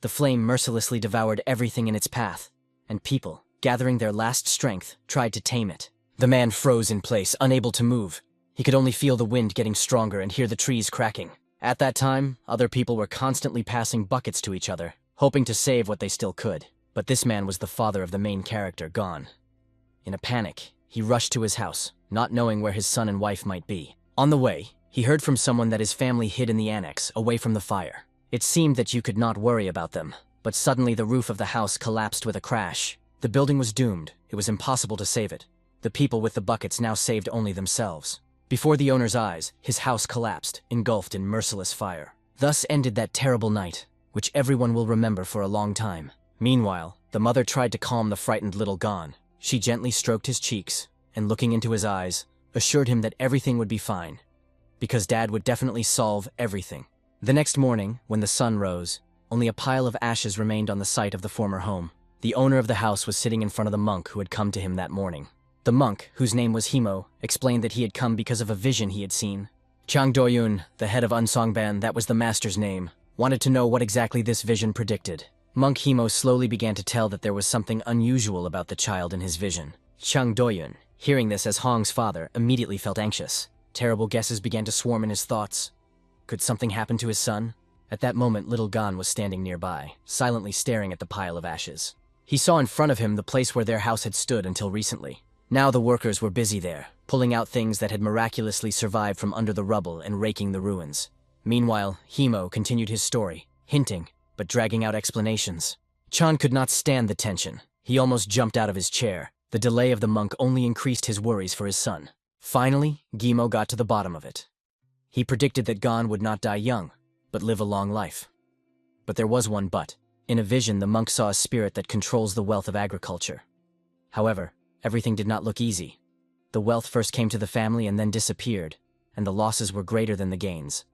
The flame mercilessly devoured everything in its path, and people, gathering their last strength, tried to tame it. The man froze in place, unable to move. He could only feel the wind getting stronger and hear the trees cracking. At that time, other people were constantly passing buckets to each other, hoping to save what they still could. But this man was the father of the main character, gone. In a panic, he rushed to his house, not knowing where his son and wife might be. On the way, he heard from someone that his family hid in the annex, away from the fire. It seemed that you could not worry about them, but suddenly the roof of the house collapsed with a crash. The building was doomed. It was impossible to save it. The people with the buckets now saved only themselves. Before the owner's eyes, his house collapsed, engulfed in merciless fire. Thus ended that terrible night, which everyone will remember for a long time. Meanwhile, the mother tried to calm the frightened little Gon. She gently stroked his cheeks, and looking into his eyes, assured him that everything would be fine, because Dad would definitely solve everything. The next morning, when the sun rose, only a pile of ashes remained on the site of the former home. The owner of the house was sitting in front of the monk who had come to him that morning. The monk, whose name was Himo, explained that he had come because of a vision he had seen. Chang Doyun, the head of Unsongban, that was the master's name, wanted to know what exactly this vision predicted. Monk Himo slowly began to tell that there was something unusual about the child in his vision. Chang Doyun, hearing this as Hong's father, immediately felt anxious. Terrible guesses began to swarm in his thoughts. Could something happen to his son? At that moment, little Gon was standing nearby, silently staring at the pile of ashes. He saw in front of him the place where their house had stood until recently. Now the workers were busy there, pulling out things that had miraculously survived from under the rubble and raking the ruins. Meanwhile, Himo continued his story, hinting, but dragging out explanations. Chan could not stand the tension. He almost jumped out of his chair. The delay of the monk only increased his worries for his son. Finally, Gimo got to the bottom of it. He predicted that Gon would not die young, but live a long life. But there was one but. In a vision, the monk saw a spirit that controls the wealth of agriculture. However, everything did not look easy. The wealth first came to the family and then disappeared, and the losses were greater than the gains.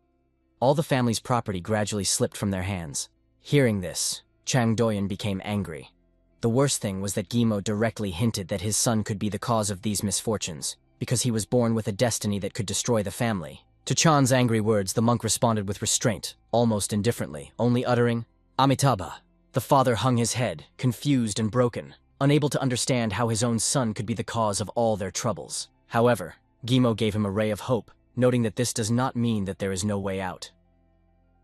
All the family's property gradually slipped from their hands. Hearing this, Chang Doyan became angry. The worst thing was that Gimo directly hinted that his son could be the cause of these misfortunes, because he was born with a destiny that could destroy the family. To Chan's angry words, the monk responded with restraint, almost indifferently, only uttering, "Amitabha." The father hung his head, confused and broken, unable to understand how his own son could be the cause of all their troubles. However, Gimo gave him a ray of hope, noting that this does not mean that there is no way out.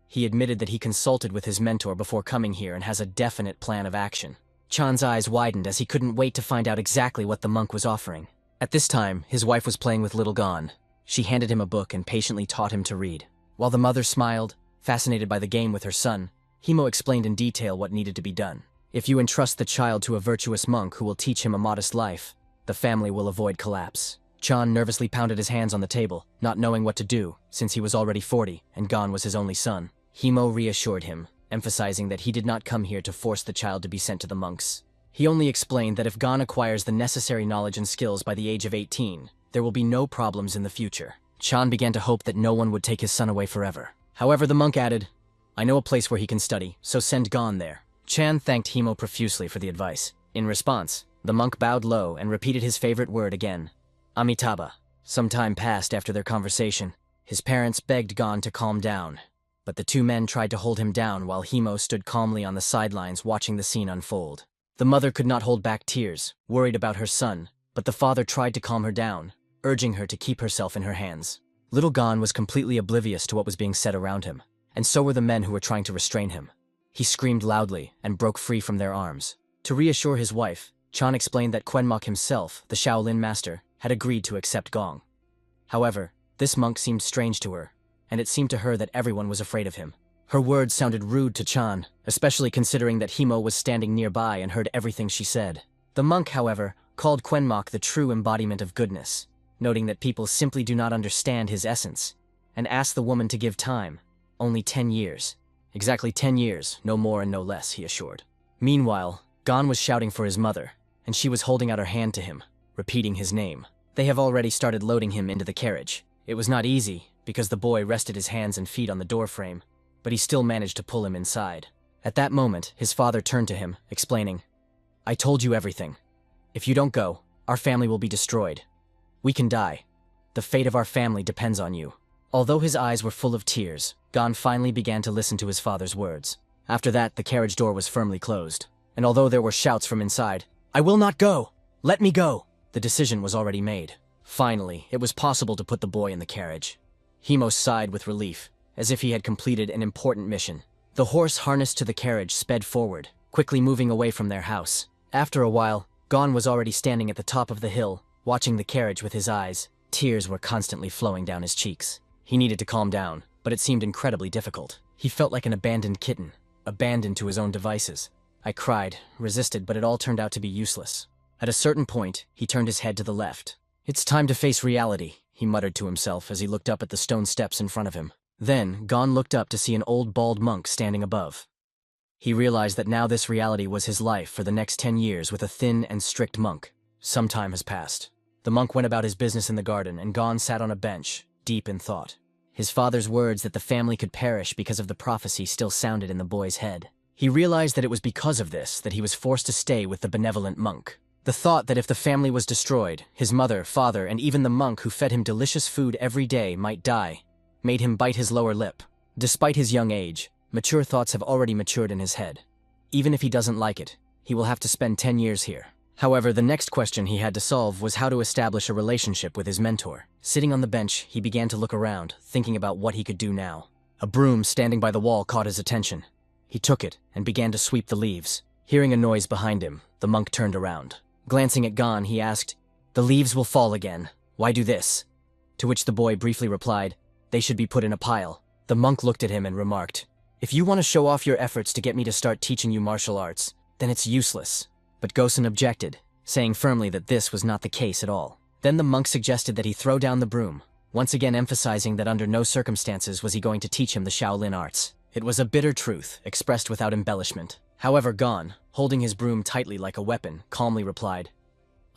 He admitted that he consulted with his mentor before coming here and has a definite plan of action. Chan's eyes widened as he couldn't wait to find out exactly what the monk was offering. At this time, his wife was playing with little Gon. She handed him a book and patiently taught him to read. While the mother smiled, fascinated by the game with her son, Himo explained in detail what needed to be done. If you entrust the child to a virtuous monk who will teach him a modest life, the family will avoid collapse. Chan nervously pounded his hands on the table, not knowing what to do, since he was already 40 and Gon was his only son. Himo reassured him, emphasizing that he did not come here to force the child to be sent to the monks. He only explained that if Gon acquires the necessary knowledge and skills by the age of 18, there will be no problems in the future. Chan began to hope that no one would take his son away forever. However, the monk added, "I know a place where he can study, so send Gon there." Chan thanked Himo profusely for the advice. In response, the monk bowed low and repeated his favorite word again, "Amitabha." Some time passed after their conversation. His parents begged Gon to calm down, but the two men tried to hold him down while Himo stood calmly on the sidelines watching the scene unfold. The mother could not hold back tears, worried about her son, but the father tried to calm her down, urging her to keep herself in her hands. Little Gon was completely oblivious to what was being said around him, and so were the men who were trying to restrain him. He screamed loudly and broke free from their arms. To reassure his wife, Chan explained that Quenmok himself, the Shaolin master, had agreed to accept Gong. However, this monk seemed strange to her, and it seemed to her that everyone was afraid of him. Her words sounded rude to Chan, especially considering that Himo was standing nearby and heard everything she said. The monk, however, called Quenmok the true embodiment of goodness, noting that people simply do not understand his essence, and asked the woman to give time, only 10 years. Exactly 10 years, no more and no less, he assured. Meanwhile, Gon was shouting for his mother, and she was holding out her hand to him, repeating his name. They have already started loading him into the carriage. It was not easy, because the boy rested his hands and feet on the doorframe, but he still managed to pull him inside. At that moment, his father turned to him, explaining, "I told you everything. If you don't go, our family will be destroyed. We can die. The fate of our family depends on you." Although his eyes were full of tears, Gon finally began to listen to his father's words. After that, the carriage door was firmly closed. And although there were shouts from inside, "I will not go! Let me go!" the decision was already made. Finally, it was possible to put the boy in the carriage. Himo sighed with relief, as if he had completed an important mission. The horse harnessed to the carriage sped forward, quickly moving away from their house. After a while, Gon was already standing at the top of the hill, watching the carriage with his eyes. Tears were constantly flowing down his cheeks. He needed to calm down, but it seemed incredibly difficult. He felt like an abandoned kitten, abandoned to his own devices. I cried, resisted, but it all turned out to be useless. At a certain point, he turned his head to the left. "It's time to face reality," he muttered to himself as he looked up at the stone steps in front of him. Then, Gon looked up to see an old bald monk standing above. He realized that now this reality was his life for the next 10 years with a thin and strict monk. Some time has passed. The monk went about his business in the garden, and Gon sat on a bench, deep in thought. His father's words that the family could perish because of the prophecy still sounded in the boy's head. He realized that it was because of this that he was forced to stay with the benevolent monk. The thought that if the family was destroyed, his mother, father, and even the monk who fed him delicious food every day might die, made him bite his lower lip. Despite his young age, mature thoughts have already matured in his head. Even if he doesn't like it, he will have to spend 10 years here. However, the next question he had to solve was how to establish a relationship with his mentor. Sitting on the bench, he began to look around, thinking about what he could do now. A broom standing by the wall caught his attention. He took it and began to sweep the leaves. Hearing a noise behind him, the monk turned around. Glancing at Gon, he asked, "The leaves will fall again. Why do this?" To which the boy briefly replied, "They should be put in a pile." The monk looked at him and remarked, "If you want to show off your efforts to get me to start teaching you martial arts, then it's useless." But Gosen objected, saying firmly that this was not the case at all. Then the monk suggested that he throw down the broom, once again emphasizing that under no circumstances was he going to teach him the Shaolin arts. It was a bitter truth, expressed without embellishment. However, Gon, holding his broom tightly like a weapon, calmly replied,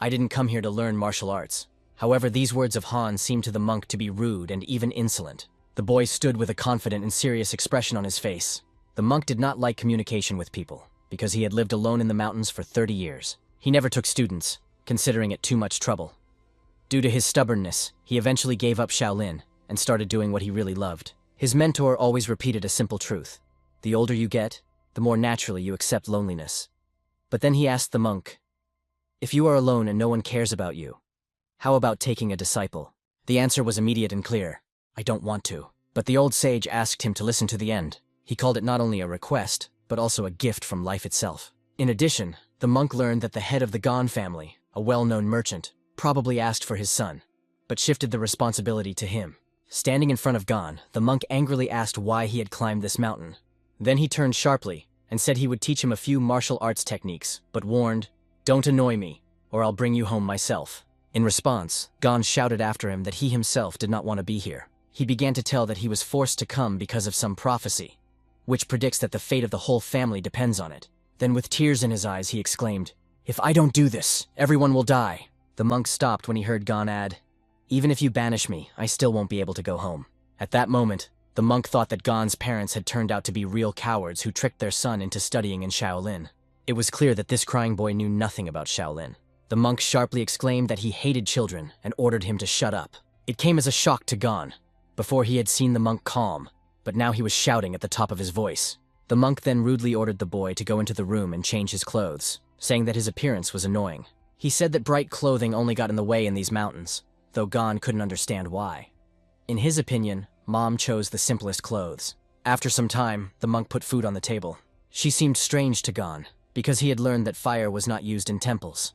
"I didn't come here to learn martial arts." However, these words of Han seemed to the monk to be rude and even insolent. The boy stood with a confident and serious expression on his face. The monk did not like communication with people, because he had lived alone in the mountains for 30 years. He never took students, considering it too much trouble. Due to his stubbornness, he eventually gave up Shaolin and started doing what he really loved. His mentor always repeated a simple truth: the older you get, the more naturally you accept loneliness. But then he asked the monk, "If you are alone and no one cares about you, how about taking a disciple?" The answer was immediate and clear: "I don't want to." But the old sage asked him to listen to the end. He called it not only a request, but also a gift from life itself. In addition, the monk learned that the head of the Gon family, a well-known merchant, probably asked for his son, but shifted the responsibility to him. Standing in front of Gon, the monk angrily asked why he had climbed this mountain. Then he turned sharply and said he would teach him a few martial arts techniques, but warned, "Don't annoy me, or I'll bring you home myself." In response, Gon shouted after him that he himself did not want to be here. He began to tell that he was forced to come because of some prophecy, which predicts that the fate of the whole family depends on it. Then with tears in his eyes, he exclaimed, "If I don't do this, everyone will die." The monk stopped when he heard Gon add, "Even if you banish me, I still won't be able to go home." At that moment, the monk thought that Gon's parents had turned out to be real cowards who tricked their son into studying in Shaolin. It was clear that this crying boy knew nothing about Shaolin. The monk sharply exclaimed that he hated children and ordered him to shut up. It came as a shock to Gon. Before he had seen the monk calm, but now he was shouting at the top of his voice. The monk then rudely ordered the boy to go into the room and change his clothes, saying that his appearance was annoying. He said that bright clothing only got in the way in these mountains, though Gon couldn't understand why. In his opinion, Mom chose the simplest clothes. After some time, the monk put food on the table. She seemed strange to Gon, because he had learned that fire was not used in temples.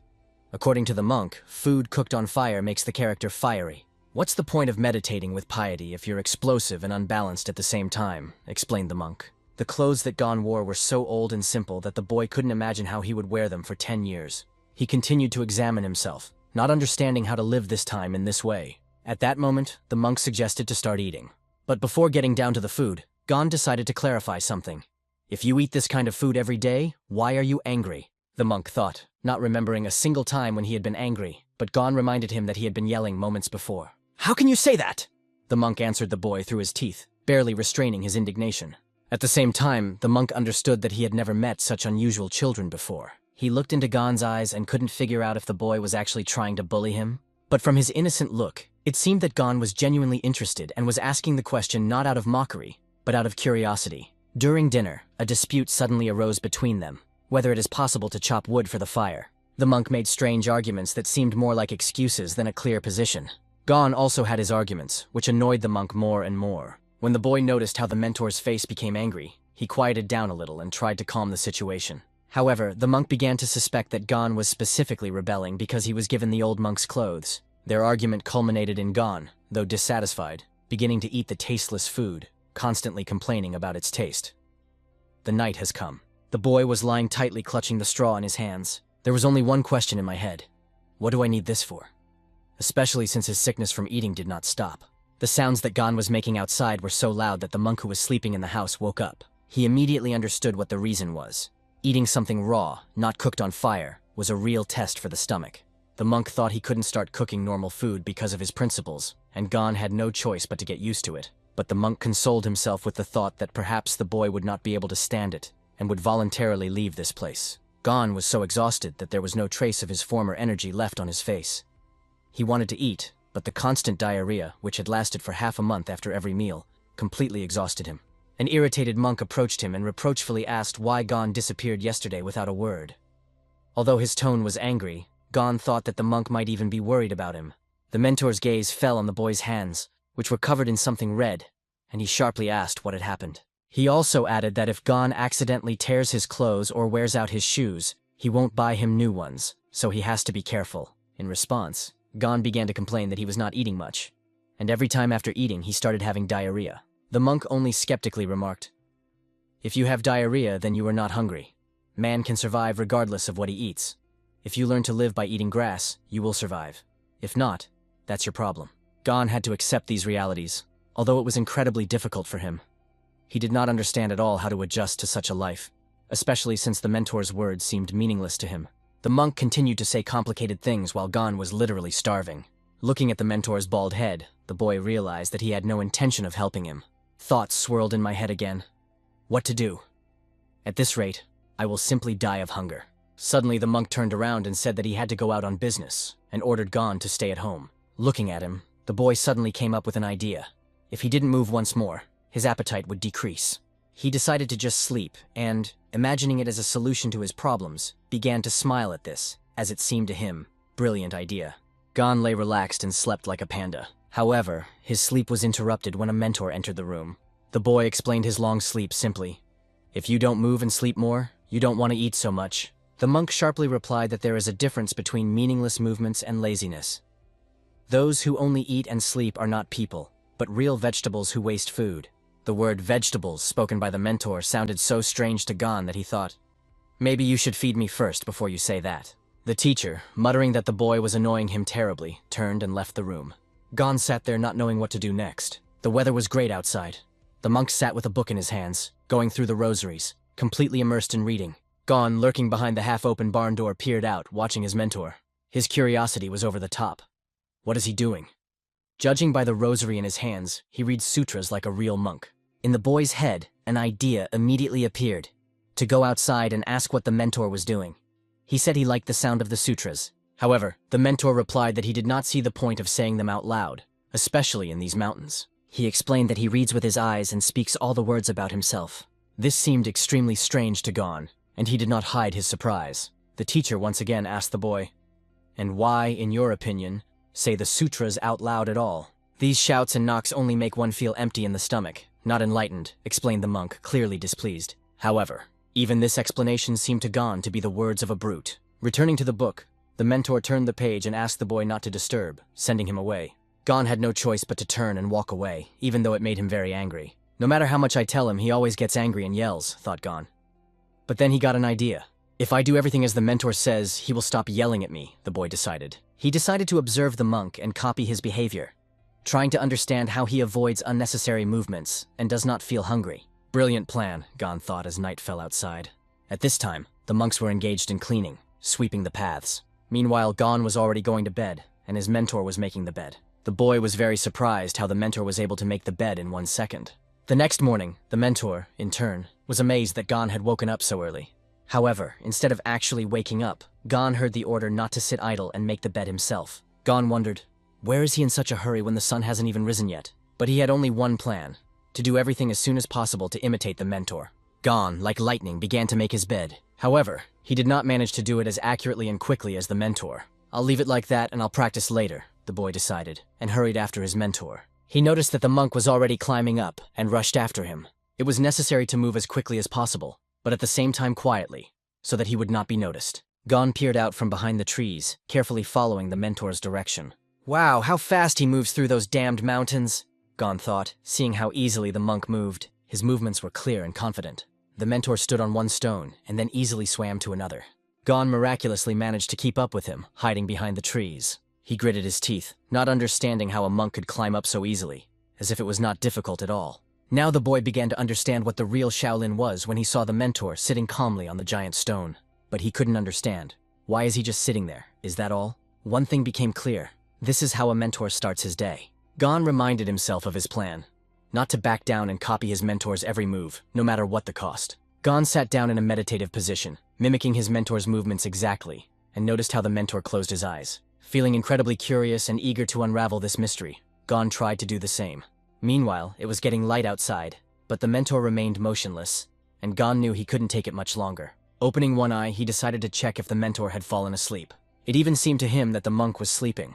According to the monk, food cooked on fire makes the character fiery. "What's the point of meditating with piety if you're explosive and unbalanced at the same time?" explained the monk. The clothes that Gon wore were so old and simple that the boy couldn't imagine how he would wear them for 10 years. He continued to examine himself, not understanding how to live this time in this way. At that moment, the monk suggested to start eating. But before getting down to the food, Gon decided to clarify something. "If you eat this kind of food every day, why are you angry?" The monk thought, not remembering a single time when he had been angry, but Gon reminded him that he had been yelling moments before. "How can you say that?" the monk answered the boy through his teeth, barely restraining his indignation. At the same time, the monk understood that he had never met such unusual children before. He looked into Gon's eyes and couldn't figure out if the boy was actually trying to bully him. But from his innocent look, it seemed that Gon was genuinely interested and was asking the question not out of mockery, but out of curiosity. During dinner, a dispute suddenly arose between them, whether it is possible to chop wood for the fire. The monk made strange arguments that seemed more like excuses than a clear position. Gon also had his arguments, which annoyed the monk more and more. When the boy noticed how the mentor's face became angry, he quieted down a little and tried to calm the situation. However, the monk began to suspect that Gon was specifically rebelling because he was given the old monk's clothes. Their argument culminated in Gon, though dissatisfied, beginning to eat the tasteless food, constantly complaining about its taste. The night has come. The boy was lying tightly clutching the straw in his hands. There was only one question in my head. What do I need this for? Especially since his sickness from eating did not stop. The sounds that Gon was making outside were so loud that the monk who was sleeping in the house woke up. He immediately understood what the reason was. Eating something raw, not cooked on fire, was a real test for the stomach. The monk thought he couldn't start cooking normal food because of his principles, and Gon had no choice but to get used to it. But the monk consoled himself with the thought that perhaps the boy would not be able to stand it, and would voluntarily leave this place. Gon was so exhausted that there was no trace of his former energy left on his face. He wanted to eat, but the constant diarrhea, which had lasted for half a month after every meal, completely exhausted him. An irritated monk approached him and reproachfully asked why Gon disappeared yesterday without a word. Although his tone was angry, Gon thought that the monk might even be worried about him. The mentor's gaze fell on the boy's hands, which were covered in something red, and he sharply asked what had happened. He also added that if Gon accidentally tears his clothes or wears out his shoes, he won't buy him new ones, so he has to be careful. In response, Gon began to complain that he was not eating much, and every time after eating he started having diarrhea. The monk only skeptically remarked, "If you have diarrhea, then you are not hungry. Man can survive regardless of what he eats. If you learn to live by eating grass, you will survive. If not, that's your problem." Gon had to accept these realities, although it was incredibly difficult for him. He did not understand at all how to adjust to such a life, especially since the mentor's words seemed meaningless to him. The monk continued to say complicated things while Gon was literally starving. Looking at the mentor's bald head, the boy realized that he had no intention of helping him. Thoughts swirled in my head again. What to do? At this rate, I will simply die of hunger. Suddenly the monk turned around and said that he had to go out on business, and ordered Gon to stay at home. Looking at him, the boy suddenly came up with an idea. If he didn't move once more, his appetite would decrease. He decided to just sleep, and, imagining it as a solution to his problems, began to smile at this, as it seemed to him, brilliant idea. Gon lay relaxed and slept like a panda. However, his sleep was interrupted when a mentor entered the room. The boy explained his long sleep simply. "If you don't move and sleep more, you don't want to eat so much." The monk sharply replied that there is a difference between meaningless movements and laziness. Those who only eat and sleep are not people, but real vegetables who waste food. The word vegetables spoken by the mentor sounded so strange to Gon that he thought, "Maybe you should feed me first before you say that." The teacher, muttering that the boy was annoying him terribly, turned and left the room. Gon sat there not knowing what to do next. The weather was great outside. The monk sat with a book in his hands, going through the rosaries, completely immersed in reading. Gon, lurking behind the half-open barn door, peered out, watching his mentor. His curiosity was over the top. What is he doing? Judging by the rosary in his hands, he reads sutras like a real monk. In the boy's head, an idea immediately appeared. To go outside and ask what the mentor was doing. He said he liked the sound of the sutras. However, the mentor replied that he did not see the point of saying them out loud, especially in these mountains. He explained that he reads with his eyes and speaks all the words about himself. This seemed extremely strange to Gon, and he did not hide his surprise. The teacher once again asked the boy, "And why, in your opinion, say the sutras out loud at all?" "These shouts and knocks only make one feel empty in the stomach, not enlightened," explained the monk, clearly displeased. However, even this explanation seemed to Gon to be the words of a brute. Returning to the book, the mentor turned the page and asked the boy not to disturb, sending him away. Gon had no choice but to turn and walk away, even though it made him very angry. No matter how much I tell him, he always gets angry and yells, thought Gon. But then he got an idea. If I do everything as the mentor says, he will stop yelling at me, the boy decided. He decided to observe the monk and copy his behavior, trying to understand how he avoids unnecessary movements and does not feel hungry. Brilliant plan, Gon thought as night fell outside. At this time, the monks were engaged in cleaning, sweeping the paths. Meanwhile, Gon was already going to bed, and his mentor was making the bed. The boy was very surprised how the mentor was able to make the bed in 1 second. The next morning, the mentor, in turn, was amazed that Gon had woken up so early. However, instead of actually waking up, Gon heard the order not to sit idle and make the bed himself. Gon wondered, where is he in such a hurry when the sun hasn't even risen yet? But he had only one plan. to do everything as soon as possible to imitate the mentor. Gon, like lightning, began to make his bed. However, he did not manage to do it as accurately and quickly as the mentor. "I'll leave it like that and I'll practice later," the boy decided, and hurried after his mentor. He noticed that the monk was already climbing up and rushed after him. It was necessary to move as quickly as possible, but at the same time quietly, so that he would not be noticed. Gon peered out from behind the trees, carefully following the mentor's direction. "Wow, how fast he moves through those damned mountains," Gon thought, seeing how easily the monk moved. His movements were clear and confident. The mentor stood on one stone and then easily swam to another. Gon miraculously managed to keep up with him, hiding behind the trees. He gritted his teeth, not understanding how a monk could climb up so easily, as if it was not difficult at all. Now the boy began to understand what the real Shaolin was when he saw the mentor sitting calmly on the giant stone. But he couldn't understand. Why is he just sitting there? Is that all? One thing became clear. This is how a mentor starts his day. Gon reminded himself of his plan. Not to back down and copy his mentor's every move, no matter what the cost. Gon sat down in a meditative position, mimicking his mentor's movements exactly, and noticed how the mentor closed his eyes. Feeling incredibly curious and eager to unravel this mystery, Gon tried to do the same. Meanwhile, it was getting light outside, but the mentor remained motionless, and Gon knew he couldn't take it much longer. Opening one eye, he decided to check if the mentor had fallen asleep. It even seemed to him that the monk was sleeping.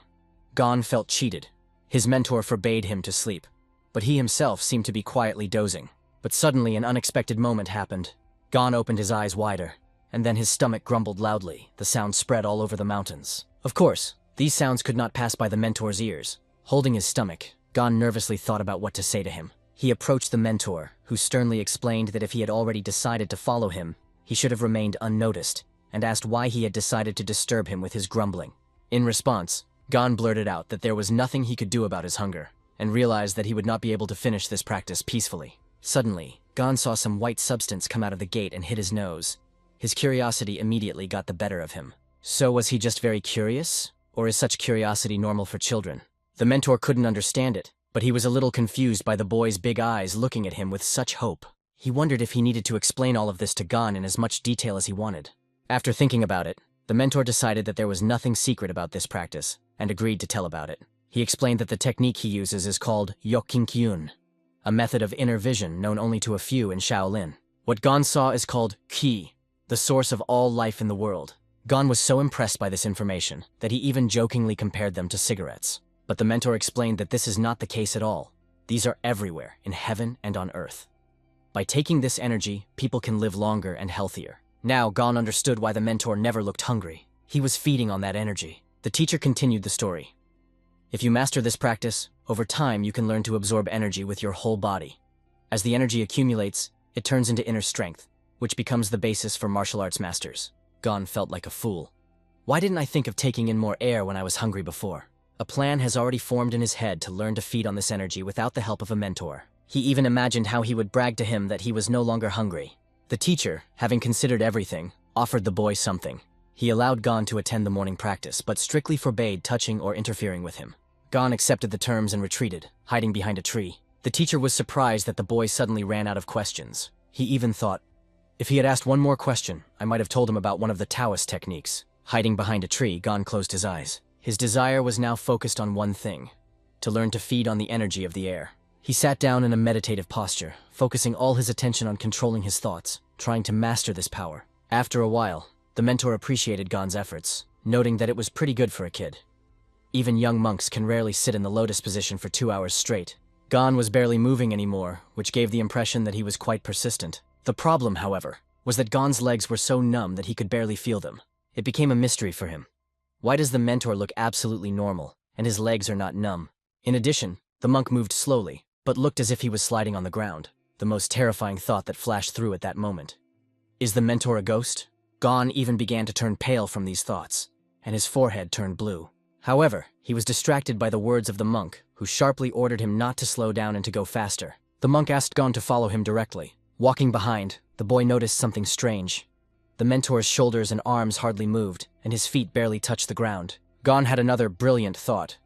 Gon felt cheated. His mentor forbade him to sleep, but he himself seemed to be quietly dozing. But suddenly an unexpected moment happened. Gon opened his eyes wider, and then his stomach grumbled loudly. The sound spread all over the mountains. Of course, these sounds could not pass by the mentor's ears. Holding his stomach, Gon nervously thought about what to say to him. He approached the mentor, who sternly explained that if he had already decided to follow him, he should have remained unnoticed, and asked why he had decided to disturb him with his grumbling. In response, Gon blurted out that there was nothing he could do about his hunger, and realized that he would not be able to finish this practice peacefully. Suddenly, Gon saw some white substance come out of the gate and hit his nose. His curiosity immediately got the better of him. So was he just very curious? Or is such curiosity normal for children? The mentor couldn't understand it, but he was a little confused by the boy's big eyes looking at him with such hope. He wondered if he needed to explain all of this to Gon in as much detail as he wanted. After thinking about it, the mentor decided that there was nothing secret about this practice, and agreed to tell about it. He explained that the technique he uses is called Yokinkyun, a method of inner vision known only to a few in Shaolin. What Gon saw is called Qi, the source of all life in the world. Gon was so impressed by this information that he even jokingly compared them to cigarettes. But the mentor explained that this is not the case at all. These are everywhere, in heaven and on earth. By taking this energy, people can live longer and healthier. Now Gon understood why the mentor never looked hungry. He was feeding on that energy. The teacher continued the story. If you master this practice, over time you can learn to absorb energy with your whole body. As the energy accumulates, it turns into inner strength, which becomes the basis for martial arts masters. Gon felt like a fool. Why didn't I think of taking in more air when I was hungry before? A plan has already formed in his head to learn to feed on this energy without the help of a mentor. He even imagined how he would brag to him that he was no longer hungry. The teacher, having considered everything, offered the boy something. He allowed Gon to attend the morning practice, but strictly forbade touching or interfering with him. Gon accepted the terms and retreated, hiding behind a tree. The teacher was surprised that the boy suddenly ran out of questions. He even thought, if he had asked one more question, I might have told him about one of the Taoist techniques. Hiding behind a tree, Gon closed his eyes. His desire was now focused on one thing, to learn to feed on the energy of the air. He sat down in a meditative posture, focusing all his attention on controlling his thoughts, trying to master this power. After a while, the mentor appreciated Gon's efforts, noting that it was pretty good for a kid. Even young monks can rarely sit in the lotus position for 2 hours straight. Gon was barely moving anymore, which gave the impression that he was quite persistent. The problem, however, was that Gon's legs were so numb that he could barely feel them. It became a mystery for him. Why does the mentor look absolutely normal, and his legs are not numb? In addition, the monk moved slowly, but looked as if he was sliding on the ground. The most terrifying thought that flashed through at that moment. Is the mentor a ghost? Gon even began to turn pale from these thoughts, and his forehead turned blue. However, he was distracted by the words of the monk, who sharply ordered him not to slow down and to go faster. The monk asked Gon to follow him directly. Walking behind, the boy noticed something strange. The mentor's shoulders and arms hardly moved, and his feet barely touched the ground. Gon had another brilliant thought.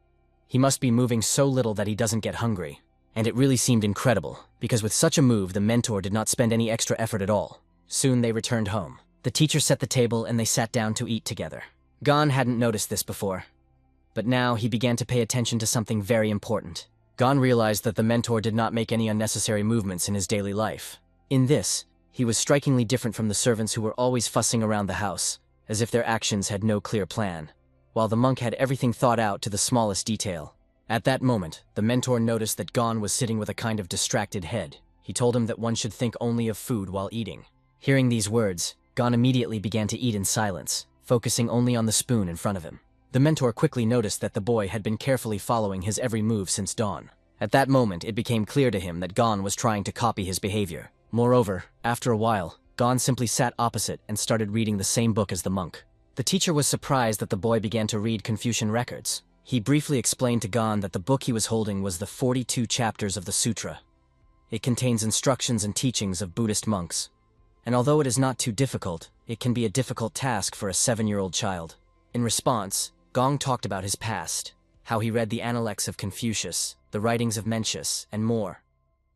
He must be moving so little that he doesn't get hungry. And it really seemed incredible, because with such a move, the mentor did not spend any extra effort at all. Soon they returned home. The teacher set the table and they sat down to eat together. Gon hadn't noticed this before, but now he began to pay attention to something very important. Gon realized that the mentor did not make any unnecessary movements in his daily life. In this, he was strikingly different from the servants who were always fussing around the house, as if their actions had no clear plan, while the monk had everything thought out to the smallest detail. At that moment, the mentor noticed that Gon was sitting with a kind of distracted head. He told him that one should think only of food while eating. Hearing these words, Gon immediately began to eat in silence, focusing only on the spoon in front of him. The mentor quickly noticed that the boy had been carefully following his every move since dawn. At that moment, it became clear to him that Gon was trying to copy his behavior. Moreover, after a while, Gon simply sat opposite and started reading the same book as the monk. The teacher was surprised that the boy began to read Confucian records. He briefly explained to Gon that the book he was holding was the 42 chapters of the sutra. It contains instructions and teachings of Buddhist monks. And although it is not too difficult, it can be a difficult task for a 7-year-old child. In response, Gon talked about his past, how he read the Analects of Confucius, the writings of Mencius, and more.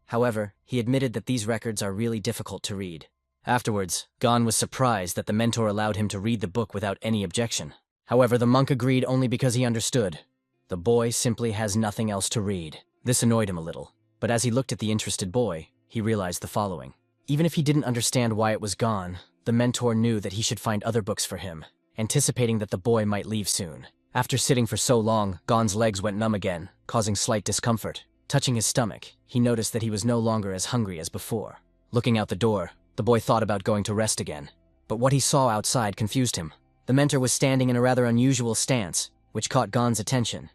However, he admitted that these records are really difficult to read. Afterwards, Gon was surprised that the mentor allowed him to read the book without any objection. However, the monk agreed only because he understood. The boy simply has nothing else to read. This annoyed him a little, but as he looked at the interested boy, he realized the following. Even if he didn't understand why it was gone, the mentor knew that he should find other books for him, anticipating that the boy might leave soon. After sitting for so long, Gon's legs went numb again, causing slight discomfort. Touching his stomach, he noticed that he was no longer as hungry as before. Looking out the door, the boy thought about going to rest again. But what he saw outside confused him. The mentor was standing in a rather unusual stance, which caught Gon's attention,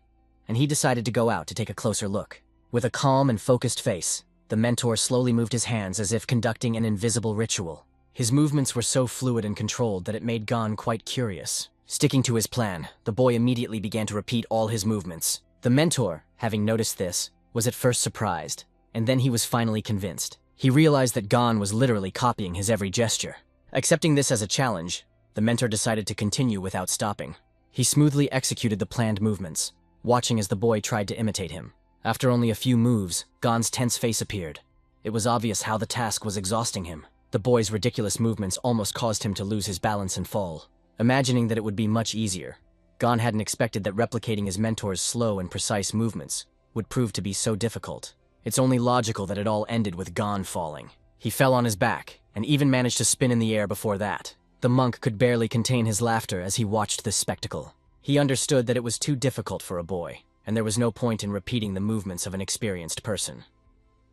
and he decided to go out to take a closer look. With a calm and focused face, the mentor slowly moved his hands as if conducting an invisible ritual. His movements were so fluid and controlled that it made Gon quite curious. Sticking to his plan, the boy immediately began to repeat all his movements. The mentor, having noticed this, was at first surprised, and then he was finally convinced. He realized that Gon was literally copying his every gesture. Accepting this as a challenge, the mentor decided to continue without stopping. He smoothly executed the planned movements, watching as the boy tried to imitate him. After only a few moves, Gon's tense face appeared. It was obvious how the task was exhausting him. The boy's ridiculous movements almost caused him to lose his balance and fall. Imagining that it would be much easier, Gon hadn't expected that replicating his mentor's slow and precise movements would prove to be so difficult. It's only logical that it all ended with Gon falling. He fell on his back, and even managed to spin in the air before that. The monk could barely contain his laughter as he watched this spectacle. He understood that it was too difficult for a boy, and there was no point in repeating the movements of an experienced person.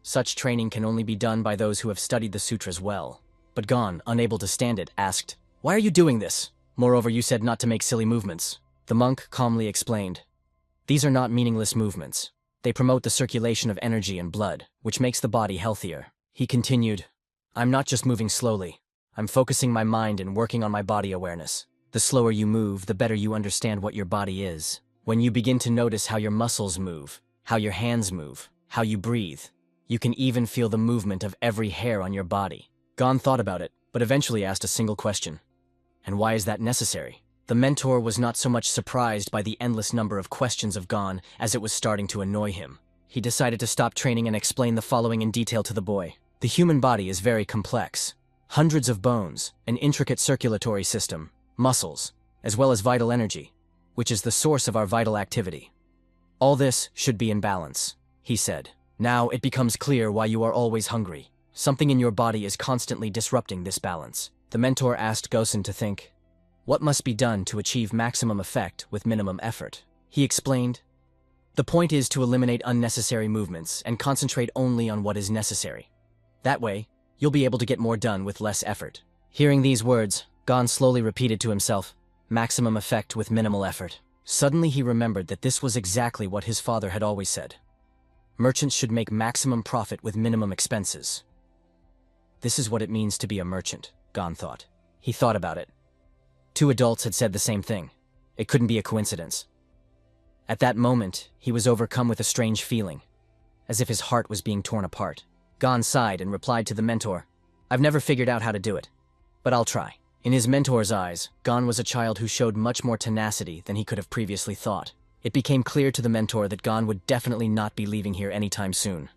Such training can only be done by those who have studied the sutras well. But Gon, unable to stand it, asked, "Why are you doing this? Moreover, you said not to make silly movements." The monk calmly explained, "These are not meaningless movements. They promote the circulation of energy and blood, which makes the body healthier." He continued, "I'm not just moving slowly. I'm focusing my mind and working on my body awareness. The slower you move, the better you understand what your body is. When you begin to notice how your muscles move, how your hands move, how you breathe, you can even feel the movement of every hair on your body." Gon thought about it, but eventually asked a single question. "And why is that necessary?" The mentor was not so much surprised by the endless number of questions of Gon as it was starting to annoy him. He decided to stop training and explain the following in detail to the boy. The human body is very complex. Hundreds of bones, an intricate circulatory system, muscles, as well as vital energy, which is the source of our vital activity. All this should be in balance, he said. Now it becomes clear why you are always hungry. Something in your body is constantly disrupting this balance. The mentor asked Gosen to think, what must be done to achieve maximum effect with minimum effort? He explained, the point is to eliminate unnecessary movements and concentrate only on what is necessary. That way, you'll be able to get more done with less effort. Hearing these words, Gon slowly repeated to himself, maximum effect with minimal effort. Suddenly he remembered that this was exactly what his father had always said. Merchants should make maximum profit with minimum expenses. This is what it means to be a merchant, Gon thought. He thought about it. 2 adults had said the same thing. It couldn't be a coincidence. At that moment, he was overcome with a strange feeling, as if his heart was being torn apart. Gon sighed and replied to the mentor, I've never figured out how to do it, but I'll try. In his mentor's eyes, Gon was a child who showed much more tenacity than he could have previously thought. It became clear to the mentor that Gon would definitely not be leaving here anytime soon.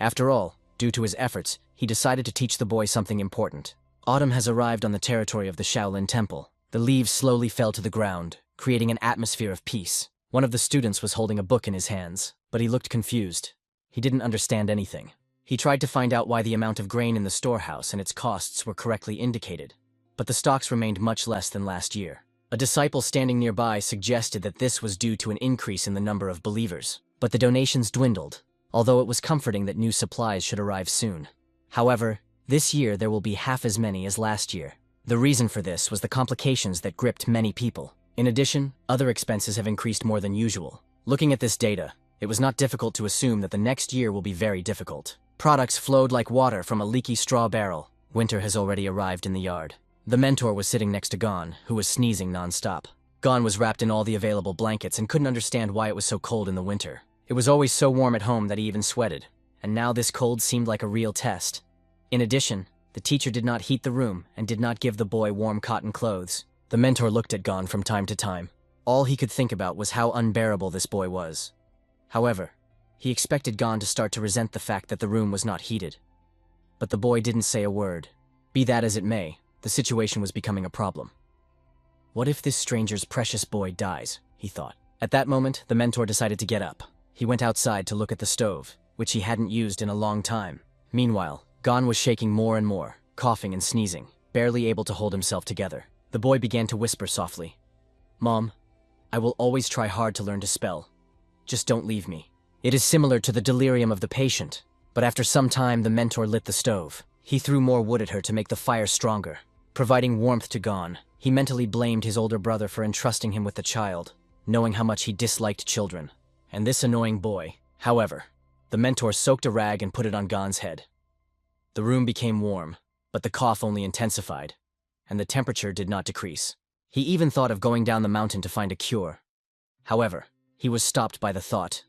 After all, due to his efforts, he decided to teach the boy something important. Autumn has arrived on the territory of the Shaolin Temple. The leaves slowly fell to the ground, creating an atmosphere of peace. One of the students was holding a book in his hands, but he looked confused. He didn't understand anything. He tried to find out why the amount of grain in the storehouse and its costs were correctly indicated, but the stocks remained much less than last year. A disciple standing nearby suggested that this was due to an increase in the number of believers, but the donations dwindled, although it was comforting that new supplies should arrive soon. However, this year there will be half as many as last year. The reason for this was the complications that gripped many people. In addition, other expenses have increased more than usual. Looking at this data, it was not difficult to assume that the next year will be very difficult. Products flowed like water from a leaky straw barrel. Winter has already arrived in the yard. The mentor was sitting next to Gon, who was sneezing non-stop. Gon was wrapped in all the available blankets and couldn't understand why it was so cold in the winter. It was always so warm at home that he even sweated, and now this cold seemed like a real test. In addition, the teacher did not heat the room and did not give the boy warm cotton clothes. The mentor looked at Gon from time to time. All he could think about was how unbearable this boy was. However, he expected Gon to start to resent the fact that the room was not heated. But the boy didn't say a word. Be that as it may, the situation was becoming a problem. What if this stranger's precious boy dies, he thought. At that moment, the mentor decided to get up. He went outside to look at the stove, which he hadn't used in a long time. Meanwhile, Gon was shaking more and more, coughing and sneezing, barely able to hold himself together. The boy began to whisper softly, "Mom, I will always try hard to learn to spell. Just don't leave me." It is similar to the delirium of the patient, but after some time the mentor lit the stove. He threw more wood at her to make the fire stronger. Providing warmth to Gon, he mentally blamed his older brother for entrusting him with the child, knowing how much he disliked children. And this annoying boy. However, the mentor soaked a rag and put it on Gon's head. The room became warm, but the cough only intensified, and the temperature did not decrease. He even thought of going down the mountain to find a cure. However, he was stopped by the thought,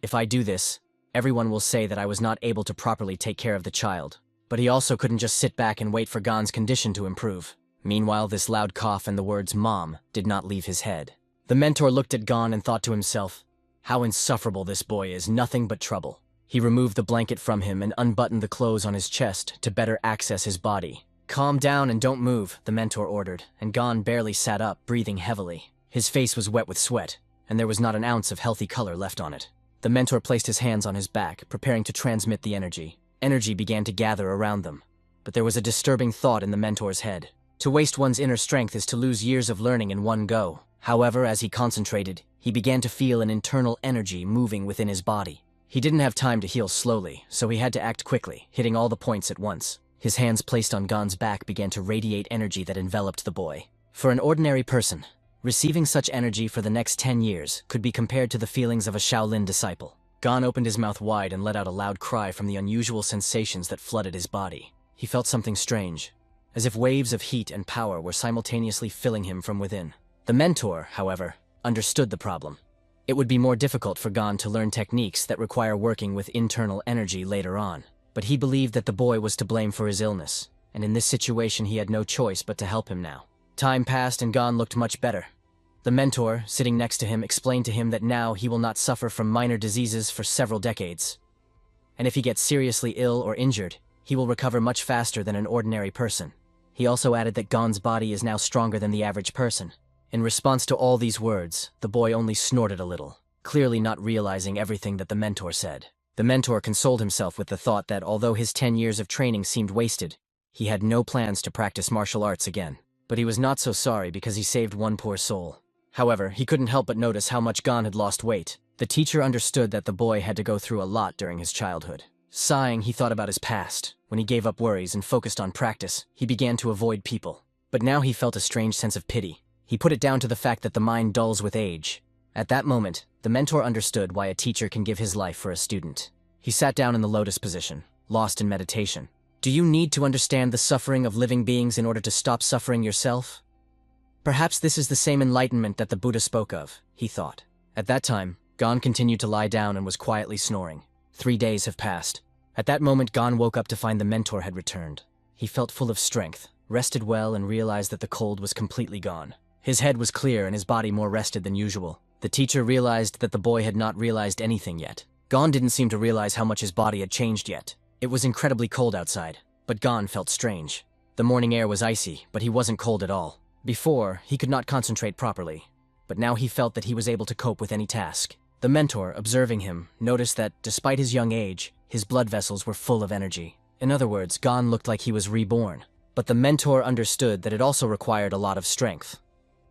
if I do this, everyone will say that I was not able to properly take care of the child. But he also couldn't just sit back and wait for Gon's condition to improve. Meanwhile, this loud cough and the words "Mom" did not leave his head. The mentor looked at Gon and thought to himself, how insufferable this boy is, nothing but trouble. He removed the blanket from him and unbuttoned the clothes on his chest to better access his body. "Calm down and don't move," the mentor ordered, and Gon barely sat up, breathing heavily. His face was wet with sweat, and there was not an ounce of healthy color left on it. The mentor placed his hands on his back, preparing to transmit the energy. Energy began to gather around them, but there was a disturbing thought in the mentor's head. To waste one's inner strength is to lose years of learning in one go. However, as he concentrated, he began to feel an internal energy moving within his body. He didn't have time to heal slowly, so he had to act quickly, hitting all the points at once. His hands placed on Gon's back began to radiate energy that enveloped the boy. For an ordinary person, receiving such energy for the next 10 years could be compared to the feelings of a Shaolin disciple. Gon opened his mouth wide and let out a loud cry from the unusual sensations that flooded his body. He felt something strange, as if waves of heat and power were simultaneously filling him from within. The mentor, however, understood the problem. It would be more difficult for Gon to learn techniques that require working with internal energy later on, but he believed that the boy was to blame for his illness, and in this situation he had no choice but to help him now. Time passed and Gon looked much better. The mentor, sitting next to him, explained to him that now he will not suffer from minor diseases for several decades. And if he gets seriously ill or injured, he will recover much faster than an ordinary person. He also added that Gon's body is now stronger than the average person. In response to all these words, the boy only snorted a little, clearly not realizing everything that the mentor said. The mentor consoled himself with the thought that although his 10 years of training seemed wasted, he had no plans to practice martial arts again. But he was not so sorry because he saved one poor soul. However, he couldn't help but notice how much Gon had lost weight. The teacher understood that the boy had to go through a lot during his childhood. Sighing, he thought about his past. When he gave up worries and focused on practice, he began to avoid people. But now he felt a strange sense of pity. He put it down to the fact that the mind dulls with age. At that moment, the mentor understood why a teacher can give his life for a student. He sat down in the lotus position, lost in meditation. Do you need to understand the suffering of living beings in order to stop suffering yourself? Perhaps this is the same enlightenment that the Buddha spoke of, he thought. At that time, Gon continued to lie down and was quietly snoring. 3 days have passed. At that moment, Gon woke up to find the mentor had returned. He felt full of strength, rested well, and realized that the cold was completely gone. His head was clear and his body more rested than usual. The teacher realized that the boy had not realized anything yet. Gon didn't seem to realize how much his body had changed yet. It was incredibly cold outside, but Gon felt strange. The morning air was icy, but he wasn't cold at all. Before, he could not concentrate properly, but now he felt that he was able to cope with any task. The mentor, observing him, noticed that, despite his young age, his blood vessels were full of energy. In other words, Gon looked like he was reborn. But the mentor understood that it also required a lot of strength.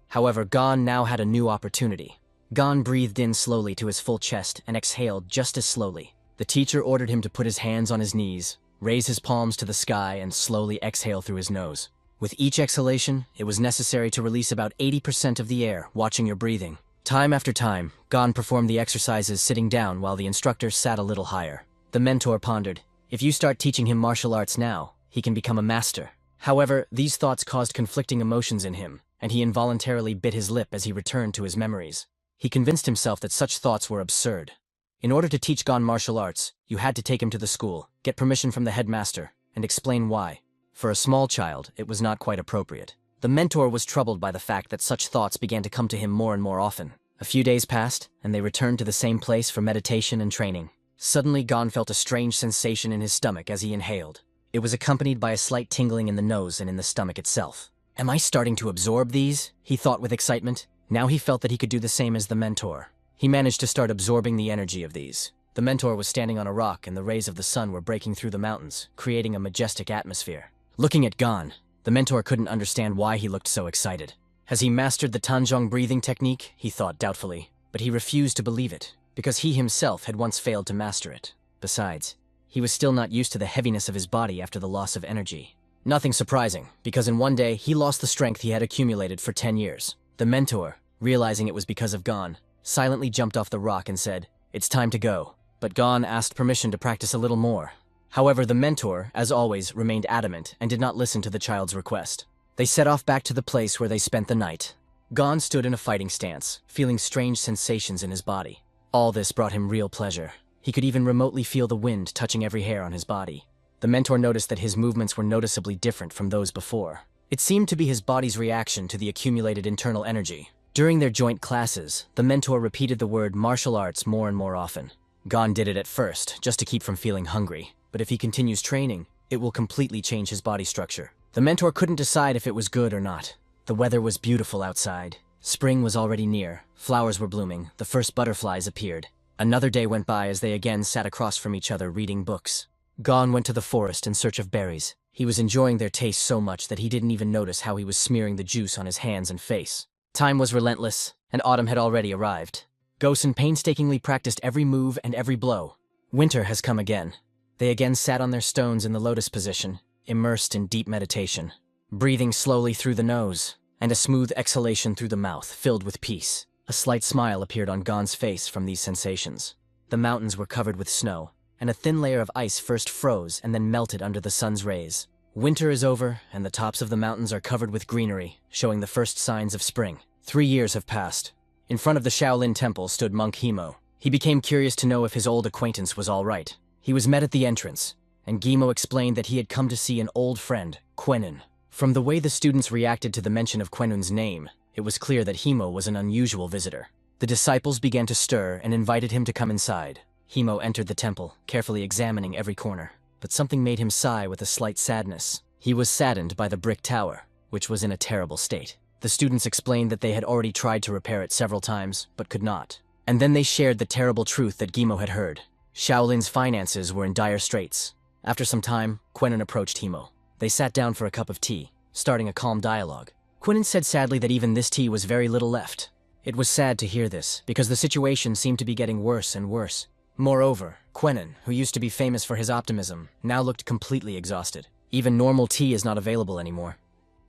However, Gon now had a new opportunity. Gon breathed in slowly to his full chest and exhaled just as slowly. The teacher ordered him to put his hands on his knees, raise his palms to the sky, and slowly exhale through his nose. With each exhalation, it was necessary to release about 80% of the air, watching your breathing. Time after time, Gon performed the exercises sitting down while the instructor sat a little higher. The mentor pondered, if you start teaching him martial arts now, he can become a master. However, these thoughts caused conflicting emotions in him, and he involuntarily bit his lip as he returned to his memories. He convinced himself that such thoughts were absurd. In order to teach Gon martial arts, you had to take him to the school, get permission from the headmaster, and explain why. For a small child, it was not quite appropriate. The mentor was troubled by the fact that such thoughts began to come to him more and more often. A few days passed, and they returned to the same place for meditation and training. Suddenly, Gon felt a strange sensation in his stomach as he inhaled. It was accompanied by a slight tingling in the nose and in the stomach itself. Am I starting to absorb these? He thought with excitement. Now he felt that he could do the same as the mentor. He managed to start absorbing the energy of these. The mentor was standing on a rock and the rays of the sun were breaking through the mountains, creating a majestic atmosphere. Looking at Gon, the mentor couldn't understand why he looked so excited. Has he mastered the Tanjong breathing technique? He thought doubtfully, but he refused to believe it, because he himself had once failed to master it. Besides, he was still not used to the heaviness of his body after the loss of energy. Nothing surprising, because in one day he lost the strength he had accumulated for 10 years. The mentor, realizing it was because of Gon, silently jumped off the rock and said, "It's time to go." But Gon asked permission to practice a little more. However, the mentor, as always, remained adamant and did not listen to the child's request. They set off back to the place where they spent the night. Gon stood in a fighting stance, feeling strange sensations in his body. All this brought him real pleasure. He could even remotely feel the wind touching every hair on his body. The mentor noticed that his movements were noticeably different from those before. It seemed to be his body's reaction to the accumulated internal energy. During their joint classes, the mentor repeated the word martial arts more and more often. Gon did it at first, just to keep from feeling hungry. But if he continues training, it will completely change his body structure. The mentor couldn't decide if it was good or not. The weather was beautiful outside. Spring was already near. Flowers were blooming. The first butterflies appeared. Another day went by as they again sat across from each other reading books. Gon went to the forest in search of berries. He was enjoying their taste so much that he didn't even notice how he was smearing the juice on his hands and face. Time was relentless, and autumn had already arrived. Gosen painstakingly practiced every move and every blow. Winter has come again. They again sat on their stones in the lotus position, immersed in deep meditation, breathing slowly through the nose, and a smooth exhalation through the mouth, filled with peace. A slight smile appeared on Gon's face from these sensations. The mountains were covered with snow, and a thin layer of ice first froze and then melted under the sun's rays. Winter is over, and the tops of the mountains are covered with greenery, showing the first signs of spring. 3 years have passed. In front of the Shaolin temple stood monk Himo. He became curious to know if his old acquaintance was all right. He was met at the entrance, and Gimo explained that he had come to see an old friend, Quenun. From the way the students reacted to the mention of Quenun's name, it was clear that Himo was an unusual visitor. The disciples began to stir and invited him to come inside. Himo entered the temple, carefully examining every corner. But something made him sigh with a slight sadness. He was saddened by the brick tower, which was in a terrible state. The students explained that they had already tried to repair it several times, but could not. And then they shared the terrible truth that Gimo had heard. Shaolin's finances were in dire straits. After some time, Quenun approached Himo. They sat down for a cup of tea, starting a calm dialogue. Quenun said sadly that even this tea was very little left. It was sad to hear this, because the situation seemed to be getting worse and worse. Moreover, Quenun, who used to be famous for his optimism, now looked completely exhausted. Even normal tea is not available anymore.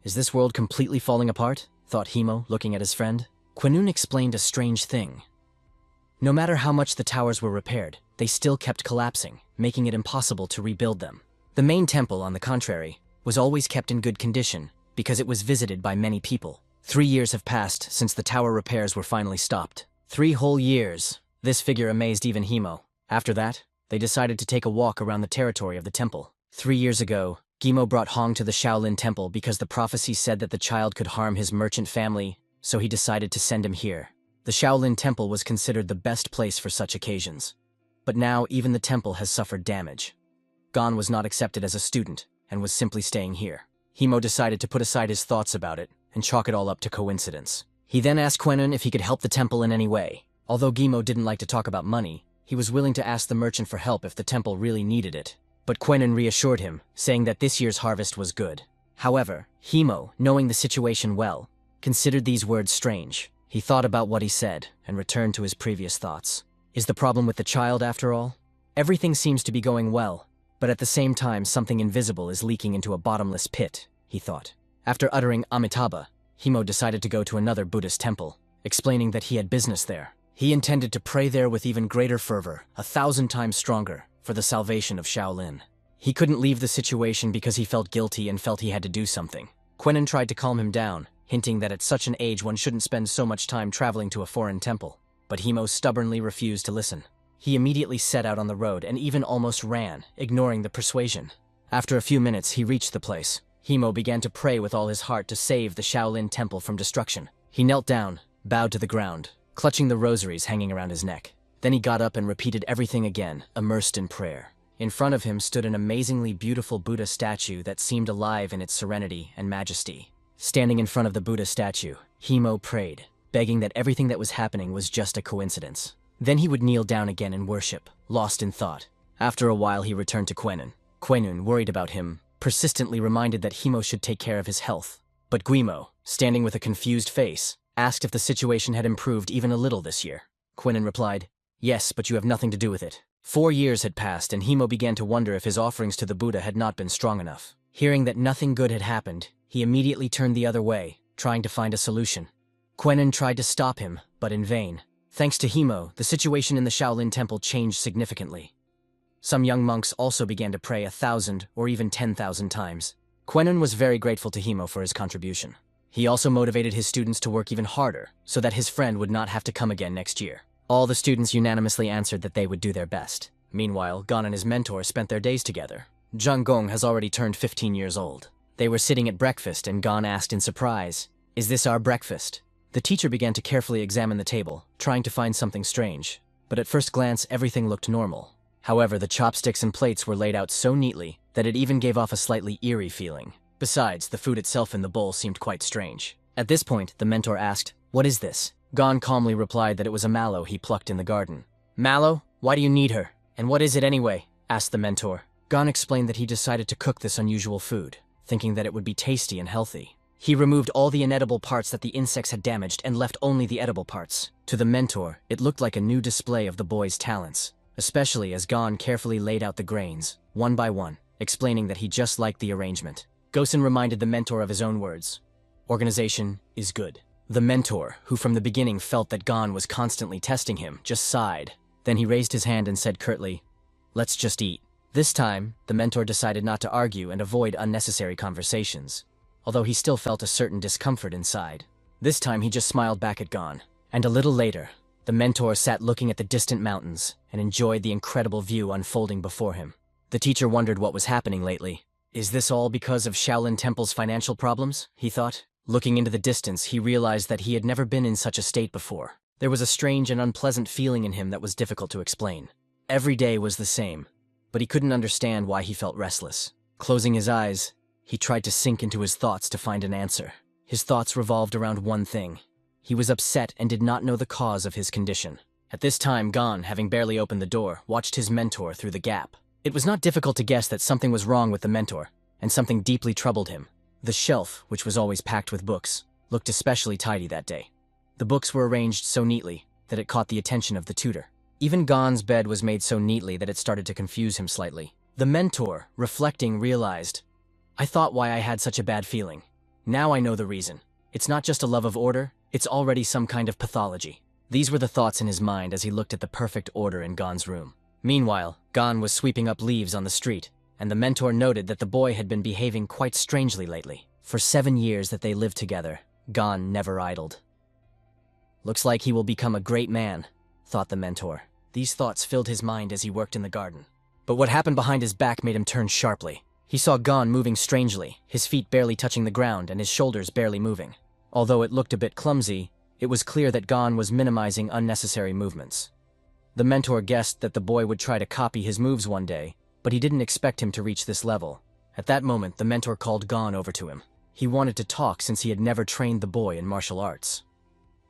Is this world completely falling apart? Thought Himo, looking at his friend. Quenun explained a strange thing. No matter how much the towers were repaired, they still kept collapsing, making it impossible to rebuild them. The main temple, on the contrary, was always kept in good condition because it was visited by many people. 3 years have passed since the tower repairs were finally stopped. 3 whole years. This figure amazed even Himo. After that, they decided to take a walk around the territory of the temple. 3 years ago, Gimo brought Hong to the Shaolin temple because the prophecy said that the child could harm his merchant family, so he decided to send him here. The Shaolin temple was considered the best place for such occasions. But now even the temple has suffered damage. Gon was not accepted as a student and was simply staying here. Himo decided to put aside his thoughts about it and chalk it all up to coincidence. He then asked Quenun if he could help the temple in any way. Although Gimo didn't like to talk about money, he was willing to ask the merchant for help if the temple really needed it. But Quenon reassured him, saying that this year's harvest was good. However, Himo, knowing the situation well, considered these words strange. He thought about what he said and returned to his previous thoughts. Is the problem with the child after all? Everything seems to be going well, but at the same time something invisible is leaking into a bottomless pit, he thought. After uttering Amitabha, Himo decided to go to another Buddhist temple, explaining that he had business there. He intended to pray there with even greater fervor, 1,000 times stronger, for the salvation of Shaolin. He couldn't leave the situation because he felt guilty and felt he had to do something. Quenon tried to calm him down, hinting that at such an age one shouldn't spend so much time traveling to a foreign temple. But Himo stubbornly refused to listen. He immediately set out on the road and even almost ran, ignoring the persuasion. After a few minutes, he reached the place. Himo began to pray with all his heart to save the Shaolin temple from destruction. He knelt down, bowed to the ground, clutching the rosaries hanging around his neck. Then he got up and repeated everything again, immersed in prayer. In front of him stood an amazingly beautiful Buddha statue that seemed alive in its serenity and majesty. Standing in front of the Buddha statue, Himo prayed, begging that everything that was happening was just a coincidence. Then he would kneel down again and worship, lost in thought. After a while he returned to Quenon. Quenon, worried about him, persistently reminded that Himo should take care of his health. But Guimo, standing with a confused face, asked if the situation had improved even a little this year. Quenon replied, "Yes, but you have nothing to do with it." 4 years had passed and Himo began to wonder if his offerings to the Buddha had not been strong enough. Hearing that nothing good had happened, he immediately turned the other way, trying to find a solution. Quenon tried to stop him, but in vain. Thanks to Himo, the situation in the Shaolin temple changed significantly. Some young monks also began to pray 1,000 or even 10,000 times. Quenon was very grateful to Himo for his contribution. He also motivated his students to work even harder, so that his friend would not have to come again next year. All the students unanimously answered that they would do their best. Meanwhile, Gon and his mentor spent their days together. Zhang Gong has already turned 15 years old. They were sitting at breakfast and Gon asked in surprise, "Is this our breakfast?" The teacher began to carefully examine the table, trying to find something strange. But at first glance, everything looked normal. However, the chopsticks and plates were laid out so neatly that it even gave off a slightly eerie feeling. Besides, the food itself in the bowl seemed quite strange. At this point, the mentor asked, "What is this?" Gon calmly replied that it was a mallow he plucked in the garden. "Mallow? Why do you need her? And what is it anyway?" asked the mentor. Gon explained that he decided to cook this unusual food, thinking that it would be tasty and healthy. He removed all the inedible parts that the insects had damaged and left only the edible parts. To the mentor, it looked like a new display of the boy's talents, especially as Gon carefully laid out the grains, one by one, explaining that he just liked the arrangement. Gosen reminded the mentor of his own words. Organization is good. The mentor, who from the beginning felt that Gon was constantly testing him, just sighed. Then he raised his hand and said curtly, "Let's just eat." This time, the mentor decided not to argue and avoid unnecessary conversations, although he still felt a certain discomfort inside. This time he just smiled back at Gon. And a little later, the mentor sat looking at the distant mountains and enjoyed the incredible view unfolding before him. The teacher wondered what was happening lately. Is this all because of Shaolin Temple's financial problems? He thought. Looking into the distance, he realized that he had never been in such a state before. There was a strange and unpleasant feeling in him that was difficult to explain. Every day was the same, but he couldn't understand why he felt restless. Closing his eyes, he tried to sink into his thoughts to find an answer. His thoughts revolved around one thing. He was upset and did not know the cause of his condition. At this time, Gon, having barely opened the door, watched his mentor through the gap. It was not difficult to guess that something was wrong with the mentor, and something deeply troubled him. The shelf, which was always packed with books, looked especially tidy that day. The books were arranged so neatly that it caught the attention of the tutor. Even Gon's bed was made so neatly that it started to confuse him slightly. The mentor, reflecting, realized, "I thought why I had such a bad feeling. Now I know the reason. It's not just a love of order, it's already some kind of pathology." These were the thoughts in his mind as he looked at the perfect order in Gon's room. Meanwhile, Gon was sweeping up leaves on the street, and the mentor noted that the boy had been behaving quite strangely lately. For 7 years that they lived together, Gon never idled. "Looks like he will become a great man," thought the mentor. These thoughts filled his mind as he worked in the garden. But what happened behind his back made him turn sharply. He saw Gon moving strangely, his feet barely touching the ground and his shoulders barely moving. Although it looked a bit clumsy, it was clear that Gon was minimizing unnecessary movements. The mentor guessed that the boy would try to copy his moves one day, but he didn't expect him to reach this level. At that moment, the mentor called Gon over to him. He wanted to talk since he had never trained the boy in martial arts.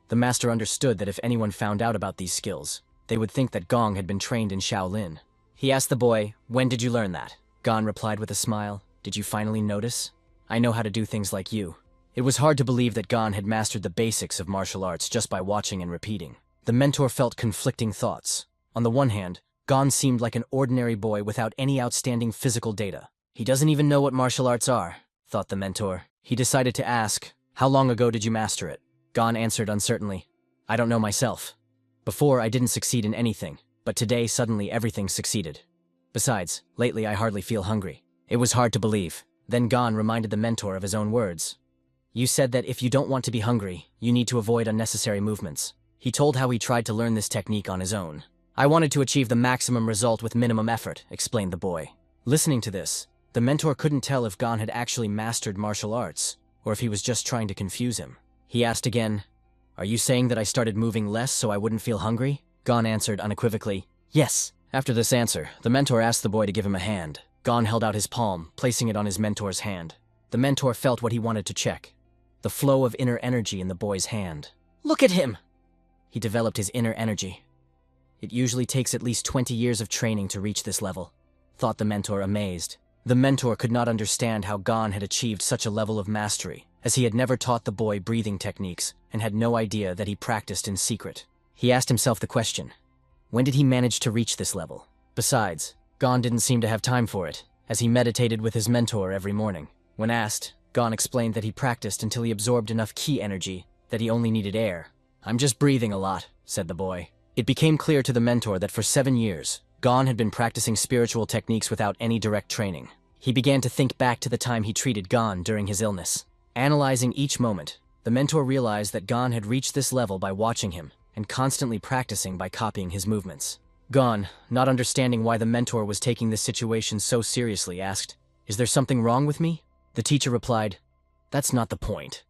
The master understood that if anyone found out about these skills, they would think that Gong had been trained in Shaolin. He asked the boy, "When did you learn that?" Gon replied with a smile, "Did you finally notice? I know how to do things like you." It was hard to believe that Gon had mastered the basics of martial arts just by watching and repeating. The mentor felt conflicting thoughts. On the one hand, Gon seemed like an ordinary boy without any outstanding physical data. He doesn't even know what martial arts are, thought the mentor. He decided to ask, "How long ago did you master it?" Gon answered uncertainly, "I don't know myself. Before, I didn't succeed in anything, but today suddenly everything succeeded. Besides, lately I hardly feel hungry." It was hard to believe. Then Gon reminded the mentor of his own words. "You said that if you don't want to be hungry, you need to avoid unnecessary movements." He told how he tried to learn this technique on his own. "I wanted to achieve the maximum result with minimum effort," explained the boy. Listening to this, the mentor couldn't tell if Gon had actually mastered martial arts, or if he was just trying to confuse him. He asked again, "Are you saying that I started moving less so I wouldn't feel hungry?" Gon answered unequivocally, "Yes." After this answer, the mentor asked the boy to give him a hand. Gon held out his palm, placing it on his mentor's hand. The mentor felt what he wanted to check: the flow of inner energy in the boy's hand. "Look at him!" He developed his inner energy. It usually takes at least 20 years of training to reach this level, thought the mentor, amazed. The mentor could not understand how Gon had achieved such a level of mastery, as he had never taught the boy breathing techniques and had no idea that he practiced in secret. He asked himself the question, when did he manage to reach this level? Besides, Gon didn't seem to have time for it, as he meditated with his mentor every morning. When asked, Gon explained that he practiced until he absorbed enough ki energy that he only needed air. "I'm just breathing a lot," said the boy. It became clear to the mentor that for 7 years, Gon had been practicing spiritual techniques without any direct training. He began to think back to the time he treated Gon during his illness. Analyzing each moment, the mentor realized that Gon had reached this level by watching him and constantly practicing by copying his movements. Gon, not understanding why the mentor was taking this situation so seriously, asked, "Is there something wrong with me?" The teacher replied, "That's not the point.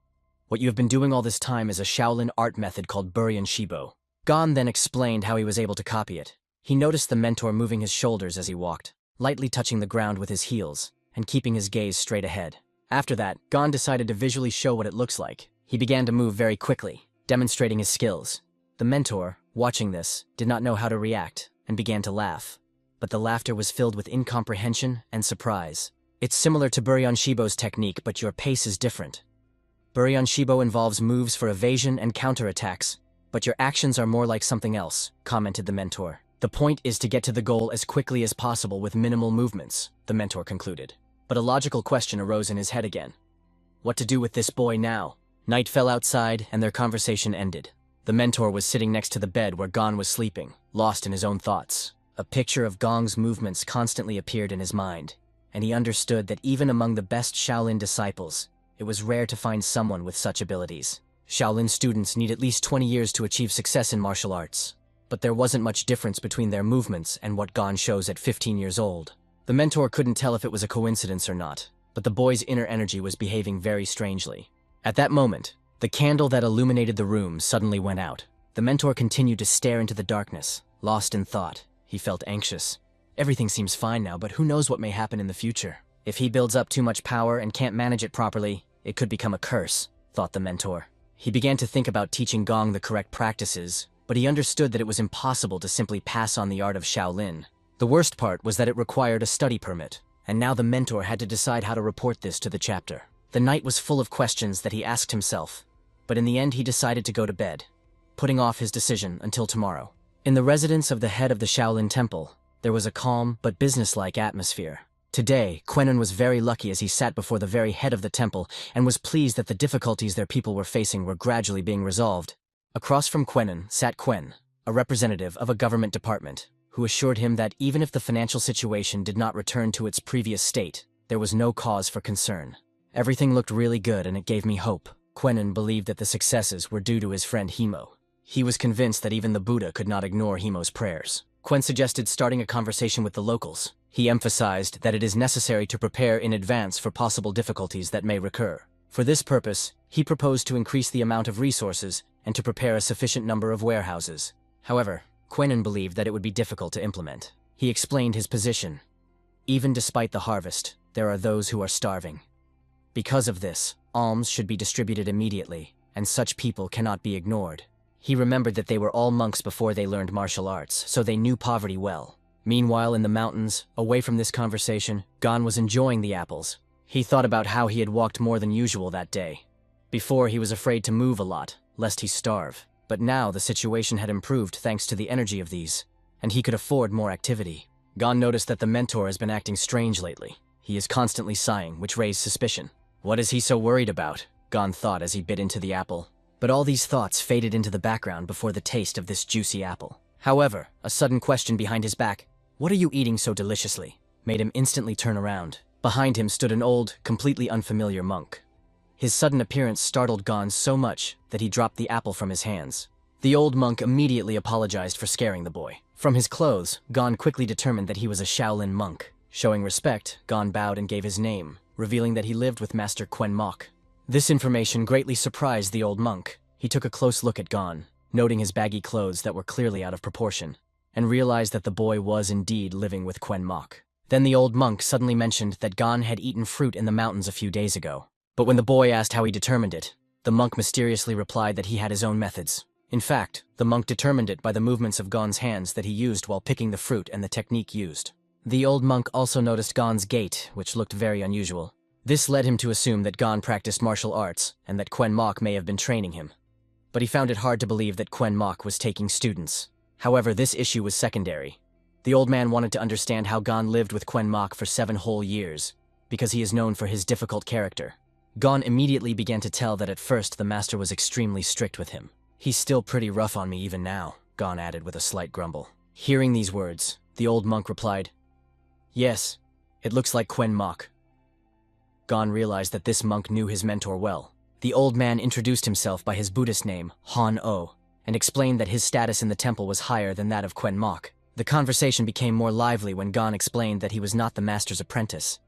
What you have been doing all this time is a Shaolin art method called Buryan Shibo." Gon then explained how he was able to copy it. He noticed the mentor moving his shoulders as he walked, lightly touching the ground with his heels, and keeping his gaze straight ahead. After that, Gon decided to visually show what it looks like. He began to move very quickly, demonstrating his skills. The mentor, watching this, did not know how to react, and began to laugh. But the laughter was filled with incomprehension and surprise. "It's similar to Buryan Shibo's technique, but your pace is different. Buryan Shibo involves moves for evasion and counterattacks, but your actions are more like something else," commented the mentor. "The point is to get to the goal as quickly as possible with minimal movements," the mentor concluded. But a logical question arose in his head again. What to do with this boy now? Night fell outside, and their conversation ended. The mentor was sitting next to the bed where Gon was sleeping, lost in his own thoughts. A picture of Gong's movements constantly appeared in his mind, and he understood that even among the best Shaolin disciples, it was rare to find someone with such abilities. Shaolin students need at least 20 years to achieve success in martial arts, but there wasn't much difference between their movements and what Gon shows at 15 years old. The mentor couldn't tell if it was a coincidence or not, but the boy's inner energy was behaving very strangely. At that moment, the candle that illuminated the room suddenly went out. The mentor continued to stare into the darkness, lost in thought. He felt anxious. Everything seems fine now, but who knows what may happen in the future? If he builds up too much power and can't manage it properly, it could become a curse, thought the mentor. He began to think about teaching Gong the correct practices, but he understood that it was impossible to simply pass on the art of Shaolin. The worst part was that it required a study permit, and now the mentor had to decide how to report this to the chapter. The night was full of questions that he asked himself, but in the end he decided to go to bed, putting off his decision until tomorrow. In the residence of the head of the Shaolin Temple, there was a calm but businesslike atmosphere. Today, Quenon was very lucky as he sat before the very head of the temple and was pleased that the difficulties their people were facing were gradually being resolved. Across from Quenon sat Quen, a representative of a government department, who assured him that even if the financial situation did not return to its previous state, there was no cause for concern. Everything looked really good and it gave me hope. Quenon believed that the successes were due to his friend Himo. He was convinced that even the Buddha could not ignore Himo's prayers. Quen suggested starting a conversation with the locals. He emphasized that it is necessary to prepare in advance for possible difficulties that may recur. For this purpose, he proposed to increase the amount of resources and to prepare a sufficient number of warehouses. However, Quenon believed that it would be difficult to implement. He explained his position. Even despite the harvest, there are those who are starving. Because of this, alms should be distributed immediately, and such people cannot be ignored. He remembered that they were all monks before they learned martial arts, so they knew poverty well. Meanwhile, in the mountains, away from this conversation, Gon was enjoying the apples. He thought about how he had walked more than usual that day. Before, he was afraid to move a lot, lest he starve. But now the situation had improved thanks to the energy of these, and he could afford more activity. Gon noticed that the mentor has been acting strange lately. He is constantly sighing, which raised suspicion. What is he so worried about? Gon thought as he bit into the apple. But all these thoughts faded into the background before the taste of this juicy apple. However, a sudden question behind his back, "What are you eating so deliciously?" made him instantly turn around. Behind him stood an old, completely unfamiliar monk. His sudden appearance startled Gon so much that he dropped the apple from his hands. The old monk immediately apologized for scaring the boy. From his clothes, Gon quickly determined that he was a Shaolin monk. Showing respect, Gon bowed and gave his name, revealing that he lived with Master Quen Mok. This information greatly surprised the old monk. He took a close look at Gon, noting his baggy clothes that were clearly out of proportion, and realized that the boy was indeed living with Quen Mok. Then the old monk suddenly mentioned that Gon had eaten fruit in the mountains a few days ago. But when the boy asked how he determined it, the monk mysteriously replied that he had his own methods. In fact, the monk determined it by the movements of Gon's hands that he used while picking the fruit and the technique used. The old monk also noticed Gon's gait, which looked very unusual. This led him to assume that Gon practiced martial arts and that Quen Mok may have been training him. But he found it hard to believe that Quen Mok was taking students. However, this issue was secondary. The old man wanted to understand how Gon lived with Quen Mok for 7 whole years, because he is known for his difficult character. Gon immediately began to tell that at first the master was extremely strict with him. "He's still pretty rough on me even now," Gon added with a slight grumble. Hearing these words, the old monk replied, "Yes, it looks like Quen Mok." Gon realized that this monk knew his mentor well. The old man introduced himself by his Buddhist name, Han-O, and explained that his status in the temple was higher than that of Quen Mok. The conversation became more lively when Gon explained that he was not the master's apprentice,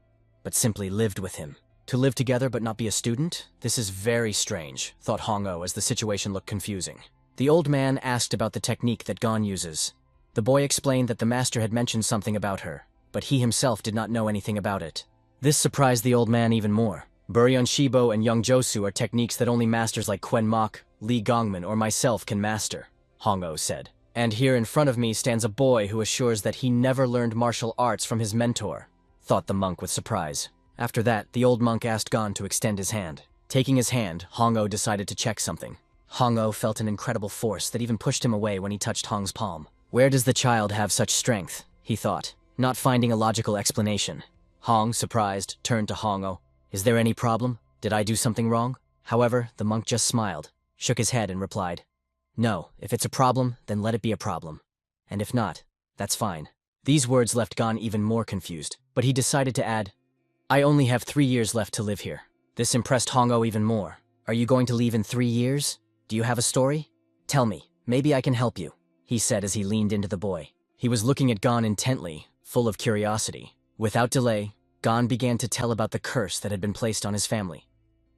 but simply lived with him. To live together but not be a student? This is very strange, thought Hong-O as the situation looked confusing. The old man asked about the technique that Gon uses. The boy explained that the master had mentioned something about her, but he himself did not know anything about it. This surprised the old man even more. Buryeon Shibo and Young Josu are techniques that only masters like Quen Mok, Lee Gongmin, or myself can master, Hong-O said. And here in front of me stands a boy who assures that he never learned martial arts from his mentor, thought the monk with surprise. After that, the old monk asked Gon to extend his hand. Taking his hand, Hong-O decided to check something. Hong-O felt an incredible force that even pushed him away when he touched Hong's palm. Where does the child have such strength? He thought, not finding a logical explanation. Hong, surprised, turned to Hong-O. Is there any problem? Did I do something wrong? However, the monk just smiled, shook his head and replied, "No, if it's a problem, then let it be a problem. And if not, that's fine." These words left Gon even more confused, but he decided to add, "I only have 3 years left to live here." This impressed Hong-O even more. "Are you going to leave in 3 years? Do you have a story? Tell me, maybe I can help you," he said as he leaned into the boy. He was looking at Gon intently, full of curiosity. Without delay, Gon began to tell about the curse that had been placed on his family,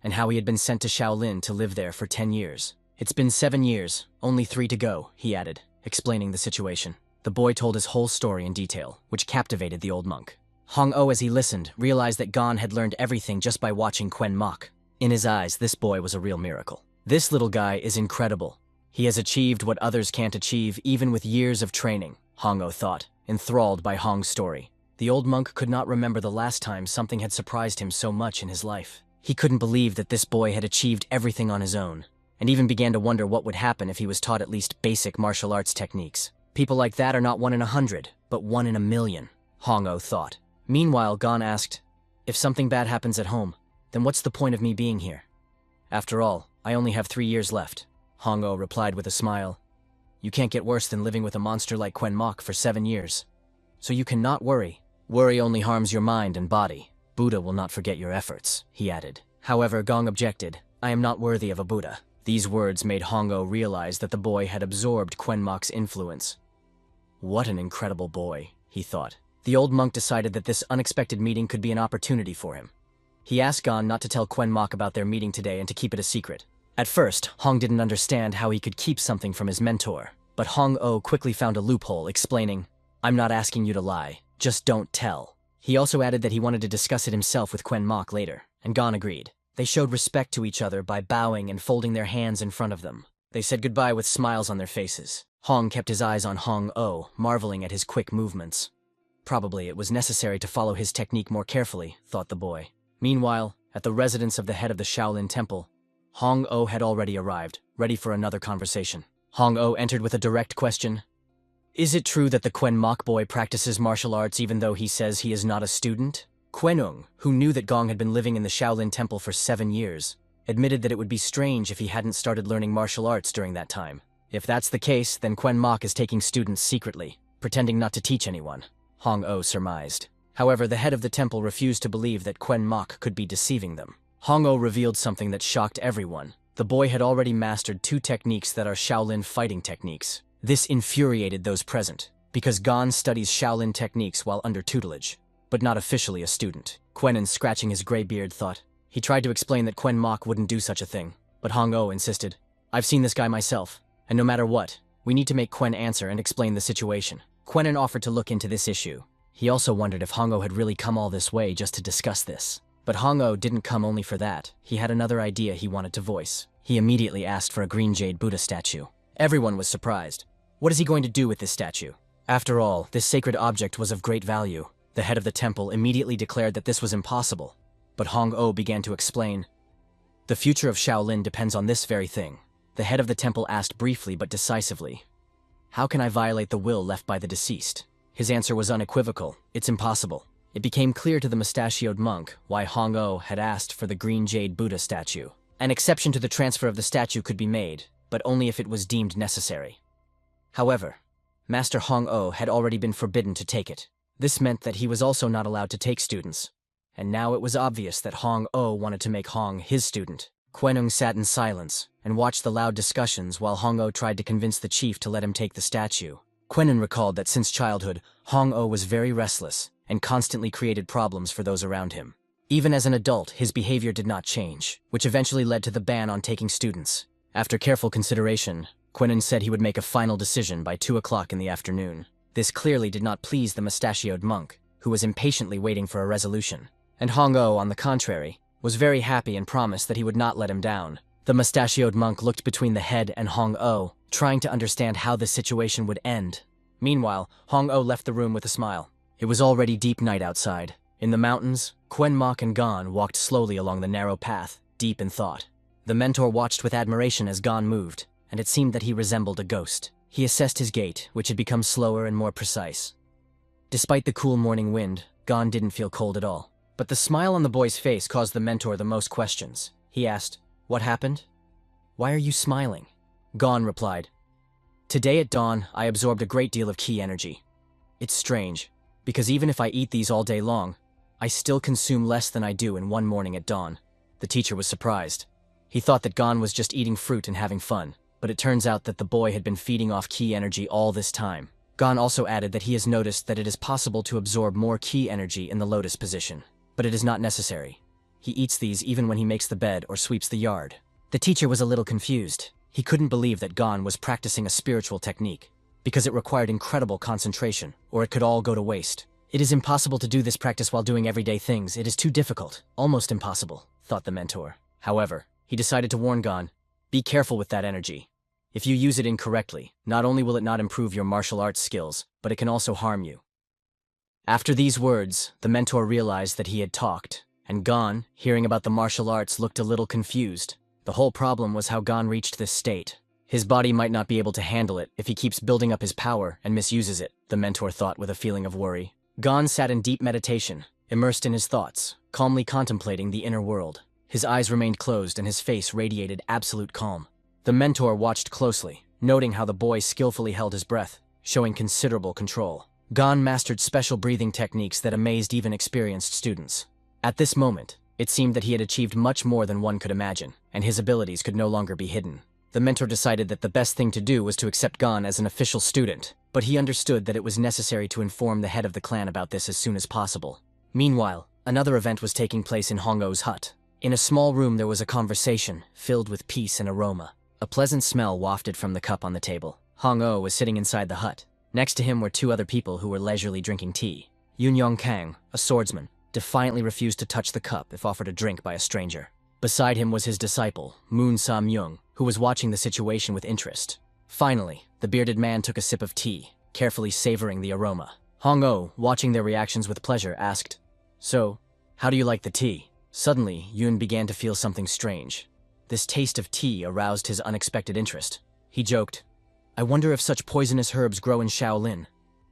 and how he had been sent to Shaolin to live there for 10 years. "It's been 7 years, only 3 to go," he added, explaining the situation. The boy told his whole story in detail, which captivated the old monk. Hong-O, as he listened, realized that Gon had learned everything just by watching Quen Mok. In his eyes, this boy was a real miracle. This little guy is incredible. He has achieved what others can't achieve even with years of training, Hong-O thought, enthralled by Hong's story. The old monk could not remember the last time something had surprised him so much in his life. He couldn't believe that this boy had achieved everything on his own, and even began to wonder what would happen if he was taught at least basic martial arts techniques. People like that are not 1 in 100, but 1 in a million, Hong-O thought. Meanwhile, Gon asked, "If something bad happens at home, then what's the point of me being here? After all, I only have 3 years left." Hong-O replied with a smile, "You can't get worse than living with a monster like Quen Mok for 7 years. So you cannot worry. Worry only harms your mind and body. Buddha will not forget your efforts," he added. However, Gong objected, "I am not worthy of a Buddha." These words made Hong-O realize that the boy had absorbed Quen Mok's influence. What an incredible boy, he thought. The old monk decided that this unexpected meeting could be an opportunity for him. He asked Gon not to tell Quen Mok about their meeting today and to keep it a secret. At first, Hong didn't understand how he could keep something from his mentor, but Hong-O quickly found a loophole, explaining, "I'm not asking you to lie, just don't tell." He also added that he wanted to discuss it himself with Quen Mok later, and Gon agreed. They showed respect to each other by bowing and folding their hands in front of them. They said goodbye with smiles on their faces. Hong kept his eyes on Hong-Oh, marveling at his quick movements. Probably it was necessary to follow his technique more carefully, thought the boy. Meanwhile, at the residence of the head of the Shaolin Temple, Hong-Oh had already arrived, ready for another conversation. Hong-Oh entered with a direct question. Is it true that the Quen mock boy practices martial arts even though he says he is not a student? Quenung, who knew that Gong had been living in the Shaolin Temple for 7 years, admitted that it would be strange if he hadn't started learning martial arts during that time. If that's the case, then Quen mock is taking students secretly, pretending not to teach anyone, Hong-Oh surmised. However, the head of the temple refused to believe that Quen mock could be deceiving them. Hong-Oh revealed something that shocked everyone. The boy had already mastered 2 techniques that are Shaolin fighting techniques. This infuriated those present, because Gon studies Shaolin techniques while under tutelage, but not officially a student. Quenin, scratching his gray beard, thought. He tried to explain that Quen mock wouldn't do such a thing, but Hong-Oh insisted. I've seen this guy myself, and no matter what, we need to make Quen answer and explain the situation. Quenin offered to look into this issue. He also wondered if Hong-Oh had really come all this way just to discuss this. But Hong-Oh didn't come only for that. He had another idea he wanted to voice. He immediately asked for a green jade Buddha statue. Everyone was surprised. What is he going to do with this statue? After all, this sacred object was of great value. The head of the temple immediately declared that this was impossible. But Hong-Oh began to explain. The future of Shaolin depends on this very thing. The head of the temple asked briefly but decisively. How can I violate the will left by the deceased? His answer was unequivocal. It's impossible. It became clear to the mustachioed monk why Hong-Oh had asked for the green jade Buddha statue. An exception to the transfer of the statue could be made, but only if it was deemed necessary. However, Master Hong-Oh had already been forbidden to take it. This meant that he was also not allowed to take students. And now it was obvious that Hong-Oh wanted to make Hong his student. Quenung sat in silence and watched the loud discussions while Hong-Oh tried to convince the chief to let him take the statue. Quenun recalled that since childhood, Hong-Oh was very restless and constantly created problems for those around him. Even as an adult, his behavior did not change, which eventually led to the ban on taking students. After careful consideration, Quenun said he would make a final decision by 2 o'clock in the afternoon. This clearly did not please the mustachioed monk, who was impatiently waiting for a resolution. And Hong-Oh, on the contrary, was very happy and promised that he would not let him down. The mustachioed monk looked between the head and Hong-Oh, trying to understand how this situation would end. Meanwhile, Hong-Oh left the room with a smile. It was already deep night outside. In the mountains, Quen Mok and Gon walked slowly along the narrow path, deep in thought. The mentor watched with admiration as Gon moved, and it seemed that he resembled a ghost. He assessed his gait, which had become slower and more precise. Despite the cool morning wind, Gon didn't feel cold at all. But the smile on the boy's face caused the mentor the most questions. He asked, "What happened?" "Why are you smiling?" Gon replied, "Today at dawn, I absorbed a great deal of ki energy. It's strange, because even if I eat these all day long, I still consume less than I do in one morning at dawn." The teacher was surprised. He thought that Gon was just eating fruit and having fun, but it turns out that the boy had been feeding off ki energy all this time. Gon also added that he has noticed that it is possible to absorb more ki energy in the lotus position, but it is not necessary. He eats these even when he makes the bed or sweeps the yard. The teacher was a little confused. He couldn't believe that Gon was practicing a spiritual technique, because it required incredible concentration, or it could all go to waste. It is impossible to do this practice while doing everyday things. It is too difficult, almost impossible, thought the mentor. However, he decided to warn Gon, be careful with that energy. If you use it incorrectly, not only will it not improve your martial arts skills, but it can also harm you. After these words, the mentor realized that he had talked, and Gon, hearing about the martial arts, looked a little confused. The whole problem was how Gon reached this state. His body might not be able to handle it if he keeps building up his power and misuses it, the mentor thought with a feeling of worry. Gon sat in deep meditation, immersed in his thoughts, calmly contemplating the inner world. His eyes remained closed and his face radiated absolute calm. The mentor watched closely, noting how the boy skillfully held his breath, showing considerable control. Gon mastered special breathing techniques that amazed even experienced students. At this moment, it seemed that he had achieved much more than one could imagine, and his abilities could no longer be hidden. The mentor decided that the best thing to do was to accept Gon as an official student, but he understood that it was necessary to inform the head of the clan about this as soon as possible. Meanwhile, another event was taking place in Hong-Oh's hut. In a small room there was a conversation, filled with peace and aroma. A pleasant smell wafted from the cup on the table. Hong-Oh was sitting inside the hut. Next to him were 2 other people who were leisurely drinking tea. Yun Yong Kang, a swordsman, defiantly refused to touch the cup if offered a drink by a stranger. Beside him was his disciple, Moon Sam-young, who was watching the situation with interest. Finally, the bearded man took a sip of tea, carefully savoring the aroma. Hong-oh, watching their reactions with pleasure, asked, "So, how do you like the tea?" Suddenly, Yoon began to feel something strange. This taste of tea aroused his unexpected interest. He joked, "I wonder if such poisonous herbs grow in Shaolin."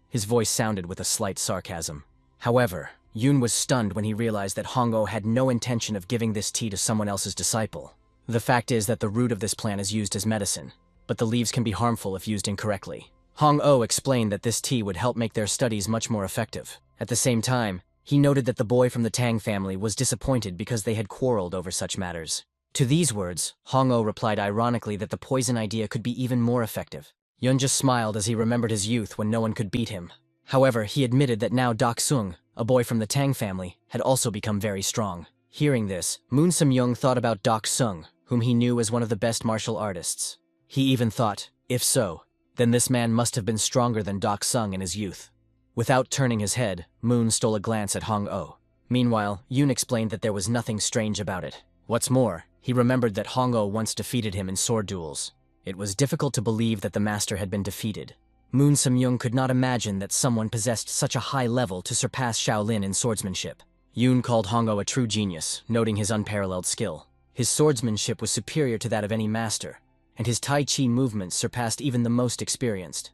His voice sounded with a slight sarcasm. However, Yoon was stunned when he realized that Hong-oh had no intention of giving this tea to someone else's disciple. The fact is that the root of this plant is used as medicine, but the leaves can be harmful if used incorrectly. Hong-oh explained that this tea would help make their studies much more effective. At the same time, he noted that the boy from the Tang family was disappointed because they had quarreled over such matters. To these words, Hong-oh replied ironically that the poison idea could be even more effective. Yoon just smiled as he remembered his youth when no one could beat him. However, he admitted that now Dak-sung, a boy from the Tang family, had also become very strong. Hearing this, Moon Sam-young thought about Dak-sung, whom he knew as one of the best martial artists. He even thought, if so, then this man must have been stronger than Dak-sung in his youth. Without turning his head, Moon stole a glance at Hong-oh. Meanwhile, Yoon explained that there was nothing strange about it. What's more, he remembered that Hong-oh once defeated him in sword duels. It was difficult to believe that the master had been defeated. Moon Sam-young could not imagine that someone possessed such a high level to surpass Shaolin in swordsmanship. Yoon called Hong-oh a true genius, noting his unparalleled skill. His swordsmanship was superior to that of any master, and his Tai Chi movements surpassed even the most experienced.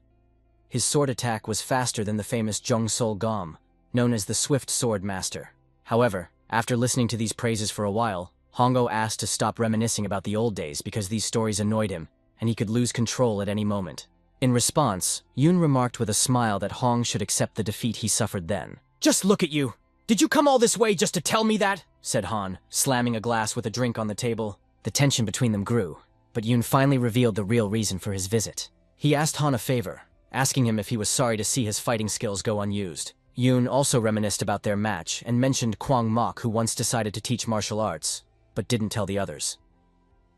His sword attack was faster than the famous Zhong Sol Gom, known as the Swift Sword Master. However, after listening to these praises for a while, Hong-oh asked to stop reminiscing about the old days because these stories annoyed him, and he could lose control at any moment. In response, Yoon remarked with a smile that Hong should accept the defeat he suffered then. "Just look at you! Did you come all this way just to tell me that?" said Han, slamming a glass with a drink on the table. The tension between them grew, but Yoon finally revealed the real reason for his visit. He asked Han a favor, asking him if he was sorry to see his fighting skills go unused. Yoon also reminisced about their match and mentioned Kwang Mok, who once decided to teach martial arts, but didn't tell the others.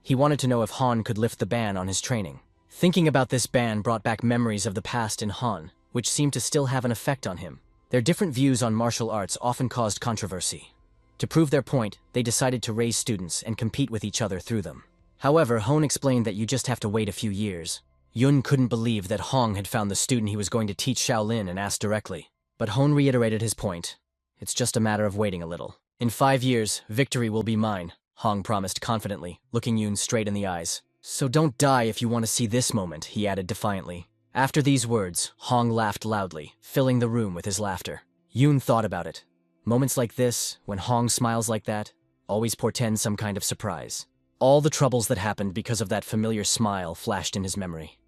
He wanted to know if Han could lift the ban on his training. Thinking about this ban brought back memories of the past in Han, which seemed to still have an effect on him. Their different views on martial arts often caused controversy. To prove their point, they decided to raise students and compete with each other through them. However, Hon explained that you just have to wait a few years. Yun couldn't believe that Hong had found the student he was going to teach Shaolin and asked directly. But Hon reiterated his point. It's just a matter of waiting a little. In 5 years, victory will be mine, Hong promised confidently, looking Yun straight in the eyes. So don't die if you want to see this moment, he added defiantly. After these words, Hong laughed loudly, filling the room with his laughter. Yun thought about it. Moments like this, when Hong smiles like that, always portend some kind of surprise. All the troubles that happened because of that familiar smile flashed in his memory.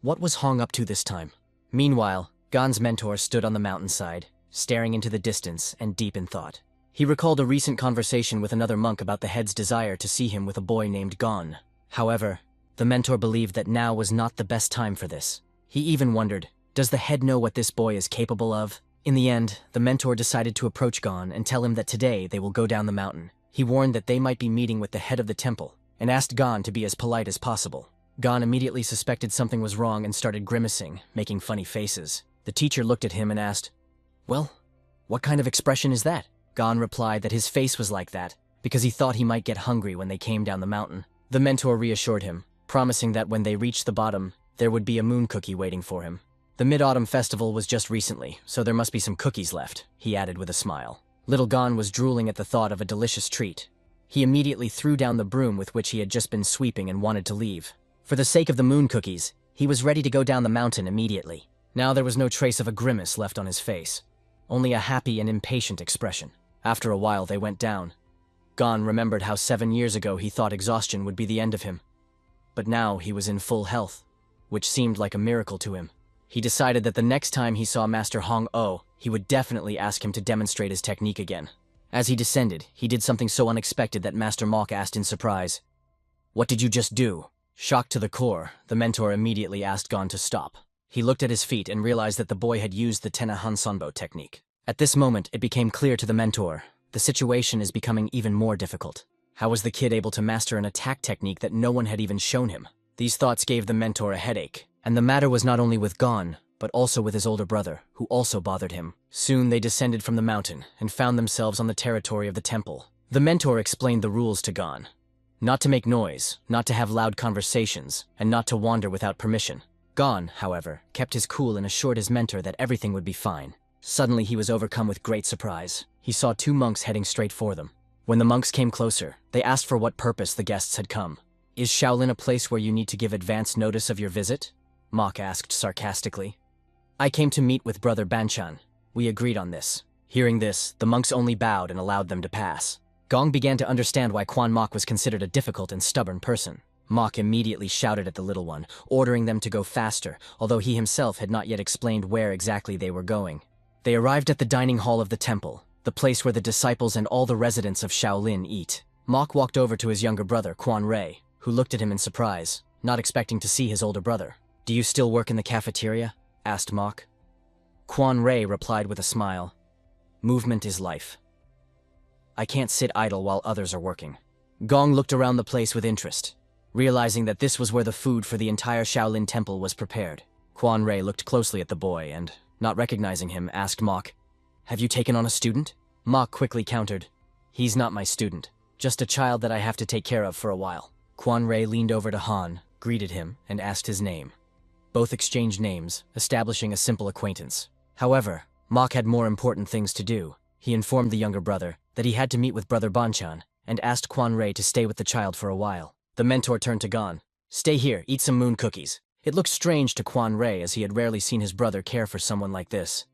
What was Hong up to this time? Meanwhile, Gan's mentor stood on the mountainside, staring into the distance and deep in thought. He recalled a recent conversation with another monk about the head's desire to see him with a boy named Gan. However, the mentor believed that now was not the best time for this. He even wondered, does the head know what this boy is capable of? In the end, the mentor decided to approach Gan and tell him that today they will go down the mountain. He warned that they might be meeting with the head of the temple, and asked Gan to be as polite as possible. Gan immediately suspected something was wrong and started grimacing, making funny faces. The teacher looked at him and asked, "Well, what kind of expression is that?" Gan replied that his face was like that, because he thought he might get hungry when they came down the mountain. The mentor reassured him, promising that when they reached the bottom, there would be a moon cookie waiting for him. The Mid-Autumn Festival was just recently, so there must be some cookies left, he added with a smile. Little Gan was drooling at the thought of a delicious treat. He immediately threw down the broom with which he had just been sweeping and wanted to leave. For the sake of the moon cookies, he was ready to go down the mountain immediately. Now there was no trace of a grimace left on his face, only a happy and impatient expression. After a while they went down. Gan remembered how 7 years ago he thought exhaustion would be the end of him. But now he was in full health, which seemed like a miracle to him. He decided that the next time he saw Master Hong-oh, he would definitely ask him to demonstrate his technique again. As he descended, he did something so unexpected that Master Mok asked in surprise, "What did you just do?" Shocked to the core, the mentor immediately asked Gan to stop. He looked at his feet and realized that the boy had used the Tena Hansanbo technique. At this moment, it became clear to the mentor, the situation is becoming even more difficult. How was the kid able to master an attack technique that no one had even shown him? These thoughts gave the mentor a headache, and the matter was not only with Gan, but also with his older brother, who also bothered him. Soon they descended from the mountain and found themselves on the territory of the temple. The mentor explained the rules to Gon. Not to make noise, not to have loud conversations, and not to wander without permission. Gon, however, kept his cool and assured his mentor that everything would be fine. Suddenly he was overcome with great surprise. He saw two monks heading straight for them. When the monks came closer, they asked for what purpose the guests had come. "Is Shaolin a place where you need to give advance notice of your visit?" Mok asked sarcastically. "I came to meet with Brother Banchan. We agreed on this." Hearing this, the monks only bowed and allowed them to pass. Gong began to understand why Quan Mok was considered a difficult and stubborn person. Mok immediately shouted at the little one, ordering them to go faster, although he himself had not yet explained where exactly they were going. They arrived at the dining hall of the temple, the place where the disciples and all the residents of Shaolin eat. Mok walked over to his younger brother, Quan Rei, who looked at him in surprise, not expecting to see his older brother. "Do you still work in the cafeteria?" asked Mok. Quan Rei replied with a smile. "Movement is life. I can't sit idle while others are working." Gong looked around the place with interest, realizing that this was where the food for the entire Shaolin temple was prepared. Quan Rei looked closely at the boy and, not recognizing him, asked Mok, "Have you taken on a student?" Mok quickly countered, "He's not my student, just a child that I have to take care of for a while." Quan Rei leaned over to Han, greeted him, and asked his name. Both exchanged names, establishing a simple acquaintance. However, Mok had more important things to do. He informed the younger brother that he had to meet with Brother Banchan and asked Quan Rei to stay with the child for a while. The mentor turned to Gon. "Stay here, eat some moon cookies." It looked strange to Quan Rei as he had rarely seen his brother care for someone like this.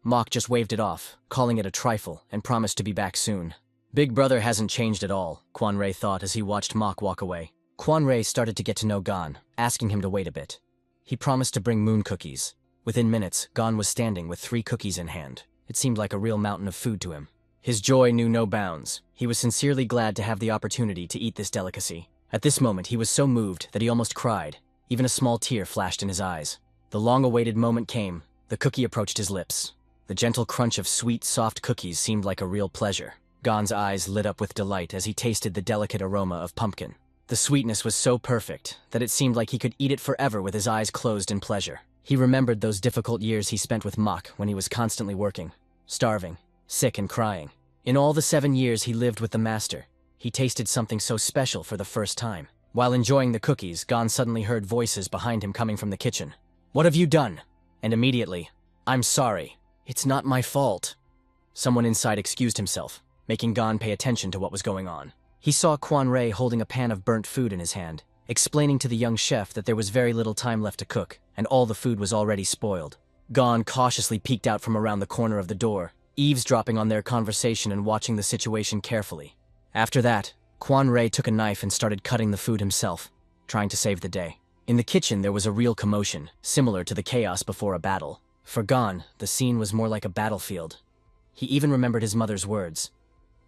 Mok just waved it off, calling it a trifle, and promised to be back soon. Big brother hasn't changed at all, Quan Rei thought as he watched Mok walk away. Quan Rei started to get to know Gon, asking him to wait a bit. He promised to bring moon cookies. Within minutes, Gon was standing with 3 cookies in hand. It seemed like a real mountain of food to him. His joy knew no bounds. He was sincerely glad to have the opportunity to eat this delicacy. At this moment, he was so moved that he almost cried. Even a small tear flashed in his eyes. The long-awaited moment came. The cookie approached his lips. The gentle crunch of sweet, soft cookies seemed like a real pleasure. Gon's eyes lit up with delight as he tasted the delicate aroma of pumpkin. The sweetness was so perfect that it seemed like he could eat it forever with his eyes closed in pleasure. He remembered those difficult years he spent with Mok when he was constantly working, starving, sick and crying. In all the 7 years he lived with the master, he tasted something so special for the first time. While enjoying the cookies, Gon suddenly heard voices behind him coming from the kitchen. "What have you done?" And immediately, "I'm sorry. It's not my fault." Someone inside excused himself, making Gon pay attention to what was going on. He saw Quan Rei holding a pan of burnt food in his hand, explaining to the young chef that there was very little time left to cook, and all the food was already spoiled. Gon cautiously peeked out from around the corner of the door, eavesdropping on their conversation and watching the situation carefully. After that, Quan Rei took a knife and started cutting the food himself, trying to save the day. In the kitchen there was a real commotion, similar to the chaos before a battle. For Gon, the scene was more like a battlefield. He even remembered his mother's words.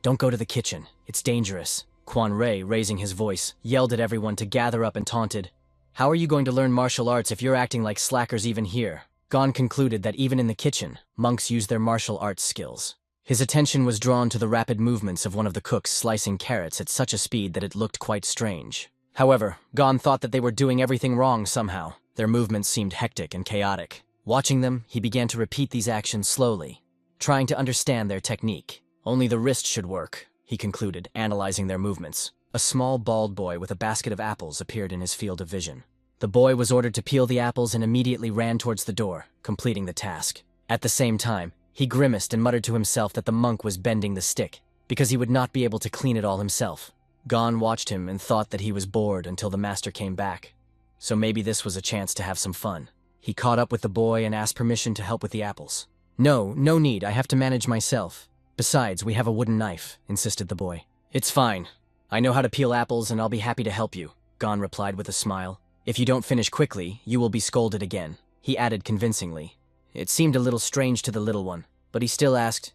"Don't go to the kitchen, it's dangerous." Quan Rei, raising his voice, yelled at everyone to gather up and taunted, "How are you going to learn martial arts if you're acting like slackers even here?" Gon concluded that even in the kitchen, monks used their martial arts skills. His attention was drawn to the rapid movements of one of the cooks slicing carrots at such a speed that it looked quite strange. However, Gon thought that they were doing everything wrong somehow. Their movements seemed hectic and chaotic. Watching them, he began to repeat these actions slowly, trying to understand their technique. Only the wrist should work, he concluded, analyzing their movements. A small, bald boy with a basket of apples appeared in his field of vision. The boy was ordered to peel the apples and immediately ran towards the door, completing the task. At the same time, he grimaced and muttered to himself that the monk was bending the stick, because he would not be able to clean it all himself. Gon watched him and thought that he was bored until the master came back. So maybe this was a chance to have some fun. He caught up with the boy and asked permission to help with the apples. No need, I have to manage myself. Besides, we have a wooden knife, insisted the boy. It's fine. I know how to peel apples and I'll be happy to help you, Gon replied with a smile. If you don't finish quickly, you will be scolded again, he added convincingly. It seemed a little strange to the little one, but he still asked,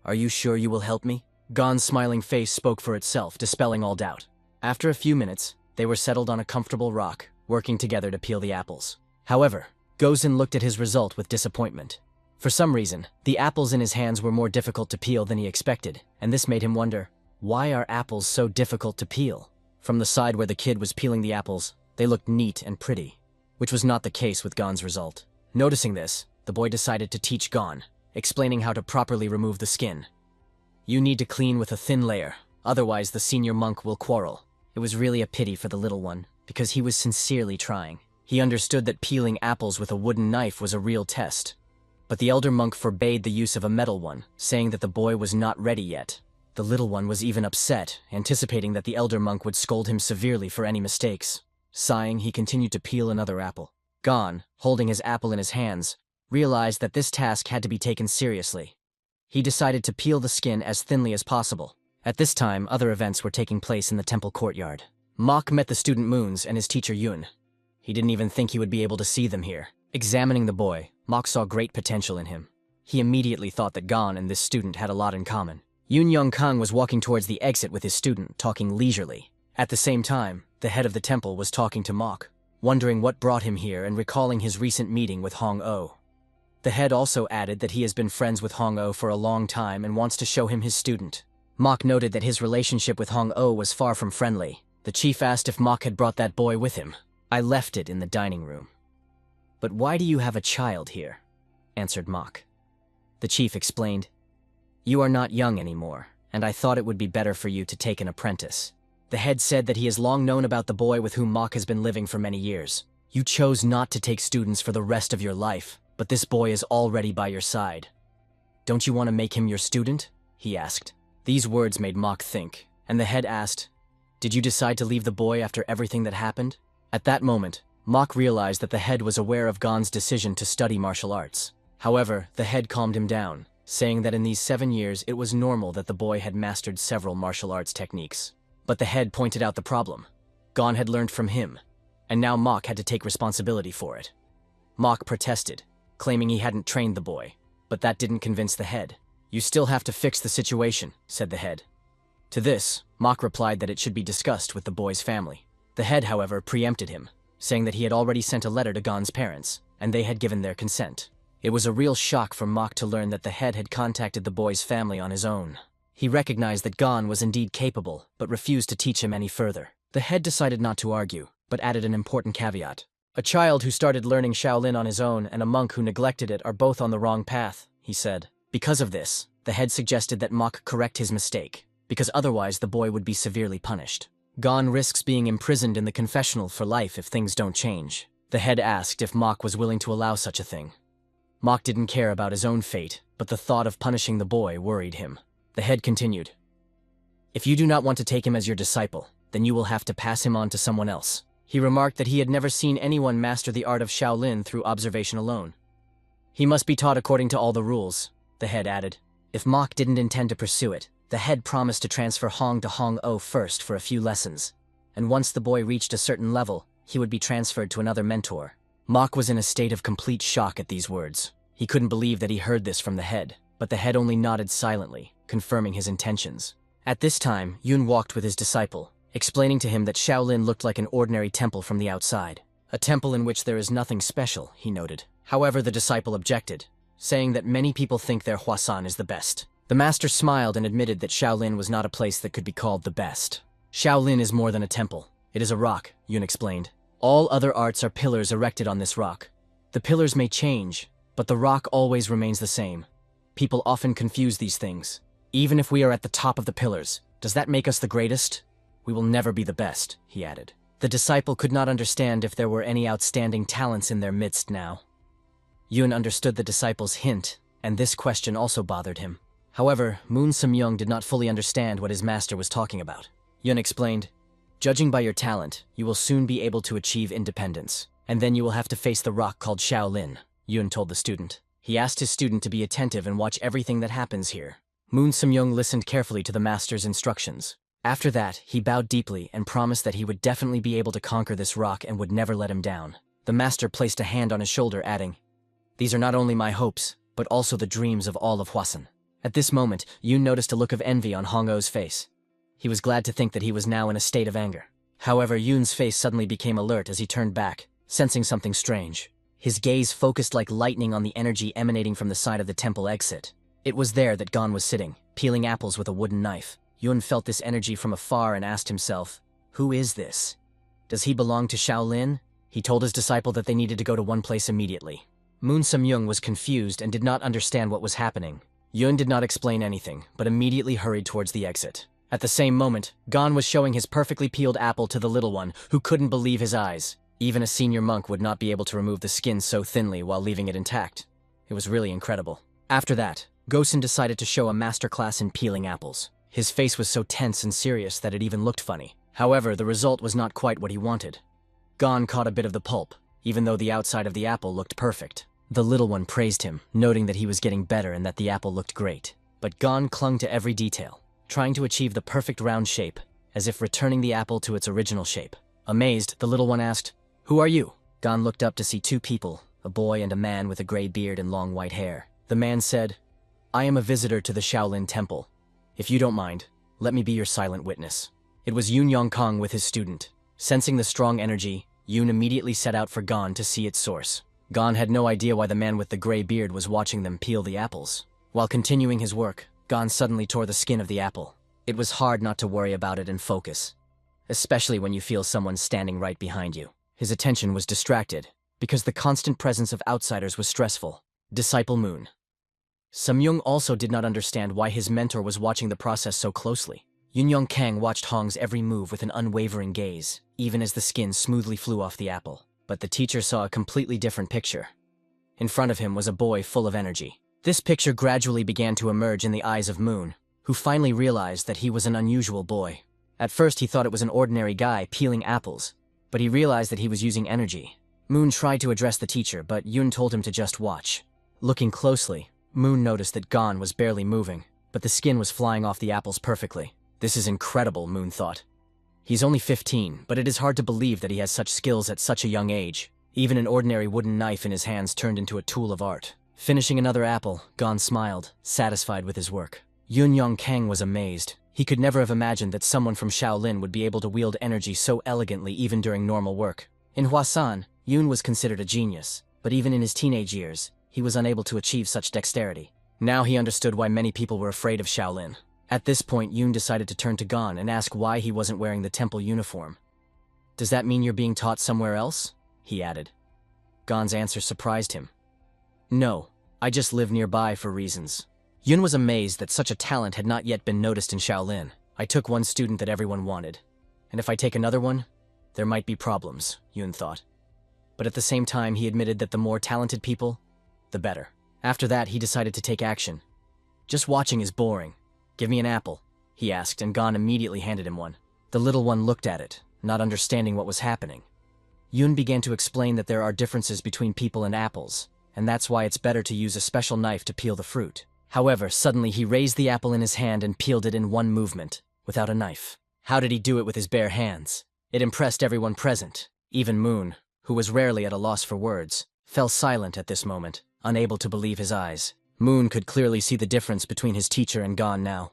Are you sure you will help me? Gon's smiling face spoke for itself, dispelling all doubt. After a few minutes, they were settled on a comfortable rock, working together to peel the apples. However, Gozin looked at his result with disappointment. For some reason, the apples in his hands were more difficult to peel than he expected, and this made him wonder, why are apples so difficult to peel? From the side where the kid was peeling the apples, they looked neat and pretty, which was not the case with Gon's result. Noticing this, the boy decided to teach Gon, explaining how to properly remove the skin. You need to clean with a thin layer, Otherwise, the senior monk will quarrel. It was really a pity for the little one, because he was sincerely trying. He understood that peeling apples with a wooden knife was a real test. But the elder monk forbade the use of a metal one, saying that the boy was not ready yet. The little one was even upset, anticipating that the elder monk would scold him severely for any mistakes. Sighing, he continued to peel another apple. Gon, holding his apple in his hands, realized that this task had to be taken seriously. He decided to peel the skin as thinly as possible. At this time, other events were taking place in the temple courtyard. Mok met the student Moons and his teacher Yun. He didn't even think he would be able to see them here. Examining the boy, Mok saw great potential in him. He immediately thought that Gon and this student had a lot in common. Yun Yongkang was walking towards the exit with his student, talking leisurely. At the same time, the head of the temple was talking to Mok, wondering what brought him here and recalling his recent meeting with Hong-Oh. The head also added that he has been friends with Hong-Oh for a long time and wants to show him his student. Mok noted that his relationship with Hong-Oh was far from friendly. The chief asked if Mok had brought that boy with him. "I left it in the dining room." "But why do you have a child here?" answered Mok. The chief explained, "You are not young anymore, and I thought it would be better for you to take an apprentice." The head said that he has long known about the boy with whom Mok has been living for many years. "You chose not to take students for the rest of your life, but this boy is already by your side. Don't you want to make him your student?" he asked. These words made Mok think, and the head asked, "Did you decide to leave the boy after everything that happened?" At that moment, Mok realized that the head was aware of Gon's decision to study martial arts. However, the head calmed him down, saying that in these 7 years it was normal that the boy had mastered several martial arts techniques. But the head pointed out the problem. Gon had learned from him, and now Mok had to take responsibility for it. Mok protested, claiming he hadn't trained the boy, but that didn't convince the head. "You still have to fix the situation," said the head. To this, Mok replied that it should be discussed with the boy's family. The head, however, preempted him, saying that he had already sent a letter to Gon's parents, and they had given their consent. It was a real shock for Mok to learn that the head had contacted the boy's family on his own. He recognized that Gon was indeed capable, but refused to teach him any further. The head decided not to argue, but added an important caveat. "A child who started learning Shaolin on his own and a monk who neglected it are both on the wrong path," he said. Because of this, the head suggested that Mok correct his mistake, because otherwise the boy would be severely punished. Gon risks being imprisoned in the confessional for life if things don't change. The head asked if Mok was willing to allow such a thing. Mok didn't care about his own fate, but the thought of punishing the boy worried him. The head continued, "If you do not want to take him as your disciple, then you will have to pass him on to someone else." He remarked that he had never seen anyone master the art of Shaolin through observation alone. "He must be taught according to all the rules," the head added. If Mok didn't intend to pursue it, the head promised to transfer Hong to Hong-Oh first for a few lessons, and once the boy reached a certain level, he would be transferred to another mentor. Mok was in a state of complete shock at these words. He couldn't believe that he heard this from the head, but the head only nodded silently, confirming his intentions. At this time, Yun walked with his disciple, explaining to him that Shaolin looked like an ordinary temple from the outside. "A temple in which there is nothing special," he noted. However, the disciple objected, saying that many people think their Huasan is the best. The master smiled and admitted that Shaolin was not a place that could be called the best. "Shaolin is more than a temple. It is a rock," Yun explained. "All other arts are pillars erected on this rock. The pillars may change, but the rock always remains the same. People often confuse these things. Even if we are at the top of the pillars, does that make us the greatest? We will never be the best," he added. The disciple could not understand if there were any outstanding talents in their midst now. Yun understood the disciple's hint, and this question also bothered him. However, Moon Samyung did not fully understand what his master was talking about. Yun explained, "Judging by your talent, you will soon be able to achieve independence, and then you will have to face the rock called Shaolin," Yun told the student. He asked his student to be attentive and watch everything that happens here. Moon Samyung listened carefully to the master's instructions. After that, he bowed deeply and promised that he would definitely be able to conquer this rock and would never let him down. The master placed a hand on his shoulder, adding, "These are not only my hopes, but also the dreams of all of Hwasun." At this moment, Yoon noticed a look of envy on Hong-Oh's face. He was glad to think that he was now in a state of anger. However, Yoon's face suddenly became alert as he turned back, sensing something strange. His gaze focused like lightning on the energy emanating from the side of the temple exit. It was there that Gon was sitting, peeling apples with a wooden knife. Yoon felt this energy from afar and asked himself, "Who is this? Does he belong to Shaolin?" He told his disciple that they needed to go to one place immediately. Moon Samyung was confused and did not understand what was happening. Yoon did not explain anything, but immediately hurried towards the exit. At the same moment, Gon was showing his perfectly peeled apple to the little one, who couldn't believe his eyes. Even a senior monk would not be able to remove the skin so thinly while leaving it intact. It was really incredible. After that, Gosen decided to show a masterclass in peeling apples. His face was so tense and serious that it even looked funny. However, the result was not quite what he wanted. Gon caught a bit of the pulp, even though the outside of the apple looked perfect. The little one praised him, noting that he was getting better and that the apple looked great. But Gon clung to every detail, trying to achieve the perfect round shape, as if returning the apple to its original shape. Amazed, the little one asked, "Who are you?" Gon looked up to see two people, a boy and a man with a gray beard and long white hair. The man said, "I am a visitor to the Shaolin temple. If you don't mind, let me be your silent witness." It was Yun Yongkong with his student. Sensing the strong energy, Yun immediately set out for Gon to see its source. Gon had no idea why the man with the gray beard was watching them peel the apples. While continuing his work, Gon suddenly tore the skin of the apple. It was hard not to worry about it and focus, especially when you feel someone standing right behind you. His attention was distracted, because the constant presence of outsiders was stressful. Disciple Moon. Samyung also did not understand why his mentor was watching the process so closely. Yun Yongkang watched Hong's every move with an unwavering gaze, even as the skin smoothly flew off the apple. But the teacher saw a completely different picture. In front of him was a boy full of energy. This picture gradually began to emerge in the eyes of Moon, who finally realized that he was an unusual boy. At first he thought it was an ordinary guy peeling apples, but he realized that he was using energy. Moon tried to address the teacher, but Yun told him to just watch. Looking closely, Moon noticed that Gon was barely moving, but the skin was flying off the apples perfectly. This is incredible, Moon thought. He's only 15, but it is hard to believe that he has such skills at such a young age. Even an ordinary wooden knife in his hands turned into a tool of art. Finishing another apple, Gon smiled, satisfied with his work. Yun Yongkang was amazed. He could never have imagined that someone from Shaolin would be able to wield energy so elegantly even during normal work. In Hwasan, Yun was considered a genius, but even in his teenage years, he was unable to achieve such dexterity. Now he understood why many people were afraid of Shaolin. At this point, Yun decided to turn to Gon and ask why he wasn't wearing the temple uniform. "Does that mean you're being taught somewhere else?" he added. Gon's answer surprised him. "No, I just live nearby for reasons." Yun was amazed that such a talent had not yet been noticed in Shaolin. "I took one student that everyone wanted, and if I take another one, there might be problems," Yun thought. But at the same time, he admitted that the more talented people, the better. After that, he decided to take action. "Just watching is boring. Give me an apple," he asked, and Gon immediately handed him one. The little one looked at it, not understanding what was happening. Yun began to explain that there are differences between people and apples, and that's why it's better to use a special knife to peel the fruit. However, suddenly he raised the apple in his hand and peeled it in one movement, without a knife. How did he do it with his bare hands? It impressed everyone present. Even Moon, who was rarely at a loss for words, fell silent at this moment, unable to believe his eyes. Moon could clearly see the difference between his teacher and Gon now.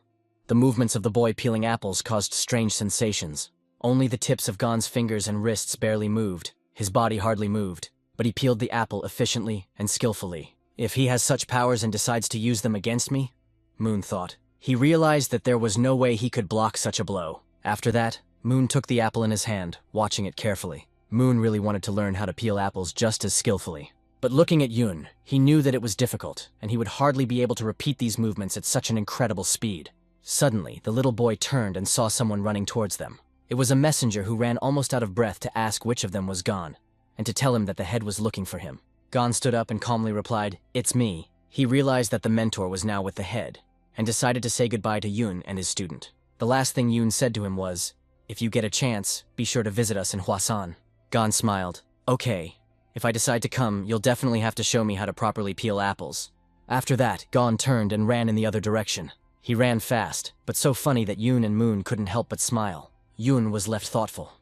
The movements of the boy peeling apples caused strange sensations. Only the tips of Gon's fingers and wrists barely moved. His body hardly moved, but he peeled the apple efficiently and skillfully. If he has such powers and decides to use them against me, Moon thought. He realized that there was no way he could block such a blow. After that, Moon took the apple in his hand, watching it carefully. Moon really wanted to learn how to peel apples just as skillfully. But looking at Yun, he knew that it was difficult, and he would hardly be able to repeat these movements at such an incredible speed. Suddenly, the little boy turned and saw someone running towards them. It was a messenger who ran almost out of breath to ask which of them was Gon, and to tell him that the head was looking for him. Gon stood up and calmly replied, "It's me." He realized that the mentor was now with the head, and decided to say goodbye to Yun and his student. The last thing Yun said to him was, "If you get a chance, be sure to visit us in Hwasan." Gon smiled. "Okay. If I decide to come, you'll definitely have to show me how to properly peel apples." After that, Gon turned and ran in the other direction. He ran fast, but so funny that Yun and Moon couldn't help but smile. Yun was left thoughtful.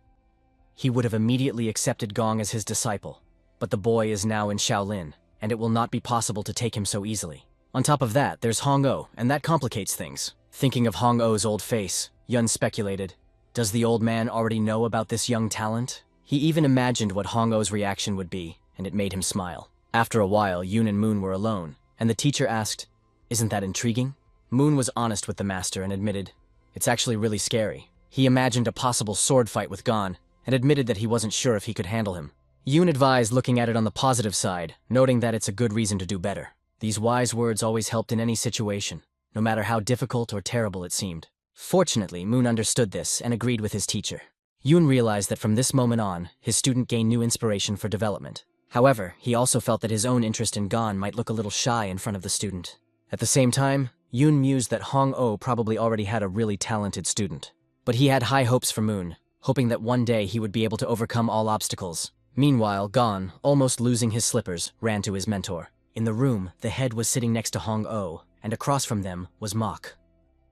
He would have immediately accepted Gong as his disciple, but the boy is now in Shaolin, and it will not be possible to take him so easily. On top of that, there's Hong-Oh, and that complicates things. Thinking of Hong-Oh's old face, Yun speculated, does the old man already know about this young talent? He even imagined what Hong-Oh's reaction would be, and it made him smile. After a while, Yun and Moon were alone, and the teacher asked, "Isn't that intriguing?" Moon was honest with the master and admitted, "It's actually really scary." He imagined a possible sword fight with Gon, and admitted that he wasn't sure if he could handle him. Yun advised looking at it on the positive side, noting that it's a good reason to do better. These wise words always helped in any situation, no matter how difficult or terrible it seemed. Fortunately, Moon understood this and agreed with his teacher. Yoon realized that from this moment on, his student gained new inspiration for development. However, he also felt that his own interest in Gon might look a little shy in front of the student. At the same time, Yoon mused that Hong-Oh probably already had a really talented student. But he had high hopes for Moon, hoping that one day he would be able to overcome all obstacles. Meanwhile, Gon, almost losing his slippers, ran to his mentor. In the room, the head was sitting next to Hong-Oh, and across from them was Mok.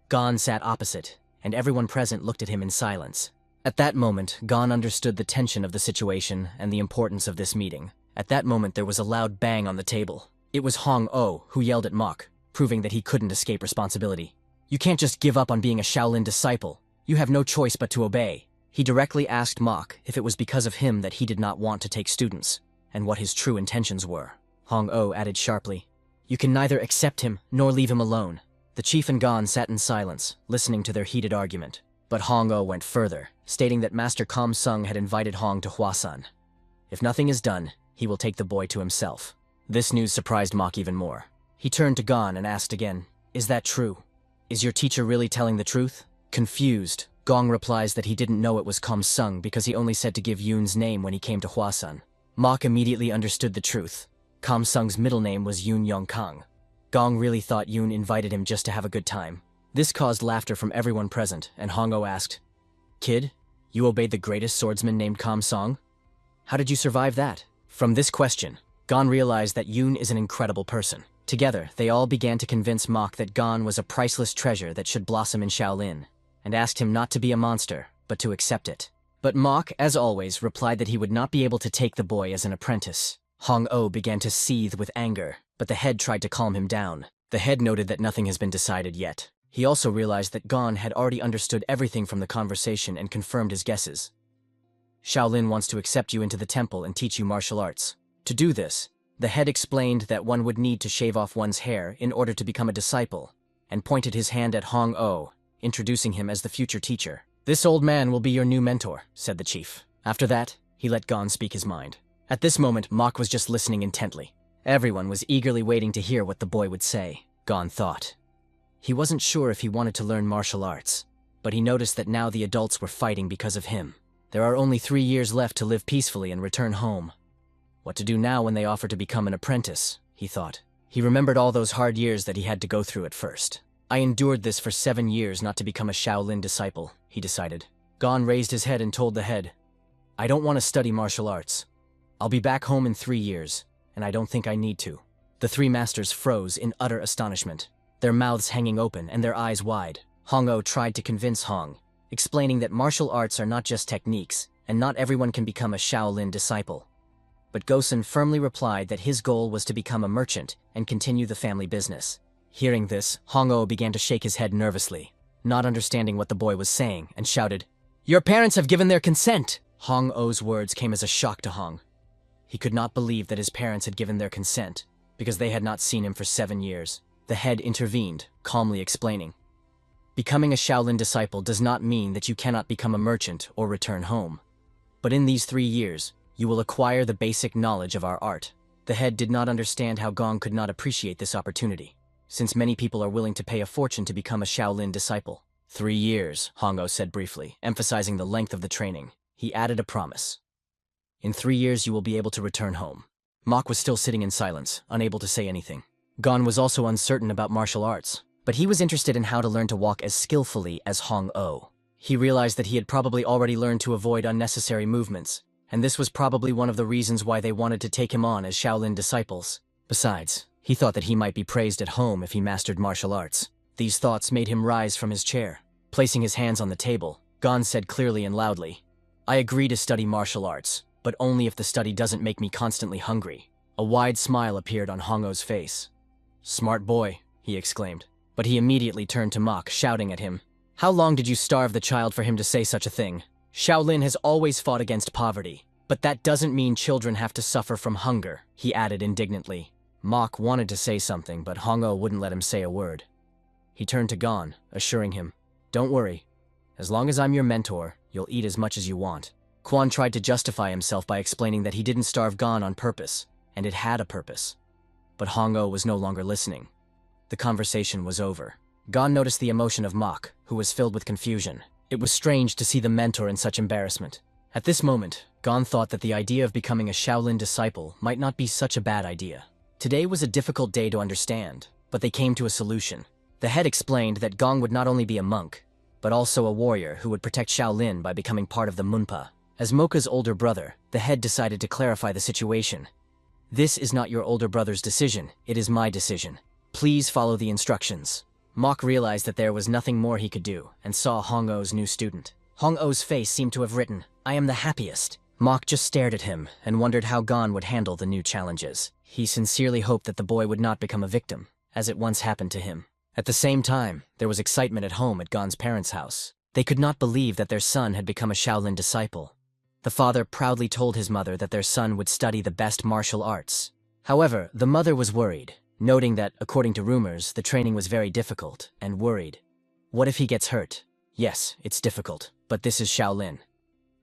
Gon sat opposite, and everyone present looked at him in silence. At that moment, Gon understood the tension of the situation and the importance of this meeting. At that moment, there was a loud bang on the table. It was Hong-Oh who yelled at Mok, proving that he couldn't escape responsibility. "You can't just give up on being a Shaolin disciple. You have no choice but to obey." He directly asked Mok if it was because of him that he did not want to take students, and what his true intentions were. Hong-Oh added sharply, "You can neither accept him nor leave him alone." The chief and Gon sat in silence, listening to their heated argument. But Hong-Oh went further, stating that Master Kam Sung had invited Hong to Hwasun. If nothing is done, he will take the boy to himself. This news surprised Mok even more. He turned to Gon and asked again, "Is that true? Is your teacher really telling the truth?" Confused, Gong replies that he didn't know it was Kam Sung because he only said to give Yoon's name when he came to Hwasun. Mok immediately understood the truth. Kam Sung's middle name was Yoon Yongkang. Gong really thought Yoon invited him just to have a good time. This caused laughter from everyone present, and Hong-Oh asked, "Kid, you obeyed the greatest swordsman named Kam Sung? How did you survive that?" From this question, Gon realized that Yoon is an incredible person. Together, they all began to convince Mok that Gon was a priceless treasure that should blossom in Shaolin, and asked him not to be a monster, but to accept it. But Mok, as always, replied that he would not be able to take the boy as an apprentice. Hong-Oh began to seethe with anger, but the head tried to calm him down. The head noted that nothing has been decided yet. He also realized that Gon had already understood everything from the conversation and confirmed his guesses. "Shaolin wants to accept you into the temple and teach you martial arts. To do this, the head explained that one would need to shave off one's hair in order to become a disciple, and pointed his hand at Hong-Oh, introducing him as the future teacher. "This old man will be your new mentor," said the chief. After that, he let Gon speak his mind. At this moment, Mok was just listening intently. Everyone was eagerly waiting to hear what the boy would say, Gon thought. He wasn't sure if he wanted to learn martial arts, but he noticed that now the adults were fighting because of him. There are only 3 years left to live peacefully and return home. What to do now when they offer to become an apprentice, he thought. He remembered all those hard years that he had to go through at first. "I endured this for 7 years not to become a Shaolin disciple," he decided. Gon raised his head and told the head, "I don't want to study martial arts. I'll be back home in 3 years, and I don't think I need to." The 3 masters froze in utter astonishment, their mouths hanging open and their eyes wide. Hong-Oh tried to convince Hong, explaining that martial arts are not just techniques, and not everyone can become a Shaolin disciple. But Gosen firmly replied that his goal was to become a merchant and continue the family business. Hearing this, Hong-Oh began to shake his head nervously, not understanding what the boy was saying, and shouted, "Your parents have given their consent!" Hong-Oh's words came as a shock to Hong. He could not believe that his parents had given their consent, because they had not seen him for 7 years. The head intervened, calmly explaining, "Becoming a Shaolin disciple does not mean that you cannot become a merchant or return home. But in these 3 years, you will acquire the basic knowledge of our art." The head did not understand how Gong could not appreciate this opportunity, since many people are willing to pay a fortune to become a Shaolin disciple. 3 years, Hong-Oh said briefly, emphasizing the length of the training. He added a promise. "In 3 years you will be able to return home." Mok was still sitting in silence, unable to say anything. Gon was also uncertain about martial arts, but he was interested in how to learn to walk as skillfully as Hong-Oh. He realized that he had probably already learned to avoid unnecessary movements, and this was probably one of the reasons why they wanted to take him on as Shaolin disciples. Besides, he thought that he might be praised at home if he mastered martial arts. These thoughts made him rise from his chair. Placing his hands on the table, Gon said clearly and loudly, "I agree to study martial arts, but only if the study doesn't make me constantly hungry." A wide smile appeared on Hong-Oh's face. "Smart boy," he exclaimed. But he immediately turned to Mok, shouting at him, "How long did you starve the child for him to say such a thing? Shaolin has always fought against poverty, but that doesn't mean children have to suffer from hunger," he added indignantly. Mok wanted to say something, but Hong-Oh wouldn't let him say a word. He turned to Gon, assuring him, "Don't worry. As long as I'm your mentor, you'll eat as much as you want." Quan tried to justify himself by explaining that he didn't starve Gon on purpose, and it had a purpose. But Hong-Oh was no longer listening. The conversation was over. Gon noticed the emotion of Mok, who who was filled with confusion. It was strange to see the mentor in such embarrassment. At this moment, Gon thought that the idea of becoming a Shaolin disciple might not be such a bad idea. Today was a difficult day to understand, but they came to a solution. The head explained that Gong would not only be a monk, but also a warrior who would protect Shaolin by becoming part of the Munpa. As Mocha's older brother, the head decided to clarify the situation. This is not your older brother's decision, it is my decision. Please follow the instructions. Mok realized that there was nothing more he could do, and saw Hong-O's new student. Hong-O's face seemed to have written, "I am the happiest." Mok just stared at him and wondered how Gon would handle the new challenges. He sincerely hoped that the boy would not become a victim, as it once happened to him. At the same time, there was excitement at home at Gon's parents' house. They could not believe that their son had become a Shaolin disciple. The father proudly told his mother that their son would study the best martial arts. However, the mother was worried, noting that, according to rumors, the training was very difficult, and worried. What if he gets hurt? Yes, it's difficult, but this is Shaolin.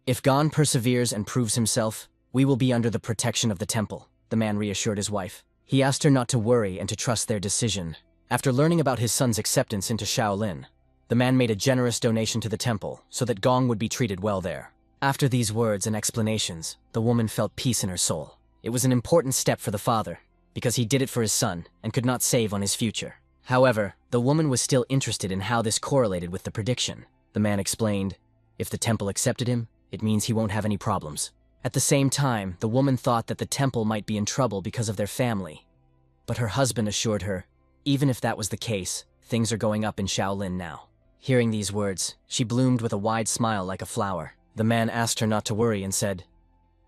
If Gon perseveres and proves himself, we will be under the protection of the temple, the man reassured his wife. He asked her not to worry and to trust their decision. After learning about his son's acceptance into Shaolin, the man made a generous donation to the temple so that Gong would be treated well there. After these words and explanations, the woman felt peace in her soul. It was an important step for the father, because he did it for his son and could not save on his future. However, the woman was still interested in how this correlated with the prediction. The man explained, if the temple accepted him, it means he won't have any problems. At the same time, the woman thought that the temple might be in trouble because of their family. But her husband assured her, even if that was the case, things are going up in Shaolin now. Hearing these words, she bloomed with a wide smile like a flower. The man asked her not to worry and said,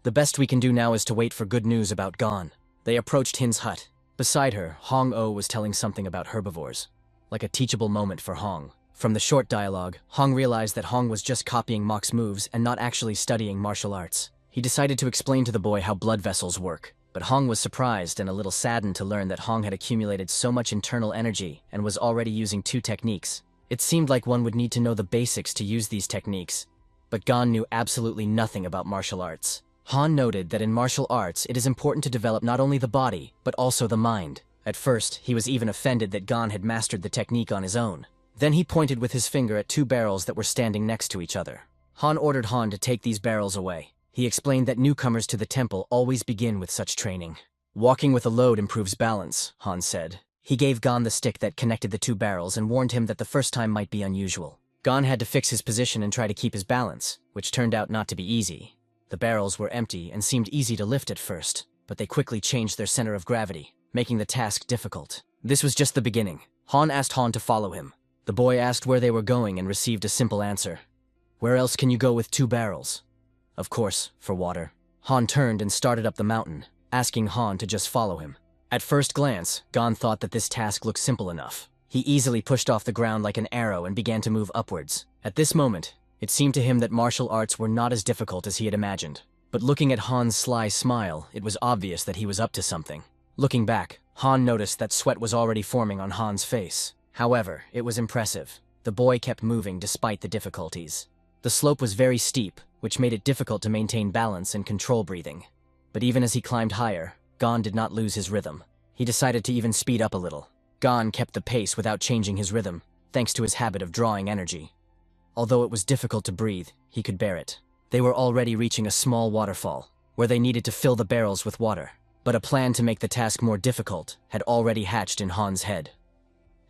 "The best we can do now is to wait for good news about Gon." They approached Hin's hut. Beside her, Hong-O was telling something about herbivores, like a teachable moment for Hong. From the short dialogue, Hong realized that Hong was just copying Mok's moves and not actually studying martial arts. He decided to explain to the boy how blood vessels work, but Hong was surprised and a little saddened to learn that Hong had accumulated so much internal energy and was already using 2 techniques. It seemed like one would need to know the basics to use these techniques, but Gon knew absolutely nothing about martial arts. Han noted that in martial arts, it is important to develop not only the body, but also the mind. At first, he was even offended that Gon had mastered the technique on his own. Then he pointed with his finger at 2 barrels that were standing next to each other. Han ordered Han to take these barrels away. He explained that newcomers to the temple always begin with such training. Walking with a load improves balance, Han said. He gave Gon the stick that connected the 2 barrels and warned him that the first time might be unusual. Gon had to fix his position and try to keep his balance, which turned out not to be easy. The barrels were empty and seemed easy to lift at first, but they quickly changed their center of gravity, making the task difficult. This was just the beginning. Han asked Han to follow him. The boy asked where they were going and received a simple answer. Where else can you go with 2 barrels? Of course, for water. Han turned and started up the mountain, asking Han to just follow him. At first glance, Gon thought that this task looked simple enough. He easily pushed off the ground like an arrow and began to move upwards. At this moment, it seemed to him that martial arts were not as difficult as he had imagined. But looking at Han's sly smile, it was obvious that he was up to something. Looking back, Han noticed that sweat was already forming on Han's face. However, it was impressive. The boy kept moving despite the difficulties. The slope was very steep, which made it difficult to maintain balance and control breathing. But even as he climbed higher, Gon did not lose his rhythm. He decided to even speed up a little. Gon kept the pace without changing his rhythm, thanks to his habit of drawing energy. Although it was difficult to breathe, he could bear it. They were already reaching a small waterfall, where they needed to fill the barrels with water. But a plan to make the task more difficult had already hatched in Han's head.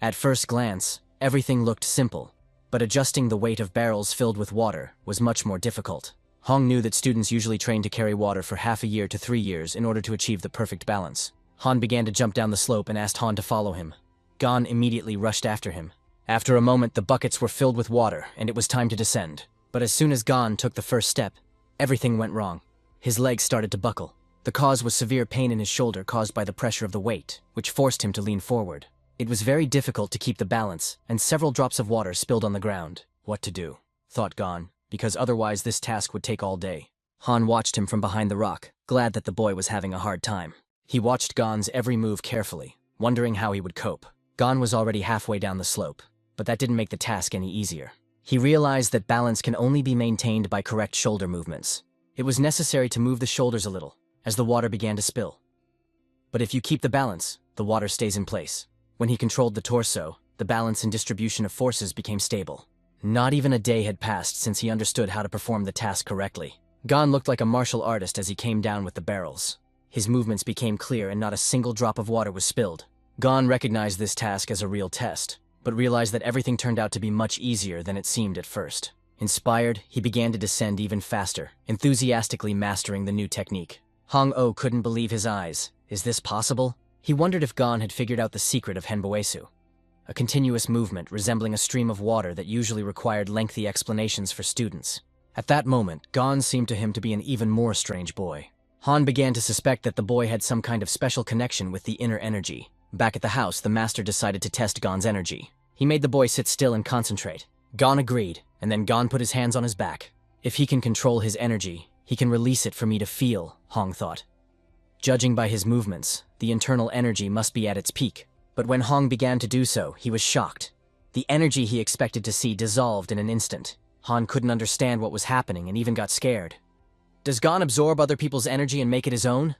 At first glance, everything looked simple, but adjusting the weight of barrels filled with water was much more difficult. Hong knew that students usually train to carry water for half a year to 3 years in order to achieve the perfect balance. Han began to jump down the slope and asked Han to follow him. Gon immediately rushed after him. After a moment, the buckets were filled with water, and it was time to descend. But as soon as Gon took the first step, everything went wrong. His legs started to buckle. The cause was severe pain in his shoulder caused by the pressure of the weight, which forced him to lean forward. It was very difficult to keep the balance, and several drops of water spilled on the ground. What to do, thought Gon, because otherwise this task would take all day. Han watched him from behind the rock, glad that the boy was having a hard time. He watched Gon's every move carefully, wondering how he would cope. Gon was already halfway down the slope, but that didn't make the task any easier. He realized that balance can only be maintained by correct shoulder movements. It was necessary to move the shoulders a little, as the water began to spill. But if you keep the balance, the water stays in place. When he controlled the torso, the balance and distribution of forces became stable. Not even a day had passed since he understood how to perform the task correctly. Gon looked like a martial artist as he came down with the barrels. His movements became clear and not a single drop of water was spilled. Gon recognized this task as a real test, but realized that everything turned out to be much easier than it seemed at first. Inspired, he began to descend even faster, enthusiastically mastering the new technique. Hong-Oh couldn't believe his eyes. Is this possible? He wondered if Gon had figured out the secret of Henboesu, a continuous movement resembling a stream of water that usually required lengthy explanations for students. At that moment, Gon seemed to him to be an even more strange boy. Han began to suspect that the boy had some kind of special connection with the inner energy. Back at the house, the master decided to test Gon's energy. He made the boy sit still and concentrate. Gon agreed, and then Gon put his hands on his back. If he can control his energy, he can release it for me to feel, Hong thought. Judging by his movements, the internal energy must be at its peak. But when Hong began to do so, he was shocked. The energy he expected to see dissolved in an instant. Han couldn't understand what was happening and even got scared. Does Gon absorb other people's energy and make it his own?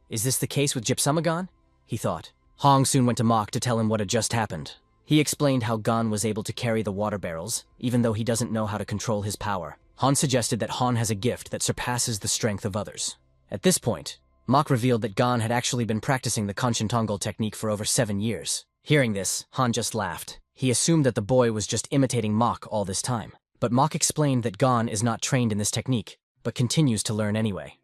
Is this the case with Gypsamagon? He thought. Hong soon went to Mok to tell him what had just happened. He explained how Gon was able to carry the water barrels, even though he doesn't know how to control his power. Han suggested that Han has a gift that surpasses the strength of others. At this point, Mok revealed that Gon had actually been practicing the Kanchan Tongol technique for over 7 years. Hearing this, Han just laughed. He assumed that the boy was just imitating Mok all this time. But Mok explained that Gon is not trained in this technique, but continues to learn anyway.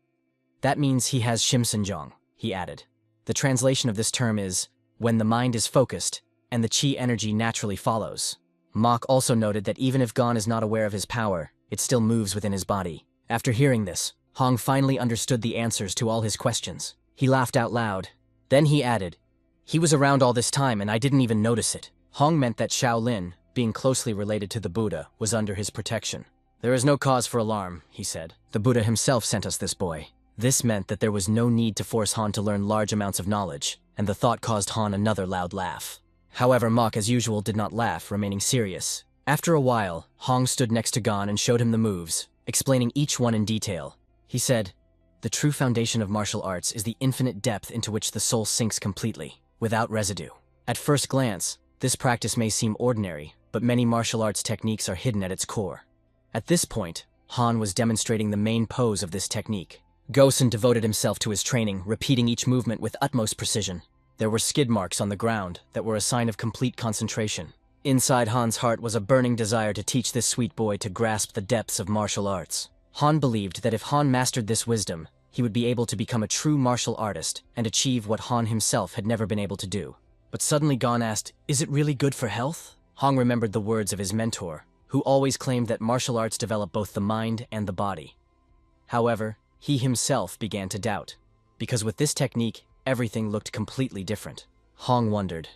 That means he has Shimsenjong, he added. The translation of this term is, when the mind is focused, and the chi energy naturally follows. Mok also noted that even if Gon is not aware of his power, it still moves within his body. After hearing this, Hong finally understood the answers to all his questions. He laughed out loud. Then he added, he was around all this time and I didn't even notice it. Hong meant that Shaolin, being closely related to the Buddha, was under his protection. There is no cause for alarm, he said. The Buddha himself sent us this boy. This meant that there was no need to force Han to learn large amounts of knowledge, and the thought caused Han another loud laugh. However, Mok, as usual, did not laugh, remaining serious. After a while, Hong stood next to Gon and showed him the moves, explaining each one in detail. He said, the true foundation of martial arts is the infinite depth into which the soul sinks completely, without residue. At first glance, this practice may seem ordinary, but many martial arts techniques are hidden at its core. At this point, Han was demonstrating the main pose of this technique. Gosen devoted himself to his training, repeating each movement with utmost precision. There were skid marks on the ground that were a sign of complete concentration. Inside Han's heart was a burning desire to teach this sweet boy to grasp the depths of martial arts. Han believed that if Han mastered this wisdom, he would be able to become a true martial artist and achieve what Han himself had never been able to do. But suddenly Gon asked, is it really good for health? Hong remembered the words of his mentor, who always claimed that martial arts develop both the mind and the body. However, he himself began to doubt, because with this technique, everything looked completely different. Hong wondered,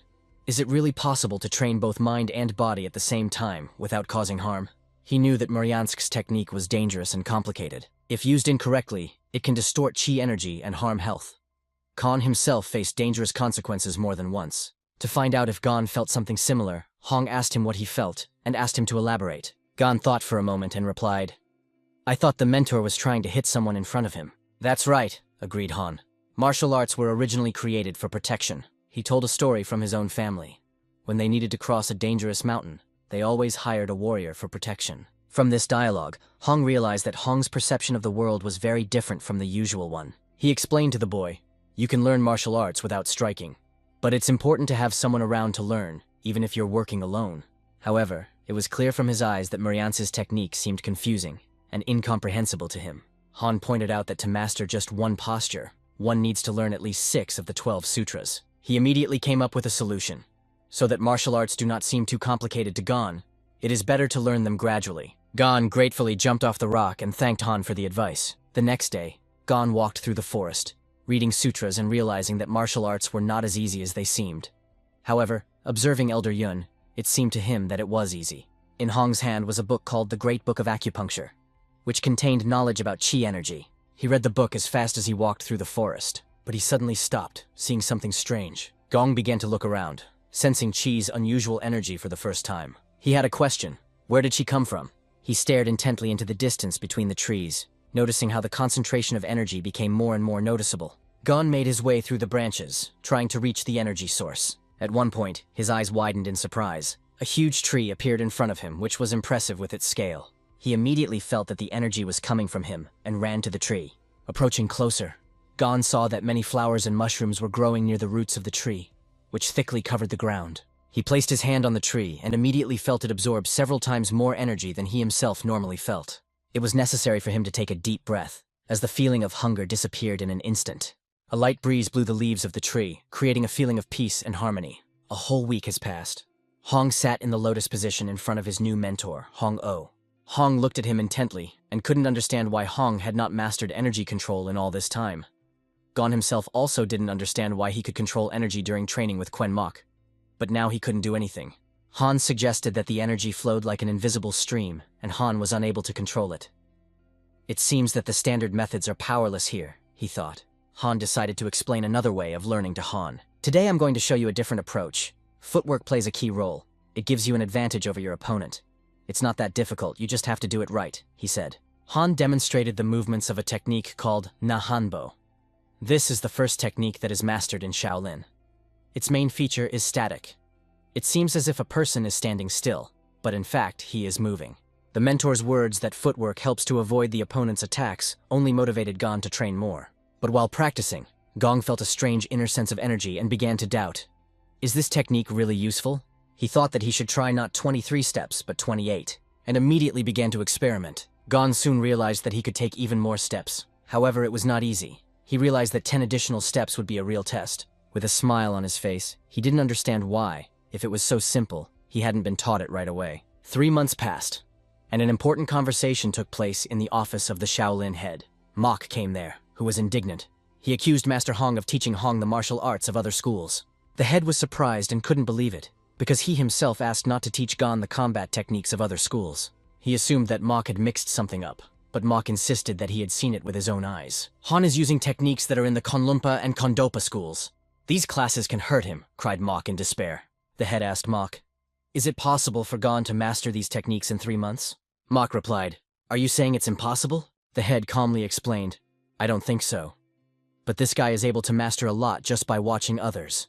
is it really possible to train both mind and body at the same time without causing harm? He knew that Muryansk's technique was dangerous and complicated. If used incorrectly, it can distort chi energy and harm health. Gon himself faced dangerous consequences more than once. To find out if Gon felt something similar, Hong asked him what he felt and asked him to elaborate. Gon thought for a moment and replied, I thought the mentor was trying to hit someone in front of him. That's right, agreed Han. Martial arts were originally created for protection. He told a story from his own family. When they needed to cross a dangerous mountain, they always hired a warrior for protection. From this dialogue, Hong realized that Hong's perception of the world was very different from the usual one. He explained to the boy, you can learn martial arts without striking, but it's important to have someone around to learn, even if you're working alone. However, it was clear from his eyes that Muryansk's technique seemed confusing and incomprehensible to him. Han pointed out that to master just one posture, one needs to learn at least 6 of the 12 sutras. He immediately came up with a solution. So that martial arts do not seem too complicated to Gon, it is better to learn them gradually. Gon gratefully jumped off the rock and thanked Han for the advice. The next day, Gon walked through the forest, reading sutras and realizing that martial arts were not as easy as they seemed. However, observing Elder Yun, it seemed to him that it was easy. In Hong's hand was a book called The Great Book of Acupuncture, which contained knowledge about chi energy. He read the book as fast as he walked through the forest, but he suddenly stopped, seeing something strange. Gong began to look around, sensing Chi's unusual energy for the first time. He had a question. Where did she come from? He stared intently into the distance between the trees, noticing how the concentration of energy became more and more noticeable. Gon made his way through the branches, trying to reach the energy source. At one point, his eyes widened in surprise. A huge tree appeared in front of him, which was impressive with its scale. He immediately felt that the energy was coming from him and ran to the tree. Approaching closer, Gon saw that many flowers and mushrooms were growing near the roots of the tree, which thickly covered the ground. He placed his hand on the tree and immediately felt it absorb several times more energy than he himself normally felt. It was necessary for him to take a deep breath, as the feeling of hunger disappeared in an instant. A light breeze blew the leaves of the tree, creating a feeling of peace and harmony. A whole week has passed. Hong sat in the lotus position in front of his new mentor, Hong-Oh. Hong looked at him intently and couldn't understand why Hong had not mastered energy control in all this time. Gon himself also didn't understand why he could control energy during training with Quen Mok, but now he couldn't do anything. Han suggested that the energy flowed like an invisible stream, and Han was unable to control it. It seems that the standard methods are powerless here, he thought. Han decided to explain another way of learning to Han. Today I'm going to show you a different approach. Footwork plays a key role. It gives you an advantage over your opponent. It's not that difficult, you just have to do it right, he said. Han demonstrated the movements of a technique called Na Hanbo. This is the first technique that is mastered in Shaolin. Its main feature is static. It seems as if a person is standing still, but in fact, he is moving. The mentor's words that footwork helps to avoid the opponent's attacks only motivated Gon to train more. But while practicing, Gong felt a strange inner sense of energy and began to doubt. Is this technique really useful? He thought that he should try not 23 steps, but 28, and immediately began to experiment. Gon soon realized that he could take even more steps. However, it was not easy. He realized that 10 additional steps would be a real test. With a smile on his face, he didn't understand why, if it was so simple, he hadn't been taught it right away. 3 months passed, and an important conversation took place in the office of the Shaolin head. Mok came there, who was indignant. He accused Master Hong of teaching Hong the martial arts of other schools. The head was surprised and couldn't believe it, because he himself asked not to teach Gon the combat techniques of other schools. He assumed that Mok had mixed something up, but Mok insisted that he had seen it with his own eyes. Han is using techniques that are in the Konlunpa and Kondopa schools. These classes can hurt him, cried Mok in despair. The head asked Mok, is it possible for Gon to master these techniques in 3 months? Mok replied, are you saying it's impossible? The head calmly explained, I don't think so. But this guy is able to master a lot just by watching others.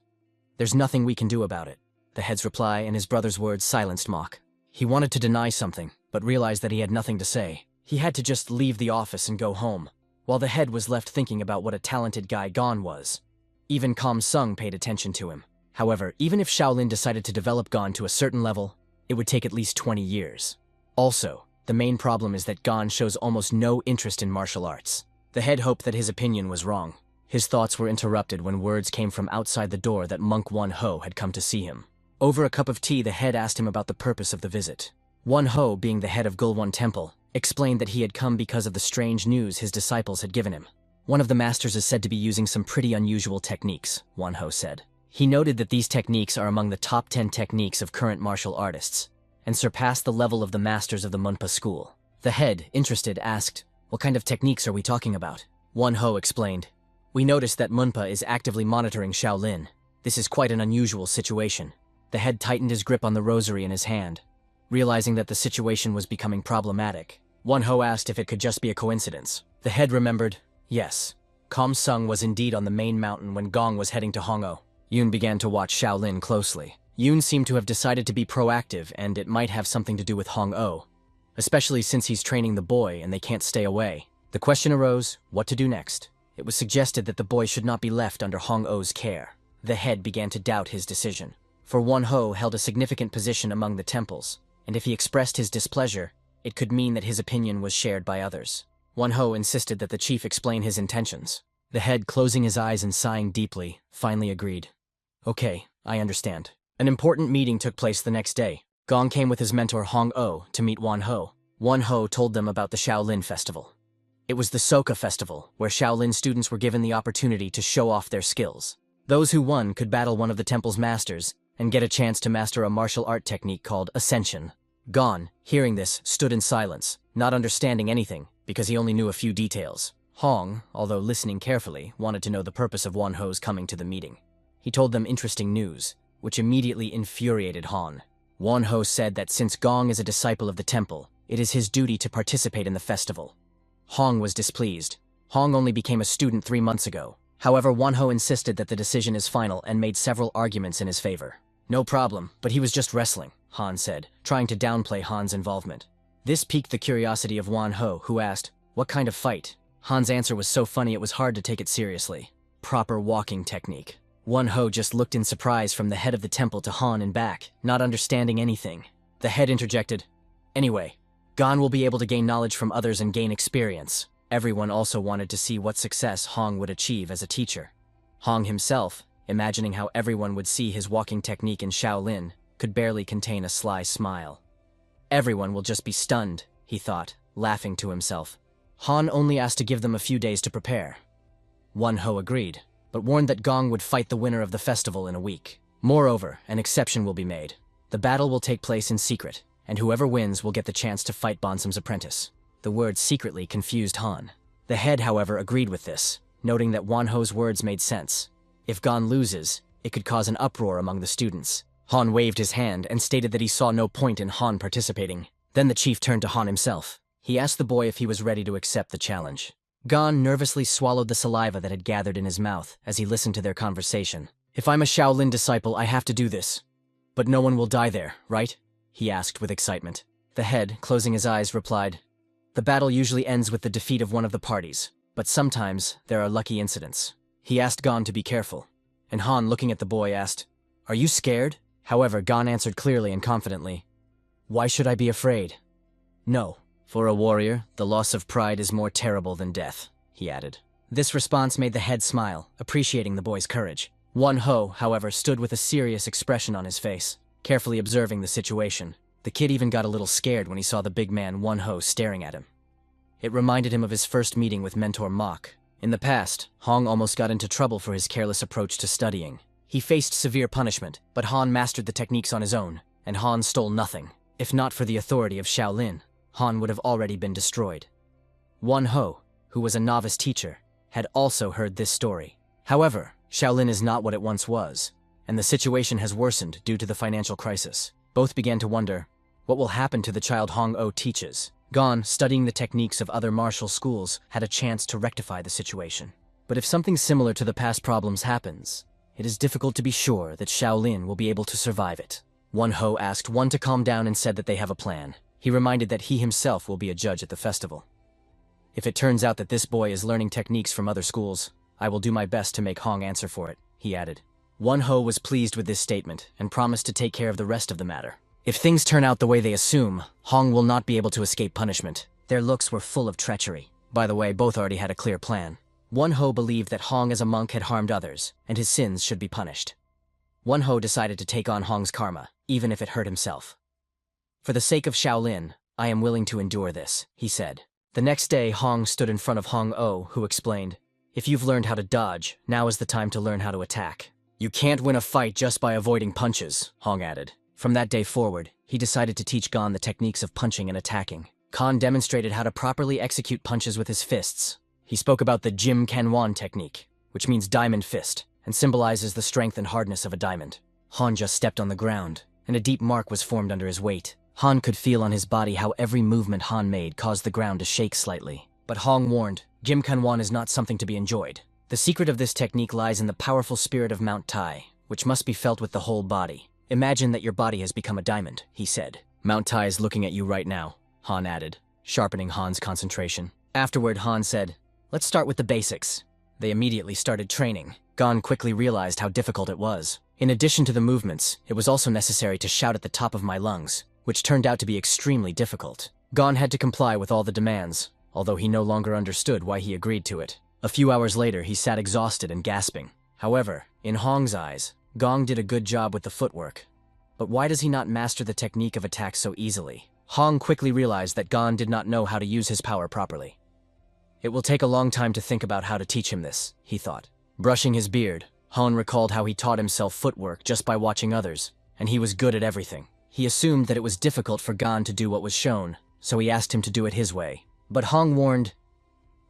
There's nothing we can do about it. The head's reply and his brother's words silenced Mok. He wanted to deny something, but realized that he had nothing to say. He had to just leave the office and go home, while the head was left thinking about what a talented guy Gon was. Even Kam Sung paid attention to him. However, even if Shaolin decided to develop Gon to a certain level, it would take at least 20 years. Also, the main problem is that Gon shows almost no interest in martial arts. The head hoped that his opinion was wrong. His thoughts were interrupted when words came from outside the door that Monk Wan Ho had come to see him. Over a cup of tea, the head asked him about the purpose of the visit. Wan Ho, being the head of Gulwon Temple, explained that he had come because of the strange news his disciples had given him. One of the masters is said to be using some pretty unusual techniques, Wan Ho said. He noted that these techniques are among the top 10 techniques of current martial artists, and surpass the level of the masters of the Munpa school. The head, interested, asked, what kind of techniques are we talking about? Wan Ho explained, we noticed that Munpa is actively monitoring Shaolin. This is quite an unusual situation. The head tightened his grip on the rosary in his hand. Realizing that the situation was becoming problematic, Wan Ho asked if it could just be a coincidence. The head remembered, yes. Kam Sung was indeed on the main mountain when Gong was heading to Hongo. Yoon began to watch Shaolin closely. Yoon seemed to have decided to be proactive, and it might have something to do with Hong-Oh, especially since he's training the boy and they can't stay away. The question arose, what to do next? It was suggested that the boy should not be left under Hong-Oh's care. The head began to doubt his decision, for Wan Ho held a significant position among the temples, and if he expressed his displeasure, it could mean that his opinion was shared by others. Wan Ho insisted that the chief explain his intentions. The head, closing his eyes and sighing deeply, finally agreed. Okay, I understand. An important meeting took place the next day. Gong came with his mentor Hong-Oh to meet Wan Ho. Wan Ho told them about the Shaolin Festival. It was the Soka Festival, where Shaolin students were given the opportunity to show off their skills. Those who won could battle one of the temple's masters and get a chance to master a martial art technique called Ascension. Gon, hearing this, stood in silence, not understanding anything, because he only knew a few details. Hong, although listening carefully, wanted to know the purpose of Wan Ho's coming to the meeting. He told them interesting news, which immediately infuriated Han. Wan Ho said that since Gong is a disciple of the temple, it is his duty to participate in the festival. Hong was displeased. Hong only became a student 3 months ago. However, Wan Ho insisted that the decision is final and made several arguments in his favor. No problem, but he was just wrestling. Han said, trying to downplay Han's involvement. This piqued the curiosity of Wan Ho, who asked, "What kind of fight?" Han's answer was so funny it was hard to take it seriously. Proper walking technique. Wan Ho just looked in surprise from the head of the temple to Han and back, not understanding anything. The head interjected, "Anyway, Gon will be able to gain knowledge from others and gain experience." Everyone also wanted to see what success Hong would achieve as a teacher. Hong himself, imagining how everyone would see his walking technique in Shaolin, could barely contain a sly smile. Everyone will just be stunned, he thought, laughing to himself. Han only asked to give them a few days to prepare. Wan Ho agreed, but warned that Gong would fight the winner of the festival in a week. Moreover, an exception will be made. The battle will take place in secret, and whoever wins will get the chance to fight Bonsam's apprentice. The word secretly confused Han. The head, however, agreed with this, noting that Wan Ho's words made sense. If Gon loses, it could cause an uproar among the students. Han waved his hand and stated that he saw no point in Han participating. Then the chief turned to Han himself. He asked the boy if he was ready to accept the challenge. Gon nervously swallowed the saliva that had gathered in his mouth as he listened to their conversation. "If I'm a Shaolin disciple, I have to do this. But no one will die there, right?" he asked with excitement. The head, closing his eyes, replied, "The battle usually ends with the defeat of one of the parties, but sometimes there are lucky incidents." He asked Gon to be careful, and Han, looking at the boy, asked, "Are you scared?" However, Gon answered clearly and confidently, "Why should I be afraid?" "No. For a warrior, the loss of pride is more terrible than death," he added. This response made the head smile, appreciating the boy's courage. Wan Ho, however, stood with a serious expression on his face, carefully observing the situation. The kid even got a little scared when he saw the big man Wan Ho staring at him. It reminded him of his first meeting with mentor Mok. In the past, Hong almost got into trouble for his careless approach to studying. He faced severe punishment, but Han mastered the techniques on his own, and Han stole nothing. If not for the authority of Shaolin, Han would have already been destroyed. Wan Ho, who was a novice teacher, had also heard this story. However, Shaolin is not what it once was, and the situation has worsened due to the financial crisis. Both began to wonder, what will happen to the child Hong O teaches? Gon, studying the techniques of other martial schools, had a chance to rectify the situation. But if something similar to the past problems happens, it is difficult to be sure that Shaolin will be able to survive it. Wan Ho asked one to calm down and said that they have a plan. He reminded that he himself will be a judge at the festival. "If it turns out that this boy is learning techniques from other schools, I will do my best to make Hong answer for it," he added. Wan Ho was pleased with this statement and promised to take care of the rest of the matter. If things turn out the way they assume, Hong will not be able to escape punishment. Their looks were full of treachery. By the way, both already had a clear plan. Wan Ho believed that Hong as a monk had harmed others, and his sins should be punished. Wan Ho decided to take on Hong's karma, even if it hurt himself. "For the sake of Shaolin, I am willing to endure this," he said. The next day, Hong stood in front of Hong O, who explained, "If you've learned how to dodge, now is the time to learn how to attack." "You can't win a fight just by avoiding punches," Hong added. From that day forward, he decided to teach Gon the techniques of punching and attacking. Gon demonstrated how to properly execute punches with his fists. He spoke about the Jim Kanwan technique, which means diamond fist, and symbolizes the strength and hardness of a diamond. Han just stepped on the ground, and a deep mark was formed under his weight. Han could feel on his body how every movement Han made caused the ground to shake slightly. But Hong warned, Jim Kanwan is not something to be enjoyed. The secret of this technique lies in the powerful spirit of Mount Tai, which must be felt with the whole body. "Imagine that your body has become a diamond," he said. "Mount Tai is looking at you right now," Han added, sharpening Han's concentration. Afterward, Han said, "Let's start with the basics." They immediately started training. Gon quickly realized how difficult it was. In addition to the movements, it was also necessary to shout at the top of my lungs, which turned out to be extremely difficult. Gon had to comply with all the demands, although he no longer understood why he agreed to it. A few hours later, he sat exhausted and gasping. However, in Hong's eyes, Gong did a good job with the footwork. But why does he not master the technique of attack so easily? Hong quickly realized that Gon did not know how to use his power properly. It will take a long time to think about how to teach him this, he thought. Brushing his beard, Hong recalled how he taught himself footwork just by watching others, and he was good at everything. He assumed that it was difficult for Gon to do what was shown, so he asked him to do it his way. But Hong warned,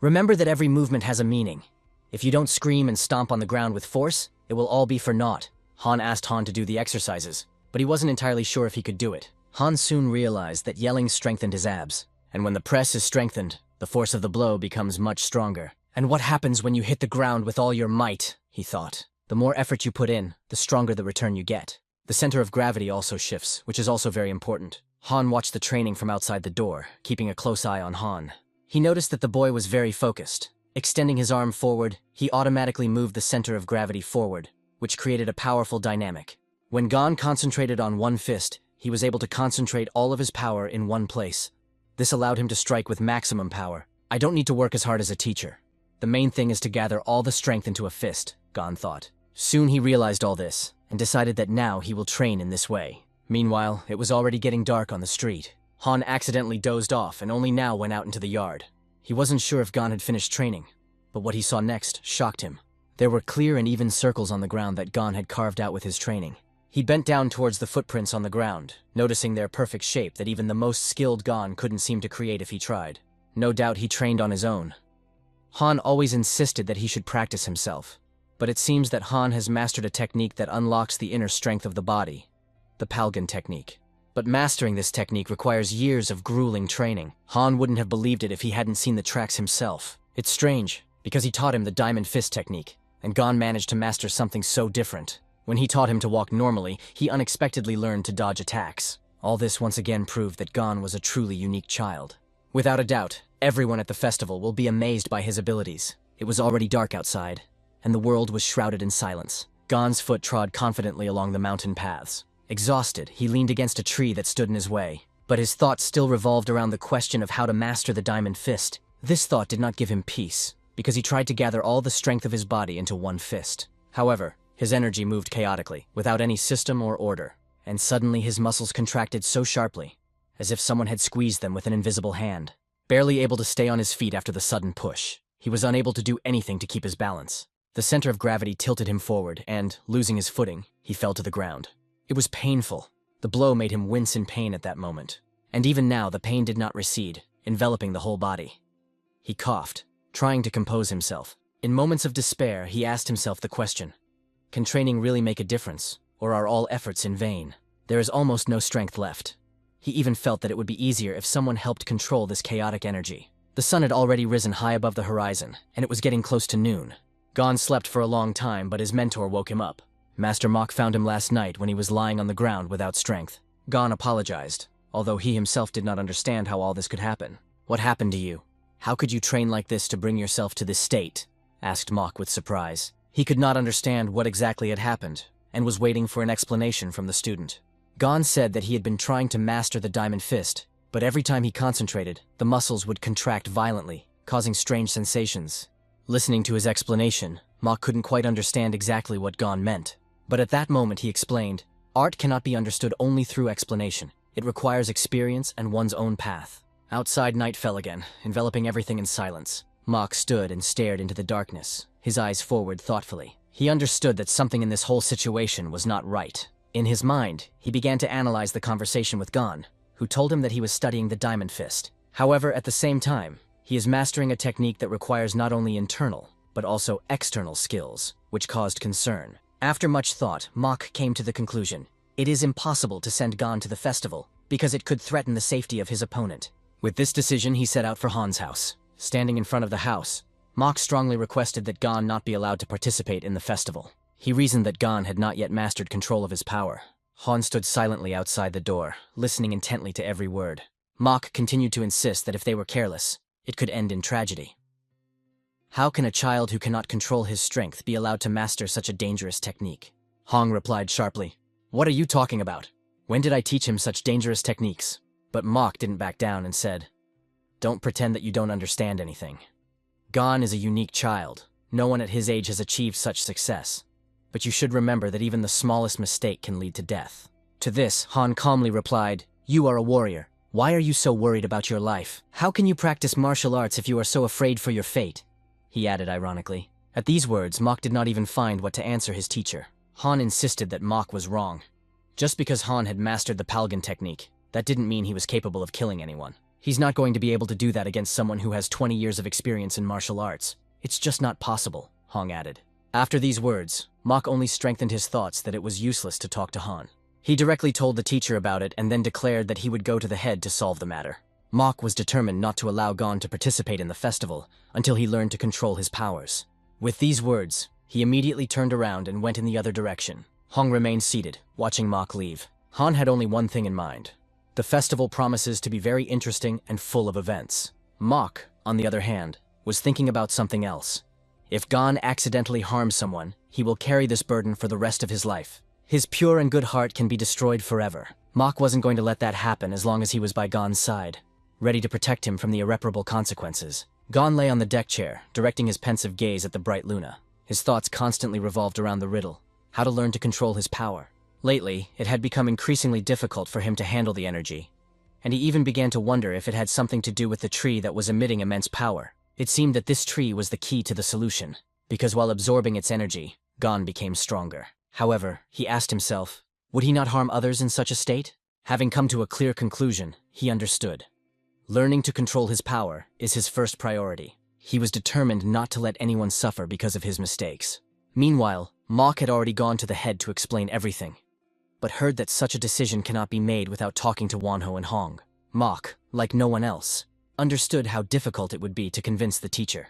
"Remember that every movement has a meaning. If you don't scream and stomp on the ground with force, it will all be for naught." Han asked Han to do the exercises, but he wasn't entirely sure if he could do it. Han soon realized that yelling strengthened his abs, and when the press is strengthened, the force of the blow becomes much stronger. "And what happens when you hit the ground with all your might?" he thought. "The more effort you put in, the stronger the return you get." The center of gravity also shifts, which is also very important. Han watched the training from outside the door, keeping a close eye on Han. He noticed that the boy was very focused. Extending his arm forward, he automatically moved the center of gravity forward, which created a powerful dynamic. When Gon concentrated on one fist, he was able to concentrate all of his power in one place. This allowed him to strike with maximum power. I don't need to work as hard as a teacher. The main thing is to gather all the strength into a fist, Gon thought. Soon he realized all this, and decided that now he will train in this way. Meanwhile, it was already getting dark on the street. Han accidentally dozed off and only now went out into the yard. He wasn't sure if Gon had finished training, but what he saw next shocked him. There were clear and even circles on the ground that Gon had carved out with his training. He bent down towards the footprints on the ground, noticing their perfect shape that even the most skilled Gon couldn't seem to create if he tried. No doubt he trained on his own. Han always insisted that he should practice himself, but it seems that Han has mastered a technique that unlocks the inner strength of the body, the Palgan technique. But mastering this technique requires years of grueling training. Han wouldn't have believed it if he hadn't seen the tracks himself. It's strange, because he taught him the diamond fist technique, and Gon managed to master something so different. When he taught him to walk normally, he unexpectedly learned to dodge attacks. All this once again proved that Gon was a truly unique child. Without a doubt, everyone at the festival will be amazed by his abilities. It was already dark outside, and the world was shrouded in silence. Gon's foot trod confidently along the mountain paths. Exhausted, he leaned against a tree that stood in his way, but his thoughts still revolved around the question of how to master the diamond fist. This thought did not give him peace, because he tried to gather all the strength of his body into one fist. However, his energy moved chaotically, without any system or order, and suddenly his muscles contracted so sharply, as if someone had squeezed them with an invisible hand. Barely able to stay on his feet after the sudden push, he was unable to do anything to keep his balance. The center of gravity tilted him forward, and, losing his footing, he fell to the ground. It was painful. The blow made him wince in pain at that moment, and even now the pain did not recede, enveloping the whole body. He coughed, trying to compose himself. In moments of despair, he asked himself the question, can training really make a difference, or are all efforts in vain? There is almost no strength left. He even felt that it would be easier if someone helped control this chaotic energy. The sun had already risen high above the horizon, and it was getting close to noon. Gon slept for a long time, but his mentor woke him up. Master Mok found him last night when he was lying on the ground without strength. Gon apologized, although he himself did not understand how all this could happen. What happened to you? How could you train like this to bring yourself to this state? Asked Mok with surprise. He could not understand what exactly had happened, and was waiting for an explanation from the student. Gon said that he had been trying to master the diamond fist, but every time he concentrated, the muscles would contract violently, causing strange sensations. Listening to his explanation, Mok couldn't quite understand exactly what Gon meant. But at that moment he explained, art cannot be understood only through explanation. It requires experience and one's own path. Outside night fell again, enveloping everything in silence. Mok stood and stared into the darkness, his eyes forward thoughtfully. He understood that something in this whole situation was not right. In his mind, he began to analyze the conversation with Gon, who told him that he was studying the diamond fist. However, at the same time, he is mastering a technique that requires not only internal, but also external skills, which caused concern. After much thought, Mok came to the conclusion, it is impossible to send Gon to the festival, because it could threaten the safety of his opponent. With this decision, he set out for Han's house. Standing in front of the house, Mok strongly requested that Gon not be allowed to participate in the festival. He reasoned that Gon had not yet mastered control of his power. Han stood silently outside the door, listening intently to every word. Mok continued to insist that if they were careless, it could end in tragedy. How can a child who cannot control his strength be allowed to master such a dangerous technique? Hong replied sharply, what are you talking about? When did I teach him such dangerous techniques? But Mok didn't back down and said, don't pretend that you don't understand anything. Gon is a unique child. No one at his age has achieved such success. But you should remember that even the smallest mistake can lead to death. To this, Han calmly replied, you are a warrior. Why are you so worried about your life? How can you practice martial arts if you are so afraid for your fate? He added ironically. At these words, Mok did not even find what to answer his teacher. Han insisted that Mok was wrong. Just because Han had mastered the Palgan technique, that didn't mean he was capable of killing anyone. He's not going to be able to do that against someone who has 20 years of experience in martial arts. It's just not possible, Hong added. After these words, Mok only strengthened his thoughts that it was useless to talk to Han. He directly told the teacher about it and then declared that he would go to the head to solve the matter. Mok was determined not to allow Gon to participate in the festival until he learned to control his powers. With these words, he immediately turned around and went in the other direction. Hong remained seated, watching Mok leave. Han had only one thing in mind. The festival promises to be very interesting and full of events. Mok, on the other hand, was thinking about something else. If Gon accidentally harms someone, he will carry this burden for the rest of his life. His pure and good heart can be destroyed forever. Mok wasn't going to let that happen as long as he was by Gon's side, ready to protect him from the irreparable consequences. Gon lay on the deck chair, directing his pensive gaze at the bright Luna. His thoughts constantly revolved around the riddle: how to learn to control his power. Lately, it had become increasingly difficult for him to handle the energy, and he even began to wonder if it had something to do with the tree that was emitting immense power. It seemed that this tree was the key to the solution, because while absorbing its energy, Gon became stronger. However, he asked himself, would he not harm others in such a state? Having come to a clear conclusion, he understood. Learning to control his power is his first priority. He was determined not to let anyone suffer because of his mistakes. Meanwhile, Mok had already gone to the head to explain everything, but heard that such a decision cannot be made without talking to Wanho and Hong. Mok, like no one else, understood how difficult it would be to convince the teacher.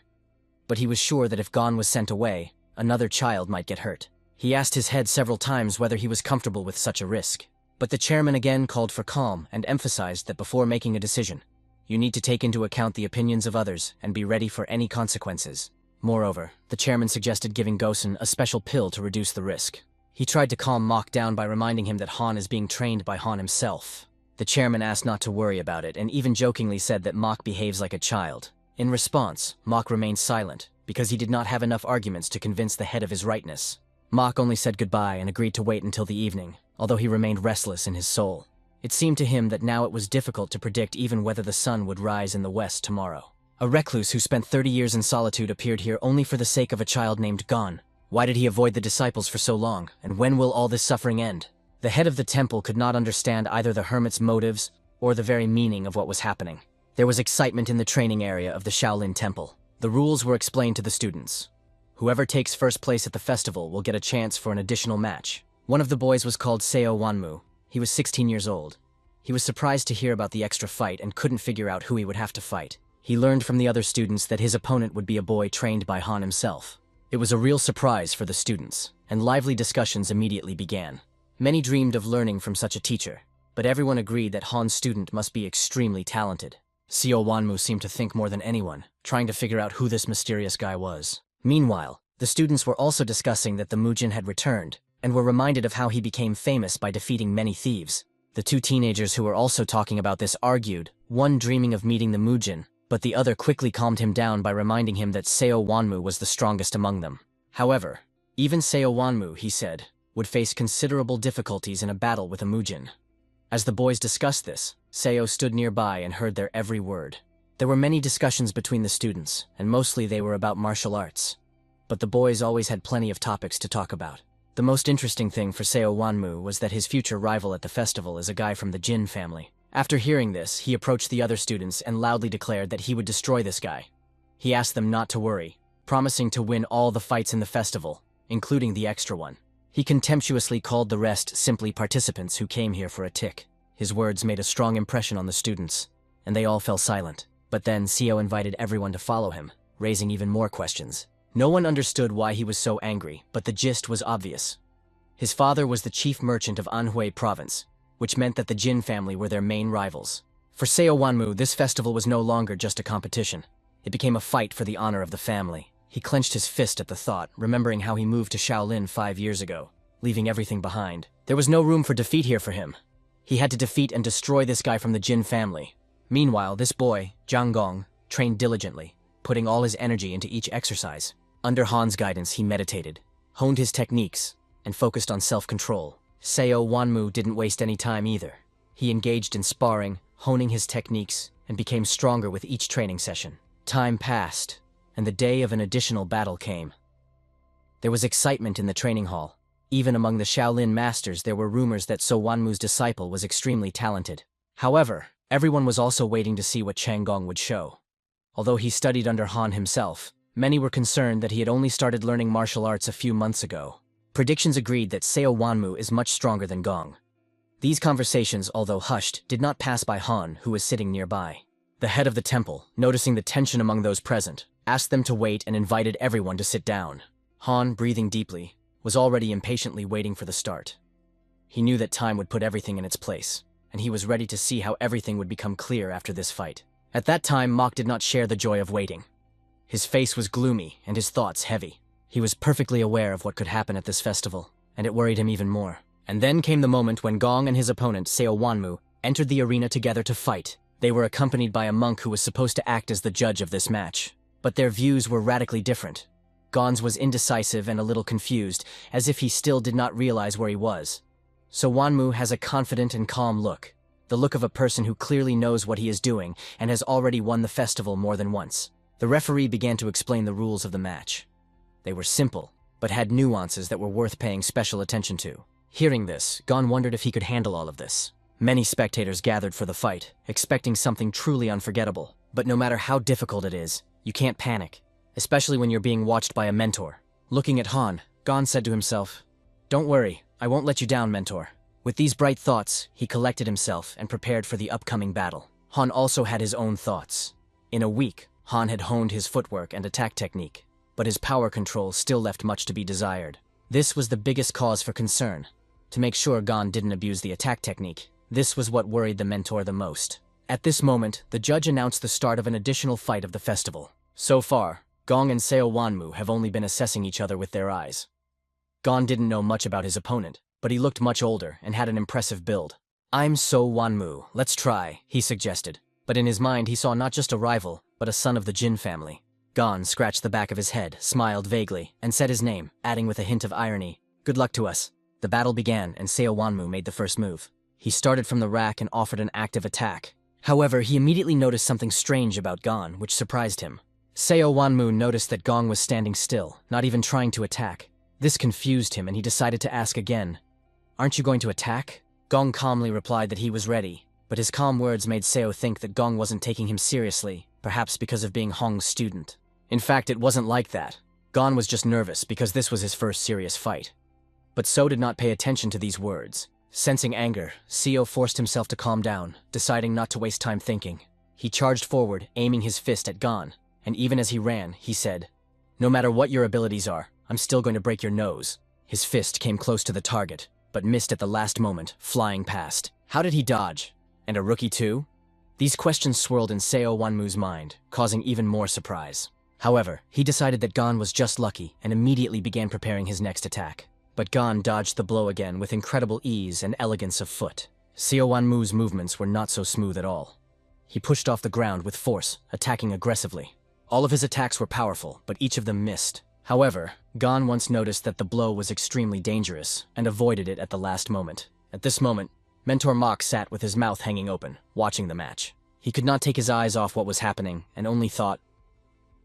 But he was sure that if Gon was sent away, another child might get hurt. He asked his head several times whether he was comfortable with such a risk. But the chairman again called for calm and emphasized that before making a decision, you need to take into account the opinions of others and be ready for any consequences. Moreover, the chairman suggested giving Gosen a special pill to reduce the risk. He tried to calm Mok down by reminding him that Han is being trained by Han himself. The chairman asked not to worry about it and even jokingly said that Mok behaves like a child. In response, Mok remained silent because he did not have enough arguments to convince the head of his rightness. Mok only said goodbye and agreed to wait until the evening, although he remained restless in his soul. It seemed to him that now it was difficult to predict even whether the sun would rise in the west tomorrow. A recluse who spent 30 years in solitude appeared here only for the sake of a child named Gon. Why did he avoid the disciples for so long, and when will all this suffering end? The head of the temple could not understand either the hermit's motives or the very meaning of what was happening. There was excitement in the training area of the Shaolin temple. The rules were explained to the students. Whoever takes first place at the festival will get a chance for an additional match. One of the boys was called Seo Wanmu. He was 16 years old. He was surprised to hear about the extra fight and couldn't figure out who he would have to fight. He learned from the other students that his opponent would be a boy trained by Han himself. It was a real surprise for the students, and lively discussions immediately began. Many dreamed of learning from such a teacher, but everyone agreed that Han's student must be extremely talented. Seo Wanmu seemed to think more than anyone, trying to figure out who this mysterious guy was. Meanwhile, the students were also discussing that the Mujin had returned, and were reminded of how he became famous by defeating many thieves. The two teenagers who were also talking about this argued, one dreaming of meeting the Mujin, but the other quickly calmed him down by reminding him that Seo Wanmu was the strongest among them. However, even Seo Wanmu, he said, would face considerable difficulties in a battle with a Mujin. As the boys discussed this, Seo stood nearby and heard their every word. There were many discussions between the students, and mostly they were about martial arts. But the boys always had plenty of topics to talk about. The most interesting thing for Seo Wanmu was that his future rival at the festival is a guy from the Jin family. After hearing this, he approached the other students and loudly declared that he would destroy this guy. He asked them not to worry, promising to win all the fights in the festival, including the extra one. He contemptuously called the rest simply participants who came here for a tick. His words made a strong impression on the students, and they all fell silent. But then Seo invited everyone to follow him, raising even more questions. No one understood why he was so angry, but the gist was obvious. His father was the chief merchant of Anhui province, which meant that the Jin family were their main rivals. For Seo Wanmu, this festival was no longer just a competition. It became a fight for the honor of the family. He clenched his fist at the thought, remembering how he moved to Shaolin 5 years ago, leaving everything behind. There was no room for defeat here for him. He had to defeat and destroy this guy from the Jin family. Meanwhile, this boy, Zhang Gong, trained diligently, putting all his energy into each exercise. Under Han's guidance, he meditated, honed his techniques, and focused on self-control. Seo Wanmu didn't waste any time either. He engaged in sparring, honing his techniques, and became stronger with each training session. Time passed, and the day of an additional battle came. There was excitement in the training hall. Even among the Shaolin masters, there were rumors that Seo Wanmu's disciple was extremely talented. However, everyone was also waiting to see what Chang Gong would show. Although he studied under Han himself, many were concerned that he had only started learning martial arts a few months ago. Predictions agreed that Seo Wanmu is much stronger than Gong. These conversations, although hushed, did not pass by Han, who was sitting nearby. The head of the temple, noticing the tension among those present, asked them to wait and invited everyone to sit down. Han, breathing deeply, was already impatiently waiting for the start. He knew that time would put everything in its place, and he was ready to see how everything would become clear after this fight. At that time, Mok did not share the joy of waiting. His face was gloomy and his thoughts heavy. He was perfectly aware of what could happen at this festival, and it worried him even more. And then came the moment when Gong and his opponent, Seo Wanmu, entered the arena together to fight. They were accompanied by a monk who was supposed to act as the judge of this match. But their views were radically different. Gon's was indecisive and a little confused, as if he still did not realize where he was. So Wanmu has a confident and calm look, the look of a person who clearly knows what he is doing and has already won the festival more than once. The referee began to explain the rules of the match. They were simple, but had nuances that were worth paying special attention to. Hearing this, Gon wondered if he could handle all of this. Many spectators gathered for the fight, expecting something truly unforgettable. But no matter how difficult it is, you can't panic, especially when you're being watched by a mentor. Looking at Han, Gon said to himself, "Don't worry, I won't let you down, mentor." With these bright thoughts, he collected himself and prepared for the upcoming battle. Han also had his own thoughts. In a week, Han had honed his footwork and attack technique, but his power control still left much to be desired. This was the biggest cause for concern. To make sure Gon didn't abuse the attack technique, this was what worried the mentor the most. At this moment, the judge announced the start of an additional fight of the festival. So far, Gong and Seo Wanmu have only been assessing each other with their eyes. Gon didn't know much about his opponent, but he looked much older and had an impressive build. "I'm So Wanmu, let's try," he suggested. But in his mind he saw not just a rival, but a son of the Jin family. Gon scratched the back of his head, smiled vaguely, and said his name, adding with a hint of irony, "Good luck to us." The battle began and Seo Wanmu made the first move. He started from the rack and offered an active attack. However, he immediately noticed something strange about Gon, which surprised him. Seo Wanmu noticed that Gong was standing still, not even trying to attack. This confused him and he decided to ask again, "Aren't you going to attack?" Gong calmly replied that he was ready, but his calm words made Seo think that Gong wasn't taking him seriously, perhaps because of being Hong's student. In fact, it wasn't like that. Gon was just nervous because this was his first serious fight. But So did not pay attention to these words. Sensing anger, Seo forced himself to calm down, deciding not to waste time thinking. He charged forward, aiming his fist at Gon, and even as he ran, he said, "No matter what your abilities are, I'm still going to break your nose." His fist came close to the target, but missed at the last moment, flying past. How did he dodge? And a rookie too? These questions swirled in Seo Wanmu's mind, causing even more surprise. However, he decided that Gon was just lucky and immediately began preparing his next attack. But Gon dodged the blow again with incredible ease and elegance of foot. Seo Wanmu's movements were not so smooth at all. He pushed off the ground with force, attacking aggressively. All of his attacks were powerful, but each of them missed. However, Gon once noticed that the blow was extremely dangerous and avoided it at the last moment. At this moment, Mentor Mok sat with his mouth hanging open, watching the match. He could not take his eyes off what was happening and only thought,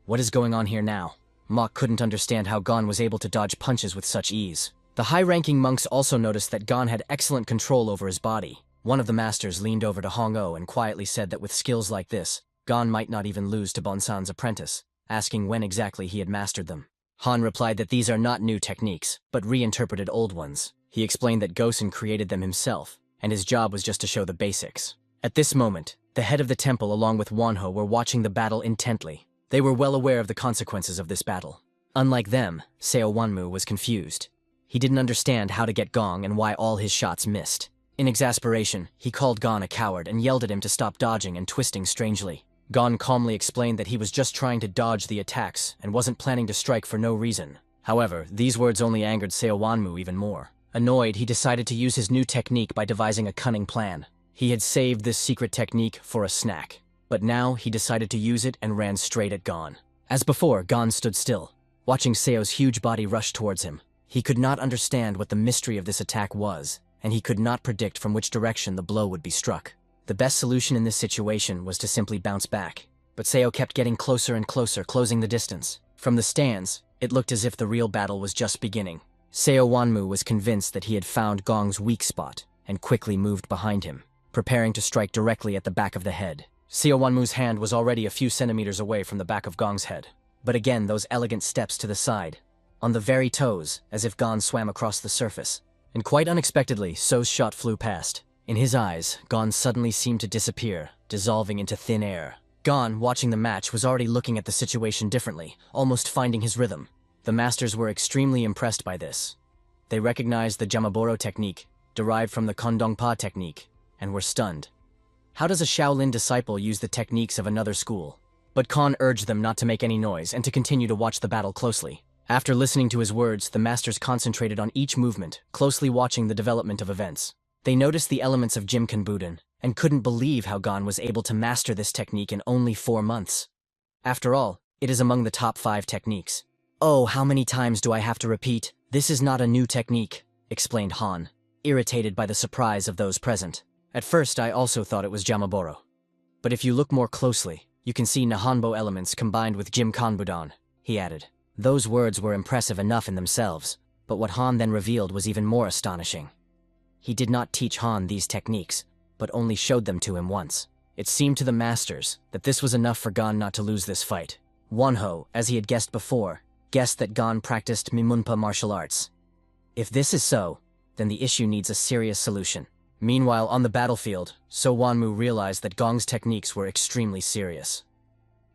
"What is going on here now?" Mok couldn't understand how Gon was able to dodge punches with such ease. The high-ranking monks also noticed that Gon had excellent control over his body. One of the masters leaned over to Hong-Oh and quietly said that with skills like this, Gon might not even lose to Bonsan's apprentice, asking when exactly he had mastered them. Han replied that these are not new techniques, but reinterpreted old ones. He explained that Gosen created them himself, and his job was just to show the basics. At this moment, the head of the temple along with Wanho were watching the battle intently. They were well aware of the consequences of this battle. Unlike them, Seo Wanmu was confused. He didn't understand how to get Gong and why all his shots missed. In exasperation, he called Gon a coward and yelled at him to stop dodging and twisting strangely. Gon calmly explained that he was just trying to dodge the attacks and wasn't planning to strike for no reason. However, these words only angered Seo Wanmu even more. Annoyed, he decided to use his new technique by devising a cunning plan. He had saved this secret technique for a snack, but now he decided to use it and ran straight at Gon. As before, Gon stood still, watching Seo's huge body rush towards him. He could not understand what the mystery of this attack was, and he could not predict from which direction the blow would be struck. The best solution in this situation was to simply bounce back, but Seo kept getting closer and closer, closing the distance. From the stands, it looked as if the real battle was just beginning. Seo Wanmu was convinced that he had found Gong's weak spot, and quickly moved behind him, preparing to strike directly at the back of the head. Seo Wanmu's hand was already a few centimeters away from the back of Gong's head, but again those elegant steps to the side, on the very toes, as if Gon swam across the surface. And quite unexpectedly, So's shot flew past. In his eyes, Gon suddenly seemed to disappear, dissolving into thin air. Gon, watching the match, was already looking at the situation differently, almost finding his rhythm. The masters were extremely impressed by this. They recognized the Jamaboro technique, derived from the Kondongpa technique, and were stunned. How does a Shaolin disciple use the techniques of another school? But Khan urged them not to make any noise and to continue to watch the battle closely. After listening to his words, the masters concentrated on each movement, closely watching the development of events. They noticed the elements of Jimkenbuden and couldn't believe how Gon was able to master this technique in only 4 months. After all, it is among the top 5 techniques. "Oh, how many times do I have to repeat? This is not a new technique," explained Han, irritated by the surprise of those present. "At first, I also thought it was Jamaboro. But if you look more closely, you can see Nihonbo elements combined with Jimkanbudan," he added. Those words were impressive enough in themselves, but what Han then revealed was even more astonishing. He did not teach Han these techniques, but only showed them to him once. It seemed to the masters that this was enough for Gon not to lose this fight. Wonho, as he had guessed before, guessed that Gon practiced Mimunpa martial arts. If this is so, then the issue needs a serious solution. Meanwhile, on the battlefield, So Wanmu realized that Gong's techniques were extremely serious.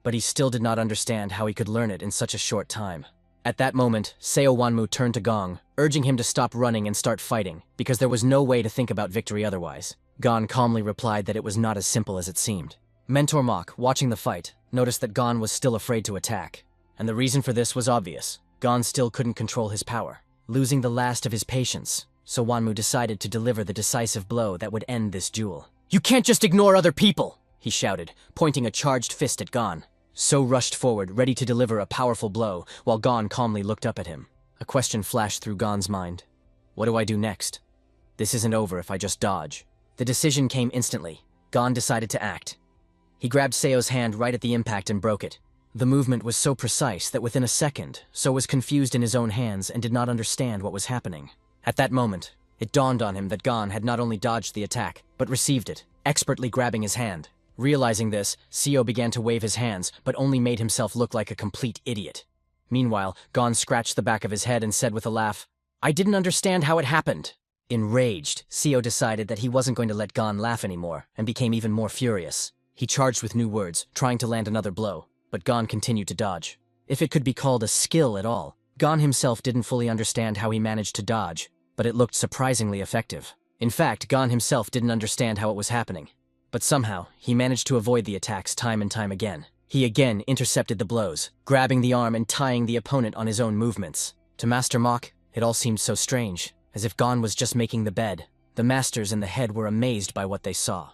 But he still did not understand how he could learn it in such a short time. At that moment, Seo Wanmu turned to Gong, urging him to stop running and start fighting, because there was no way to think about victory otherwise. Gon calmly replied that it was not as simple as it seemed. Mentor Mok, watching the fight, noticed that Gon was still afraid to attack, and the reason for this was obvious. Gon still couldn't control his power. Losing the last of his patience, So Wanmu decided to deliver the decisive blow that would end this duel. "You can't just ignore other people!" he shouted, pointing a charged fist at Gon. So rushed forward, ready to deliver a powerful blow, while Gon calmly looked up at him. A question flashed through Gon's mind. What do I do next? This isn't over if I just dodge. The decision came instantly. Gon decided to act. He grabbed Seo's hand right at the impact and broke it. The movement was so precise that within a second, So was confused in his own hands and did not understand what was happening. At that moment, it dawned on him that Gon had not only dodged the attack, but received it, expertly grabbing his hand. Realizing this, Seo began to wave his hands, but only made himself look like a complete idiot. Meanwhile, Gon scratched the back of his head and said with a laugh, "I didn't understand how it happened." Enraged, Seo decided that he wasn't going to let Gon laugh anymore, and became even more furious. He charged with new words, trying to land another blow, but Gon continued to dodge. If it could be called a skill at all, Gon himself didn't fully understand how he managed to dodge, but it looked surprisingly effective. In fact, Gon himself didn't understand how it was happening. But somehow, he managed to avoid the attacks time and time again. He again intercepted the blows, grabbing the arm and tying the opponent on his own movements. To Master Mok, it all seemed so strange, as if Gon was just making the bed. The masters in the head were amazed by what they saw.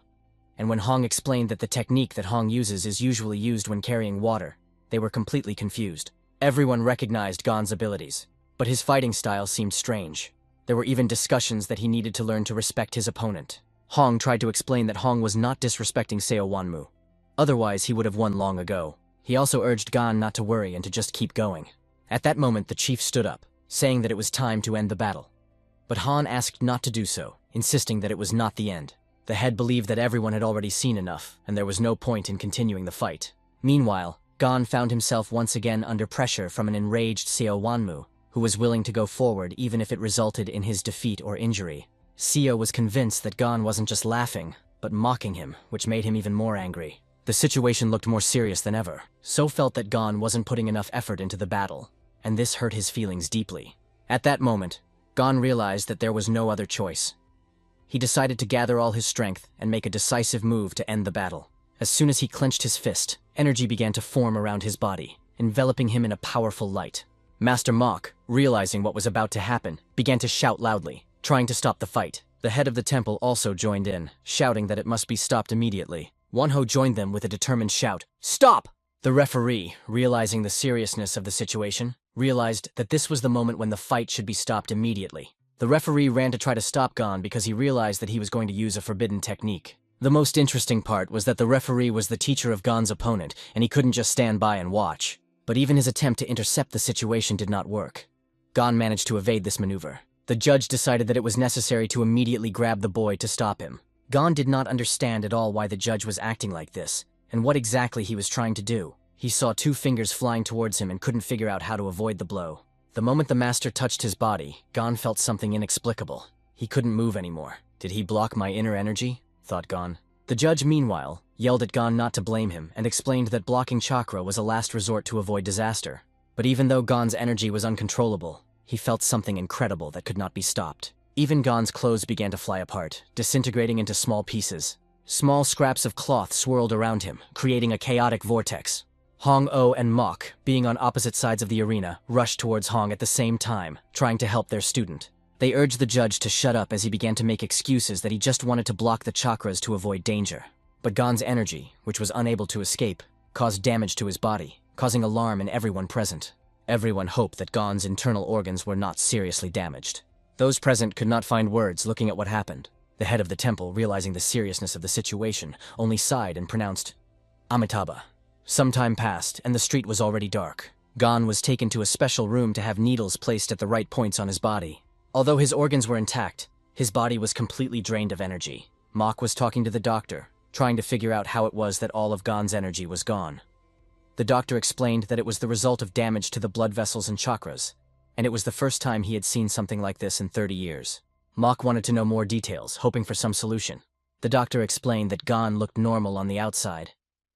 And when Hong explained that the technique that Hong uses is usually used when carrying water, they were completely confused. Everyone recognized Gon's abilities, but his fighting style seemed strange. There were even discussions that he needed to learn to respect his opponent. Hong tried to explain that Hong was not disrespecting Seo Wanmu. Otherwise, he would have won long ago. He also urged Gon not to worry and to just keep going. At that moment, the chief stood up, saying that it was time to end the battle. But Han asked not to do so, insisting that it was not the end. The head believed that everyone had already seen enough, and there was no point in continuing the fight. Meanwhile, Gon found himself once again under pressure from an enraged Seo Wanmu, who was willing to go forward even if it resulted in his defeat or injury. Seo was convinced that Gon wasn't just laughing, but mocking him, which made him even more angry. The situation looked more serious than ever. So felt that Gon wasn't putting enough effort into the battle, and this hurt his feelings deeply. At that moment, Gon realized that there was no other choice. He decided to gather all his strength and make a decisive move to end the battle. As soon as he clenched his fist, energy began to form around his body, enveloping him in a powerful light. Master Mok, realizing what was about to happen, began to shout loudly, trying to stop the fight. The head of the temple also joined in, shouting that it must be stopped immediately. Wonho joined them with a determined shout, "Stop!" The referee, realizing the seriousness of the situation, realized that this was the moment when the fight should be stopped immediately. The referee ran to try to stop Gon because he realized that he was going to use a forbidden technique. The most interesting part was that the referee was the teacher of Gon's opponent, and he couldn't just stand by and watch. But even his attempt to intercept the situation did not work. Gon managed to evade this maneuver. The judge decided that it was necessary to immediately grab the boy to stop him. Gon did not understand at all why the judge was acting like this, and what exactly he was trying to do. He saw 2 fingers flying towards him and couldn't figure out how to avoid the blow. The moment the master touched his body, Gon felt something inexplicable. He couldn't move anymore. Did he block my inner energy? Thought Gon. The judge, meanwhile, yelled at Gon not to blame him and explained that blocking chakra was a last resort to avoid disaster. But even though Gon's energy was uncontrollable, he felt something incredible that could not be stopped. Even Gon's clothes began to fly apart, disintegrating into small pieces. Small scraps of cloth swirled around him, creating a chaotic vortex. Hong-Oh and Mok, being on opposite sides of the arena, rushed towards Hong at the same time, trying to help their student. They urged the judge to shut up as he began to make excuses that he just wanted to block the chakras to avoid danger. But Gon's energy, which was unable to escape, caused damage to his body, causing alarm in everyone present. Everyone hoped that Gon's internal organs were not seriously damaged. Those present could not find words looking at what happened. The head of the temple, realizing the seriousness of the situation, only sighed and pronounced, Amitabha. Some time passed, and the street was already dark. Gon was taken to a special room to have needles placed at the right points on his body. Although his organs were intact, his body was completely drained of energy. Mok was talking to the doctor, trying to figure out how it was that all of Gon's energy was gone. The doctor explained that it was the result of damage to the blood vessels and chakras, and it was the first time he had seen something like this in 30 years. Mok wanted to know more details, hoping for some solution. The doctor explained that Gon looked normal on the outside,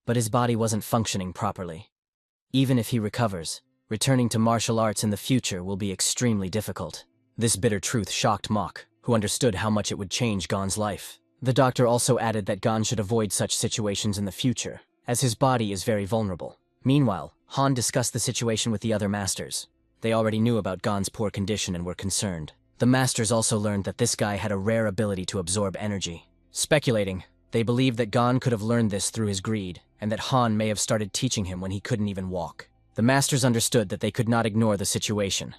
but his body wasn't functioning properly. Even if he recovers, returning to martial arts in the future will be extremely difficult. This bitter truth shocked Mok, who understood how much it would change Gon's life. The doctor also added that Gon should avoid such situations in the future, as his body is very vulnerable. Meanwhile, Han discussed the situation with the other masters. They already knew about Gon's poor condition and were concerned. The masters also learned that this guy had a rare ability to absorb energy. Speculating, they believed that Gon could have learned this through his greed, and that Han may have started teaching him when he couldn't even walk. The masters understood that they could not ignore the situation.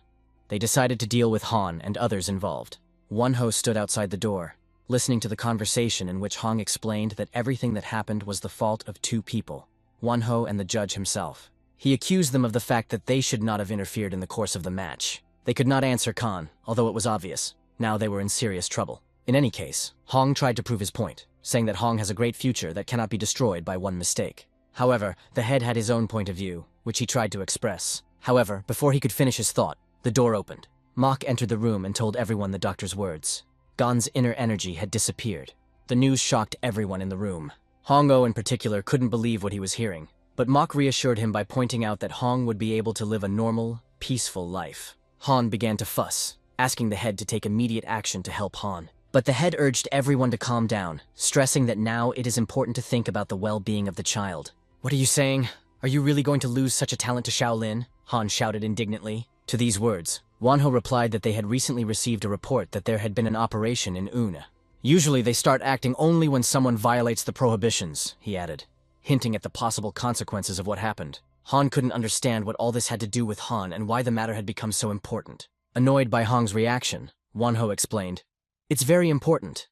They decided to deal with Han and others involved. One host stood outside the door, listening to the conversation in which Hong explained that everything that happened was the fault of two people, Wonho and the judge himself. He accused them of the fact that they should not have interfered in the course of the match. They could not answer Khan, although it was obvious. Now they were in serious trouble. In any case, Hong tried to prove his point, saying that Hong has a great future that cannot be destroyed by one mistake. However, the head had his own point of view, which he tried to express. However, before he could finish his thought, the door opened. Mok entered the room and told everyone the doctor's words. Gon's inner energy had disappeared. The news shocked everyone in the room. Hong-Oh in particular couldn't believe what he was hearing, but Mok reassured him by pointing out that Hong would be able to live a normal, peaceful life. Han began to fuss, asking the head to take immediate action to help Han. But the head urged everyone to calm down, stressing that now it is important to think about the well-being of the child. "What are you saying? Are you really going to lose such a talent to Shaolin?" Han shouted indignantly. To these words, Wonho replied that they had recently received a report that there had been an operation in Un. "Usually they start acting only when someone violates the prohibitions," he added, hinting at the possible consequences of what happened. Han couldn't understand what all this had to do with Han and why the matter had become so important. Annoyed by Hong's reaction, Wonho explained, "It's very important.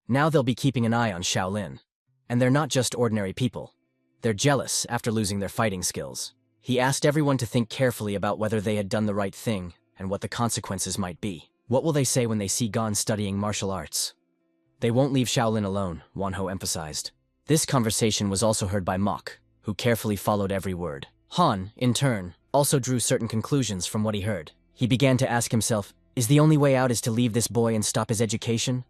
Now they'll be keeping an eye on Shaolin. And they're not just ordinary people. They're jealous after losing their fighting skills." He asked everyone to think carefully about whether they had done the right thing and what the consequences might be. What will they say when they see Gon studying martial arts? They won't leave Shaolin alone, Wonho emphasized. This conversation was also heard by Mok, who carefully followed every word. Han, in turn, also drew certain conclusions from what he heard. He began to ask himself, is the only way out is to leave this boy and stop his education?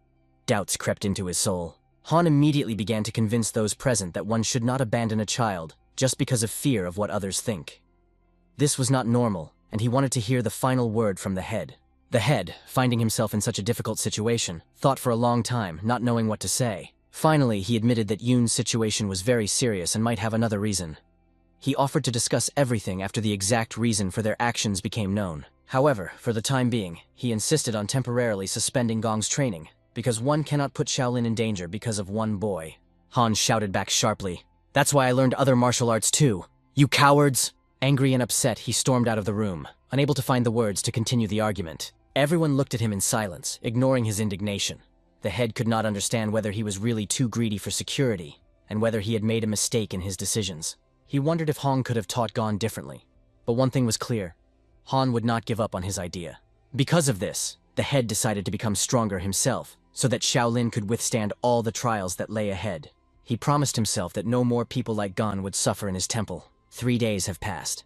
Doubts crept into his soul. Han immediately began to convince those present that one should not abandon a child just because of fear of what others think. This was not normal, and he wanted to hear the final word from the head. The head, finding himself in such a difficult situation, thought for a long time, not knowing what to say. Finally, he admitted that Yoon's situation was very serious and might have another reason. He offered to discuss everything after the exact reason for their actions became known. However, for the time being, he insisted on temporarily suspending Gong's training, because one cannot put Shaolin in danger because of one boy. Han shouted back sharply, "That's why I learned other martial arts too. You cowards!" Angry and upset, he stormed out of the room, unable to find the words to continue the argument. Everyone looked at him in silence, ignoring his indignation. The head could not understand whether he was really too greedy for security, and whether he had made a mistake in his decisions. He wondered if Hong could have taught Gon differently. But one thing was clear. Han would not give up on his idea. Because of this, the head decided to become stronger himself, so that Shaolin could withstand all the trials that lay ahead. He promised himself that no more people like Gon would suffer in his temple. 3 days have passed.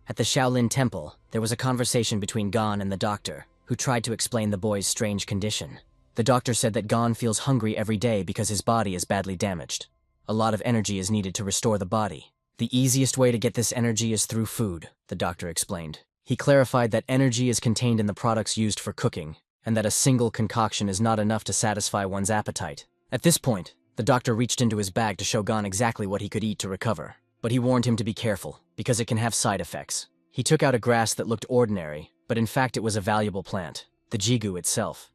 At the Shaolin temple, there was a conversation between Gon and the doctor, who tried to explain the boy's strange condition. The doctor said that Gon feels hungry every day because his body is badly damaged. A lot of energy is needed to restore the body. The easiest way to get this energy is through food, the doctor explained. He clarified that energy is contained in the products used for cooking, and that a single concoction is not enough to satisfy one's appetite. At this point, the doctor reached into his bag to show Gon exactly what he could eat to recover, but he warned him to be careful, because it can have side effects. He took out a grass that looked ordinary, but in fact it was a valuable plant, the jigu itself.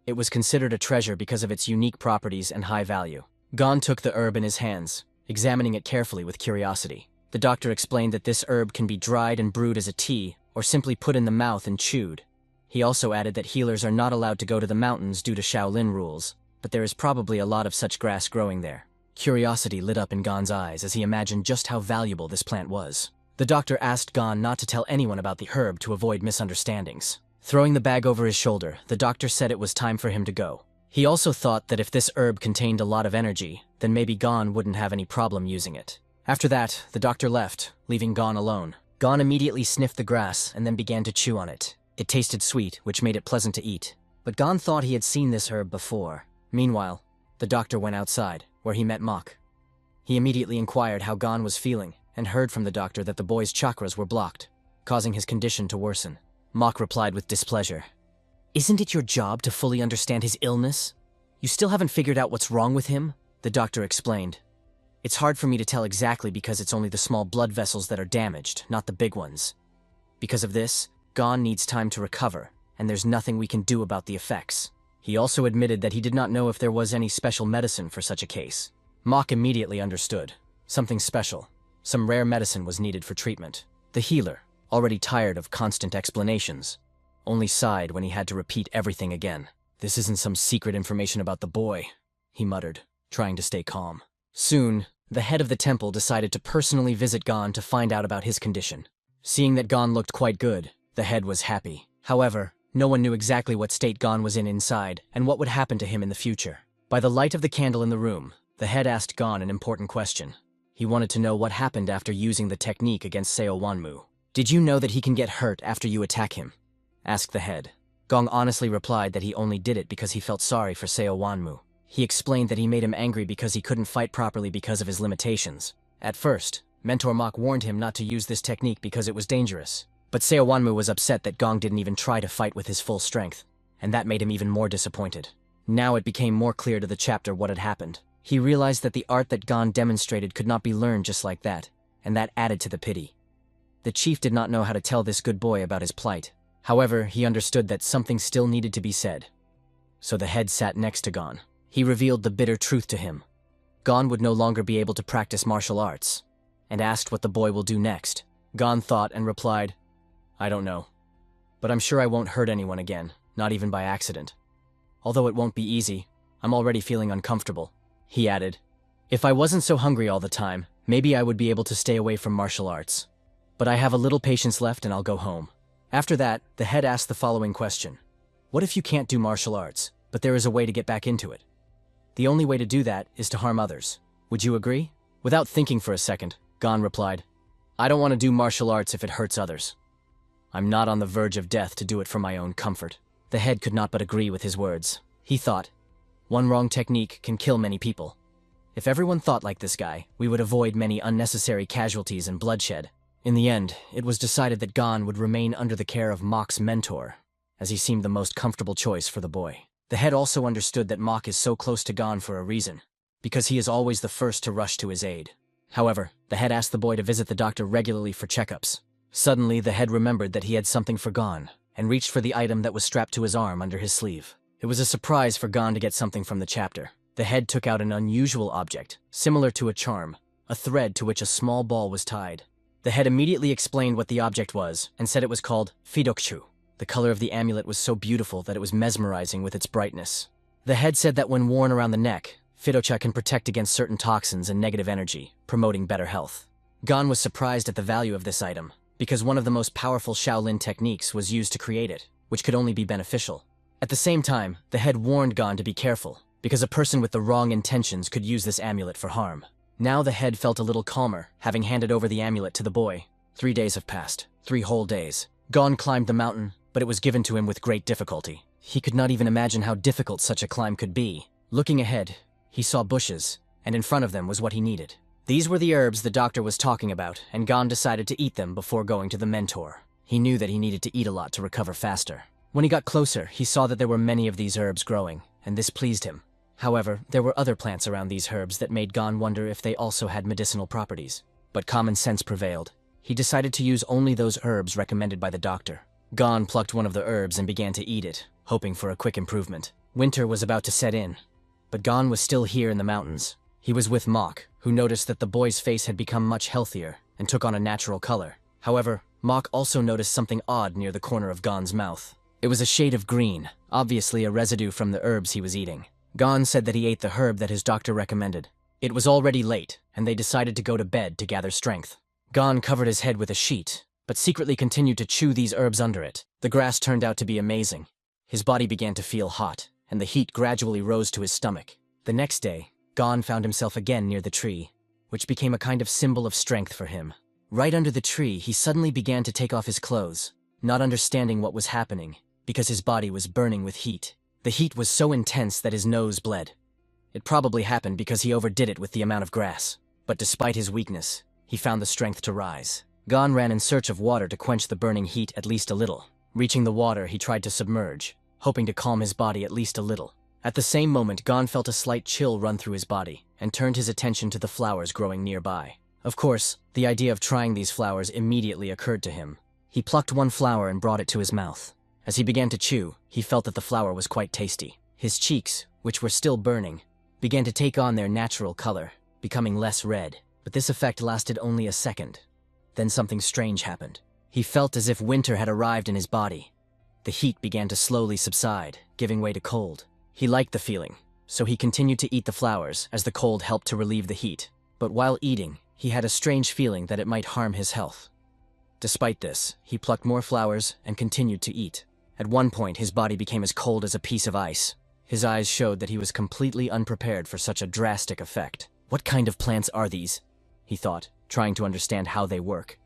It was considered a treasure because of its unique properties and high value. Gon took the herb in his hands, examining it carefully with curiosity. The doctor explained that this herb can be dried and brewed as a tea, or simply put in the mouth and chewed. He also added that healers are not allowed to go to the mountains due to Shaolin rules, but there is probably a lot of such grass growing there. Curiosity lit up in Gon's eyes as he imagined just how valuable this plant was. The doctor asked Gon not to tell anyone about the herb to avoid misunderstandings. Throwing the bag over his shoulder, the doctor said it was time for him to go. He also thought that if this herb contained a lot of energy, then maybe Gon wouldn't have any problem using it. After that, the doctor left, leaving Gon alone. Gon immediately sniffed the grass and then began to chew on it. It tasted sweet, which made it pleasant to eat. But Gon thought he had seen this herb before. Meanwhile, the doctor went outside, where he met Mok. He immediately inquired how Gon was feeling, and heard from the doctor that the boy's chakras were blocked, causing his condition to worsen. Mok replied with displeasure. "Isn't it your job to fully understand his illness? You still haven't figured out what's wrong with him?" The doctor explained. "It's hard for me to tell exactly because it's only the small blood vessels that are damaged, not the big ones. Because of this, Gon needs time to recover, and there's nothing we can do about the effects." He also admitted that he did not know if there was any special medicine for such a case. Mok immediately understood. Something special. Some rare medicine was needed for treatment. The healer, already tired of constant explanations, only sighed when he had to repeat everything again. "This isn't some secret information about the boy," he muttered, trying to stay calm. Soon, the head of the temple decided to personally visit Gon to find out about his condition. Seeing that Gon looked quite good, the head was happy. However, no one knew exactly what state Gon was in inside and what would happen to him in the future. By the light of the candle in the room, the head asked Gon an important question. He wanted to know what happened after using the technique against Seo Wanmu. "Did you know that he can get hurt after you attack him?" asked the head. Gong honestly replied that he only did it because he felt sorry for Seo Wanmu. He explained that he made him angry because he couldn't fight properly because of his limitations. At first, Mentor Mok warned him not to use this technique because it was dangerous. But Seo Wanmu was upset that Gong didn't even try to fight with his full strength, and that made him even more disappointed. Now it became more clear to the chapter what had happened. He realized that the art that Gon demonstrated could not be learned just like that, and that added to the pity. The chief did not know how to tell this good boy about his plight. However, he understood that something still needed to be said. So the head sat next to Gon. He revealed the bitter truth to him. Gon would no longer be able to practice martial arts, and asked what the boy will do next. Gon thought and replied, "I don't know. But I'm sure I won't hurt anyone again, not even by accident. Although it won't be easy, I'm already feeling uncomfortable." He added, "If I wasn't so hungry all the time, maybe I would be able to stay away from martial arts. But I have a little patience left and I'll go home." After that, the head asked the following question. "What if you can't do martial arts, but there is a way to get back into it? The only way to do that is to harm others. Would you agree?" Without thinking for a second, Gon replied, "I don't want to do martial arts if it hurts others. I'm not on the verge of death to do it for my own comfort." The head could not but agree with his words. He thought, one wrong technique can kill many people. If everyone thought like this guy, we would avoid many unnecessary casualties and bloodshed. In the end, it was decided that Gon would remain under the care of Mok's mentor, as he seemed the most comfortable choice for the boy. The head also understood that Mok is so close to Gon for a reason, because he is always the first to rush to his aid. However, the head asked the boy to visit the doctor regularly for checkups. Suddenly, the head remembered that he had something for Gon, and reached for the item that was strapped to his arm under his sleeve. It was a surprise for Gon to get something from the chapter. The head took out an unusual object, similar to a charm, a thread to which a small ball was tied. The head immediately explained what the object was, and said it was called Fidokchu. The color of the amulet was so beautiful that it was mesmerizing with its brightness. The head said that when worn around the neck, Fidocha can protect against certain toxins and negative energy, promoting better health. Gon was surprised at the value of this item, because one of the most powerful Shaolin techniques was used to create it, which could only be beneficial. At the same time, the head warned Gon to be careful, because a person with the wrong intentions could use this amulet for harm. Now the head felt a little calmer, having handed over the amulet to the boy. 3 days have passed, 3 whole days. Gon climbed the mountain, but it was given to him with great difficulty. He could not even imagine how difficult such a climb could be. Looking ahead, he saw bushes, and in front of them was what he needed. These were the herbs the doctor was talking about, and Gon decided to eat them before going to the mentor. He knew that he needed to eat a lot to recover faster. When he got closer, he saw that there were many of these herbs growing, and this pleased him. However, there were other plants around these herbs that made Gon wonder if they also had medicinal properties. But common sense prevailed. He decided to use only those herbs recommended by the doctor. Gon plucked one of the herbs and began to eat it, hoping for a quick improvement. Winter was about to set in, but Gon was still here in the mountains. He was with Mok, who noticed that the boy's face had become much healthier and took on a natural color. However, Mok also noticed something odd near the corner of Gon's mouth. It was a shade of green, obviously a residue from the herbs he was eating. Gon said that he ate the herb that his doctor recommended. It was already late, and they decided to go to bed to gather strength. Gon covered his head with a sheet, but secretly continued to chew these herbs under it. The grass turned out to be amazing. His body began to feel hot, and the heat gradually rose to his stomach. The next day, Gon found himself again near the tree, which became a kind of symbol of strength for him. Right under the tree, he suddenly began to take off his clothes, not understanding what was happening, because his body was burning with heat. The heat was so intense that his nose bled. It probably happened because he overdid it with the amount of grass. But despite his weakness, he found the strength to rise. Gon ran in search of water to quench the burning heat at least a little. Reaching the water, he tried to submerge, hoping to calm his body at least a little. At the same moment, Gon felt a slight chill run through his body, and turned his attention to the flowers growing nearby. Of course, the idea of trying these flowers immediately occurred to him. He plucked one flower and brought it to his mouth. As he began to chew, he felt that the flower was quite tasty. His cheeks, which were still burning, began to take on their natural color, becoming less red. But this effect lasted only a second. Then something strange happened. He felt as if winter had arrived in his body. The heat began to slowly subside, giving way to cold. He liked the feeling, so he continued to eat the flowers as the cold helped to relieve the heat. But while eating, he had a strange feeling that it might harm his health. Despite this, he plucked more flowers and continued to eat. At one point, his body became as cold as a piece of ice. His eyes showed that he was completely unprepared for such a drastic effect. What kind of plants are these? He thought, trying to understand how they work.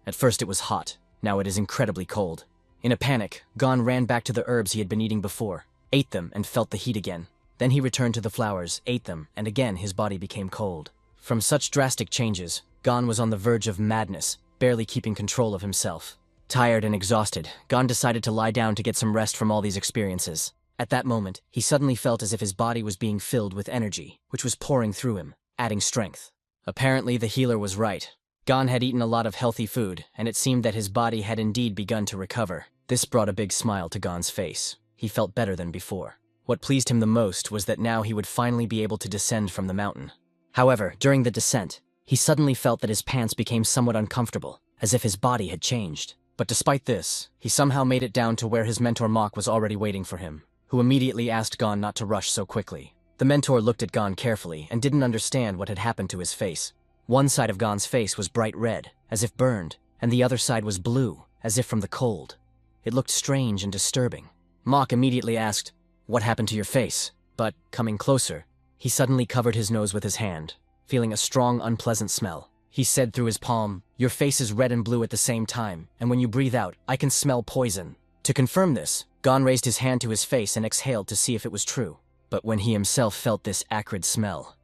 At first it was hot, now it is incredibly cold. In a panic, Gon ran back to the herbs he had been eating before, ate them and felt the heat again. Then he returned to the flowers, ate them, and again his body became cold. From such drastic changes, Gon was on the verge of madness, barely keeping control of himself. Tired and exhausted, Gon decided to lie down to get some rest from all these experiences. At that moment, he suddenly felt as if his body was being filled with energy, which was pouring through him, adding strength. Apparently, the healer was right. Gon had eaten a lot of healthy food, and it seemed that his body had indeed begun to recover. This brought a big smile to Gon's face. He felt better than before. What pleased him the most was that now he would finally be able to descend from the mountain. However, during the descent, he suddenly felt that his pants became somewhat uncomfortable, as if his body had changed. But despite this, he somehow made it down to where his mentor Mok was already waiting for him, who immediately asked Gon not to rush so quickly. The mentor looked at Gon carefully and didn't understand what had happened to his face. One side of Gon's face was bright red, as if burned, and the other side was blue, as if from the cold. It looked strange and disturbing. Mok immediately asked, "What happened to your face?" But, coming closer, he suddenly covered his nose with his hand, feeling a strong, unpleasant smell. He said through his palm, "Your face is red and blue at the same time, and when you breathe out, I can smell poison." To confirm this, Gon raised his hand to his face and exhaled to see if it was true. But when he himself felt this acrid smell,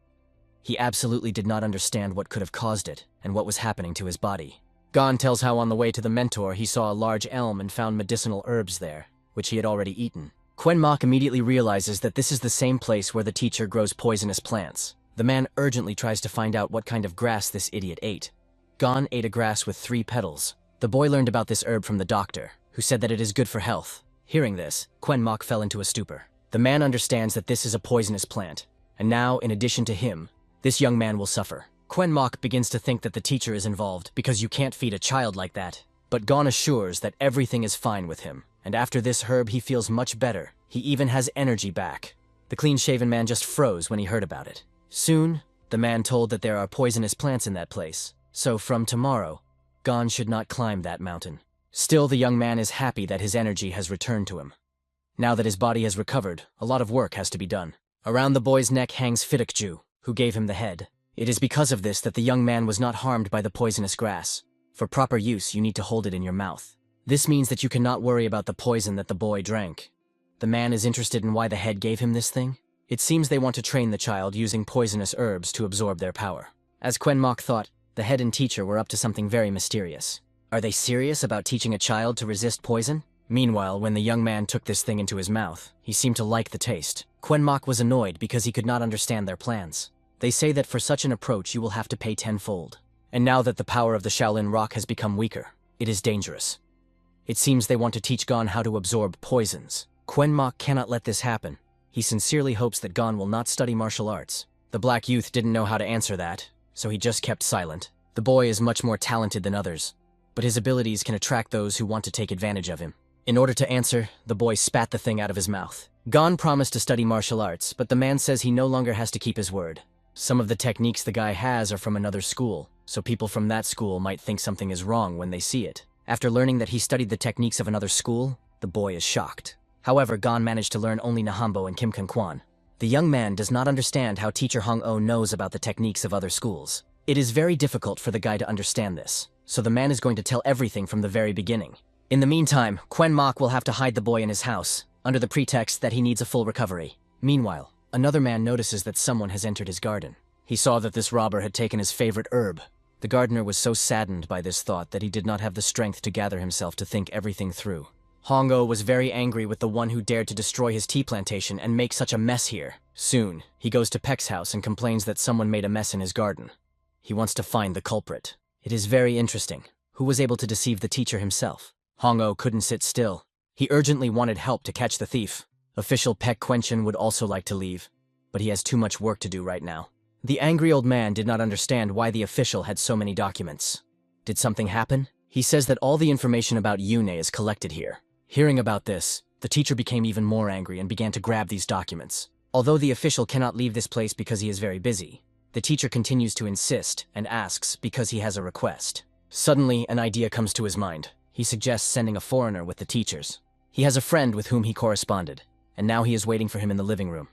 he absolutely did not understand what could have caused it and what was happening to his body. Gon tells how on the way to the mentor he saw a large elm and found medicinal herbs there, which he had already eaten. Quen Mok immediately realizes that this is the same place where the teacher grows poisonous plants. The man urgently tries to find out what kind of grass this idiot ate. Gon ate a grass with 3 petals. The boy learned about this herb from the doctor, who said that it is good for health. Hearing this, Quen Mok fell into a stupor. The man understands that this is a poisonous plant, and now, in addition to him, this young man will suffer. Quen Mok begins to think that the teacher is involved because you can't feed a child like that. But Gon assures that everything is fine with him, and after this herb he feels much better. He even has energy back. The clean-shaven man just froze when he heard about it. Soon, the man told that there are poisonous plants in that place, so from tomorrow, Gon should not climb that mountain. Still, the young man is happy that his energy has returned to him. Now that his body has recovered, a lot of work has to be done. Around the boy's neck hangs Fitukju, who gave him the head. It is because of this that the young man was not harmed by the poisonous grass. For proper use, you need to hold it in your mouth. This means that you cannot worry about the poison that the boy drank. The man is interested in why the head gave him this thing. It seems they want to train the child using poisonous herbs to absorb their power. As Quen Mok thought, the head and teacher were up to something very mysterious. Are they serious about teaching a child to resist poison? Meanwhile, when the young man took this thing into his mouth, he seemed to like the taste. Quenmock was annoyed because he could not understand their plans. They say that for such an approach you will have to pay tenfold. And now that the power of the Shaolin rock has become weaker, it is dangerous. It seems they want to teach Gon how to absorb poisons. Quenmock cannot let this happen. He sincerely hopes that Gon will not study martial arts. The black youth didn't know how to answer that, so he just kept silent. The boy is much more talented than others, but his abilities can attract those who want to take advantage of him. In order to answer, the boy spat the thing out of his mouth. Gon promised to study martial arts, but the man says he no longer has to keep his word. Some of the techniques the guy has are from another school, so people from that school might think something is wrong when they see it. After learning that he studied the techniques of another school, the boy is shocked. However, Gon managed to learn only Nahambo and Kim Kun Kwan. The young man does not understand how teacher Hong-Oh knows about the techniques of other schools. It is very difficult for the guy to understand this, so the man is going to tell everything from the very beginning. In the meantime, Quenmock will have to hide the boy in his house, under the pretext that he needs a full recovery. Meanwhile, another man notices that someone has entered his garden. He saw that this robber had taken his favorite herb. The gardener was so saddened by this thought that he did not have the strength to gather himself to think everything through. Hong-Oh was very angry with the one who dared to destroy his tea plantation and make such a mess here. Soon, he goes to Peck's house and complains that someone made a mess in his garden. He wants to find the culprit. It is very interesting. Who was able to deceive the teacher himself? Hong-Oh couldn't sit still. He urgently wanted help to catch the thief. Official Peck Quenchen would also like to leave, but he has too much work to do right now. The angry old man did not understand why the official had so many documents. Did something happen? He says that all the information about Yune is collected here. Hearing about this, the teacher became even more angry and began to grab these documents. Although the official cannot leave this place because he is very busy, the teacher continues to insist and asks because he has a request. Suddenly, an idea comes to his mind. He suggests sending a foreigner with the teachers. He has a friend with whom he corresponded, and now he is waiting for him in the living room.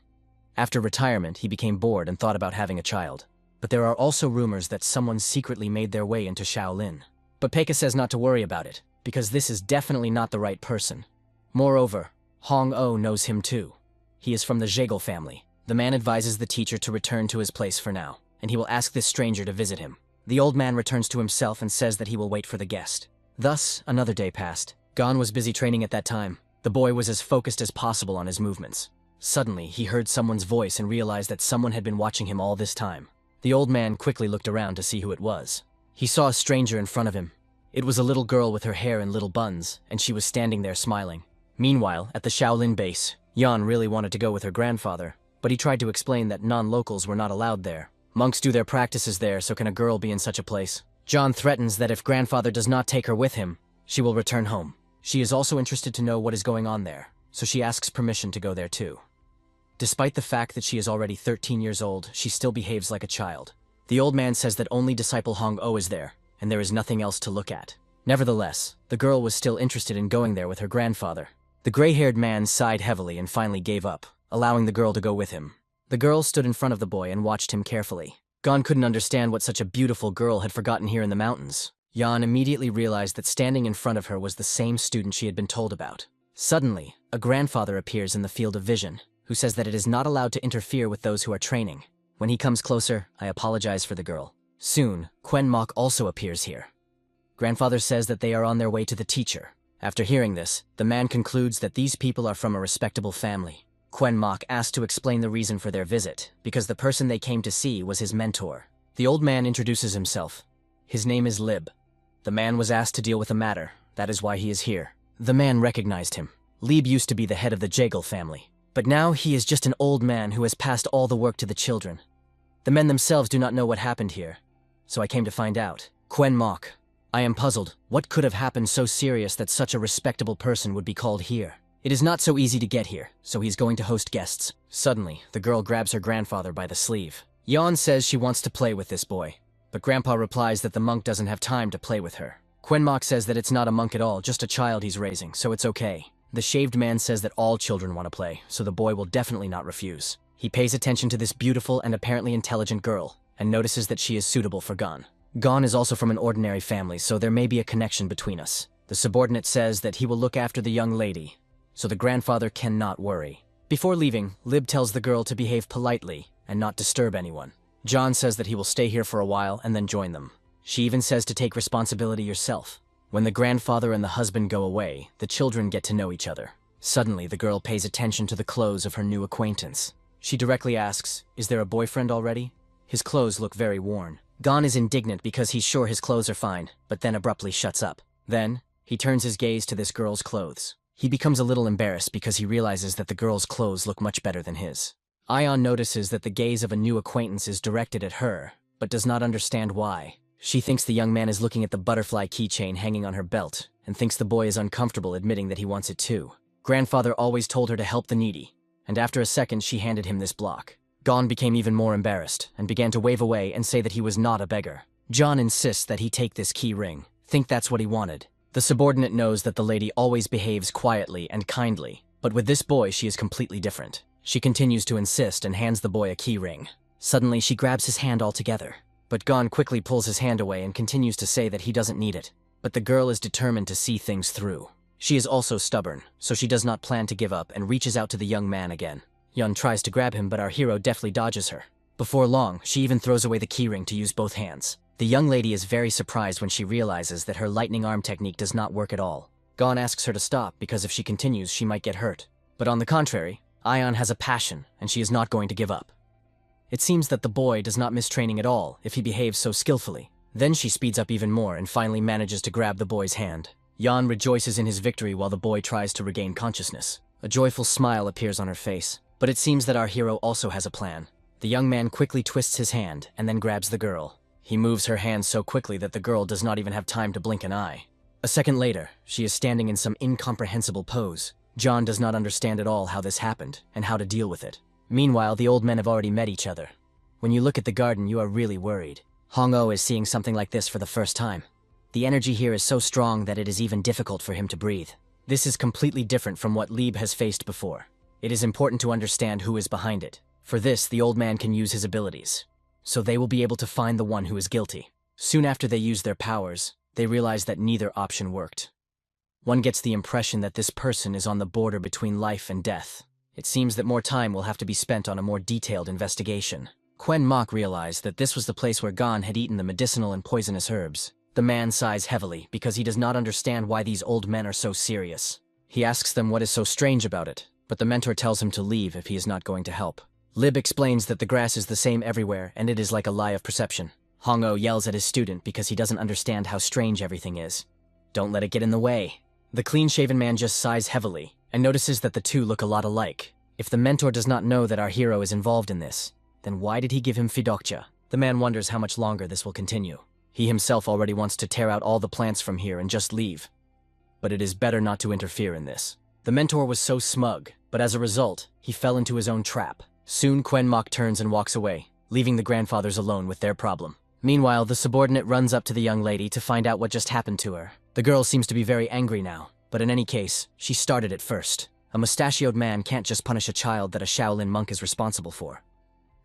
After retirement, he became bored and thought about having a child. But there are also rumors that someone secretly made their way into Shaolin. But Pekka says not to worry about it, because this is definitely not the right person. Moreover, Hong-Oh knows him too. He is from the Jaegel family. The man advises the teacher to return to his place for now, and he will ask this stranger to visit him. The old man returns to himself and says that he will wait for the guest. Thus, another day passed. Gon was busy training at that time. The boy was as focused as possible on his movements. Suddenly, he heard someone's voice and realized that someone had been watching him all this time. The old man quickly looked around to see who it was. He saw a stranger in front of him. It was a little girl with her hair in little buns, and she was standing there smiling. Meanwhile, at the Shaolin base, Yan really wanted to go with her grandfather, but he tried to explain that non-locals were not allowed there. Monks do their practices there, so can a girl be in such a place? John threatens that if grandfather does not take her with him, she will return home. She is also interested to know what is going on there, so she asks permission to go there too. Despite the fact that she is already 13 years old, she still behaves like a child. The old man says that only disciple Hong-Oh is there, and there is nothing else to look at. Nevertheless, the girl was still interested in going there with her grandfather. The gray-haired man sighed heavily and finally gave up, allowing the girl to go with him. The girl stood in front of the boy and watched him carefully. Gon couldn't understand what such a beautiful girl had forgotten here in the mountains. Yan immediately realized that standing in front of her was the same student she had been told about. Suddenly, a grandfather appears in the field of vision, who says that it is not allowed to interfere with those who are training. When he comes closer, I apologize for the girl. Soon, Quenmock also appears here. Grandfather says that they are on their way to the teacher. After hearing this, the man concludes that these people are from a respectable family. Quenmock asked to explain the reason for their visit, because the person they came to see was his mentor. The old man introduces himself. His name is Lib. The man was asked to deal with a matter. That is why he is here. The man recognized him. Lib used to be the head of the Jaegel family, but now he is just an old man who has passed all the work to the children. The men themselves do not know what happened here, so I came to find out. Quenmock. I am puzzled. What could have happened so serious that such a respectable person would be called here? It is not so easy to get here, so he's going to host guests. Suddenly, the girl grabs her grandfather by the sleeve. Yan says she wants to play with this boy, but Grandpa replies that the monk doesn't have time to play with her. Quenmock says that it's not a monk at all, just a child he's raising, so it's okay. The shaved man says that all children want to play, so the boy will definitely not refuse. He pays attention to this beautiful and apparently intelligent girl, and notices that she is suitable for Gon. Gon is also from an ordinary family, so there may be a connection between us. The subordinate says that he will look after the young lady, so the grandfather cannot worry. Before leaving, Lib tells the girl to behave politely and not disturb anyone. John says that he will stay here for a while and then join them. She even says to take responsibility yourself. When the grandfather and the husband go away, the children get to know each other. Suddenly, the girl pays attention to the clothes of her new acquaintance. She directly asks, "Is there a boyfriend already?" His clothes look very worn. Gon is indignant because he's sure his clothes are fine, but then abruptly shuts up. Then, he turns his gaze to this girl's clothes. He becomes a little embarrassed because he realizes that the girl's clothes look much better than his. Aion notices that the gaze of a new acquaintance is directed at her, but does not understand why. She thinks the young man is looking at the butterfly keychain hanging on her belt, and thinks the boy is uncomfortable admitting that he wants it too. Grandfather always told her to help the needy, and after a second she handed him this block. Gon became even more embarrassed, and began to wave away and say that he was not a beggar. John insists that he take this key ring, think that's what he wanted. The subordinate knows that the lady always behaves quietly and kindly, but with this boy she is completely different. She continues to insist and hands the boy a key ring. Suddenly she grabs his hand altogether, but Gon quickly pulls his hand away and continues to say that he doesn't need it. But the girl is determined to see things through. She is also stubborn, so she does not plan to give up and reaches out to the young man again. Yun tries to grab him, but our hero deftly dodges her. Before long, she even throws away the keyring to use both hands. The young lady is very surprised when she realizes that her lightning arm technique does not work at all. Gon asks her to stop because if she continues, she might get hurt. But on the contrary, Aion has a passion, and she is not going to give up. It seems that the boy does not miss training at all if he behaves so skillfully. Then she speeds up even more and finally manages to grab the boy's hand. Jan rejoices in his victory while the boy tries to regain consciousness. A joyful smile appears on her face, but it seems that our hero also has a plan. The young man quickly twists his hand and then grabs the girl. He moves her hand so quickly that the girl does not even have time to blink an eye. A second later, she is standing in some incomprehensible pose. John does not understand at all how this happened and how to deal with it. Meanwhile, the old men have already met each other. When you look at the garden, you are really worried. Hong-Oh is seeing something like this for the first time. The energy here is so strong that it is even difficult for him to breathe. This is completely different from what Lieb has faced before. It is important to understand who is behind it. For this, the old man can use his abilities. So they will be able to find the one who is guilty. Soon after they use their powers, they realize that neither option worked. One gets the impression that this person is on the border between life and death. It seems that more time will have to be spent on a more detailed investigation. Quen Mok realized that this was the place where Gon had eaten the medicinal and poisonous herbs. The man sighs heavily because he does not understand why these old men are so serious. He asks them what is so strange about it, but the mentor tells him to leave if he is not going to help. Lib explains that the grass is the same everywhere and it is like a lie of perception. Hong-Oh yells at his student because he doesn't understand how strange everything is. Don't let it get in the way. The clean-shaven man just sighs heavily and notices that the two look a lot alike. If the mentor does not know that our hero is involved in this, then why did he give him Fidokcha? The man wonders how much longer this will continue. He himself already wants to tear out all the plants from here and just leave. But it is better not to interfere in this. The mentor was so smug, but as a result, he fell into his own trap. Soon Quen Mok turns and walks away, leaving the grandfathers alone with their problem. Meanwhile, the subordinate runs up to the young lady to find out what just happened to her. The girl seems to be very angry now, but in any case, she started it first. A mustachioed man can't just punish a child that a Shaolin monk is responsible for.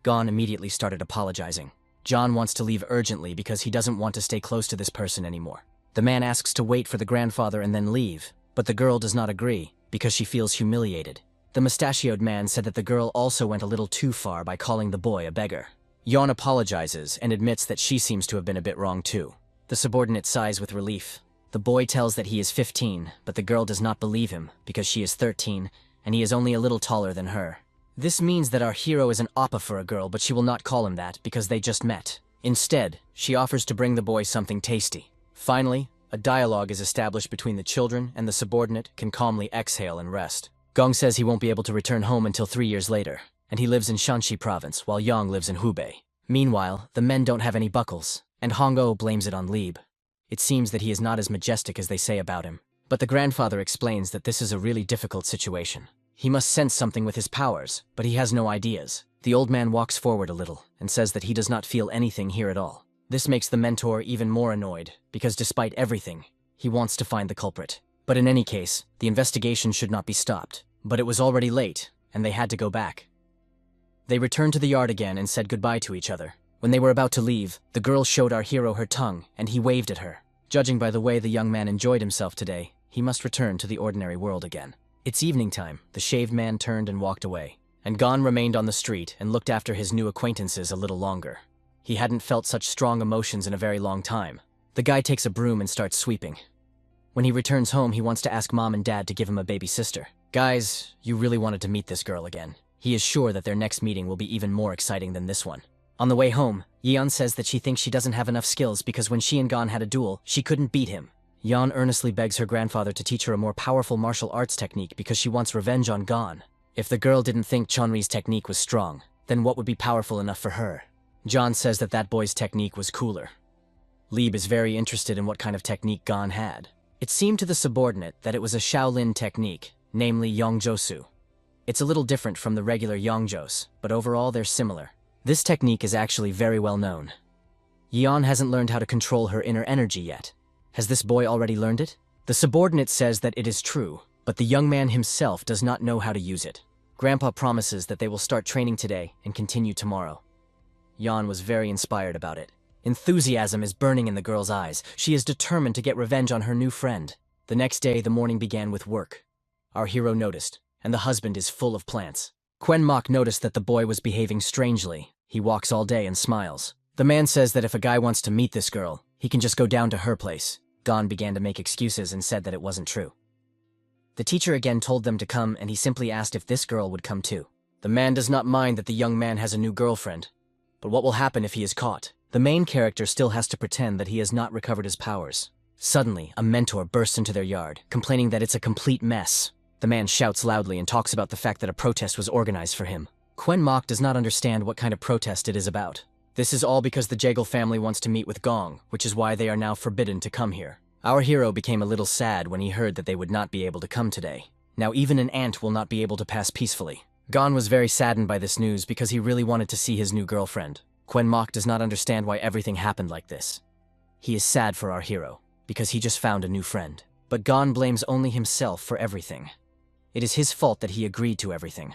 Gon immediately started apologizing. John wants to leave urgently because he doesn't want to stay close to this person anymore. The man asks to wait for the grandfather and then leave, but the girl does not agree because she feels humiliated. The mustachioed man said that the girl also went a little too far by calling the boy a beggar. Yon apologizes and admits that she seems to have been a bit wrong too. The subordinate sighs with relief. The boy tells that he is 15, but the girl does not believe him because she is 13 and he is only a little taller than her. This means that our hero is an oppa for a girl, but she will not call him that because they just met. Instead, she offers to bring the boy something tasty. Finally, a dialogue is established between the children and the subordinate can calmly exhale and rest. Gong says he won't be able to return home until 3 years later, and he lives in Shanxi province while Yang lives in Hubei. Meanwhile, the men don't have any buckles, and Hong-Oh blames it on Lieb. It seems that he is not as majestic as they say about him. But the grandfather explains that this is a really difficult situation. He must sense something with his powers, but he has no ideas. The old man walks forward a little and says that he does not feel anything here at all. This makes the mentor even more annoyed, because despite everything, he wants to find the culprit. But in any case, the investigation should not be stopped. But it was already late, and they had to go back. They returned to the yard again and said goodbye to each other. When they were about to leave, the girl showed our hero her tongue, and he waved at her. Judging by the way the young man enjoyed himself today, he must return to the ordinary world again. It's evening time. The shaved man turned and walked away, and Gon remained on the street and looked after his new acquaintances a little longer. He hadn't felt such strong emotions in a very long time. The guy takes a broom and starts sweeping. When he returns home, he wants to ask mom and dad to give him a baby sister. Guys, you really wanted to meet this girl again. He is sure that their next meeting will be even more exciting than this one. On the way home, Yeon says that she thinks she doesn't have enough skills because when she and Gon had a duel, she couldn't beat him. Yeon earnestly begs her grandfather to teach her a more powerful martial arts technique because she wants revenge on Gon. If the girl didn't think Chonri's technique was strong, then what would be powerful enough for her? John says that that boy's technique was cooler. Lieb is very interested in what kind of technique Gon had. It seemed to the subordinate that it was a Shaolin technique, namely Yongjosu. It's a little different from the regular Yongjos, but overall they're similar. This technique is actually very well known. Yeon hasn't learned how to control her inner energy yet. Has this boy already learned it? The subordinate says that it is true, but the young man himself does not know how to use it. Grandpa promises that they will start training today and continue tomorrow. Yeon was very inspired about it. Enthusiasm is burning in the girl's eyes. She is determined to get revenge on her new friend. The next day, the morning began with work. Our hero noticed, and the husband is full of plants. Quen Mok noticed that the boy was behaving strangely. He walks all day and smiles. The man says that if a guy wants to meet this girl, he can just go down to her place. Gon began to make excuses and said that it wasn't true. The teacher again told them to come, and he simply asked if this girl would come too. The man does not mind that the young man has a new girlfriend. But what will happen if he is caught? The main character still has to pretend that he has not recovered his powers. Suddenly, a mentor bursts into their yard, complaining that it's a complete mess. The man shouts loudly and talks about the fact that a protest was organized for him. Quen Mok does not understand what kind of protest it is about. This is all because the Jaegel family wants to meet with Gong, which is why they are now forbidden to come here. Our hero became a little sad when he heard that they would not be able to come today. Now even an ant will not be able to pass peacefully. Gon was very saddened by this news because he really wanted to see his new girlfriend. Quen Mok does not understand why everything happened like this. He is sad for our hero, because he just found a new friend. But Gon blames only himself for everything. It is his fault that he agreed to everything,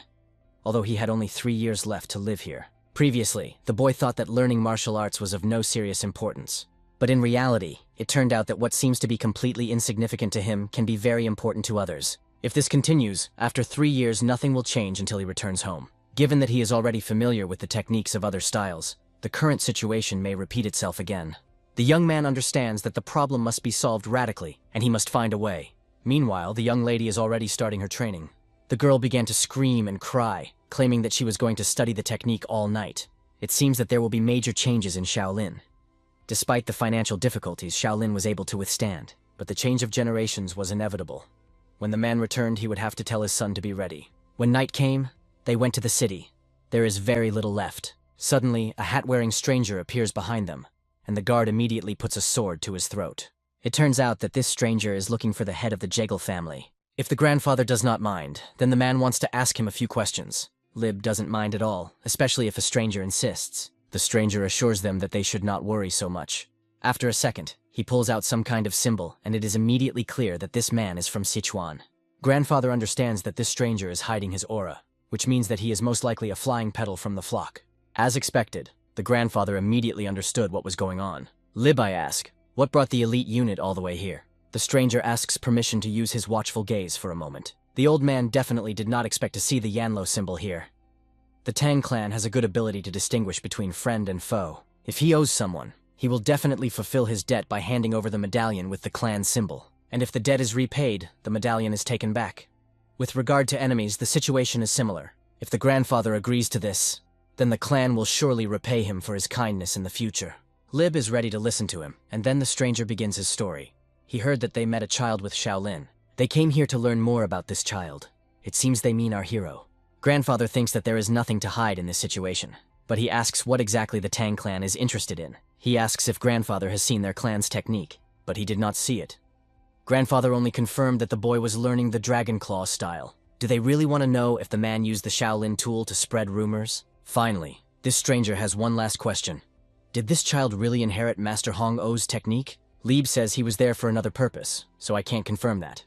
although he had only 3 years left to live here. Previously, the boy thought that learning martial arts was of no serious importance. But in reality, it turned out that what seems to be completely insignificant to him can be very important to others. If this continues, after 3 years nothing will change until he returns home. Given that he is already familiar with the techniques of other styles, the current situation may repeat itself again. The young man understands that the problem must be solved radically, and he must find a way. Meanwhile, the young lady is already starting her training. The girl began to scream and cry, claiming that she was going to study the technique all night. It seems that there will be major changes in Shaolin. Despite the financial difficulties, Shaolin was able to withstand, but the change of generations was inevitable. When the man returned, he would have to tell his son to be ready. When night came, they went to the city. There is very little left. Suddenly, a hat-wearing stranger appears behind them, and the guard immediately puts a sword to his throat. It turns out that this stranger is looking for the head of the Jaegel family. If the grandfather does not mind, then the man wants to ask him a few questions. Lib doesn't mind at all, especially if a stranger insists. The stranger assures them that they should not worry so much. After a second, he pulls out some kind of symbol, and it is immediately clear that this man is from Sichuan. Grandfather understands that this stranger is hiding his aura, which means that he is most likely a flying petal from the flock. As expected, the grandfather immediately understood what was going on. Lib, I ask, what brought the elite unit all the way here? The stranger asks permission to use his watchful gaze for a moment. The old man definitely did not expect to see the Yahello symbol here. The Tang clan has a good ability to distinguish between friend and foe. If he owes someone, he will definitely fulfill his debt by handing over the medallion with the clan symbol. And if the debt is repaid, the medallion is taken back. With regard to enemies, the situation is similar. If the grandfather agrees to this, then the clan will surely repay him for his kindness in the future. Lib is ready to listen to him, and then the stranger begins his story. He heard that they met a child with Shaolin. They came here to learn more about this child. It seems they mean our hero. Grandfather thinks that there is nothing to hide in this situation, but he asks what exactly the Tang clan is interested in. He asks if grandfather has seen their clan's technique, but he did not see it. Grandfather only confirmed that the boy was learning the Dragon Claw style. Do they really want to know if the man used the Shaolin tool to spread rumors? Finally, this stranger has one last question. Did this child really inherit Master Hong O's technique? Lieb says he was there for another purpose, so I can't confirm that.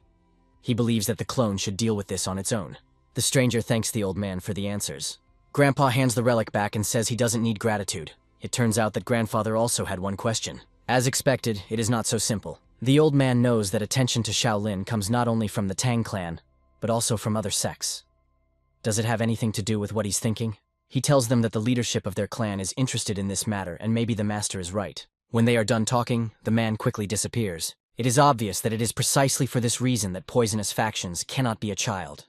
He believes that the clone should deal with this on its own. The stranger thanks the old man for the answers. Grandpa hands the relic back and says he doesn't need gratitude. It turns out that grandfather also had one question. As expected, it is not so simple. The old man knows that attention to Shaolin comes not only from the Tang clan, but also from other sects. Does it have anything to do with what he's thinking? He tells them that the leadership of their clan is interested in this matter and maybe the master is right. When they are done talking, the man quickly disappears. It is obvious that it is precisely for this reason that poisonous factions cannot be a child.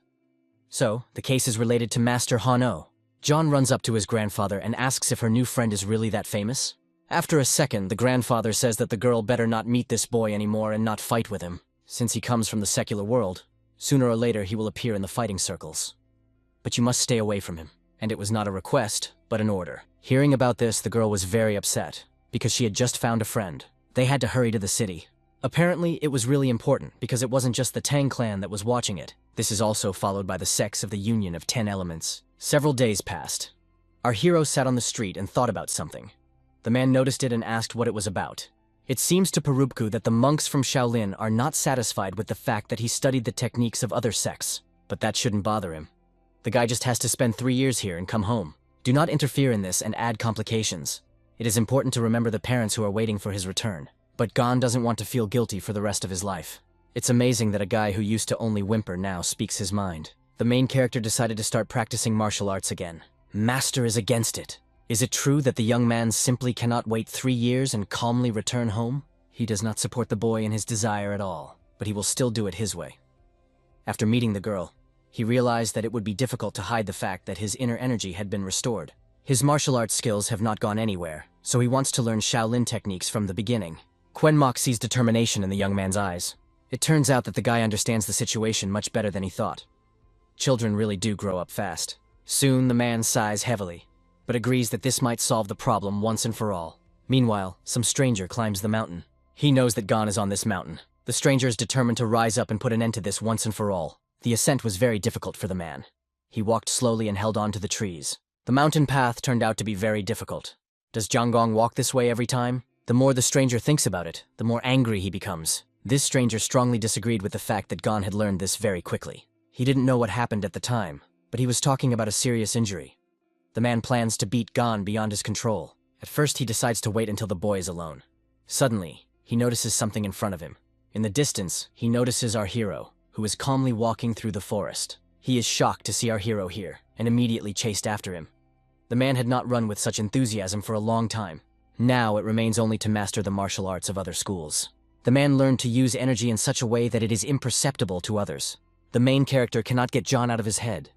So, the case is related to Master Hano. John runs up to his grandfather and asks if her new friend is really that famous. After a second, the grandfather says that the girl better not meet this boy anymore and not fight with him. Since he comes from the secular world, sooner or later he will appear in the fighting circles. But you must stay away from him. And it was not a request, but an order. Hearing about this, the girl was very upset, because she had just found a friend. They had to hurry to the city. Apparently, it was really important, because it wasn't just the Tang clan that was watching it. This is also followed by the sects of the Union of 10 Elements. Several days passed. Our hero sat on the street and thought about something. The man noticed it and asked what it was about. It seems to Parubku that the monks from Shaolin are not satisfied with the fact that he studied the techniques of other sects, but that shouldn't bother him. The guy just has to spend 3 years here and come home. Do not interfere in this and add complications. It is important to remember the parents who are waiting for his return. But Gon doesn't want to feel guilty for the rest of his life. It's amazing that a guy who used to only whimper now speaks his mind. The main character decided to start practicing martial arts again. Master is against it. Is it true that the young man simply cannot wait 3 years and calmly return home? He does not support the boy in his desire at all, but he will still do it his way. After meeting the girl, he realized that it would be difficult to hide the fact that his inner energy had been restored. His martial arts skills have not gone anywhere, so he wants to learn Shaolin techniques from the beginning. Quen Mok sees determination in the young man's eyes. It turns out that the guy understands the situation much better than he thought. Children really do grow up fast. Soon the man sighs heavily, but agrees that this might solve the problem once and for all. Meanwhile, some stranger climbs the mountain. He knows that Gon is on this mountain. The stranger is determined to rise up and put an end to this once and for all. The ascent was very difficult for the man. He walked slowly and held on to the trees. The mountain path turned out to be very difficult. Does Jianggong walk this way every time? The more the stranger thinks about it, the more angry he becomes. This stranger strongly disagreed with the fact that Gon had learned this very quickly. He didn't know what happened at the time, but he was talking about a serious injury. The man plans to beat Gon beyond his control. At first, he decides to wait until the boy is alone. Suddenly, he notices something in front of him. In the distance, he notices our hero, who is calmly walking through the forest. He is shocked to see our hero here, and immediately chased after him. The man had not run with such enthusiasm for a long time. Now it remains only to master the martial arts of other schools. The man learned to use energy in such a way that it is imperceptible to others. The main character cannot get John out of his head.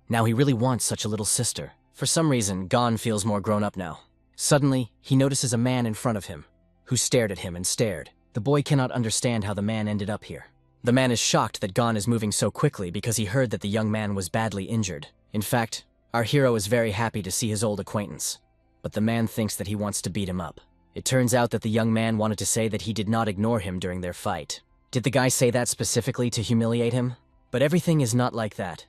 Now he really wants such a little sister. For some reason, Gon feels more grown up now. Suddenly, he notices a man in front of him, who stared at him and stared. The boy cannot understand how the man ended up here. The man is shocked that Gon is moving so quickly because he heard that the young man was badly injured. In fact, our hero is very happy to see his old acquaintance. But the man thinks that he wants to beat him up. It turns out that the young man wanted to say that he did not ignore him during their fight. Did the guy say that specifically to humiliate him? But everything is not like that.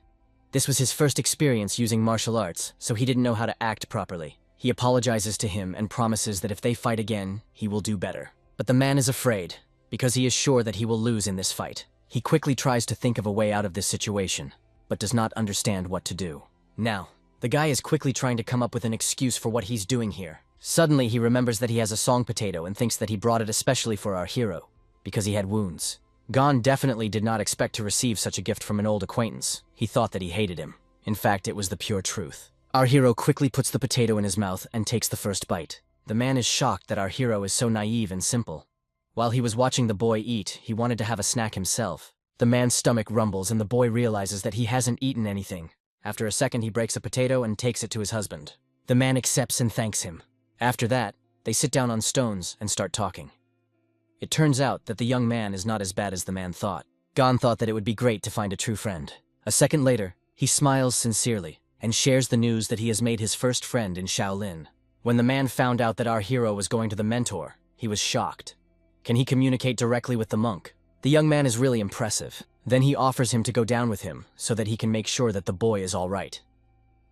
This was his first experience using martial arts, so he didn't know how to act properly. He apologizes to him and promises that if they fight again, he will do better. But the man is afraid, because he is sure that he will lose in this fight. He quickly tries to think of a way out of this situation, but does not understand what to do. Now, the guy is quickly trying to come up with an excuse for what he's doing here. Suddenly, he remembers that he has a song potato and thinks that he brought it especially for our hero, because he had wounds. Gon definitely did not expect to receive such a gift from an old acquaintance. He thought that he hated him. In fact, it was the pure truth. Our hero quickly puts the potato in his mouth and takes the first bite. The man is shocked that our hero is so naive and simple. While he was watching the boy eat, he wanted to have a snack himself. The man's stomach rumbles and the boy realizes that he hasn't eaten anything. After a second, he breaks a potato and takes it to his husband. The man accepts and thanks him. After that, they sit down on stones and start talking. It turns out that the young man is not as bad as the man thought. Gon thought that it would be great to find a true friend. A second later, he smiles sincerely and shares the news that he has made his first friend in Shaolin. When the man found out that our hero was going to the mentor, he was shocked. Can he communicate directly with the monk? The young man is really impressive. Then he offers him to go down with him so that he can make sure that the boy is all right.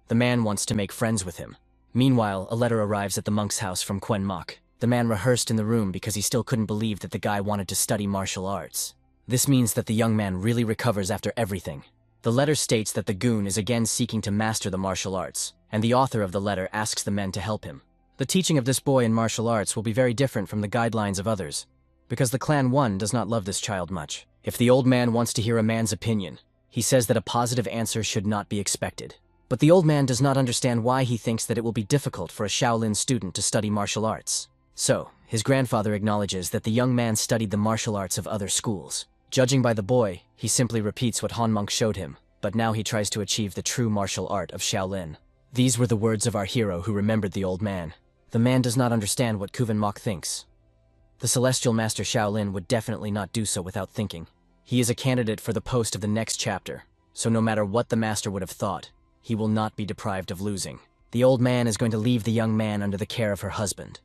The man wants to make friends with him. Meanwhile, a letter arrives at the monk's house from Quen Mok. The man rehearsed in the room because he still couldn't believe that the guy wanted to study martial arts. This means that the young man really recovers after everything. The letter states that the goon is again seeking to master the martial arts, and the author of the letter asks the men to help him. The teaching of this boy in martial arts will be very different from the guidelines of others, because the Clan 1 does not love this child much. If the old man wants to hear a man's opinion, he says that a positive answer should not be expected. But the old man does not understand why he thinks that it will be difficult for a Shaolin student to study martial arts. So, his grandfather acknowledges that the young man studied the martial arts of other schools. Judging by the boy, he simply repeats what Han Monk showed him, but now he tries to achieve the true martial art of Shaolin. These were the words of our hero who remembered the old man. The man does not understand what Kuven Mok thinks. The celestial master Shaolin would definitely not do so without thinking. He is a candidate for the post of the next chapter, so no matter what the master would have thought, he will not be deprived of losing. The old man is going to leave the young man under the care of her husband.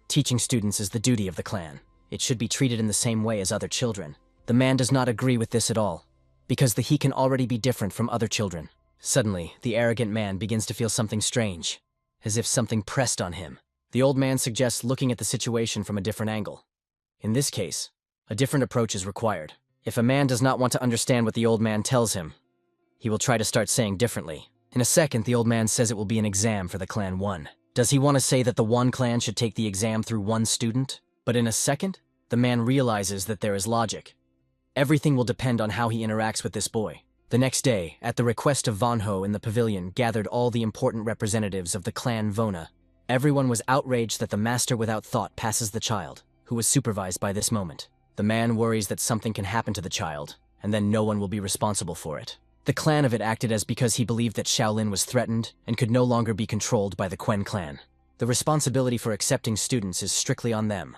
Teaching students is the duty of the clan. It should be treated in the same way as other children. The man does not agree with this at all, because he can already be different from other children. Suddenly, the arrogant man begins to feel something strange, as if something pressed on him. The old man suggests looking at the situation from a different angle. In this case, a different approach is required. If a man does not want to understand what the old man tells him, he will try to start saying differently. In a second, the old man says it will be an exam for the Clan 1. Does he want to say that the 1 clan should take the exam through 1 student? But in a second, the man realizes that there is logic. Everything will depend on how he interacts with this boy. The next day, at the request of Von Ho in the pavilion gathered all the important representatives of the Clan Vona. Everyone was outraged that the master without thought passes the child, who was supervised by this moment. The man worries that something can happen to the child, and then no one will be responsible for it. The clan of it acted as because he believed that Shaolin was threatened and could no longer be controlled by the Quen clan. The responsibility for accepting students is strictly on them.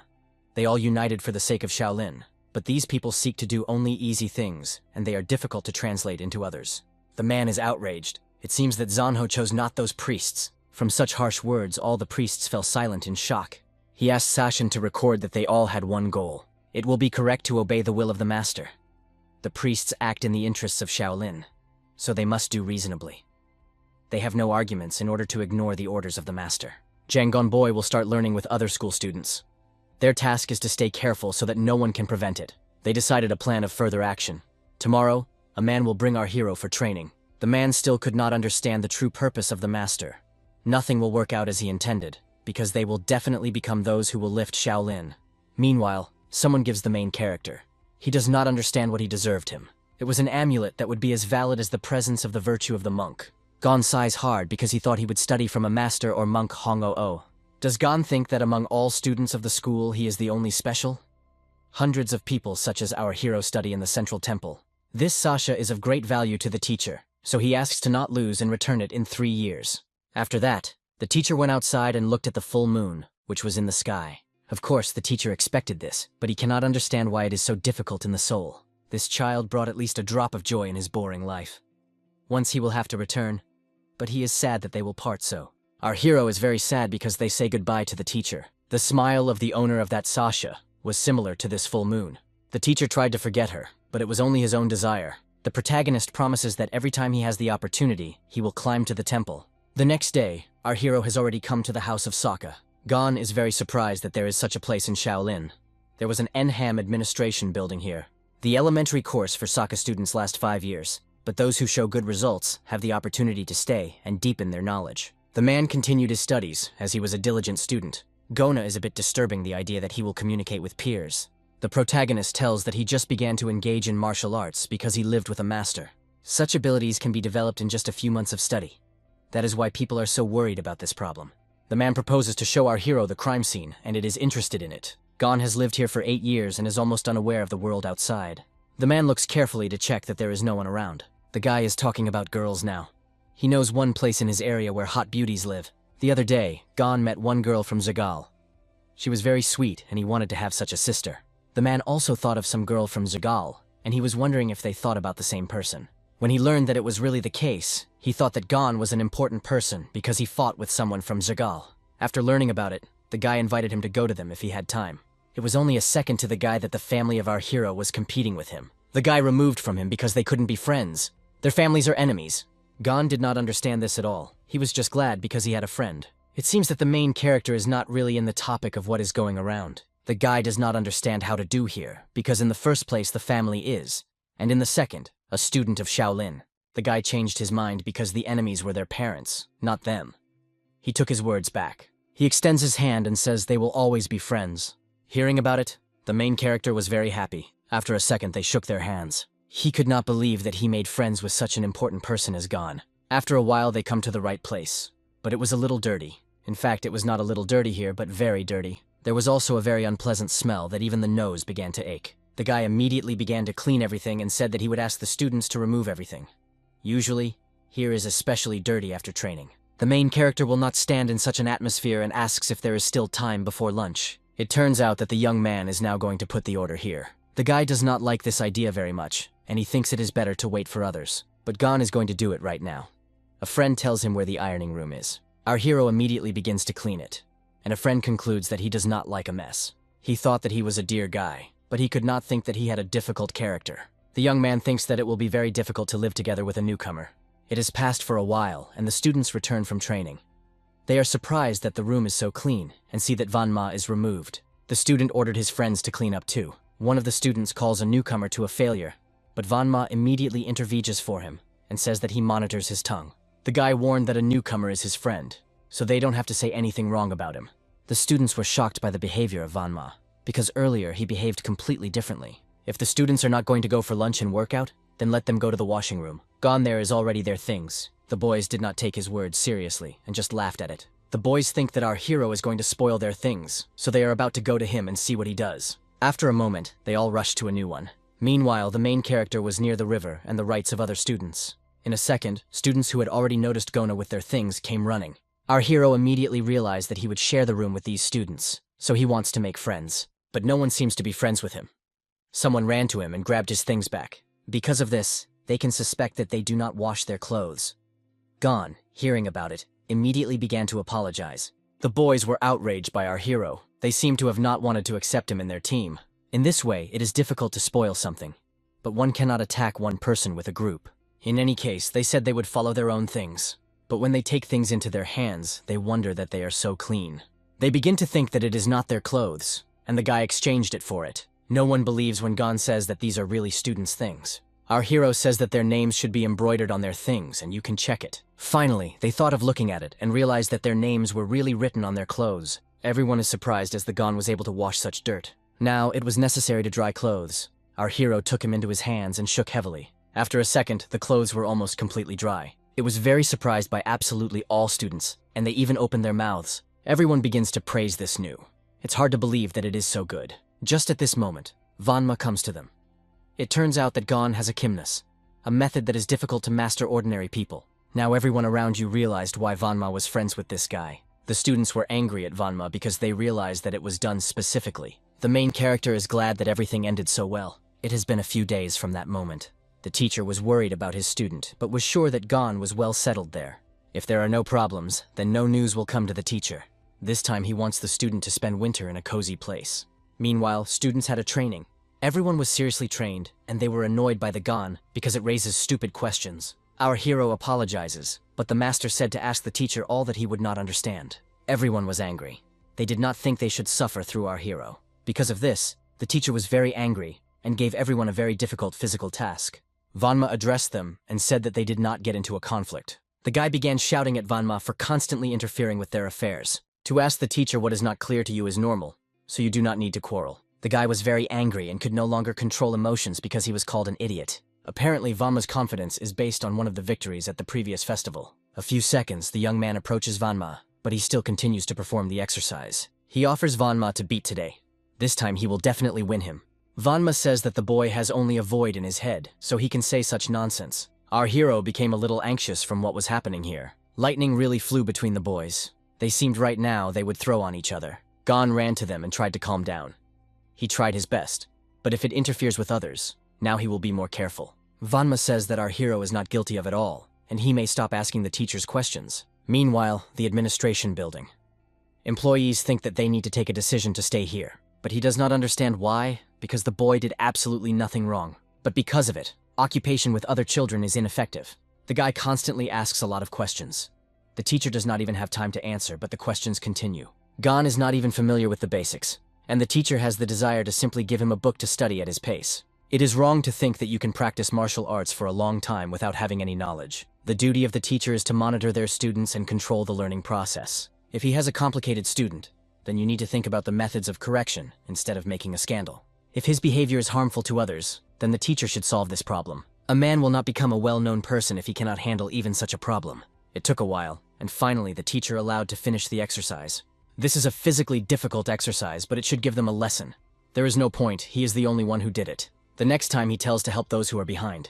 They all united for the sake of Shaolin, but these people seek to do only easy things, and they are difficult to translate into others. The man is outraged. It seems that Zanho chose not those priests. From such harsh words, all the priests fell silent in shock. He asked Sashin to record that they all had one goal. It will be correct to obey the will of the master. The priests act in the interests of Shaolin, so they must do reasonably. They have no arguments in order to ignore the orders of the master. Jangon Boy will start learning with other school students. Their task is to stay careful so that no one can prevent it. They decided a plan of further action. Tomorrow, a man will bring our hero for training. The man still could not understand the true purpose of the master. Nothing will work out as he intended, because they will definitely become those who will lift Shaolin. Meanwhile, someone gives the main character. He does not understand what he deserved him. It was an amulet that would be as valid as the presence of the virtue of the monk. Gon sighs hard because he thought he would study from a master or monk Hong-o-o. Does Gon think that among all students of the school he is the only special? Hundreds of people such as our hero study in the central temple. This Sasha is of great value to the teacher, so he asks to not lose and return it in 3 years. After that, the teacher went outside and looked at the full moon, which was in the sky. Of course, the teacher expected this, but he cannot understand why it is so difficult in the soul. This child brought at least a drop of joy in his boring life. Once he will have to return, but he is sad that they will part so. Our hero is very sad because they say goodbye to the teacher. The smile of the owner of that Sasha was similar to this full moon. The teacher tried to forget her, but it was only his own desire. The protagonist promises that every time he has the opportunity, he will climb to the temple. The next day, our hero has already come to the house of Sokka. Gon is very surprised that there is such a place in Shaolin. There was an Enham administration building here. The elementary course for Sokka students lasts 5 years, but those who show good results have the opportunity to stay and deepen their knowledge. The man continued his studies, as he was a diligent student. Gona is a bit disturbing the idea that he will communicate with peers. The protagonist tells that he just began to engage in martial arts because he lived with a master. Such abilities can be developed in just a few months of study. That is why people are so worried about this problem. The man proposes to show our hero the crime scene, and it is interested in it. Gon has lived here for 8 years and is almost unaware of the world outside. The man looks carefully to check that there is no one around. The guy is talking about girls now. He knows one place in his area where hot beauties live. The other day, Gon met one girl from Zagal. She was very sweet, and he wanted to have such a sister. The man also thought of some girl from Zagal, and he was wondering if they thought about the same person. When he learned that it was really the case, he thought that Gon was an important person because he fought with someone from Zagal. After learning about it, the guy invited him to go to them if he had time. It was only a second to the guy that the family of our hero was competing with him. The guy removed from him because they couldn't be friends. Their families are enemies. Gon did not understand this at all. He was just glad because he had a friend. It seems that the main character is not really in the topic of what is going around. The guy does not understand how to do here, because in the first place the family is, and in the second, a student of Shaolin. The guy changed his mind because the enemies were their parents, not them. He took his words back. He extends his hand and says they will always be friends. Hearing about it, the main character was very happy. After a second, they shook their hands. He could not believe that he made friends with such an important person as Gon. After a while, they come to the right place. But it was a little dirty. In fact, it was not a little dirty here, but very dirty. There was also a very unpleasant smell that even the nose began to ache. The guy immediately began to clean everything and said that he would ask the students to remove everything. Usually, Heir is especially dirty after training. The main character will not stand in such an atmosphere and asks if there is still time before lunch. It turns out that the young man is now going to put the order here. The guy does not like this idea very much, and he thinks it is better to wait for others. But Gon is going to do it right now. A friend tells him where the ironing room is. Our hero immediately begins to clean it, and a friend concludes that he does not like a mess. He thought that he was a dear guy, but he could not think that he had a difficult character. The young man thinks that it will be very difficult to live together with a newcomer. It has passed for a while, and the students return from training. They are surprised that the room is so clean, and see that Vanhwa is removed. The student ordered his friends to clean up too. One of the students calls a newcomer to a failure, but Vanhwa immediately intervenes for him, and says that he monitors his tongue. The guy warned that a newcomer is his friend, so they don't have to say anything wrong about him. The students were shocked by the behavior of Vanhwa, because earlier he behaved completely differently. If the students are not going to go for lunch and workout, then let them go to the washing room. Gone there is already their things. The boys did not take his words seriously and just laughed at it. The boys think that our hero is going to spoil their things, so they are about to go to him and see what he does. After a moment, they all rush to a new one. Meanwhile, the main character was near the river and the rights of other students. In a second, students who had already noticed Gona with their things came running. Our hero immediately realized that he would share the room with these students, so he wants to make friends. But no one seems to be friends with him. Someone ran to him and grabbed his things back. Because of this, they can suspect that they do not wash their clothes. Gon, hearing about it, immediately began to apologize. The boys were outraged by our hero. They seem to have not wanted to accept him in their team. In this way, it is difficult to spoil something, but one cannot attack one person with a group. In any case, they said they would follow their own things. But when they take things into their hands, they wonder that they are so clean. They begin to think that it is not their clothes, and the guy exchanged it for it. No one believes when Gon says that these are really students' things. Our hero says that their names should be embroidered on their things, and you can check it. Finally, they thought of looking at it and realized that their names were really written on their clothes. Everyone is surprised as the Gon was able to wash such dirt. Now, it was necessary to dry clothes. Our hero took him into his hands and shook heavily. After a second, the clothes were almost completely dry. It was very surprised by absolutely all students, and they even opened their mouths. Everyone begins to praise this new. It's hard to believe that it is so good. Just at this moment, Vanhwa comes to them. It turns out that Gon has a kimnus, a method that is difficult to master ordinary people. Now everyone around you realized why Vanhwa was friends with this guy. The students were angry at Vanhwa because they realized that it was done specifically. The main character is glad that everything ended so well. It has been a few days from that moment. The teacher was worried about his student, but was sure that Gon was well settled there. If there are no problems, then no news will come to the teacher. This time he wants the student to spend winter in a cozy place. Meanwhile, students had a training. Everyone was seriously trained, and they were annoyed by the Gon because it raises stupid questions. Our hero apologizes, but the master said to ask the teacher all that he would not understand. Everyone was angry. They did not think they should suffer through our hero. Because of this, the teacher was very angry and gave everyone a very difficult physical task. Vanhwa addressed them and said that they did not get into a conflict. The guy began shouting at Vanhwa for constantly interfering with their affairs. To ask the teacher what is not clear to you is normal, so you do not need to quarrel. The guy was very angry and could no longer control emotions because he was called an idiot. Apparently, Vanhwa's confidence is based on one of the victories at the previous festival. A few seconds, the young man approaches Vanhwa, but he still continues to perform the exercise. He offers Vanhwa to beat today. This time he will definitely win him. Vanhwa says that the boy has only a void in his head, so he can say such nonsense. Our hero became a little anxious from what was happening here. Lightning really flew between the boys. They seemed right now they would throw on each other. Gon ran to them and tried to calm down. He tried his best, but if it interferes with others, now he will be more careful. Vanhwa says that our hero is not guilty of it all, and he may stop asking the teachers questions. Meanwhile, the administration building. Employees think that they need to take a decision to stay here, but he does not understand why, because the boy did absolutely nothing wrong. But because of it, occupation with other children is ineffective. The guy constantly asks a lot of questions. The teacher does not even have time to answer, but the questions continue. Gon is not even familiar with the basics, and the teacher has the desire to simply give him a book to study at his pace. It is wrong to think that you can practice martial arts for a long time without having any knowledge. The duty of the teacher is to monitor their students and control the learning process. If he has a complicated student, then you need to think about the methods of correction instead of making a scandal. If his behavior is harmful to others, then the teacher should solve this problem. A man will not become a well-known person if he cannot handle even such a problem. It took a while, and finally the teacher allowed to finish the exercise. This is a physically difficult exercise, but it should give them a lesson. There is no point, he is the only one who did it. The next time he tells to help those who are behind.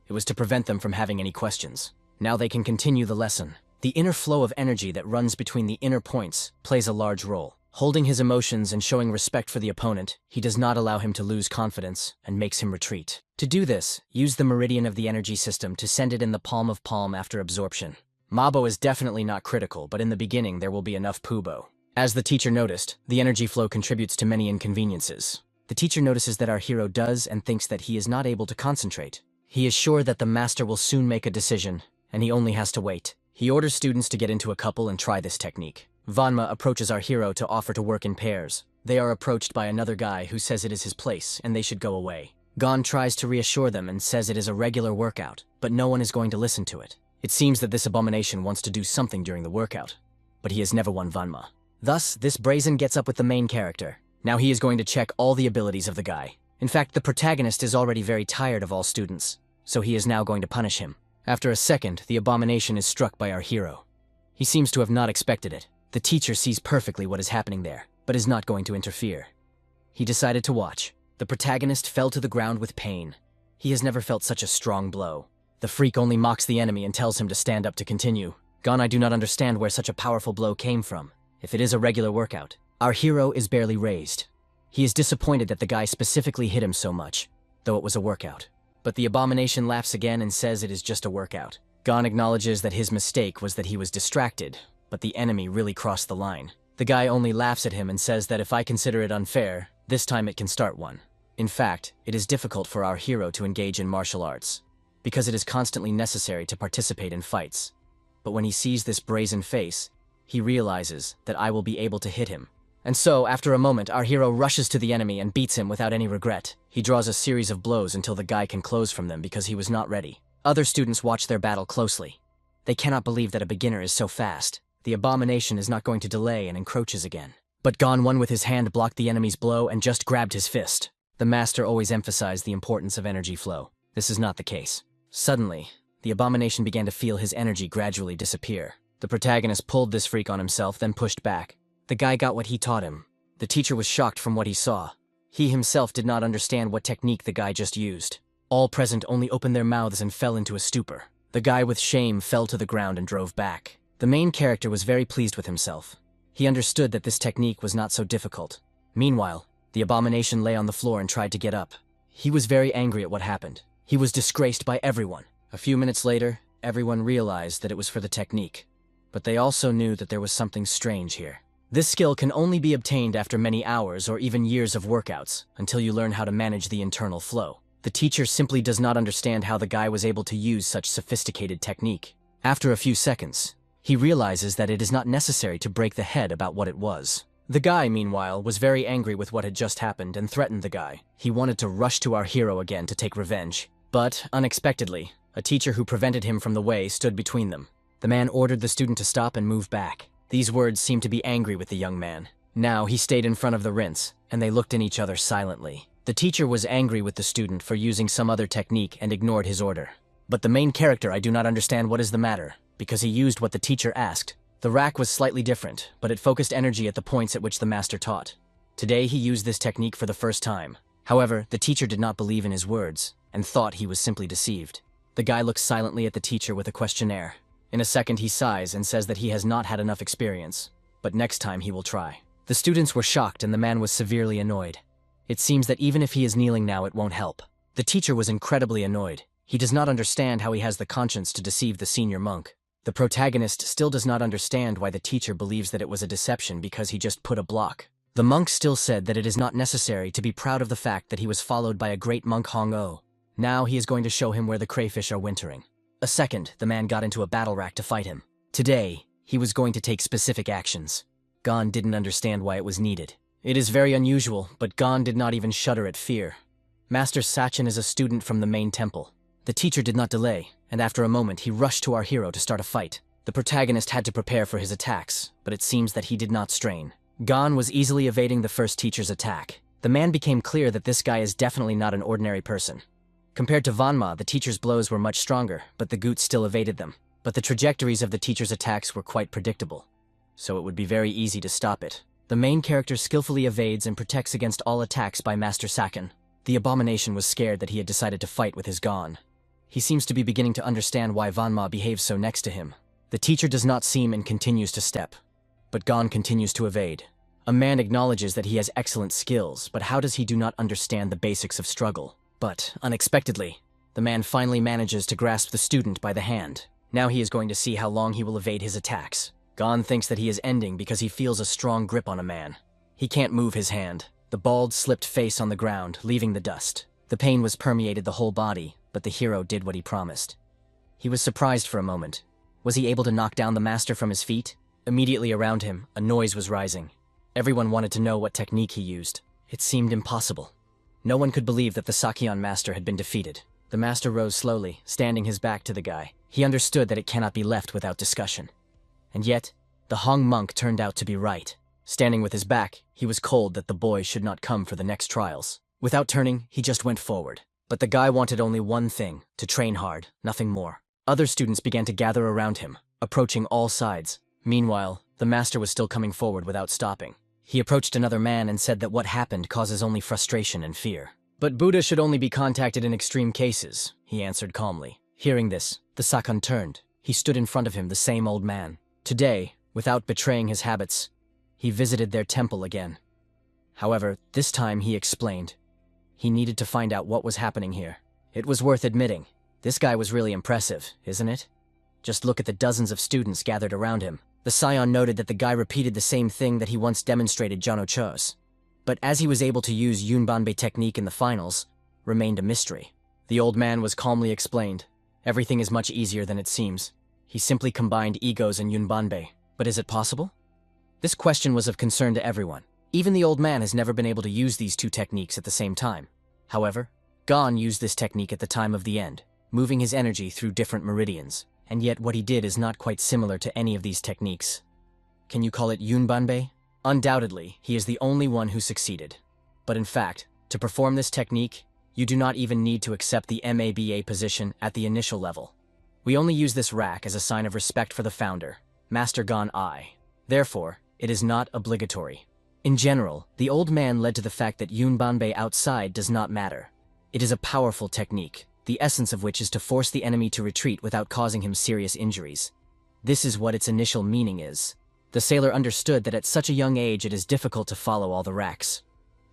It was to prevent them from having any questions. Now they can continue the lesson. The inner flow of energy that runs between the inner points plays a large role. Holding his emotions and showing respect for the opponent, he does not allow him to lose confidence and makes him retreat. To do this, use the meridian of the energy system to send it in the palm of palm after absorption. Mabo is definitely not critical, but in the beginning there will be enough pubo. As the teacher noticed, the energy flow contributes to many inconveniences. The teacher notices that our hero does and thinks that he is not able to concentrate. He is sure that the master will soon make a decision, and he only has to wait. He orders students to get into a couple and try this technique. Vanma approaches our hero to offer to work in pairs. They are approached by another guy who says it is his place and they should go away. Gon tries to reassure them and says it is a regular workout, but no one is going to listen to it. It seems that this abomination wants to do something during the workout, but he has never won Vanma. Thus, this brazen gets up with the main character. Now he is going to check all the abilities of the guy. In fact, the protagonist is already very tired of all students, so he is now going to punish him. After a second, the abomination is struck by our hero. He seems to have not expected it. The teacher sees perfectly what is happening there, but is not going to interfere. He decided to watch. The protagonist fell to the ground with pain. He has never felt such a strong blow. The freak only mocks the enemy and tells him to stand up to continue. Gon, I do not understand where such a powerful blow came from. If it is a regular workout, our hero is barely raised. He is disappointed that the guy specifically hit him so much, though it was a workout. But the abomination laughs again and says it is just a workout. Gon acknowledges that his mistake was that he was distracted, but the enemy really crossed the line. The guy only laughs at him and says that if I consider it unfair, this time it can start one. In fact, it is difficult for our hero to engage in martial arts, because it is constantly necessary to participate in fights. But when he sees this brazen face, he realizes that I will be able to hit him. And so, after a moment, our hero rushes to the enemy and beats him without any regret. He draws a series of blows until the guy can close from them because he was not ready. Other students watch their battle closely. They cannot believe that a beginner is so fast. The abomination is not going to delay and encroaches again. But Gon won with his hand blocked the enemy's blow and just grabbed his fist. The master always emphasized the importance of energy flow. This is not the case. Suddenly, the abomination began to feel his energy gradually disappear. The protagonist pulled this freak on himself, then pushed back. The guy got what he taught him. The teacher was shocked from what he saw. He himself did not understand what technique the guy just used. All present only opened their mouths and fell into a stupor. The guy with shame fell to the ground and drove back. The main character was very pleased with himself. He understood that this technique was not so difficult. Meanwhile, the abomination lay on the floor and tried to get up. He was very angry at what happened. He was disgraced by everyone. A few minutes later, everyone realized that it was for the technique. But they also knew that there was something strange here. This skill can only be obtained after many hours or even years of workouts, until you learn how to manage the internal flow. The teacher simply does not understand how the guy was able to use such sophisticated technique. After a few seconds, he realizes that it is not necessary to break the head about what it was. The guy, meanwhile, was very angry with what had just happened and threatened the guy. He wanted to rush to our hero again to take revenge. But, unexpectedly, a teacher who prevented him from the way stood between them. The man ordered the student to stop and move back. These words seemed to be angry with the young man. Now he stayed in front of the rinse, and they looked in each other silently. The teacher was angry with the student for using some other technique and ignored his order. But the main character, I do not understand what is the matter, because he used what the teacher asked. The rack was slightly different, but it focused energy at the points at which the master taught. Today he used this technique for the first time. However, the teacher did not believe in his words, and thought he was simply deceived. The guy looks silently at the teacher with a questionnaire. In a second he sighs and says that he has not had enough experience, but next time he will try. The students were shocked and the man was severely annoyed. It seems that even if he is kneeling now, it won't help. The teacher was incredibly annoyed. He does not understand how he has the conscience to deceive the senior monk. The protagonist still does not understand why the teacher believes that it was a deception because he just put a block. The monk still said that it is not necessary to be proud of the fact that he was followed by a great monk Hong-O. Now he is going to show him where the crayfish are wintering. A second, the man got into a battle rack to fight him. Today, he was going to take specific actions. Gon didn't understand why it was needed. It is very unusual, but Gon did not even shudder at fear. Master Sachin is a student from the main temple. The teacher did not delay, and after a moment he rushed to our hero to start a fight. The protagonist had to prepare for his attacks, but it seems that he did not strain. Gon was easily evading the first teacher's attack. The man became clear that this guy is definitely not an ordinary person. Compared to Vanma, the teacher's blows were much stronger, but the Goot still evaded them. But the trajectories of the teacher's attacks were quite predictable. so it would be very easy to stop it. The main character skillfully evades and protects against all attacks by Master Saken. The abomination was scared that he had decided to fight with his Gon. He seems to be beginning to understand why Vanma behaves so next to him. The teacher does not seem and continues to step, but Gon continues to evade. A man acknowledges that he has excellent skills, but how does he do not understand the basics of struggle? But, unexpectedly, the man finally manages to grasp the student by the hand. Now he is going to see how long he will evade his attacks. Gon thinks that he is ending because he feels a strong grip on a man. He can't move his hand. The bald, slipped face on the ground, leaving the dust. The pain was permeated the whole body, but the hero did what he promised. He was surprised for a moment. Was he able to knock down the master from his feet? Immediately around him, a noise was rising. Everyone wanted to know what technique he used. It seemed impossible. No one could believe that the Sakyon master had been defeated. The master rose slowly, standing his back to the guy. He understood that it cannot be left without discussion. And yet, the Hong monk turned out to be right. Standing with his back, he was cold that the boy should not come for the next trials. Without turning, he just went forward. But the guy wanted only one thing, to train hard, nothing more. Other students began to gather around him, approaching all sides. Meanwhile, the master was still coming forward without stopping. He approached another man and said that what happened causes only frustration and fear. But Buddha should only be contacted in extreme cases, he answered calmly. Hearing this, the Sakon turned. He stood in front of him, the same old man. Today, without betraying his habits, he visited their temple again. However, this time he explained. He needed to find out what was happening here. It was worth admitting. This guy was really impressive, isn't it? Just look at the dozens of students gathered around him. The scion noted that the guy repeated the same thing that he once demonstrated Jono chose. But as he was able to use Yunbanbei technique in the finals, remained a mystery. The old man was calmly explained. Everything is much easier than it seems. He simply combined egos and Yunbanbei. But is it possible? This question was of concern to everyone. Even the old man has never been able to use these two techniques at the same time. However, Gon used this technique at the time of the end, moving his energy through different meridians. And yet what he did is not quite similar to any of these techniques. Can you call it Yunbanbei? Undoubtedly, he is the only one who succeeded. But in fact, to perform this technique, you do not even need to accept the MABA position at the initial level. We only use this rack as a sign of respect for the founder, Master Gon I. Therefore, it is not obligatory. In general, the old man led to the fact that Yunbanbei outside does not matter. It is a powerful technique, the essence of which is to force the enemy to retreat without causing him serious injuries. This is what its initial meaning is. The sailor understood that at such a young age it is difficult to follow all the racks.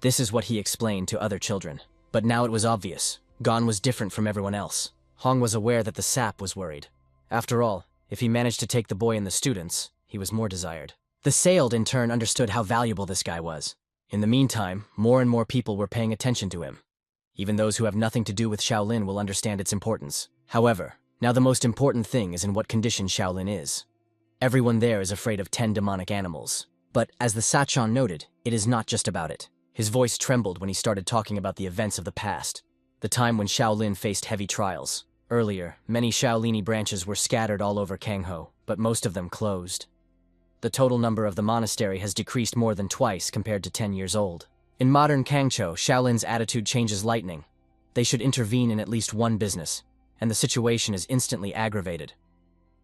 This is what he explained to other children. But now it was obvious. Gon was different from everyone else. Hong was aware that the sap was worried. After all, if he managed to take the boy and the students, he was more desired. The sailed in turn understood how valuable this guy was. In the meantime, more and more people were paying attention to him. Even those who have nothing to do with Shaolin will understand its importance. However, now the most important thing is in what condition Shaolin is. Everyone there is afraid of 10 demonic animals. But, as the Sachon noted, it is not just about it. His voice trembled when he started talking about the events of the past, the time when Shaolin faced heavy trials. Earlier, many Shaolini branches were scattered all over Kangho, but most of them closed. The total number of the monastery has decreased more than twice compared to 10 years old. In modern Kangcho, Shaolin's attitude changes lightning. They should intervene in at least one business, and the situation is instantly aggravated.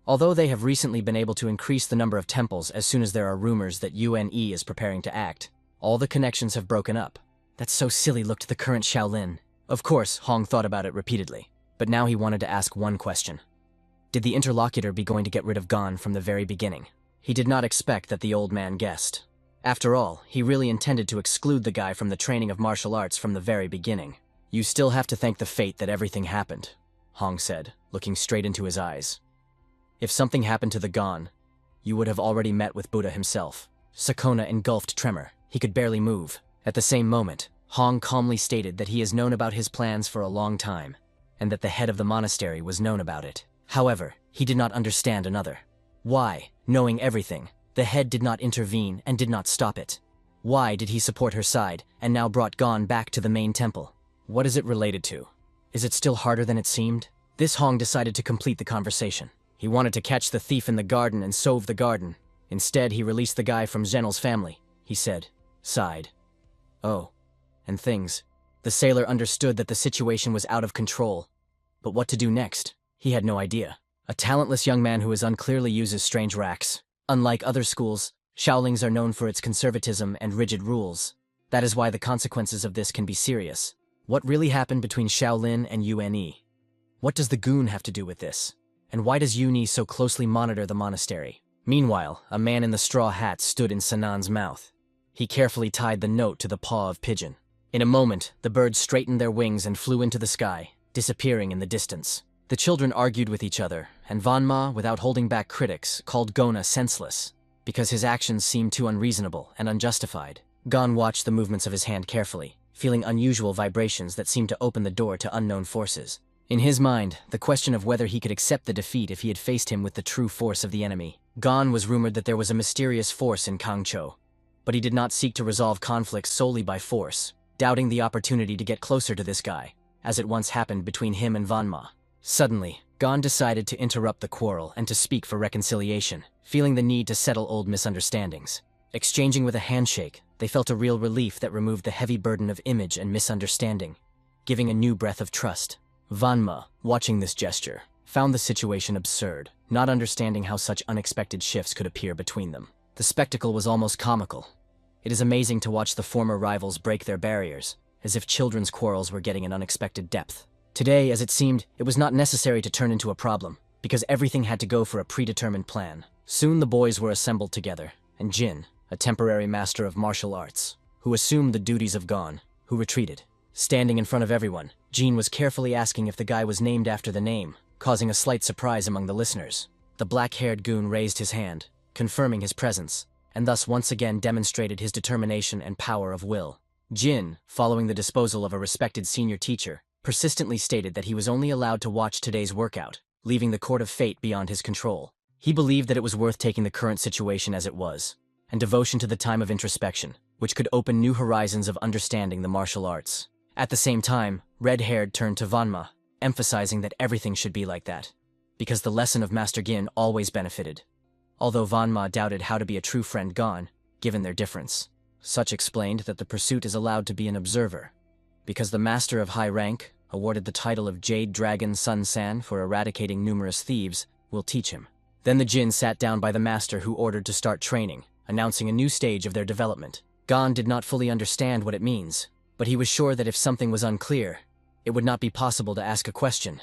Although they have recently been able to increase the number of temples as soon as there are rumors that UNE is preparing to act, all the connections have broken up. That's so silly, looked the current Shaolin. Of course, Hong thought about it repeatedly, but now he wanted to ask one question. Did the interlocutor be going to get rid of Gon from the very beginning? He did not expect that the old man guessed. After all, he really intended to exclude the guy from the training of martial arts from the very beginning. You still have to thank the fate that everything happened, Hong said, looking straight into his eyes. If something happened to the Gon, you would have already met with Buddha himself. Sakona engulfed tremor. He could barely move. At the same moment, Hong calmly stated that he has known about his plans for a long time, and that the head of the monastery was known about it. However, he did not understand another. Why, knowing everything, the head did not intervene and did not stop it? Why did he support her side and now brought Gon back to the main temple? What is it related to? Is it still harder than it seemed? This Hong decided to complete the conversation. He wanted to catch the thief in the garden and sove the garden. Instead, he released the guy from Zhenel's family, he said, sighed. Oh, and things. The sailor understood that the situation was out of control. But what to do next? He had no idea. A talentless young man who unclearly uses strange racks. Unlike other schools, Shaolins are known for its conservatism and rigid rules. That is why the consequences of this can be serious. What really happened between Shaolin and Une? What does the goon have to do with this? And why does Une so closely monitor the monastery? Meanwhile, a man in the straw hat stood in Sanan's mouth. He carefully tied the note to the paw of pigeon. In a moment, the birds straightened their wings and flew into the sky, disappearing in the distance. The children argued with each other, and Vanma, without holding back critics, called Gona senseless, because his actions seemed too unreasonable and unjustified. Gon watched the movements of his hand carefully, feeling unusual vibrations that seemed to open the door to unknown forces. In his mind, the question of whether he could accept the defeat if he had faced him with the true force of the enemy. Gon was rumored that there was a mysterious force in Kangcho, but he did not seek to resolve conflicts solely by force, doubting the opportunity to get closer to this guy, as it once happened between him and Vanma. Suddenly, Gon decided to interrupt the quarrel and to speak for reconciliation, feeling the need to settle old misunderstandings. Exchanging with a handshake, they felt a real relief that removed the heavy burden of image and misunderstanding, giving a new breath of trust. Vanma, watching this gesture, found the situation absurd, not understanding how such unexpected shifts could appear between them. The spectacle was almost comical. It is amazing to watch the former rivals break their barriers, as if children's quarrels were getting an unexpected depth. Today, as it seemed, it was not necessary to turn into a problem, because everything had to go for a predetermined plan. Soon the boys were assembled together, and Jin, a temporary master of martial arts, who assumed the duties of Gon, who retreated. Standing in front of everyone, Jin was carefully asking if the guy was named after the name, causing a slight surprise among the listeners. The black-haired goon raised his hand, confirming his presence, and thus once again demonstrated his determination and power of will. Jin, following the disposal of a respected senior teacher, persistently stated that he was only allowed to watch today's workout, leaving the court of fate beyond his control. He believed that it was worth taking the current situation as it was, and devotion to the time of introspection, which could open new horizons of understanding the martial arts. At the same time, red-haired turned to Vanma, emphasizing that everything should be like that, because the lesson of Master Gin always benefited. Although Vanma doubted how to be a true friend Gon, given their difference. Such explained that the pursuit is allowed to be an observer, because the master of high rank, awarded the title of Jade Dragon Sun San for eradicating numerous thieves, will teach him. Then the Jin sat down by the master who ordered to start training, announcing a new stage of their development. Gon did not fully understand what it means, but he was sure that if something was unclear, it would not be possible to ask a question,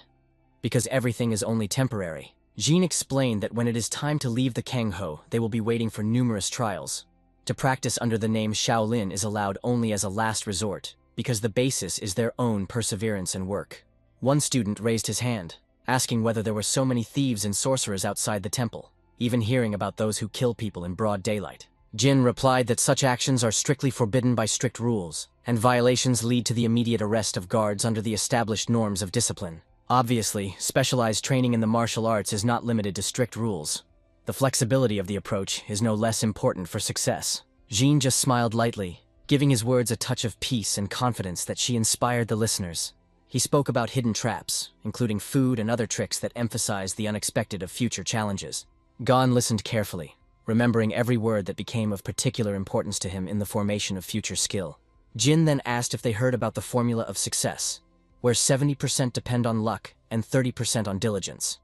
because everything is only temporary. Jin explained that when it is time to leave the Kangho, they will be waiting for numerous trials. To practice under the name Shaolin is allowed only as a last resort, because the basis is their own perseverance and work. One student raised his hand, asking whether there were so many thieves and sorcerers outside the temple, even hearing about those who kill people in broad daylight. Jin replied that such actions are strictly forbidden by strict rules, and violations lead to the immediate arrest of guards under the established norms of discipline. Obviously, specialized training in the martial arts is not limited to strict rules. The flexibility of the approach is no less important for success. Jin just smiled lightly, giving his words a touch of peace and confidence that she inspired the listeners. He spoke about hidden traps, including food and other tricks that emphasized the unexpected of future challenges. Gon listened carefully, remembering every word that became of particular importance to him in the formation of future skill. Jin then asked if they heard about the formula of success, where 70% depend on luck and 30% on diligence.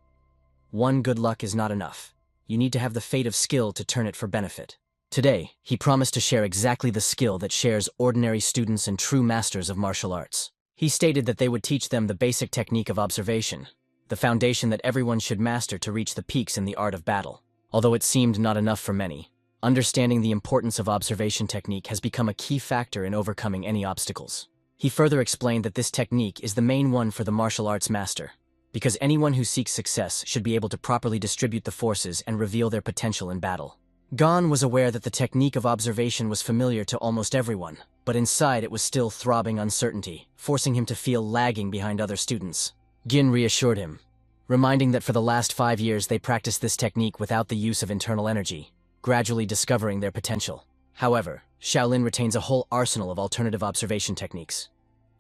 One good luck is not enough. You need to have the fate of skill to turn it for benefit. Today, he promised to share exactly the skill that shares ordinary students and true masters of martial arts. He stated that they would teach them the basic technique of observation, the foundation that everyone should master to reach the peaks in the art of battle. Although it seemed not enough for many, understanding the importance of observation technique has become a key factor in overcoming any obstacles. He further explained that this technique is the main one for the martial arts master, because anyone who seeks success should be able to properly distribute the forces and reveal their potential in battle. Gon was aware that the technique of observation was familiar to almost everyone, but inside it was still throbbing uncertainty, forcing him to feel lagging behind other students. Gin reassured him, reminding that for the last 5 years they practiced this technique without the use of internal energy, gradually discovering their potential. However, Shaolin retains a whole arsenal of alternative observation techniques.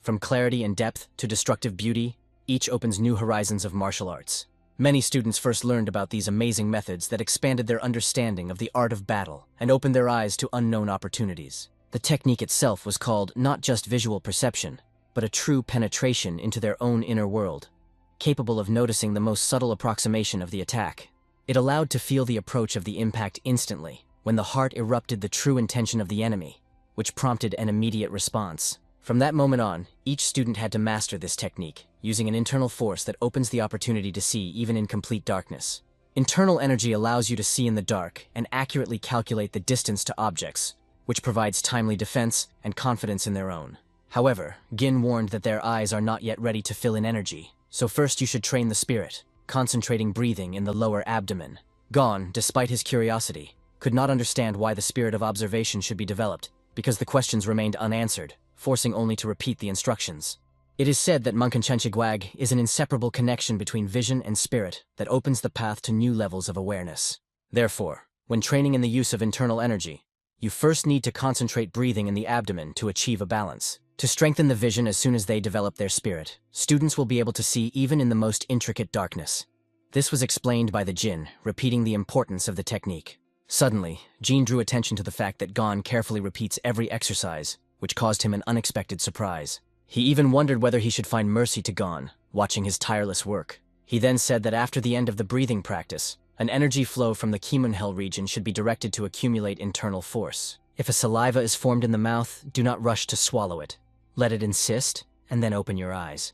From clarity and depth to destructive beauty, each opens new horizons of martial arts. Many students first learned about these amazing methods that expanded their understanding of the art of battle and opened their eyes to unknown opportunities. The technique itself was called not just visual perception, but a true penetration into their own inner world, capable of noticing the most subtle approximation of the attack. It allowed to feel the approach of the impact instantly, when the heart erupted the true intention of the enemy, which prompted an immediate response. From that moment on, each student had to master this technique, using an internal force that opens the opportunity to see even in complete darkness. Internal energy allows you to see in the dark and accurately calculate the distance to objects, which provides timely defense and confidence in their own. However, Gin warned that their eyes are not yet ready to fill in energy, so first you should train the spirit, concentrating breathing in the lower abdomen. Gon, despite his curiosity, could not understand why the spirit of observation should be developed, because the questions remained unanswered, forcing only to repeat the instructions. It is said that Manhwa is an inseparable connection between vision and spirit that opens the path to new levels of awareness. Therefore, when training in the use of internal energy, you first need to concentrate breathing in the abdomen to achieve a balance. To strengthen the vision as soon as they develop their spirit, students will be able to see even in the most intricate darkness. This was explained by the Jin, repeating the importance of the technique. Suddenly, Jin drew attention to the fact that Gon carefully repeats every exercise, which caused him an unexpected surprise. He even wondered whether he should find mercy to Gon, watching his tireless work. He then said that after the end of the breathing practice, an energy flow from the Kimunhel region should be directed to accumulate internal force. If a saliva is formed in the mouth, do not rush to swallow it. Let it insist, and then open your eyes.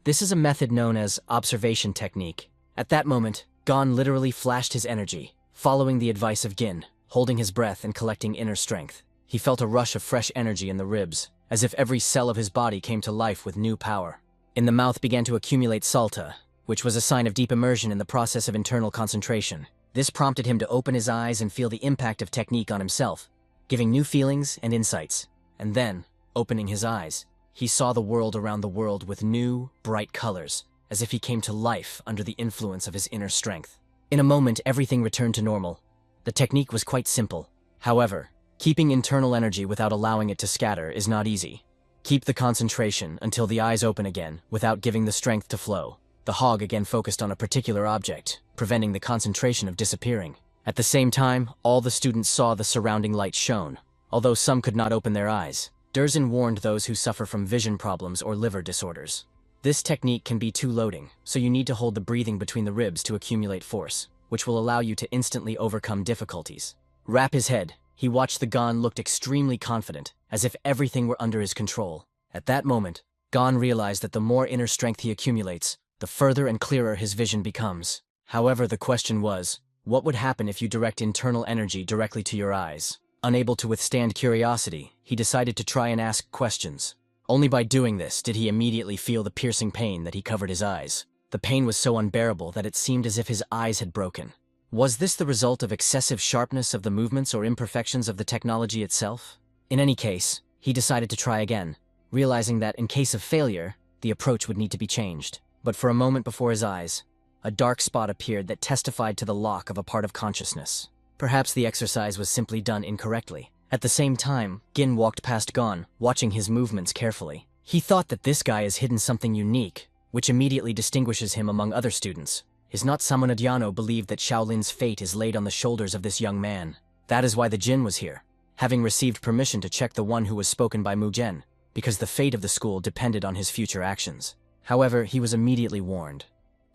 This is a method known as observation technique. At that moment, Gon literally flashed his energy, following the advice of Gin, holding his breath and collecting inner strength. He felt a rush of fresh energy in the ribs, as if every cell of his body came to life with new power. In the mouth began to accumulate salta, which was a sign of deep immersion in the process of internal concentration. This prompted him to open his eyes and feel the impact of technique on himself, giving new feelings and insights. And then, opening his eyes, he saw the world around the world with new, bright colors, as if he came to life under the influence of his inner strength. In a moment, everything returned to normal. The technique was quite simple. However, keeping internal energy without allowing it to scatter is not easy. Keep the concentration until the eyes open again without giving the strength to flow. The hog again focused on a particular object, preventing the concentration of disappearing. At the same time, all the students saw the surrounding light shone, although some could not open their eyes. Derzin warned those who suffer from vision problems or liver disorders. This technique can be too loading, so you need to hold the breathing between the ribs to accumulate force, which will allow you to instantly overcome difficulties. Wrap his head. He watched the Gon looked extremely confident, as if everything were under his control. At that moment, Gon realized that the more inner strength he accumulates, the further and clearer his vision becomes. However, the question was, what would happen if you direct internal energy directly to your eyes? Unable to withstand curiosity, he decided to try and ask questions. Only by doing this did he immediately feel the piercing pain that he covered his eyes. The pain was so unbearable that it seemed as if his eyes had broken. Was this the result of excessive sharpness of the movements or imperfections of the technology itself? In any case, he decided to try again, realizing that in case of failure, the approach would need to be changed. But for a moment before his eyes, a dark spot appeared that testified to the lock of a part of consciousness. Perhaps the exercise was simply done incorrectly. At the same time, Gin walked past Gon, watching his movements carefully. He thought that this guy has hidden something unique, which immediately distinguishes him among other students. Is not Samonadiano believed that Shaolin's fate is laid on the shoulders of this young man? That is why the Jin was here, having received permission to check the one who was spoken by Mugen, because the fate of the school depended on his future actions. However, he was immediately warned.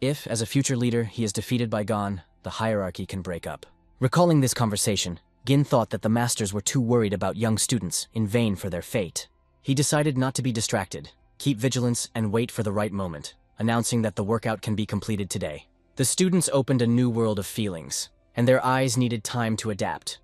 If, as a future leader, he is defeated by Gon, the hierarchy can break up. Recalling this conversation, Gin thought that the masters were too worried about young students, in vain for their fate. He decided not to be distracted, keep vigilance, and wait for the right moment, announcing that the workout can be completed today. The students opened a new world of feelings, and their eyes needed time to adapt.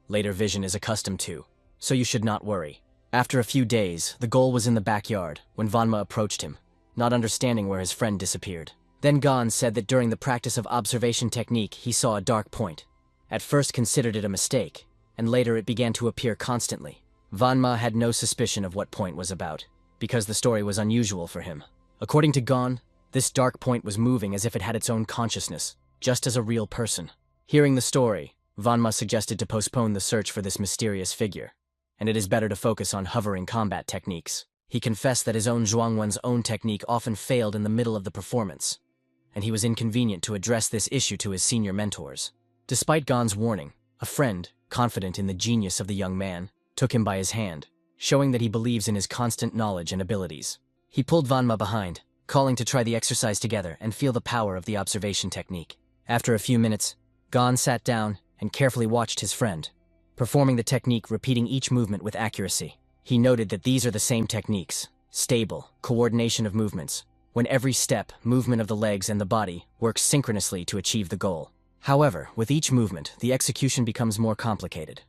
Later vision is accustomed to, so you should not worry. After a few days, the goal was in the backyard when Vanma approached him, not understanding where his friend disappeared. Then Gon said that during the practice of observation technique he saw a dark point. At first considered it a mistake, and later it began to appear constantly. Vanma had no suspicion of what point was about, because the story was unusual for him. According to Gon, this dark point was moving as if it had its own consciousness, just as a real person. Hearing the story, Vanma suggested to postpone the search for this mysterious figure, and it is better to focus on hovering combat techniques. He confessed that his own Zhuangwen's own technique often failed in the middle of the performance, and he was inconvenient to address this issue to his senior mentors. Despite Gon's warning, a friend, confident in the genius of the young man, took him by his hand, showing that he believes in his constant knowledge and abilities. He pulled Vanma behind, calling to try the exercise together and feel the power of the observation technique. After a few minutes, Gon sat down and carefully watched his friend, performing the technique, repeating each movement with accuracy. He noted that these are the same techniques, stable, coordination of movements, when every step, movement of the legs and the body works synchronously to achieve the goal. However, with each movement, the execution becomes more complicated.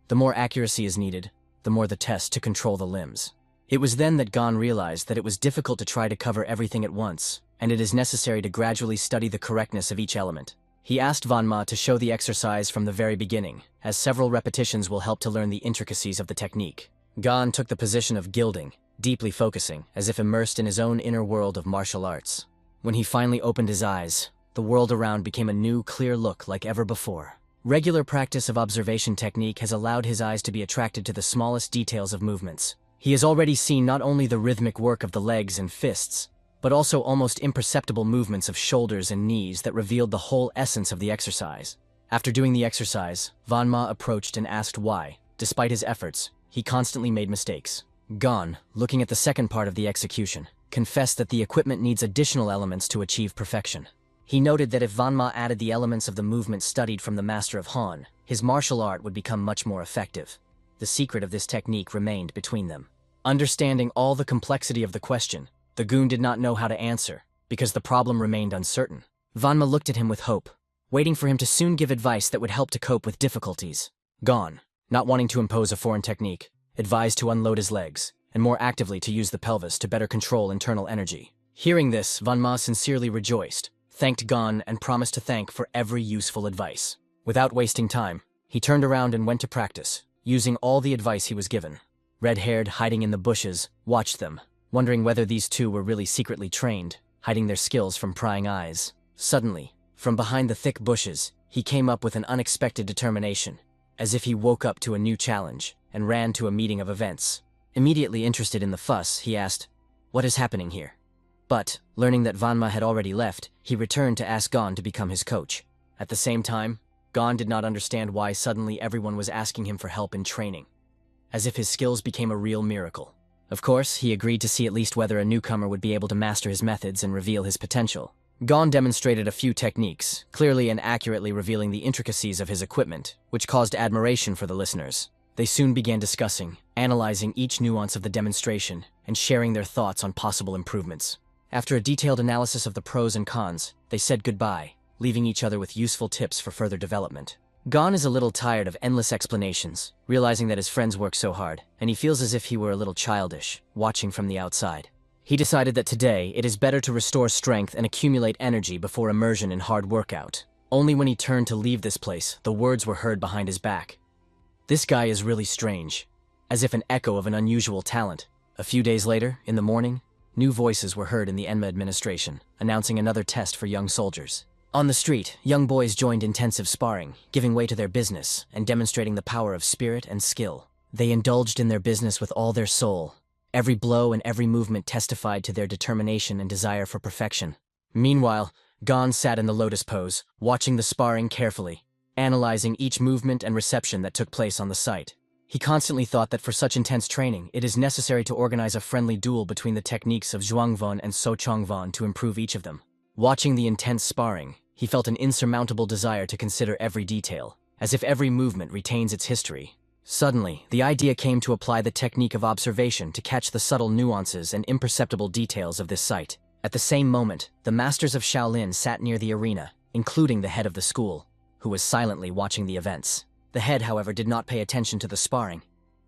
The more accuracy is needed, the more the test to control the limbs. It was then that Gon realized that it was difficult to try to cover everything at once, and it is necessary to gradually study the correctness of each element. He asked Vanma to show the exercise from the very beginning, as several repetitions will help to learn the intricacies of the technique. Gon took the position of gilding, deeply focusing, as if immersed in his own inner world of martial arts. When he finally opened his eyes, the world around became a new, clear look like ever before. Regular practice of observation technique has allowed his eyes to be attracted to the smallest details of movements. He has already seen not only the rhythmic work of the legs and fists, but also almost imperceptible movements of shoulders and knees that revealed the whole essence of the exercise. After doing the exercise, Vanma approached and asked why, despite his efforts, he constantly made mistakes. Gon, looking at the second part of the execution, confessed that the equipment needs additional elements to achieve perfection. He noted that if Vanma added the elements of the movement studied from the Master of Han, his martial art would become much more effective. The secret of this technique remained between them. Understanding all the complexity of the question, the goon did not know how to answer, because the problem remained uncertain. Vanma looked at him with hope, waiting for him to soon give advice that would help to cope with difficulties. Gon, not wanting to impose a foreign technique, advised to unload his legs, and more actively to use the pelvis to better control internal energy. Hearing this, Vanma sincerely rejoiced, thanked Gon, and promised to thank for every useful advice. Without wasting time, he turned around and went to practice, using all the advice he was given. Red-haired, hiding in the bushes, watched them, wondering whether these two were really secretly trained, hiding their skills from prying eyes. Suddenly, from behind the thick bushes, he came up with an unexpected determination, as if he woke up to a new challenge, and ran to a meeting of events. Immediately interested in the fuss, he asked, "What is happening here?" But, learning that Vanma had already left, he returned to ask Gon to become his coach. At the same time, Gon did not understand why suddenly everyone was asking him for help in training, as if his skills became a real miracle. Of course, he agreed to see at least whether a newcomer would be able to master his methods and reveal his potential. Gon demonstrated a few techniques, clearly and accurately revealing the intricacies of his equipment, which caused admiration for the listeners. They soon began discussing, analyzing each nuance of the demonstration, and sharing their thoughts on possible improvements. After a detailed analysis of the pros and cons, they said goodbye, leaving each other with useful tips for further development. Gon is a little tired of endless explanations, realizing that his friends work so hard, and he feels as if he were a little childish, watching from the outside. He decided that today it is better to restore strength and accumulate energy before immersion in hard workout. Only when he turned to leave this place, the words were heard behind his back. "This guy is really strange," as if an echo of an unusual talent. A few days later, in the morning, new voices were heard in the Enma administration, announcing another test for young soldiers. On the street, young boys joined intensive sparring, giving way to their business and demonstrating the power of spirit and skill. They indulged in their business with all their soul. Every blow and every movement testified to their determination and desire for perfection. Meanwhile, Gon sat in the lotus pose, watching the sparring carefully, analyzing each movement and reception that took place on the site. He constantly thought that for such intense training, it is necessary to organize a friendly duel between the techniques of Zhuangvan and Sochongvan to improve each of them. Watching the intense sparring, he felt an insurmountable desire to consider every detail, as if every movement retains its history. Suddenly, the idea came to apply the technique of observation to catch the subtle nuances and imperceptible details of this site. At the same moment, the masters of Shaolin sat near the arena, including the head of the school, who was silently watching the events. The head, however, did not pay attention to the sparring.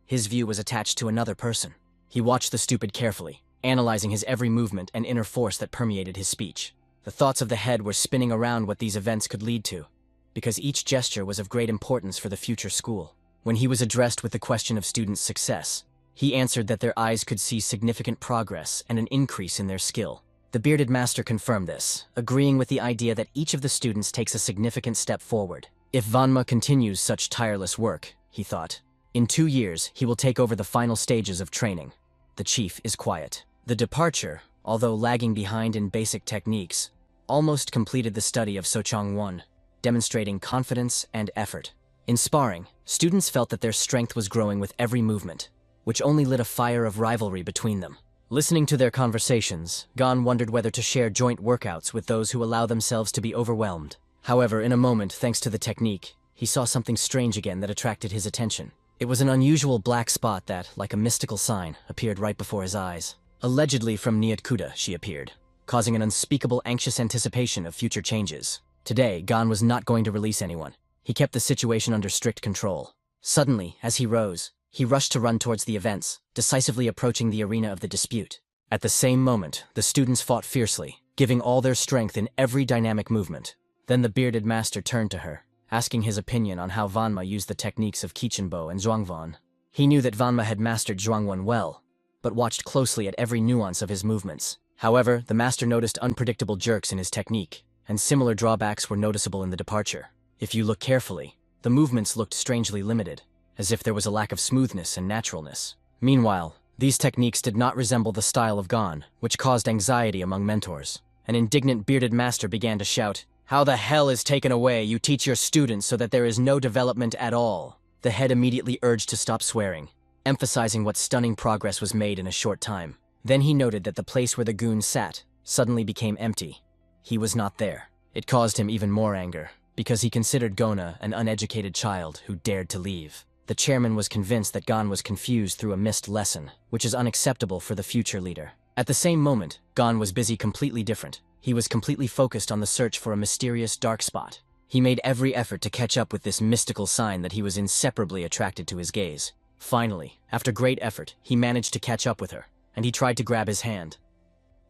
His view was attached to another person. He watched the stupid carefully, analyzing his every movement and inner force that permeated his speech. The thoughts of the head were spinning around what these events could lead to, because each gesture was of great importance for the future school. When he was addressed with the question of students' success, he answered that their eyes could see significant progress and an increase in their skill. The bearded master confirmed this, agreeing with the idea that each of the students takes a significant step forward. If Vanma continues such tireless work, he thought, in 2 years he will take over the final stages of training. The chief is quiet. The departure, although lagging behind in basic techniques, almost completed the study of Sochong 1, demonstrating confidence and effort. In sparring, students felt that their strength was growing with every movement, which only lit a fire of rivalry between them. Listening to their conversations, Gon wondered whether to share joint workouts with those who allow themselves to be overwhelmed. However, in a moment, thanks to the technique, he saw something strange again that attracted his attention. It was an unusual black spot that, like a mystical sign, appeared right before his eyes. Allegedly from Nyatkuda, she appeared, causing an unspeakable anxious anticipation of future changes. Today, Gon was not going to release anyone. He kept the situation under strict control. Suddenly, as he rose, he rushed to run towards the events, decisively approaching the arena of the dispute. At the same moment, the students fought fiercely, giving all their strength in every dynamic movement. Then the bearded master turned to her, asking his opinion on how Vanma used the techniques of Kichenbo and Zhuangwan. He knew that Vanma had mastered Zhuangwan well, but watched closely at every nuance of his movements. However, the master noticed unpredictable jerks in his technique, and similar drawbacks were noticeable in the departure. If you look carefully, the movements looked strangely limited, as if there was a lack of smoothness and naturalness. Meanwhile, these techniques did not resemble the style of Gon, which caused anxiety among mentors. An indignant bearded master began to shout, "How the hell is taken away? You teach your students so that there is no development at all." The head immediately urged to stop swearing, emphasizing what stunning progress was made in a short time. Then he noted that the place where the goon sat suddenly became empty. He was not there. It caused him even more anger, because he considered Gona an uneducated child who dared to leave. The chairman was convinced that Gon was confused through a missed lesson, which is unacceptable for the future leader. At the same moment, Gon was busy completely different. He was completely focused on the search for a mysterious dark spot. He made every effort to catch up with this mystical sign that he was inseparably attracted to his gaze. Finally, after great effort, he managed to catch up with her, and he tried to grab his hand.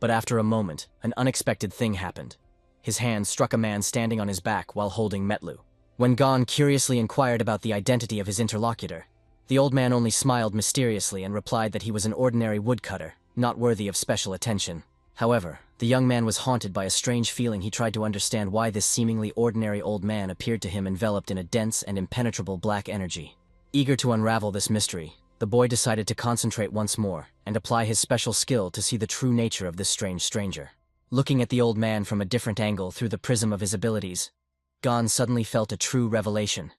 But after a moment, an unexpected thing happened. His hand struck a man standing on his back while holding Metlu. When Gon curiously inquired about the identity of his interlocutor, the old man only smiled mysteriously and replied that he was an ordinary woodcutter, not worthy of special attention. However, the young man was haunted by a strange feeling. He tried to understand why this seemingly ordinary old man appeared to him enveloped in a dense and impenetrable black energy. Eager to unravel this mystery, the boy decided to concentrate once more and apply his special skill to see the true nature of this strange stranger. Looking at the old man from a different angle through the prism of his abilities, Gon suddenly felt a true revelation,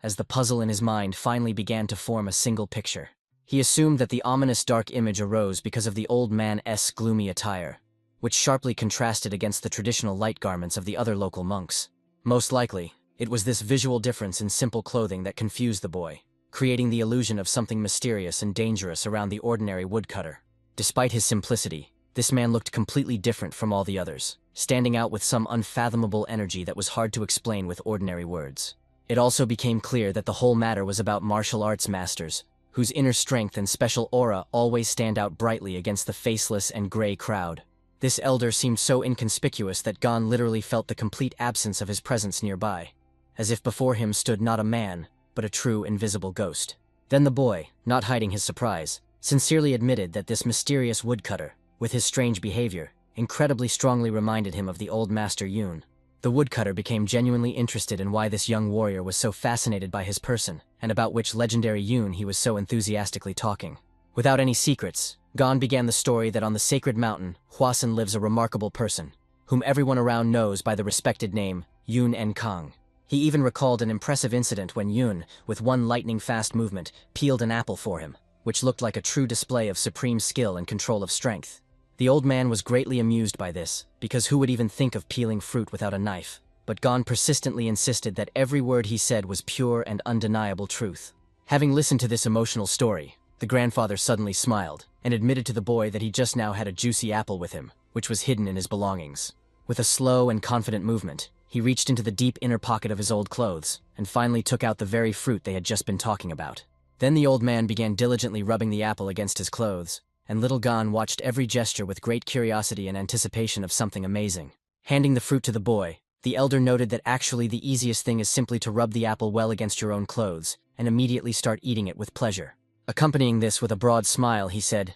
as the puzzle in his mind finally began to form a single picture. He assumed that the ominous dark image arose because of the old man's gloomy attire, which sharply contrasted against the traditional light garments of the other local monks. Most likely, it was this visual difference in simple clothing that confused the boy, creating the illusion of something mysterious and dangerous around the ordinary woodcutter. Despite his simplicity, this man looked completely different from all the others, standing out with some unfathomable energy that was hard to explain with ordinary words. It also became clear that the whole matter was about martial arts masters, whose inner strength and special aura always stand out brightly against the faceless and gray crowd. This elder seemed so inconspicuous that Gon literally felt the complete absence of his presence nearby, as if before him stood not a man, but a true invisible ghost. Then the boy, not hiding his surprise, sincerely admitted that this mysterious woodcutter, with his strange behavior, incredibly strongly reminded him of the old master Yoon. The woodcutter became genuinely interested in why this young warrior was so fascinated by his person, and about which legendary Yoon he was so enthusiastically talking. Without any secrets, Gon began the story that on the sacred mountain, Hwasun lives a remarkable person, whom everyone around knows by the respected name Yoon Enkang. He even recalled an impressive incident when Yoon, with one lightning-fast movement, peeled an apple for him, which looked like a true display of supreme skill and control of strength. The old man was greatly amused by this, because who would even think of peeling fruit without a knife? But Gon persistently insisted that every word he said was pure and undeniable truth. Having listened to this emotional story, the grandfather suddenly smiled, and admitted to the boy that he just now had a juicy apple with him, which was hidden in his belongings. With a slow and confident movement, he reached into the deep inner pocket of his old clothes, and finally took out the very fruit they had just been talking about. Then the old man began diligently rubbing the apple against his clothes, and little Gon watched every gesture with great curiosity and anticipation of something amazing. Handing the fruit to the boy, the elder noted that actually the easiest thing is simply to rub the apple well against your own clothes, and immediately start eating it with pleasure. Accompanying this with a broad smile, he said,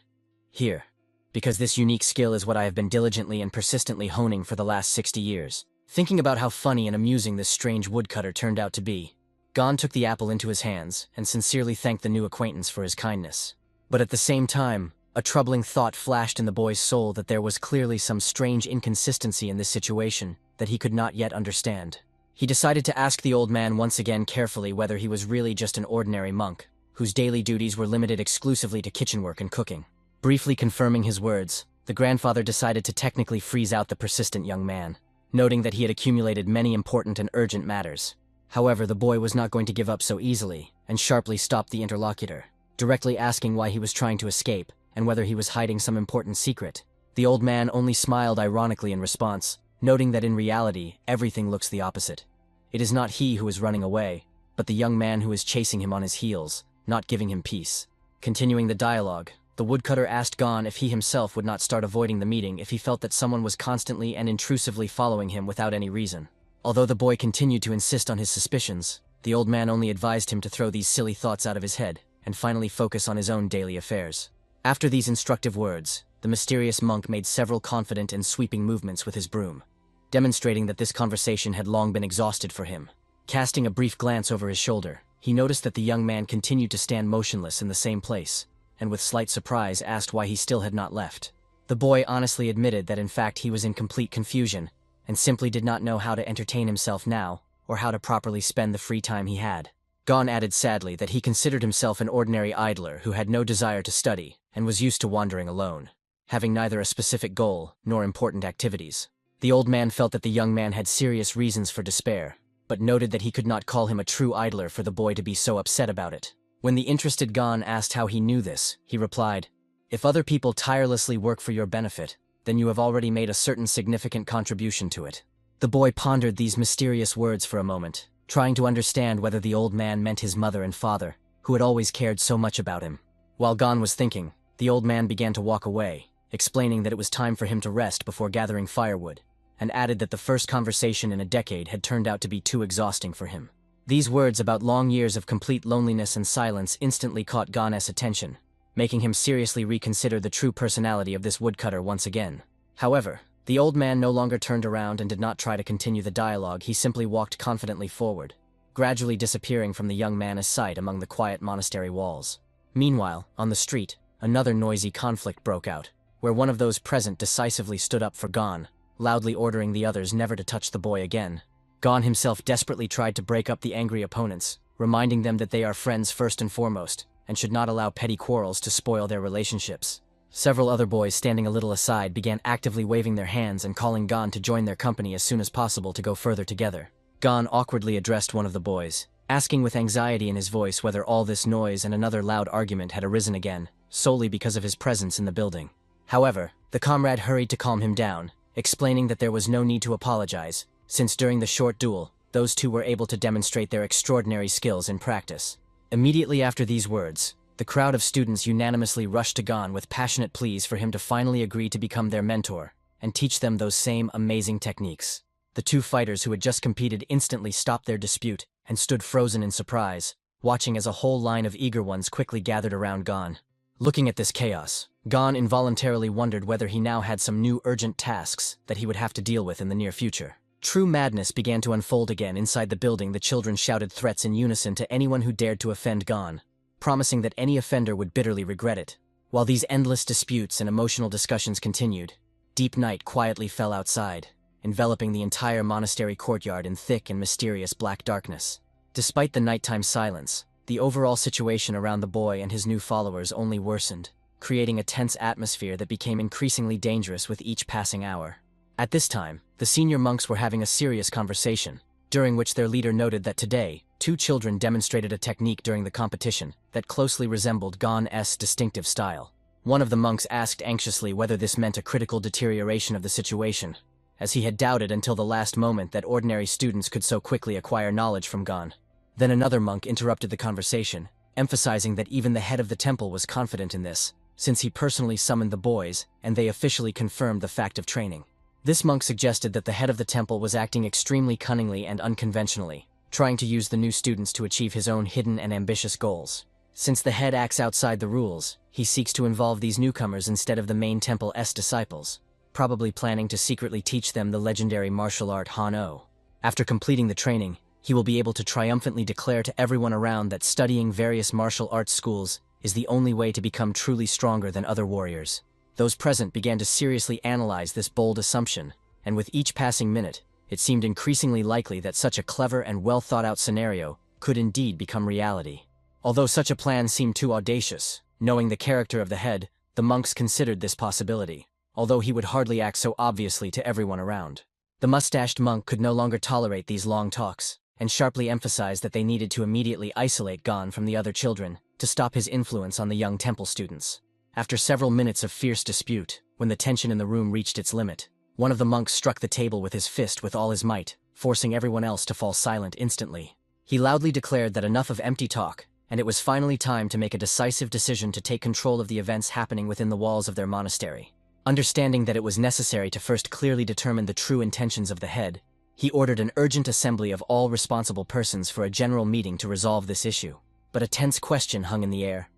"Here, because this unique skill is what I have been diligently and persistently honing for the last 60 years. Thinking about how funny and amusing this strange woodcutter turned out to be, Gon took the apple into his hands and sincerely thanked the new acquaintance for his kindness. But at the same time, a troubling thought flashed in the boy's soul that there was clearly some strange inconsistency in this situation that he could not yet understand. He decided to ask the old man once again carefully whether he was really just an ordinary monk, whose daily duties were limited exclusively to kitchen work and cooking. Briefly confirming his words, the grandfather decided to technically freeze out the persistent young man. noting that he had accumulated many important and urgent matters. However, the boy was not going to give up so easily, and sharply stopped the interlocutor, directly asking why he was trying to escape, and whether he was hiding some important secret. The old man only smiled ironically in response, noting that in reality, everything looks the opposite. It is not he who is running away, but the young man who is chasing him on his heels, not giving him peace. Continuing the dialogue, the woodcutter asked Gon if he himself would not start avoiding the meeting if he felt that someone was constantly and intrusively following him without any reason. Although the boy continued to insist on his suspicions, the old man only advised him to throw these silly thoughts out of his head and finally focus on his own daily affairs. After these instructive words, the mysterious monk made several confident and sweeping movements with his broom, demonstrating that this conversation had long been exhausted for him. Casting a brief glance over his shoulder, he noticed that the young man continued to stand motionless in the same place, and with slight surprise asked why he still had not left. The boy honestly admitted that in fact he was in complete confusion, and simply did not know how to entertain himself now, or how to properly spend the free time he had. Gon added sadly that he considered himself an ordinary idler who had no desire to study, and was used to wandering alone, having neither a specific goal nor important activities. The old man felt that the young man had serious reasons for despair, but noted that he could not call him a true idler for the boy to be so upset about it. When the interested Gon asked how he knew this, he replied, "If other people tirelessly work for your benefit, then you have already made a certain significant contribution to it." The boy pondered these mysterious words for a moment, trying to understand whether the old man meant his mother and father, who had always cared so much about him. While Gon was thinking, the old man began to walk away, explaining that it was time for him to rest before gathering firewood, and added that the first conversation in a decade had turned out to be too exhausting for him. These words about long years of complete loneliness and silence instantly caught Gon's attention, making him seriously reconsider the true personality of this woodcutter once again. However, the old man no longer turned around and did not try to continue the dialogue. He simply walked confidently forward, gradually disappearing from the young man's sight among the quiet monastery walls. Meanwhile, on the street, another noisy conflict broke out, where one of those present decisively stood up for Gon, loudly ordering the others never to touch the boy again. Gon himself desperately tried to break up the angry opponents, reminding them that they are friends first and foremost, and should not allow petty quarrels to spoil their relationships. Several other boys standing a little aside began actively waving their hands and calling Gon to join their company as soon as possible to go further together. Gon awkwardly addressed one of the boys, asking with anxiety in his voice whether all this noise and another loud argument had arisen again, solely because of his presence in the building. However, the comrade hurried to calm him down, explaining that there was no need to apologize, since during the short duel, those two were able to demonstrate their extraordinary skills in practice. Immediately after these words, the crowd of students unanimously rushed to Gon with passionate pleas for him to finally agree to become their mentor and teach them those same amazing techniques. The two fighters who had just competed instantly stopped their dispute and stood frozen in surprise, watching as a whole line of eager ones quickly gathered around Gon. Looking at this chaos, Gon involuntarily wondered whether he now had some new urgent tasks that he would have to deal with in the near future. True madness began to unfold again inside the building. The children shouted threats in unison to anyone who dared to offend Gon, promising that any offender would bitterly regret it. While these endless disputes and emotional discussions continued, deep night quietly fell outside, enveloping the entire monastery courtyard in thick and mysterious black darkness. Despite the nighttime silence, the overall situation around the boy and his new followers only worsened, creating a tense atmosphere that became increasingly dangerous with each passing hour. At this time, the senior monks were having a serious conversation, during which their leader noted that today, two children demonstrated a technique during the competition that closely resembled Gon's distinctive style. One of the monks asked anxiously whether this meant a critical deterioration of the situation, as he had doubted until the last moment that ordinary students could so quickly acquire knowledge from Gon. Then another monk interrupted the conversation, emphasizing that even the head of the temple was confident in this, since he personally summoned the boys and they officially confirmed the fact of training. This monk suggested that the head of the temple was acting extremely cunningly and unconventionally, trying to use the new students to achieve his own hidden and ambitious goals. Since the head acts outside the rules, he seeks to involve these newcomers instead of the main temple's disciples, probably planning to secretly teach them the legendary martial art Han-Oh. After completing the training, he will be able to triumphantly declare to everyone around that studying various martial arts schools is the only way to become truly stronger than other warriors. Those present began to seriously analyze this bold assumption, and with each passing minute, it seemed increasingly likely that such a clever and well-thought-out scenario could indeed become reality. Although such a plan seemed too audacious, knowing the character of the head, the monks considered this possibility, although he would hardly act so obviously to everyone around. The mustached monk could no longer tolerate these long talks, and sharply emphasized that they needed to immediately isolate Gon from the other children to stop his influence on the young temple students. After several minutes of fierce dispute, when the tension in the room reached its limit, one of the monks struck the table with his fist with all his might, forcing everyone else to fall silent instantly. He loudly declared that enough of empty talk, and it was finally time to make a decisive decision to take control of the events happening within the walls of their monastery. Understanding that it was necessary to first clearly determine the true intentions of the head, he ordered an urgent assembly of all responsible persons for a general meeting to resolve this issue. But a tense question hung in the air.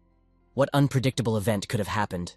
What unpredictable event could have happened?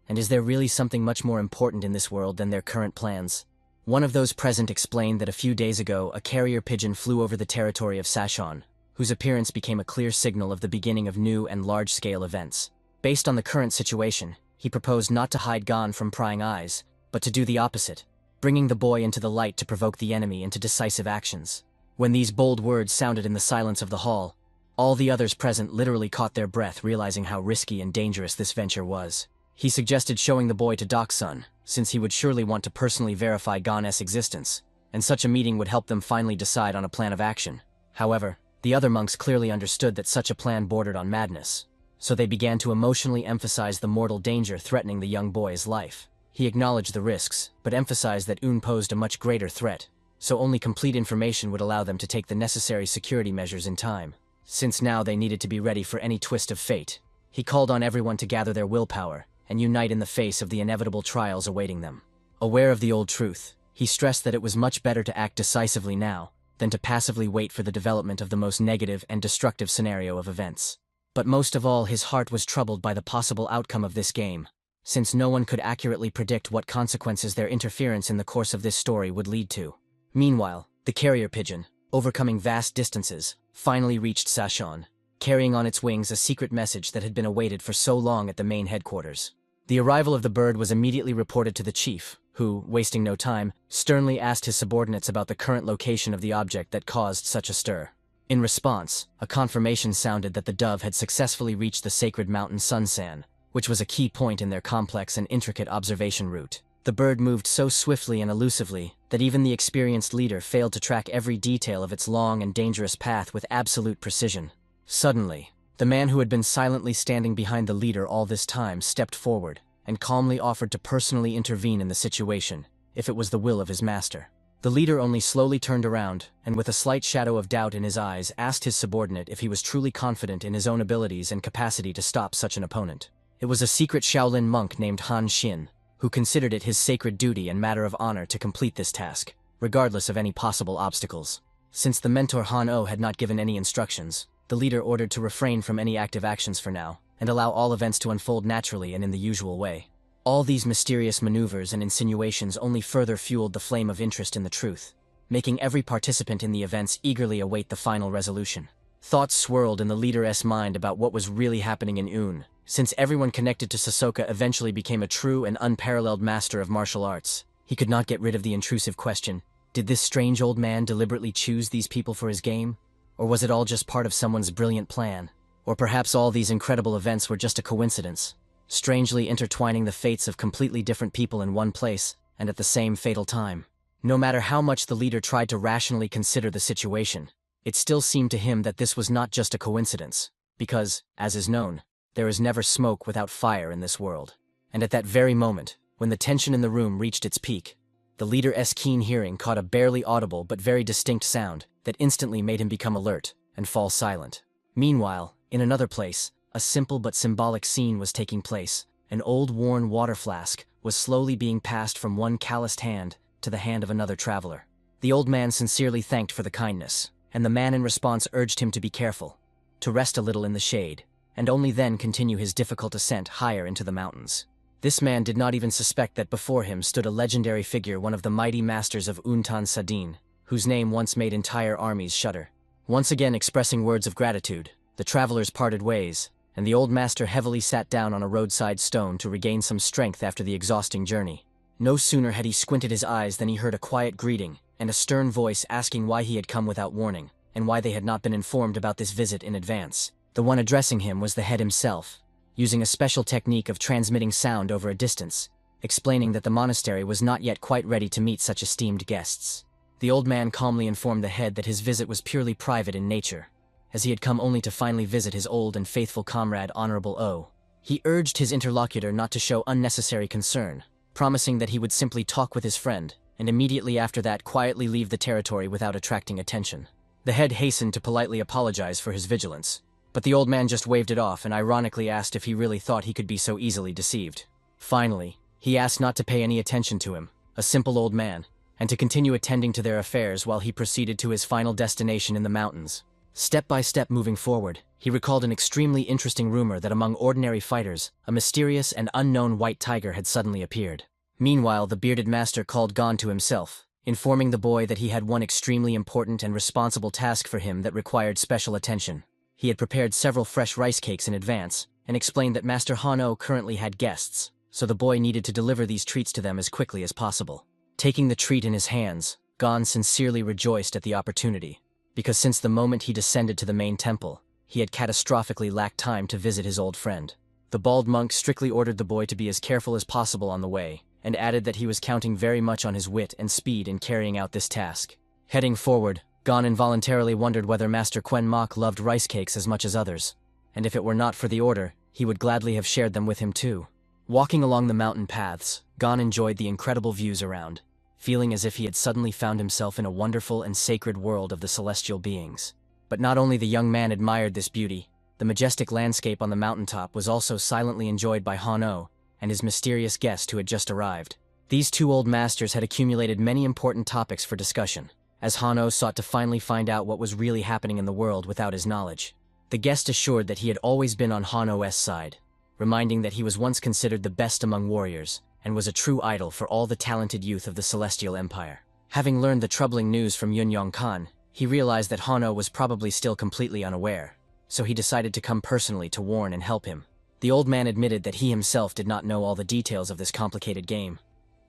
And is there really something much more important in this world than their current plans? One of those present explained that a few days ago a carrier pigeon flew over the territory of Sashon, whose appearance became a clear signal of the beginning of new and large-scale events. Based on the current situation, he proposed not to hide Gon from prying eyes, but to do the opposite, bringing the boy into the light to provoke the enemy into decisive actions. When these bold words sounded in the silence of the hall, all the others present literally caught their breath, realizing how risky and dangerous this venture was. He suggested showing the boy to Doksun, since he would surely want to personally verify Gon's existence, and such a meeting would help them finally decide on a plan of action. However, the other monks clearly understood that such a plan bordered on madness, so they began to emotionally emphasize the mortal danger threatening the young boy's life. He acknowledged the risks, but emphasized that Un posed a much greater threat, so only complete information would allow them to take the necessary security measures in time, since now they needed to be ready for any twist of fate. He called on everyone to gather their willpower and unite in the face of the inevitable trials awaiting them. Aware of the old truth, he stressed that it was much better to act decisively now than to passively wait for the development of the most negative and destructive scenario of events. But most of all, his heart was troubled by the possible outcome of this game, since no one could accurately predict what consequences their interference in the course of this story would lead to. Meanwhile, the carrier pigeon, overcoming vast distances, finally reached Sashon, carrying on its wings a secret message that had been awaited for so long at the main headquarters. The arrival of the bird was immediately reported to the chief, who, wasting no time, sternly asked his subordinates about the current location of the object that caused such a stir. In response, a confirmation sounded that the dove had successfully reached the sacred mountain Sunsan, which was a key point in their complex and intricate observation route. The bird moved so swiftly and elusively that even the experienced leader failed to track every detail of its long and dangerous path with absolute precision. Suddenly, the man who had been silently standing behind the leader all this time stepped forward and calmly offered to personally intervene in the situation, if it was the will of his master. The leader only slowly turned around, and with a slight shadow of doubt in his eyes asked his subordinate if he was truly confident in his own abilities and capacity to stop such an opponent. It was a secret Shaolin monk named Han Xin, who considered it his sacred duty and matter of honor to complete this task, regardless of any possible obstacles. Since the mentor Han O had not given any instructions, the leader ordered to refrain from any active actions for now, and allow all events to unfold naturally and in the usual way. All these mysterious maneuvers and insinuations only further fueled the flame of interest in the truth, making every participant in the events eagerly await the final resolution. Thoughts swirled in the leader's mind about what was really happening in Un, since everyone connected to Sassoka eventually became a true and unparalleled master of martial arts. He could not get rid of the intrusive question: did this strange old man deliberately choose these people for his game? Or was it all just part of someone's brilliant plan? Or perhaps all these incredible events were just a coincidence, strangely intertwining the fates of completely different people in one place and at the same fatal time. No matter how much the leader tried to rationally consider the situation, it still seemed to him that this was not just a coincidence, because, as is known, there is never smoke without fire in this world. And at that very moment, when the tension in the room reached its peak, the leader's keen hearing caught a barely audible but very distinct sound that instantly made him become alert and fall silent. Meanwhile, in another place, a simple but symbolic scene was taking place. An old worn water flask was slowly being passed from one calloused hand to the hand of another traveler. The old man sincerely thanked for the kindness, and the man in response urged him to be careful, to rest a little in the shade, and only then continue his difficult ascent higher into the mountains. This man did not even suspect that before him stood a legendary figure, one of the mighty masters of Untan Sadin, whose name once made entire armies shudder. Once again expressing words of gratitude, the travelers parted ways, and the old master heavily sat down on a roadside stone to regain some strength after the exhausting journey. No sooner had he squinted his eyes than he heard a quiet greeting and a stern voice asking why he had come without warning, and why they had not been informed about this visit in advance. The one addressing him was the head himself, using a special technique of transmitting sound over a distance. explaining that the monastery was not yet quite ready to meet such esteemed guests. The old man calmly informed the head that his visit was purely private in nature, as he had come only to finally visit his old and faithful comrade Honorable O. He urged his interlocutor not to show unnecessary concern, promising that he would simply talk with his friend, and immediately after that quietly leave the territory without attracting attention. The head hastened to politely apologize for his vigilance, but the old man just waved it off and ironically asked if he really thought he could be so easily deceived. Finally, he asked not to pay any attention to him, a simple old man, and to continue attending to their affairs while he proceeded to his final destination in the mountains. Step by step moving forward, he recalled an extremely interesting rumor that among ordinary fighters, a mysterious and unknown white tiger had suddenly appeared. Meanwhile, the bearded master called Gon to himself, informing the boy that he had one extremely important and responsible task for him that required special attention. He had prepared several fresh rice cakes in advance, and explained that Master Hanno currently had guests, so the boy needed to deliver these treats to them as quickly as possible. Taking the treat in his hands, Gon sincerely rejoiced at the opportunity, because since the moment he descended to the main temple, he had catastrophically lacked time to visit his old friend. The bald monk strictly ordered the boy to be as careful as possible on the way, and added that he was counting very much on his wit and speed in carrying out this task. Heading forward, Gon involuntarily wondered whether Master Quen Mok loved rice cakes as much as others, and if it were not for the order, he would gladly have shared them with him too. Walking along the mountain paths, Gon enjoyed the incredible views around, feeling as if he had suddenly found himself in a wonderful and sacred world of the celestial beings. But not only the young man admired this beauty, the majestic landscape on the mountaintop was also silently enjoyed by Hanno and his mysterious guest who had just arrived. These two old masters had accumulated many important topics for discussion, as Hanno sought to finally find out what was really happening in the world without his knowledge. The guest assured that he had always been on Hanno's side, reminding that he was once considered the best among warriors, and was a true idol for all the talented youth of the Celestial Empire. Having learned the troubling news from Yunyong Khan, he realized that Hanno was probably still completely unaware, so he decided to come personally to warn and help him. The old man admitted that he himself did not know all the details of this complicated game,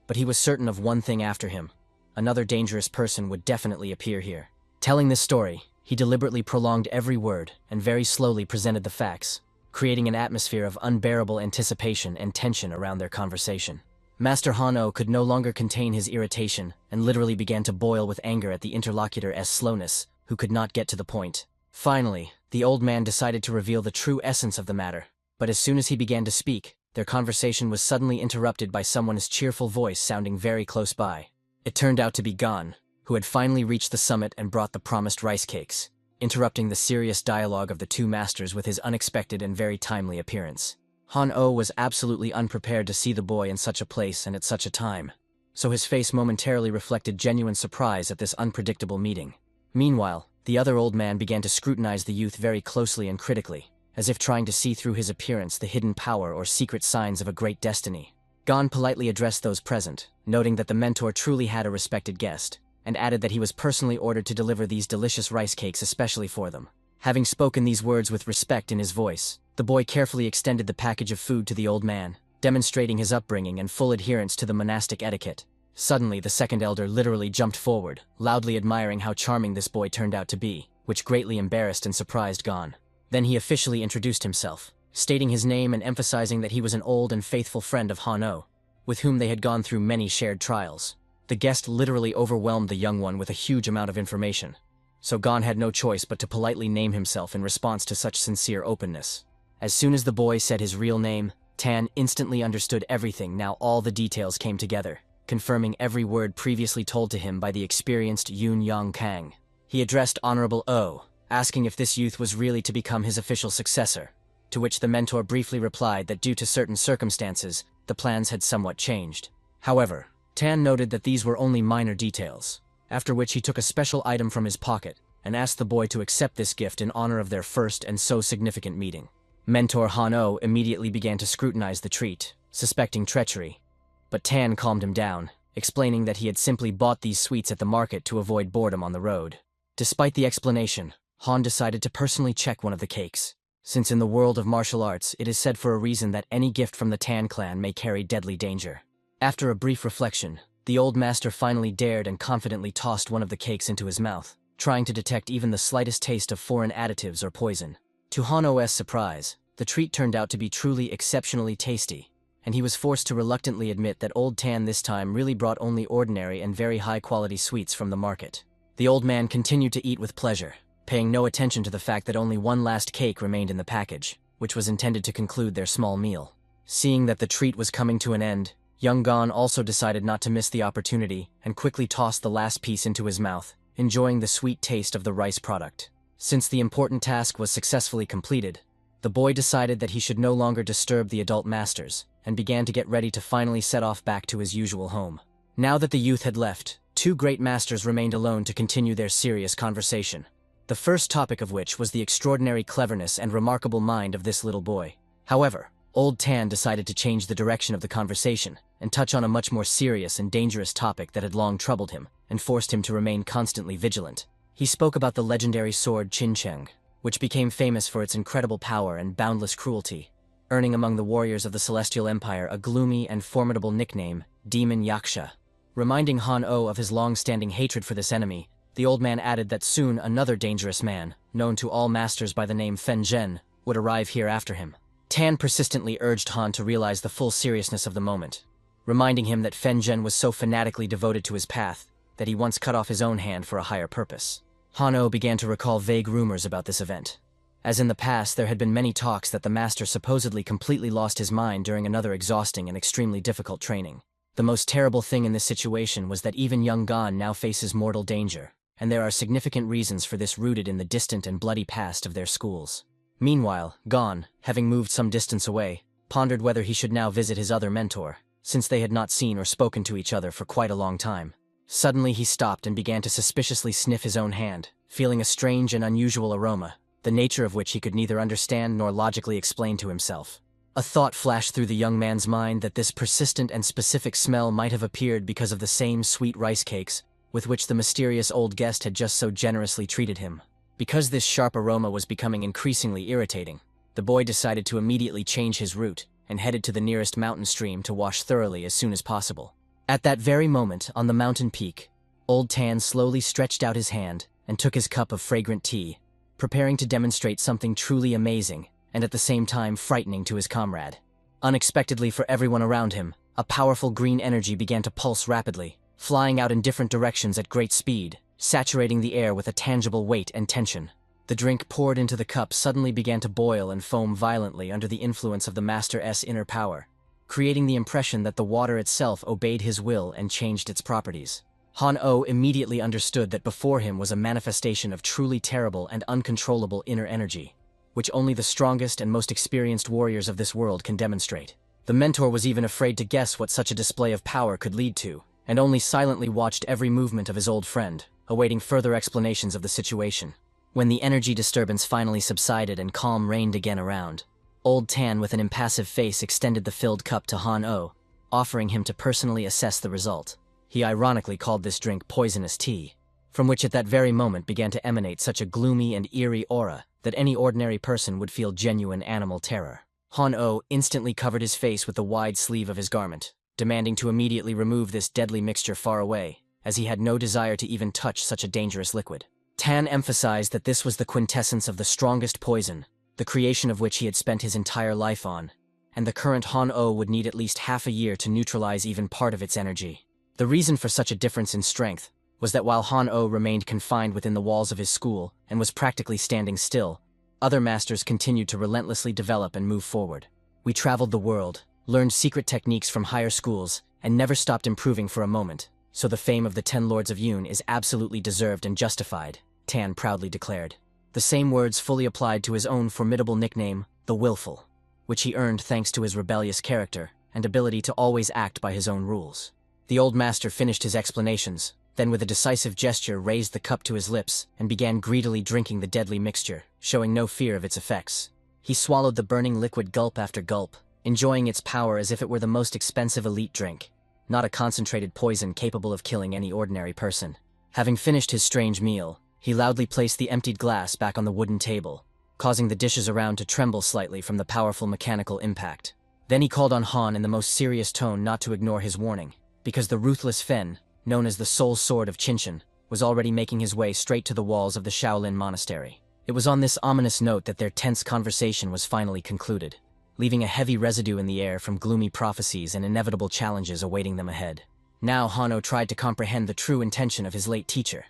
but he was certain of one thing after him: another dangerous person would definitely appear here. Telling this story, he deliberately prolonged every word and very slowly presented the facts, creating an atmosphere of unbearable anticipation and tension around their conversation. Master Hanno could no longer contain his irritation and literally began to boil with anger at the interlocutor's slowness, who could not get to the point. Finally, the old man decided to reveal the true essence of the matter, but as soon as he began to speak, their conversation was suddenly interrupted by someone's cheerful voice sounding very close by. It turned out to be Gon, who had finally reached the summit and brought the promised rice cakes, interrupting the serious dialogue of the two masters with his unexpected and very timely appearance. Han-O was absolutely unprepared to see the boy in such a place and at such a time, so his face momentarily reflected genuine surprise at this unpredictable meeting. Meanwhile, the other old man began to scrutinize the youth very closely and critically, as if trying to see through his appearance the hidden power or secret signs of a great destiny. Gon politely addressed those present, noting that the mentor truly had a respected guest, and added that he was personally ordered to deliver these delicious rice cakes especially for them. Having spoken these words with respect in his voice, the boy carefully extended the package of food to the old man, demonstrating his upbringing and full adherence to the monastic etiquette. Suddenly, the second elder literally jumped forward, loudly admiring how charming this boy turned out to be, which greatly embarrassed and surprised Gon. Then he officially introduced himself, stating his name and emphasizing that he was an old and faithful friend of Han-O, with whom they had gone through many shared trials. The guest literally overwhelmed the young one with a huge amount of information, so Gon had no choice but to politely name himself in response to such sincere openness. As soon as the boy said his real name, Tan instantly understood everything. Now all the details came together, confirming every word previously told to him by the experienced Yun Yang Kang. He addressed Honorable O, asking if this youth was really to become his official successor, to which the mentor briefly replied that due to certain circumstances, the plans had somewhat changed. However, Tan noted that these were only minor details, after which he took a special item from his pocket and asked the boy to accept this gift in honor of their first and so significant meeting. Mentor Han-O immediately began to scrutinize the treat, suspecting treachery, but Tan calmed him down, explaining that he had simply bought these sweets at the market to avoid boredom on the road. Despite the explanation, Han decided to personally check one of the cakes, since in the world of martial arts it is said for a reason that any gift from the Tan clan may carry deadly danger. After a brief reflection, the old master finally dared and confidently tossed one of the cakes into his mouth, trying to detect even the slightest taste of foreign additives or poison. To Han-O's surprise, the treat turned out to be truly exceptionally tasty, and he was forced to reluctantly admit that Old Tan this time really brought only ordinary and very high-quality sweets from the market. The old man continued to eat with pleasure, paying no attention to the fact that only one last cake remained in the package, which was intended to conclude their small meal. Seeing that the treat was coming to an end, young Gon also decided not to miss the opportunity and quickly tossed the last piece into his mouth, enjoying the sweet taste of the rice product. Since the important task was successfully completed, the boy decided that he should no longer disturb the adult masters, and began to get ready to finally set off back to his usual home. Now that the youth had left, two great masters remained alone to continue their serious conversation. The first topic of which was the extraordinary cleverness and remarkable mind of this little boy. However, Old Tan decided to change the direction of the conversation and touch on a much more serious and dangerous topic that had long troubled him and forced him to remain constantly vigilant. He spoke about the legendary sword Qin Cheng, which became famous for its incredible power and boundless cruelty, earning among the warriors of the Celestial Empire a gloomy and formidable nickname, Demon Yaksha. Reminding Han-Oh of his long-standing hatred for this enemy, the old man added that soon another dangerous man, known to all masters by the name Fen Zhen, would arrive here after him. Tan persistently urged Han to realize the full seriousness of the moment, reminding him that Fen Zhen was so fanatically devoted to his path that he once cut off his own hand for a higher purpose. Han-Oh began to recall vague rumors about this event. As in the past, there had been many talks that the master supposedly completely lost his mind during another exhausting and extremely difficult training. The most terrible thing in this situation was that even young Gon now faces mortal danger, and there are significant reasons for this rooted in the distant and bloody past of their schools. Meanwhile, Gon, having moved some distance away, pondered whether he should now visit his other mentor, since they had not seen or spoken to each other for quite a long time. Suddenly he stopped and began to suspiciously sniff his own hand, feeling a strange and unusual aroma, the nature of which he could neither understand nor logically explain to himself. A thought flashed through the young man's mind that this persistent and specific smell might have appeared because of the same sweet rice cakes with which the mysterious old guest had just so generously treated him. Because this sharp aroma was becoming increasingly irritating, the boy decided to immediately change his route and headed to the nearest mountain stream to wash thoroughly as soon as possible. At that very moment, on the mountain peak, Old Tan slowly stretched out his hand and took his cup of fragrant tea, preparing to demonstrate something truly amazing and at the same time frightening to his comrade. Unexpectedly for everyone around him, a powerful green energy began to pulse rapidly, flying out in different directions at great speed, saturating the air with a tangible weight and tension. The drink poured into the cup suddenly began to boil and foam violently under the influence of the Master's inner power, creating the impression that the water itself obeyed his will and changed its properties. Han-Oh immediately understood that before him was a manifestation of truly terrible and uncontrollable inner energy, which only the strongest and most experienced warriors of this world can demonstrate. The mentor was even afraid to guess what such a display of power could lead to, and only silently watched every movement of his old friend, awaiting further explanations of the situation. When the energy disturbance finally subsided and calm reigned again around, Old Tan with an impassive face extended the filled cup to Han-Oh, offering him to personally assess the result. He ironically called this drink poisonous tea, from which at that very moment began to emanate such a gloomy and eerie aura that any ordinary person would feel genuine animal terror. Han-Oh instantly covered his face with the wide sleeve of his garment, demanding to immediately remove this deadly mixture far away, as he had no desire to even touch such a dangerous liquid. Tan emphasized that this was the quintessence of the strongest poison, the creation of which he had spent his entire life on, and the current Han-Oh would need at least half a year to neutralize even part of its energy. The reason for such a difference in strength was that while Han-Oh remained confined within the walls of his school and was practically standing still, other masters continued to relentlessly develop and move forward. We traveled the world, learned secret techniques from higher schools, and never stopped improving for a moment, so the fame of the 10 Lords of Yoon is absolutely deserved and justified, Tan proudly declared. The same words fully applied to his own formidable nickname, the Willful, which he earned thanks to his rebellious character and ability to always act by his own rules. The old master finished his explanations, then with a decisive gesture raised the cup to his lips and began greedily drinking the deadly mixture, showing no fear of its effects. He swallowed the burning liquid gulp after gulp, enjoying its power as if it were the most expensive elite drink, not a concentrated poison capable of killing any ordinary person. Having finished his strange meal, he loudly placed the emptied glass back on the wooden table, causing the dishes around to tremble slightly from the powerful mechanical impact. Then he called on Han in the most serious tone not to ignore his warning, because the ruthless Fen, known as the Soul Sword of Qinshan, was already making his way straight to the walls of the Shaolin monastery. It was on this ominous note that their tense conversation was finally concluded. leaving a heavy residue in the air from gloomy prophecies and inevitable challenges awaiting them ahead. Now Hanno tried to comprehend the true intention of his late teacher.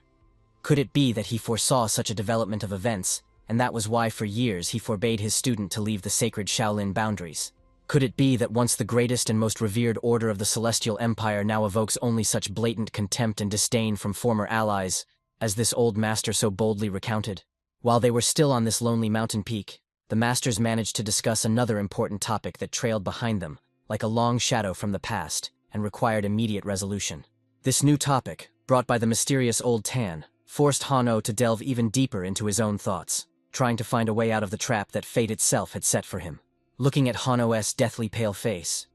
Could it be that he foresaw such a development of events, and that was why for years he forbade his student to leave the sacred Shaolin boundaries? Could it be that once the greatest and most revered order of the Celestial Empire now evokes only such blatant contempt and disdain from former allies, as this old master so boldly recounted? While they were still on this lonely mountain peak, the masters managed to discuss another important topic that trailed behind them, like a long shadow from the past, and required immediate resolution. This new topic, brought by the mysterious old Tan, forced Hanno to delve even deeper into his own thoughts, trying to find a way out of the trap that fate itself had set for him. Looking at Hanno's deathly pale face,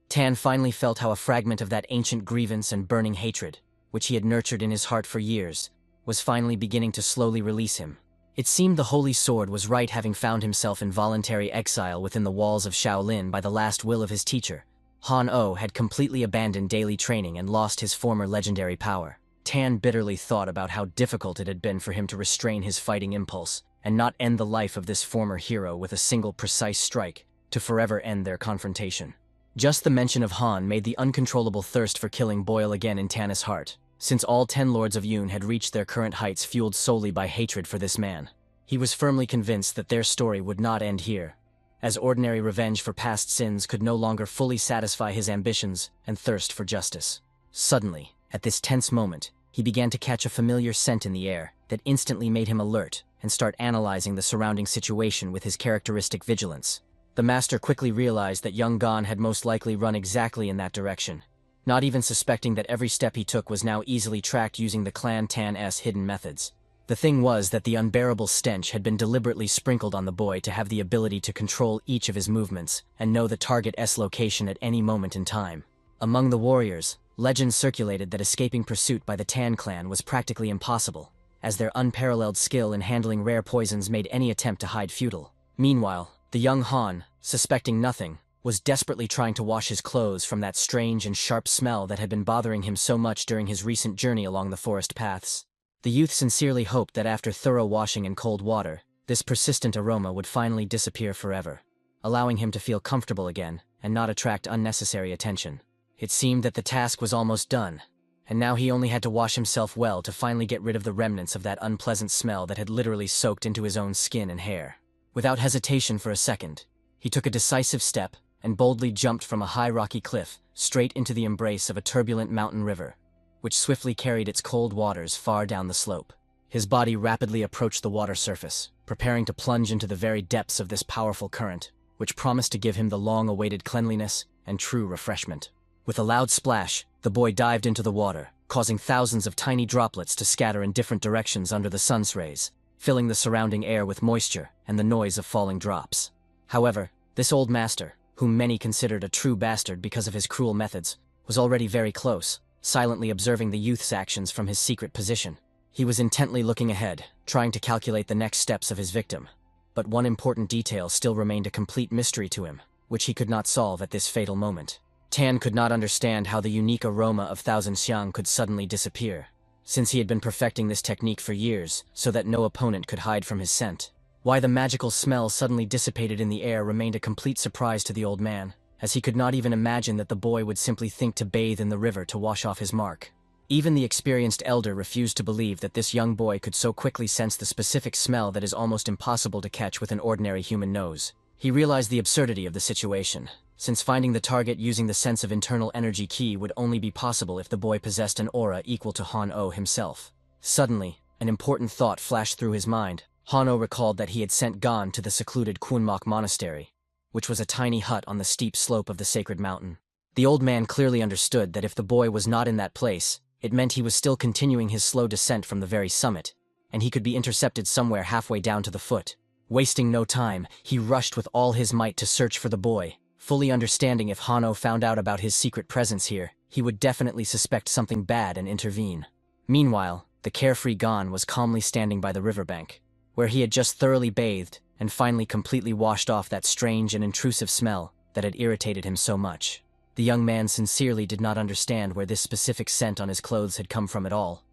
Tan finally felt how a fragment of that ancient grievance and burning hatred, which he had nurtured in his heart for years, was finally beginning to slowly release him. It seemed the Holy Sword was right, having found himself in voluntary exile within the walls of Shaolin by the last will of his teacher. Han-Oh had completely abandoned daily training and lost his former legendary power. Tan bitterly thought about how difficult it had been for him to restrain his fighting impulse and not end the life of this former hero with a single precise strike to forever end their confrontation. Just the mention of Han made the uncontrollable thirst for killing boil again in Tan's heart, since all 10 Lords of Yoon had reached their current heights fueled solely by hatred for this man. He was firmly convinced that their story would not end here, as ordinary revenge for past sins could no longer fully satisfy his ambitions and thirst for justice. Suddenly, at this tense moment, he began to catch a familiar scent in the air that instantly made him alert and start analyzing the surrounding situation with his characteristic vigilance. The master quickly realized that young Gon had most likely run exactly in that direction, not even suspecting that every step he took was now easily tracked using the Clan Tan's hidden methods. The thing was that the unbearable stench had been deliberately sprinkled on the boy to have the ability to control each of his movements and know the target's location at any moment in time. Among the warriors, legends circulated that escaping pursuit by the Tan clan was practically impossible, as their unparalleled skill in handling rare poisons made any attempt to hide futile. Meanwhile, the young Han, suspecting nothing, was desperately trying to wash his clothes from that strange and sharp smell that had been bothering him so much during his recent journey along the forest paths. The youth sincerely hoped that after thorough washing in cold water, this persistent aroma would finally disappear forever, allowing him to feel comfortable again and not attract unnecessary attention. It seemed that the task was almost done, and now he only had to wash himself well to finally get rid of the remnants of that unpleasant smell that had literally soaked into his own skin and hair. Without hesitation for a second, he took a decisive step and boldly jumped from a high rocky cliff straight into the embrace of a turbulent mountain river, which swiftly carried its cold waters far down the slope. His body rapidly approached the water surface, preparing to plunge into the very depths of this powerful current, which promised to give him the long-awaited cleanliness and true refreshment. With a loud splash, the boy dived into the water, causing thousands of tiny droplets to scatter in different directions under the sun's rays, filling the surrounding air with moisture and the noise of falling drops. However, this old master, whom many considered a true bastard because of his cruel methods, was already very close, silently observing the youth's actions from his secret position. He was intently looking ahead, trying to calculate the next steps of his victim. But one important detail still remained a complete mystery to him, which he could not solve at this fatal moment. Tan could not understand how the unique aroma of Thousand Xiang could suddenly disappear, since he had been perfecting this technique for years so that no opponent could hide from his scent. Why the magical smell suddenly dissipated in the air remained a complete surprise to the old man, as he could not even imagine that the boy would simply think to bathe in the river to wash off his mark. Even the experienced elder refused to believe that this young boy could so quickly sense the specific smell that is almost impossible to catch with an ordinary human nose. He realized the absurdity of the situation, since finding the target using the sense of internal energy key would only be possible if the boy possessed an aura equal to Han-Oh himself. Suddenly, an important thought flashed through his mind. Han-Oh recalled that he had sent Gon to the secluded Kunmok Monastery, which was a tiny hut on the steep slope of the sacred mountain. The old man clearly understood that if the boy was not in that place, it meant he was still continuing his slow descent from the very summit, and he could be intercepted somewhere halfway down to the foot. Wasting no time, he rushed with all his might to search for the boy, fully understanding if Han-Oh found out about his secret presence here, he would definitely suspect something bad and intervene. Meanwhile, the carefree Gon was calmly standing by the riverbank, where he had just thoroughly bathed and finally completely washed off that strange and intrusive smell that had irritated him so much. The young man sincerely did not understand where this specific scent on his clothes had come from at all,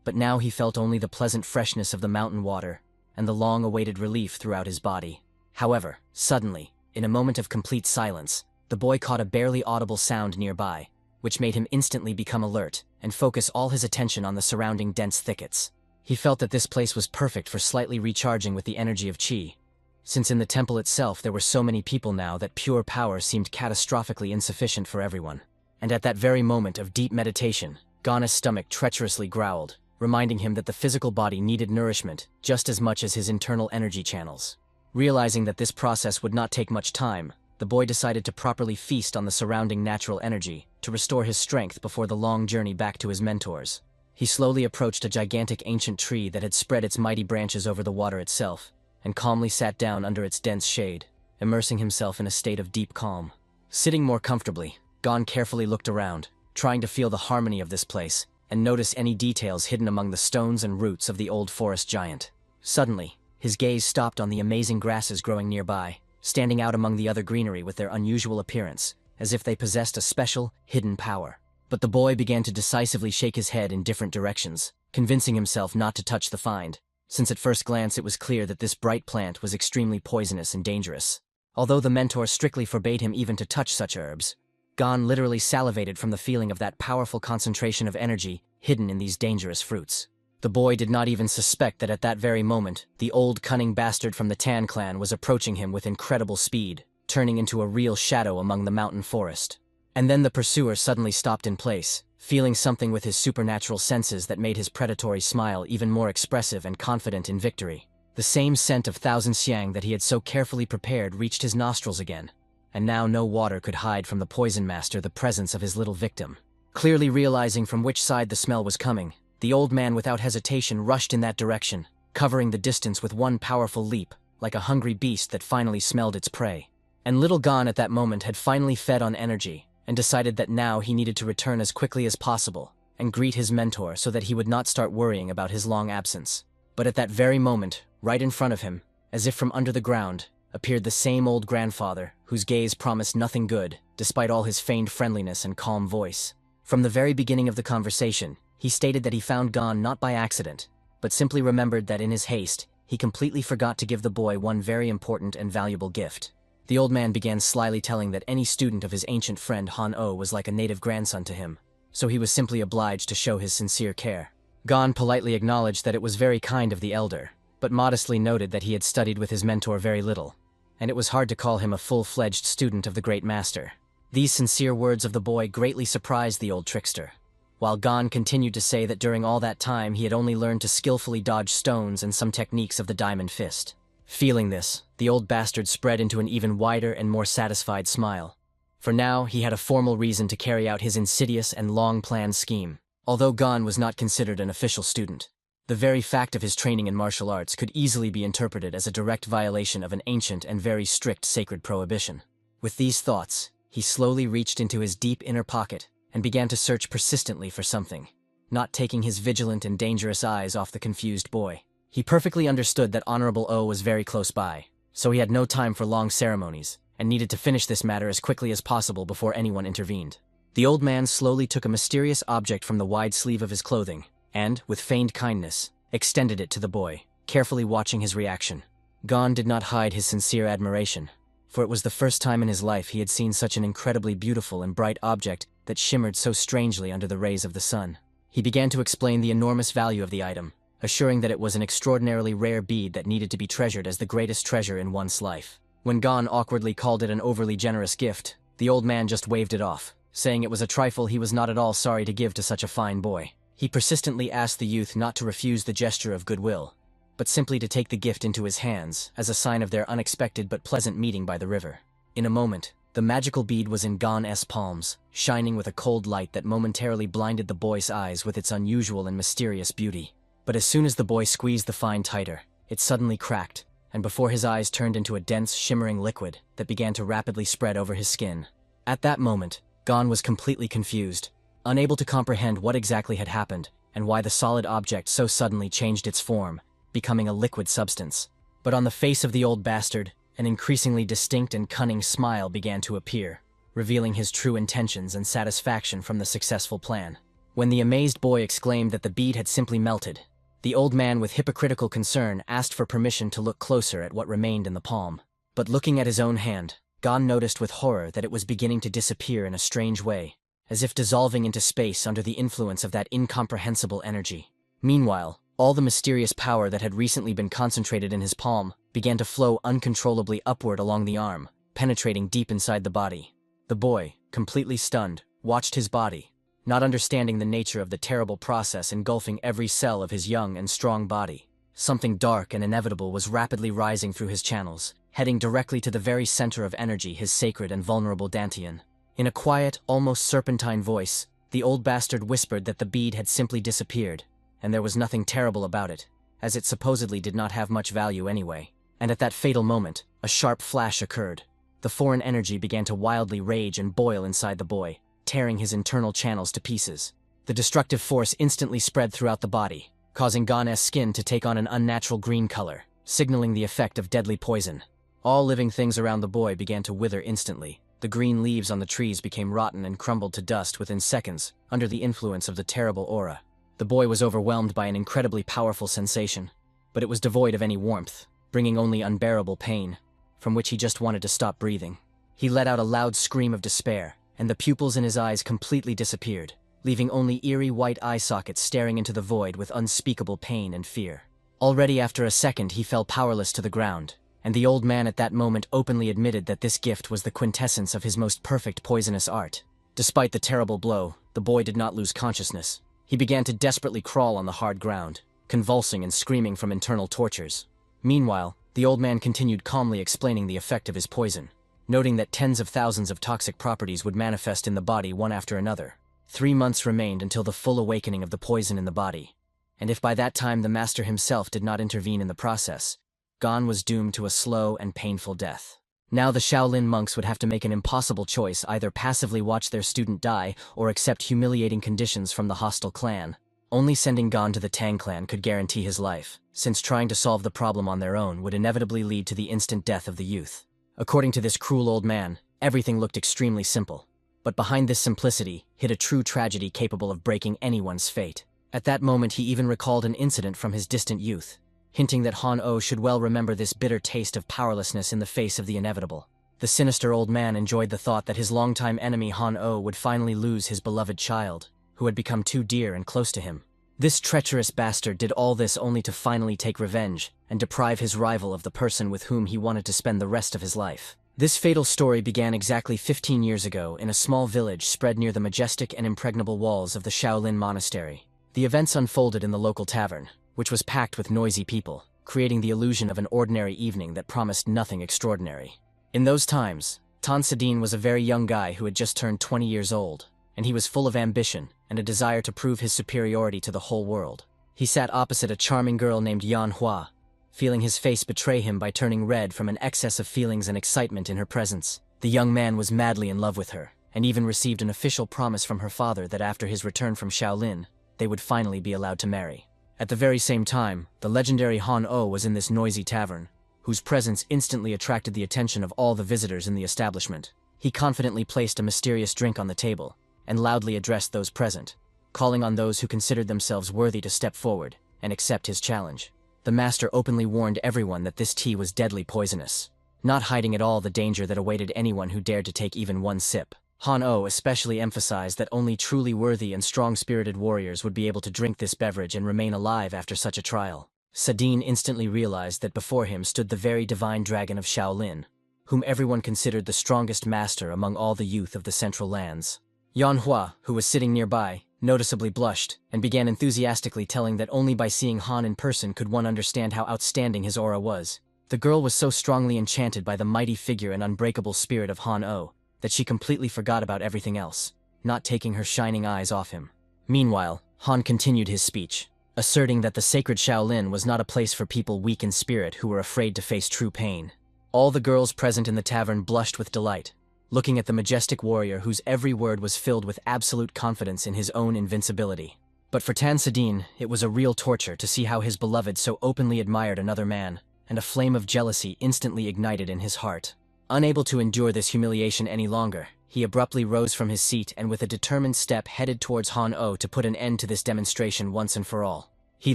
but now he felt only the pleasant freshness of the mountain water and the long-awaited relief throughout his body. However, suddenly, In a moment of complete silence, the boy caught a barely audible sound nearby, which made him instantly become alert and focus all his attention on the surrounding dense thickets. He felt that this place was perfect for slightly recharging with the energy of chi, since in the temple itself there were so many people now that pure power seemed catastrophically insufficient for everyone. And at that very moment of deep meditation, Gan's stomach treacherously growled, reminding him that the physical body needed nourishment just as much as his internal energy channels. Realizing that this process would not take much time, the boy decided to properly feast on the surrounding natural energy to restore his strength before the long journey back to his mentors. He slowly approached a gigantic ancient tree that had spread its mighty branches over the water itself, and calmly sat down under its dense shade, immersing himself in a state of deep calm. Sitting more comfortably, Gan carefully looked around, trying to feel the harmony of this place, and notice any details hidden among the stones and roots of the old forest giant. Suddenly, his gaze stopped on the amazing grasses growing nearby, standing out among the other greenery with their unusual appearance, as if they possessed a special, hidden power. But the boy began to decisively shake his head in different directions, convincing himself not to touch the find, since at first glance it was clear that this bright plant was extremely poisonous and dangerous. Although the mentor strictly forbade him even to touch such herbs, Gan literally salivated from the feeling of that powerful concentration of energy hidden in these dangerous fruits. The boy did not even suspect that at that very moment, the old cunning bastard from the Tan clan was approaching him with incredible speed, turning into a real shadow among the mountain forest. And then the pursuer suddenly stopped in place, feeling something with his supernatural senses that made his predatory smile even more expressive and confident in victory. The same scent of thousand xiang that he had so carefully prepared reached his nostrils again, and now no water could hide from the poison master the presence of his little victim. Clearly realizing from which side the smell was coming, the old man without hesitation rushed in that direction, covering the distance with one powerful leap, like a hungry beast that finally smelled its prey. And little Gan at that moment had finally fed on energy, and decided that now he needed to return as quickly as possible, and greet his mentor so that he would not start worrying about his long absence. But at that very moment, right in front of him, as if from under the ground, appeared the same old grandfather, whose gaze promised nothing good, despite all his feigned friendliness and calm voice. From the very beginning of the conversation, he stated that he found Gan not by accident, but simply remembered that in his haste, he completely forgot to give the boy one very important and valuable gift. The old man began slyly telling that any student of his ancient friend Han-Oh was like a native grandson to him, so he was simply obliged to show his sincere care. Gan politely acknowledged that it was very kind of the elder, but modestly noted that he had studied with his mentor very little, and it was hard to call him a full-fledged student of the great master. These sincere words of the boy greatly surprised the old trickster, while Gan continued to say that during all that time he had only learned to skillfully dodge stones and some techniques of the diamond fist. Feeling this, the old bastard spread into an even wider and more satisfied smile. For now, he had a formal reason to carry out his insidious and long-planned scheme. Although Gan was not considered an official student, the very fact of his training in martial arts could easily be interpreted as a direct violation of an ancient and very strict sacred prohibition. With these thoughts, he slowly reached into his deep inner pocket and began to search persistently for something, not taking his vigilant and dangerous eyes off the confused boy. He perfectly understood that Honorable O was very close by, so he had no time for long ceremonies, and needed to finish this matter as quickly as possible before anyone intervened. The old man slowly took a mysterious object from the wide sleeve of his clothing, and, with feigned kindness, extended it to the boy, carefully watching his reaction. Gan did not hide his sincere admiration, for it was the first time in his life he had seen such an incredibly beautiful and bright object that shimmered so strangely under the rays of the sun. He began to explain the enormous value of the item, assuring that it was an extraordinarily rare bead that needed to be treasured as the greatest treasure in one's life. When Gan awkwardly called it an overly generous gift, the old man just waved it off, saying it was a trifle he was not at all sorry to give to such a fine boy. He persistently asked the youth not to refuse the gesture of goodwill, but simply to take the gift into his hands as a sign of their unexpected but pleasant meeting by the river. In a moment, the magical bead was in Gan's palms, shining with a cold light that momentarily blinded the boy's eyes with its unusual and mysterious beauty. But as soon as the boy squeezed the find tighter, it suddenly cracked, and before his eyes turned into a dense, shimmering liquid that began to rapidly spread over his skin. At that moment, Gan was completely confused, unable to comprehend what exactly had happened and why the solid object so suddenly changed its form, becoming a liquid substance. But on the face of the old bastard, an increasingly distinct and cunning smile began to appear, revealing his true intentions and satisfaction from the successful plan. When the amazed boy exclaimed that the bead had simply melted, the old man with hypocritical concern asked for permission to look closer at what remained in the palm. But looking at his own hand, Gon noticed with horror that it was beginning to disappear in a strange way, as if dissolving into space under the influence of that incomprehensible energy. Meanwhile, all the mysterious power that had recently been concentrated in his palm began to flow uncontrollably upward along the arm, penetrating deep inside the body. The boy, completely stunned, watched his body, not understanding the nature of the terrible process engulfing every cell of his young and strong body. Something dark and inevitable was rapidly rising through his channels, heading directly to the very center of energy, his sacred and vulnerable Dantian. In a quiet, almost serpentine voice, the old bastard whispered that the bead had simply disappeared, and there was nothing terrible about it, as it supposedly did not have much value anyway. And at that fatal moment, a sharp flash occurred. The foreign energy began to wildly rage and boil inside the boy, tearing his internal channels to pieces. The destructive force instantly spread throughout the body, causing Gon's skin to take on an unnatural green color, signaling the effect of deadly poison. All living things around the boy began to wither instantly. The green leaves on the trees became rotten and crumbled to dust within seconds, under the influence of the terrible aura. The boy was overwhelmed by an incredibly powerful sensation, but it was devoid of any warmth, bringing only unbearable pain, from which he just wanted to stop breathing. He let out a loud scream of despair, and the pupils in his eyes completely disappeared, leaving only eerie white eye sockets staring into the void with unspeakable pain and fear. Already after a second he fell powerless to the ground, and the old man at that moment openly admitted that this gift was the quintessence of his most perfect poisonous art. Despite the terrible blow, the boy did not lose consciousness. He began to desperately crawl on the hard ground, convulsing and screaming from internal tortures. Meanwhile, the old man continued calmly explaining the effect of his poison, noting that tens of thousands of toxic properties would manifest in the body one after another. 3 months remained until the full awakening of the poison in the body, and if by that time the master himself did not intervene in the process, Gon was doomed to a slow and painful death. Now the Shaolin monks would have to make an impossible choice: either passively watch their student die or accept humiliating conditions from the hostile clan. Only sending Gon to the Tang clan could guarantee his life, since trying to solve the problem on their own would inevitably lead to the instant death of the youth. According to this cruel old man, everything looked extremely simple. But behind this simplicity hid a true tragedy capable of breaking anyone's fate. At that moment he even recalled an incident from his distant youth, hinting that Han-Oh should well remember this bitter taste of powerlessness in the face of the inevitable. The sinister old man enjoyed the thought that his longtime enemy Han-Oh would finally lose his beloved child, who had become too dear and close to him. This treacherous bastard did all this only to finally take revenge and deprive his rival of the person with whom he wanted to spend the rest of his life. This fatal story began exactly 15 years ago in a small village spread near the majestic and impregnable walls of the Shaolin monastery. The events unfolded in the local tavern, which was packed with noisy people, creating the illusion of an ordinary evening that promised nothing extraordinary. In those times, Tan Sedin was a very young guy who had just turned 20 years old, and he was full of ambition and a desire to prove his superiority to the whole world. He sat opposite a charming girl named Yan Hua, feeling his face betray him by turning red from an excess of feelings and excitement in her presence. The young man was madly in love with her, and even received an official promise from her father that after his return from Shaolin, they would finally be allowed to marry. At the very same time, the legendary Han-Oh was in this noisy tavern, whose presence instantly attracted the attention of all the visitors in the establishment. He confidently placed a mysterious drink on the table, and loudly addressed those present, calling on those who considered themselves worthy to step forward and accept his challenge. The master openly warned everyone that this tea was deadly poisonous, not hiding at all the danger that awaited anyone who dared to take even one sip. Han-Oh especially emphasized that only truly worthy and strong-spirited warriors would be able to drink this beverage and remain alive after such a trial. Sedin instantly realized that before him stood the very divine dragon of Shaolin, whom everyone considered the strongest master among all the youth of the Central Lands. Yan Hua, who was sitting nearby, noticeably blushed, and began enthusiastically telling that only by seeing Han in person could one understand how outstanding his aura was. The girl was so strongly enchanted by the mighty figure and unbreakable spirit of Han-Oh that she completely forgot about everything else, not taking her shining eyes off him. Meanwhile, Han continued his speech, asserting that the sacred Shaolin was not a place for people weak in spirit who were afraid to face true pain. All the girls present in the tavern blushed with delight, looking at the majestic warrior whose every word was filled with absolute confidence in his own invincibility. But for Tan Sedin, it was a real torture to see how his beloved so openly admired another man, and a flame of jealousy instantly ignited in his heart. Unable to endure this humiliation any longer, he abruptly rose from his seat and with a determined step headed towards Han-Oh to put an end to this demonstration once and for all. He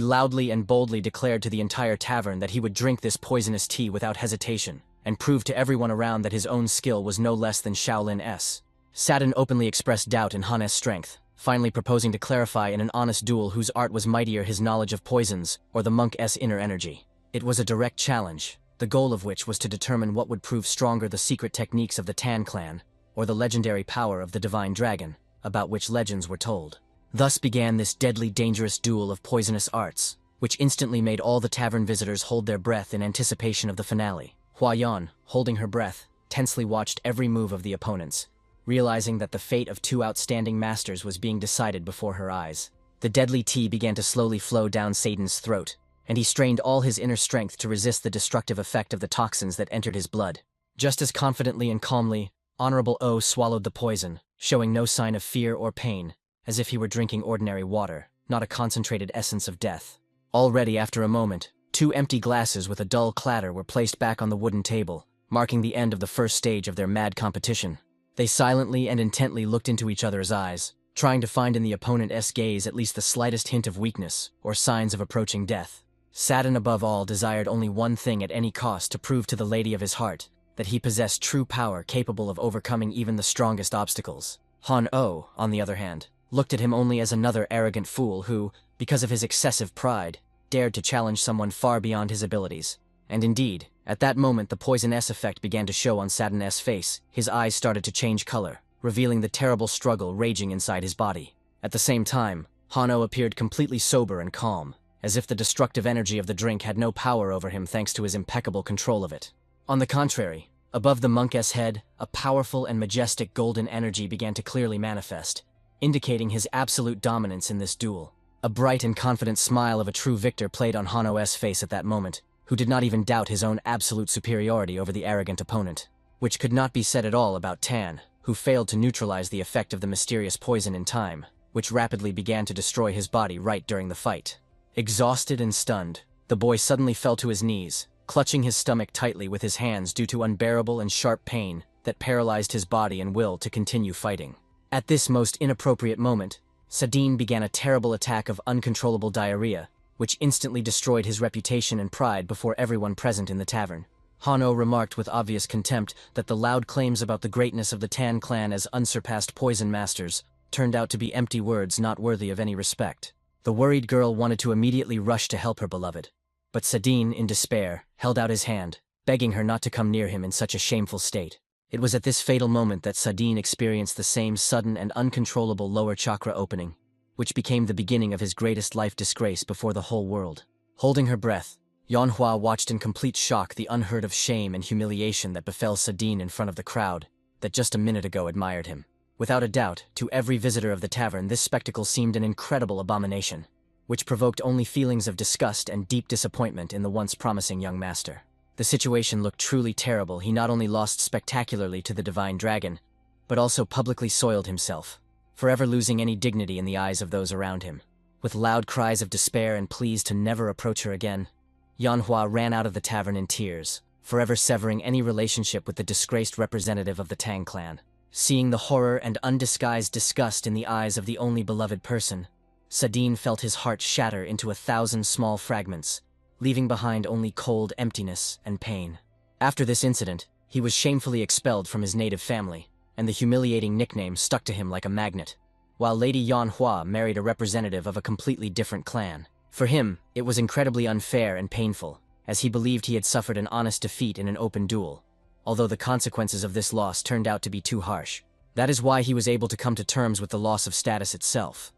loudly and boldly declared to the entire tavern that he would drink this poisonous tea without hesitation, and proved to everyone around that his own skill was no less than Shaolin-S. Sadin openly expressed doubt in Han's strength, finally proposing to clarify in an honest duel whose art was mightier, his knowledge of poisons or the monk's inner energy. It was a direct challenge, the goal of which was to determine what would prove stronger, the secret techniques of the Tan clan, or the legendary power of the divine dragon, about which legends were told. Thus began this deadly, dangerous duel of poisonous arts, which instantly made all the tavern visitors hold their breath in anticipation of the finale. Hua Yan, holding her breath, tensely watched every move of the opponents, realizing that the fate of two outstanding masters was being decided before her eyes. The deadly tea began to slowly flow down Sadin's throat, and he strained all his inner strength to resist the destructive effect of the toxins that entered his blood. Just as confidently and calmly, Honorable O swallowed the poison, showing no sign of fear or pain, as if he were drinking ordinary water, not a concentrated essence of death. Already after a moment, 2 empty glasses with a dull clatter were placed back on the wooden table, marking the end of the first stage of their mad competition. They silently and intently looked into each other's eyes, trying to find in the opponent's gaze at least the slightest hint of weakness or signs of approaching death. Sadin above all desired only one thing at any cost: to prove to the lady of his heart that he possessed true power capable of overcoming even the strongest obstacles. Han O, on the other hand, looked at him only as another arrogant fool who, because of his excessive pride, dared to challenge someone far beyond his abilities. And indeed, at that moment the poison-S effect began to show on Sadin's face. His eyes started to change color, revealing the terrible struggle raging inside his body. At the same time, Hanno appeared completely sober and calm, as if the destructive energy of the drink had no power over him thanks to his impeccable control of it. On the contrary, above the monk's head, a powerful and majestic golden energy began to clearly manifest, indicating his absolute dominance in this duel. A bright and confident smile of a true victor played on Hanno's face at that moment, who did not even doubt his own absolute superiority over the arrogant opponent. Which could not be said at all about Tan, who failed to neutralize the effect of the mysterious poison in time, which rapidly began to destroy his body right during the fight. Exhausted and stunned, the boy suddenly fell to his knees, clutching his stomach tightly with his hands due to unbearable and sharp pain that paralyzed his body and will to continue fighting. At this most inappropriate moment, Sadin began a terrible attack of uncontrollable diarrhea, which instantly destroyed his reputation and pride before everyone present in the tavern. Hanno remarked with obvious contempt that the loud claims about the greatness of the Tan clan as unsurpassed poison masters turned out to be empty words not worthy of any respect. The worried girl wanted to immediately rush to help her beloved, but Sadin, in despair, held out his hand, begging her not to come near him in such a shameful state. It was at this fatal moment that Sadin experienced the same sudden and uncontrollable lower chakra opening, which became the beginning of his greatest life disgrace before the whole world. Holding her breath, Yanhua watched in complete shock the unheard of shame and humiliation that befell Sadin in front of the crowd that just a minute ago admired him. Without a doubt, to every visitor of the tavern this spectacle seemed an incredible abomination, which provoked only feelings of disgust and deep disappointment in the once promising young master. The situation looked truly terrible. He not only lost spectacularly to the divine dragon, but also publicly soiled himself, forever losing any dignity in the eyes of those around him. With loud cries of despair and pleas to never approach her again, Yanhua ran out of the tavern in tears, forever severing any relationship with the disgraced representative of the Tang clan. Seeing the horror and undisguised disgust in the eyes of the only beloved person, Sadin felt his heart shatter into 1,000 small fragments, leaving behind only cold emptiness and pain. After this incident, he was shamefully expelled from his native family, and the humiliating nickname stuck to him like a magnet, while Lady Yanhua married a representative of a completely different clan. For him, it was incredibly unfair and painful, as he believed he had suffered an honest defeat in an open duel, although the consequences of this loss turned out to be too harsh. That is why he was able to come to terms with the loss of status itself.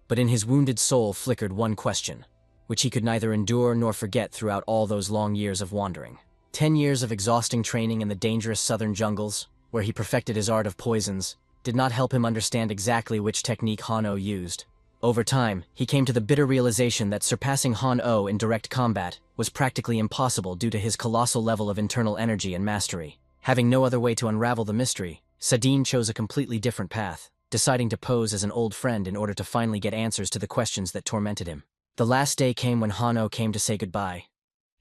But in his wounded soul flickered one question, which he could neither endure nor forget throughout all those long years of wandering. 10 years of exhausting training in the dangerous southern jungles, where he perfected his art of poisons, did not help him understand exactly which technique Han-O used. Over time, he came to the bitter realization that surpassing Han-O in direct combat was practically impossible due to his colossal level of internal energy and mastery. Having no other way to unravel the mystery, Sadin chose a completely different path, deciding to pose as an old friend in order to finally get answers to the questions that tormented him. The last day came when Han-O came to say goodbye,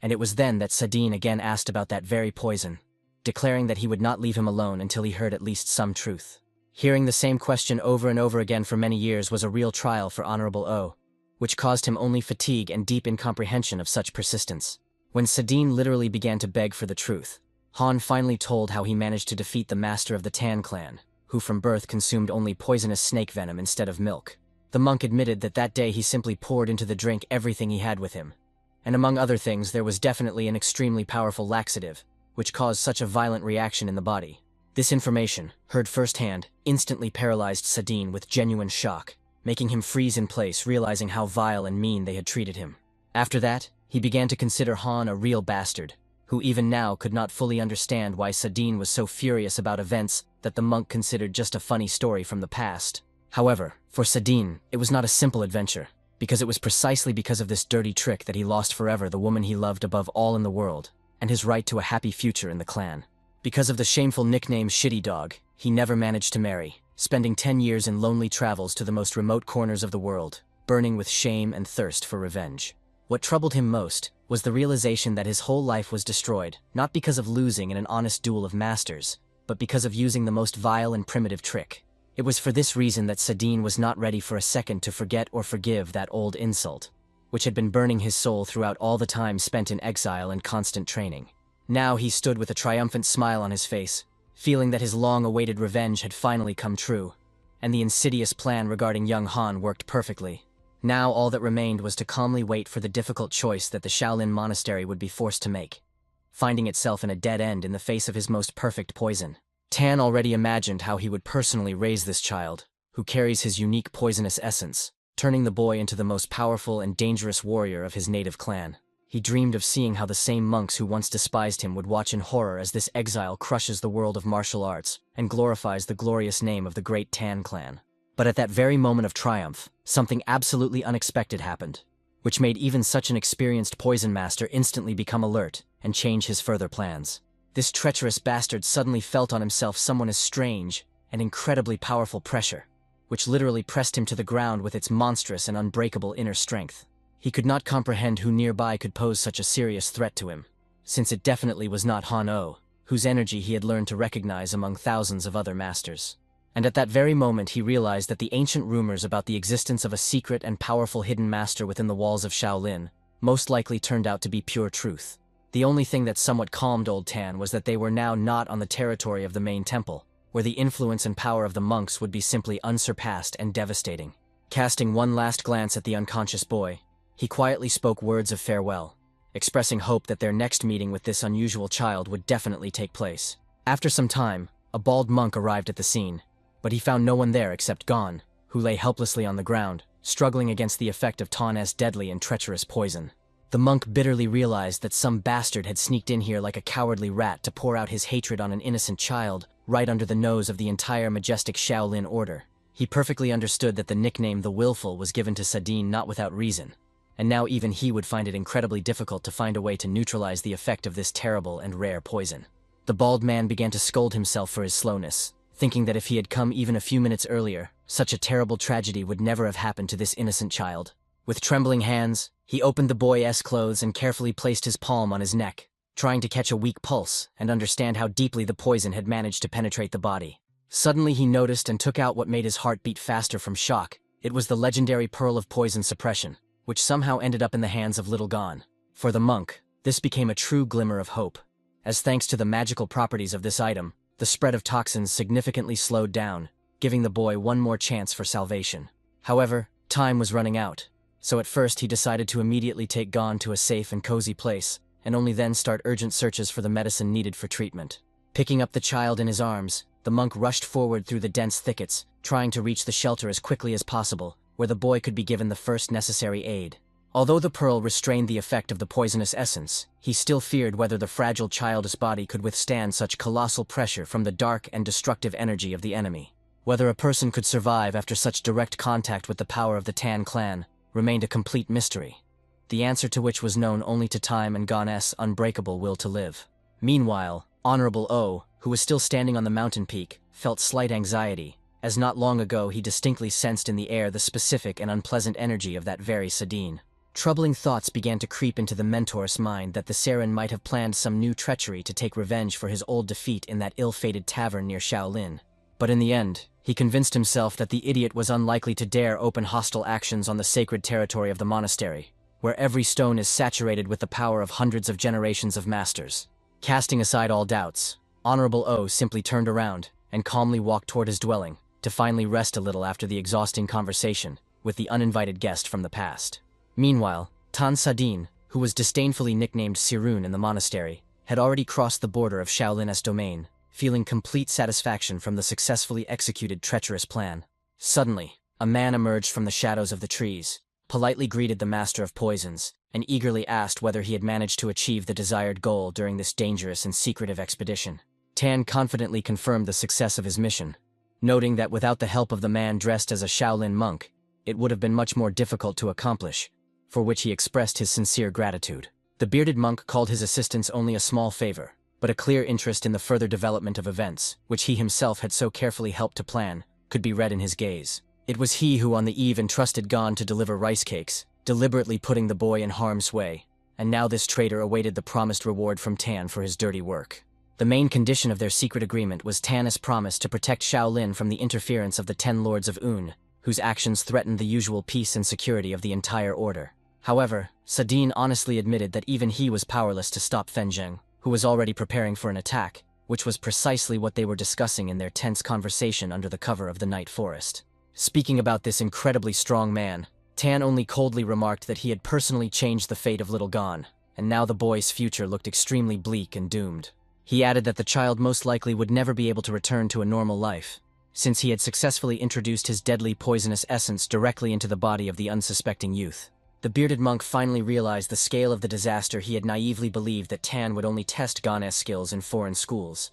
and it was then that Sadin again asked about that very poison, declaring that he would not leave him alone until he heard at least some truth. Hearing the same question over and over again for many years was a real trial for Honorable O, which caused him only fatigue and deep incomprehension of such persistence. When Sadin literally began to beg for the truth, Han finally told how he managed to defeat the master of the Tan clan, who from birth consumed only poisonous snake venom instead of milk. The monk admitted that that day he simply poured into the drink everything he had with him. And among other things, there was definitely an extremely powerful laxative, which caused such a violent reaction in the body. This information, heard firsthand, instantly paralyzed Sadine with genuine shock, making him freeze in place, realizing how vile and mean they had treated him. After that, he began to consider Han a real bastard, who even now could not fully understand why Sadine was so furious about events that the monk considered just a funny story from the past. However, for Sadine, it was not a simple adventure, because it was precisely because of this dirty trick that he lost forever the woman he loved above all in the world, and his right to a happy future in the clan. Because of the shameful nickname Shitty Dog, he never managed to marry, spending 10 years in lonely travels to the most remote corners of the world, burning with shame and thirst for revenge. What troubled him most was the realization that his whole life was destroyed, not because of losing in an honest duel of masters, but because of using the most vile and primitive trick. It was for this reason that Sadine was not ready for a second to forget or forgive that old insult, which had been burning his soul throughout all the time spent in exile and constant training. Now he stood with a triumphant smile on his face, feeling that his long-awaited revenge had finally come true, and the insidious plan regarding young Han worked perfectly. Now all that remained was to calmly wait for the difficult choice that the Shaolin monastery would be forced to make, finding itself in a dead end in the face of his most perfect poison. Tan already imagined how he would personally raise this child, who carries his unique poisonous essence, turning the boy into the most powerful and dangerous warrior of his native clan. He dreamed of seeing how the same monks who once despised him would watch in horror as this exile crushes the world of martial arts and glorifies the glorious name of the great Tan clan. But at that very moment of triumph, something absolutely unexpected happened, which made even such an experienced poison master instantly become alert and change his further plans. This treacherous bastard suddenly felt on himself someone as strange and incredibly powerful pressure, which literally pressed him to the ground with its monstrous and unbreakable inner strength. He could not comprehend who nearby could pose such a serious threat to him, since it definitely was not Han-Oh, whose energy he had learned to recognize among thousands of other masters. And at that very moment he realized that the ancient rumors about the existence of a secret and powerful hidden master within the walls of Shaolin most likely turned out to be pure truth. The only thing that somewhat calmed old Tan was that they were now not on the territory of the main temple, where the influence and power of the monks would be simply unsurpassed and devastating. Casting one last glance at the unconscious boy, he quietly spoke words of farewell, expressing hope that their next meeting with this unusual child would definitely take place. After some time, a bald monk arrived at the scene, but he found no one there except Gon, who lay helplessly on the ground, struggling against the effect of Tan's deadly and treacherous poison. The monk bitterly realized that some bastard had sneaked in here like a cowardly rat to pour out his hatred on an innocent child right under the nose of the entire majestic Shaolin order. He perfectly understood that the nickname the Willful was given to Sadine not without reason, and now even he would find it incredibly difficult to find a way to neutralize the effect of this terrible and rare poison. The bald man began to scold himself for his slowness, thinking that if he had come even a few minutes earlier, such a terrible tragedy would never have happened to this innocent child. With trembling hands, he opened the boy's clothes and carefully placed his palm on his neck, trying to catch a weak pulse and understand how deeply the poison had managed to penetrate the body. Suddenly he noticed and took out what made his heart beat faster from shock. It was the legendary Pearl of Poison Suppression, which somehow ended up in the hands of little Gon. For the monk, this became a true glimmer of hope, as thanks to the magical properties of this item, the spread of toxins significantly slowed down, giving the boy one more chance for salvation. However, time was running out, so at first he decided to immediately take Gon to a safe and cozy place, and only then start urgent searches for the medicine needed for treatment. Picking up the child in his arms, the monk rushed forward through the dense thickets, trying to reach the shelter as quickly as possible, where the boy could be given the first necessary aid. Although the pearl restrained the effect of the poisonous essence, he still feared whether the fragile child's body could withstand such colossal pressure from the dark and destructive energy of the enemy. Whether a person could survive after such direct contact with the power of the Tan clan remained a complete mystery, the answer to which was known only to time and Gon's unbreakable will to live. Meanwhile, Honorable O, who was still standing on the mountain peak, felt slight anxiety, as not long ago he distinctly sensed in the air the specific and unpleasant energy of that very Sadine. Troubling thoughts began to creep into the mentor's mind that the Saren might have planned some new treachery to take revenge for his old defeat in that ill-fated tavern near Shaolin. But in the end, he convinced himself that the idiot was unlikely to dare open hostile actions on the sacred territory of the monastery, where every stone is saturated with the power of hundreds of generations of masters. Casting aside all doubts, Honorable O simply turned around and calmly walked toward his dwelling to finally rest a little after the exhausting conversation with the uninvited guest from the past. Meanwhile, Tan Sadin, who was disdainfully nicknamed Sirun in the monastery, had already crossed the border of Shaolin's domain, feeling complete satisfaction from the successfully executed treacherous plan. Suddenly, a man emerged from the shadows of the trees, politely greeted the Master of Poisons, and eagerly asked whether he had managed to achieve the desired goal during this dangerous and secretive expedition. Tan confidently confirmed the success of his mission, noting that without the help of the man dressed as a Shaolin monk, it would have been much more difficult to accomplish, for which he expressed his sincere gratitude. The bearded monk called his assistance only a small favor, but a clear interest in the further development of events, which he himself had so carefully helped to plan, could be read in his gaze. It was he who on the eve entrusted Gon to deliver rice cakes, deliberately putting the boy in harm's way, and now this traitor awaited the promised reward from Tan for his dirty work. The main condition of their secret agreement was Tan's promise to protect Shaolin from the interference of the 10 Lords of Un, whose actions threatened the usual peace and security of the entire order. However, Sadin honestly admitted that even he was powerless to stop Fenzheng, who was already preparing for an attack, which was precisely what they were discussing in their tense conversation under the cover of the night forest. Speaking about this incredibly strong man, Tan only coldly remarked that he had personally changed the fate of little Gon, and now the boy's future looked extremely bleak and doomed. He added that the child most likely would never be able to return to a normal life, since he had successfully introduced his deadly poisonous essence directly into the body of the unsuspecting youth. The bearded monk finally realized the scale of the disaster. He had naively believed that Tan would only test Gon's skills in foreign schools,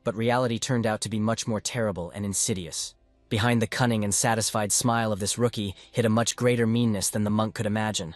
but reality turned out to be much more terrible and insidious. Behind the cunning and satisfied smile of this rookie hid a much greater meanness than the monk could imagine,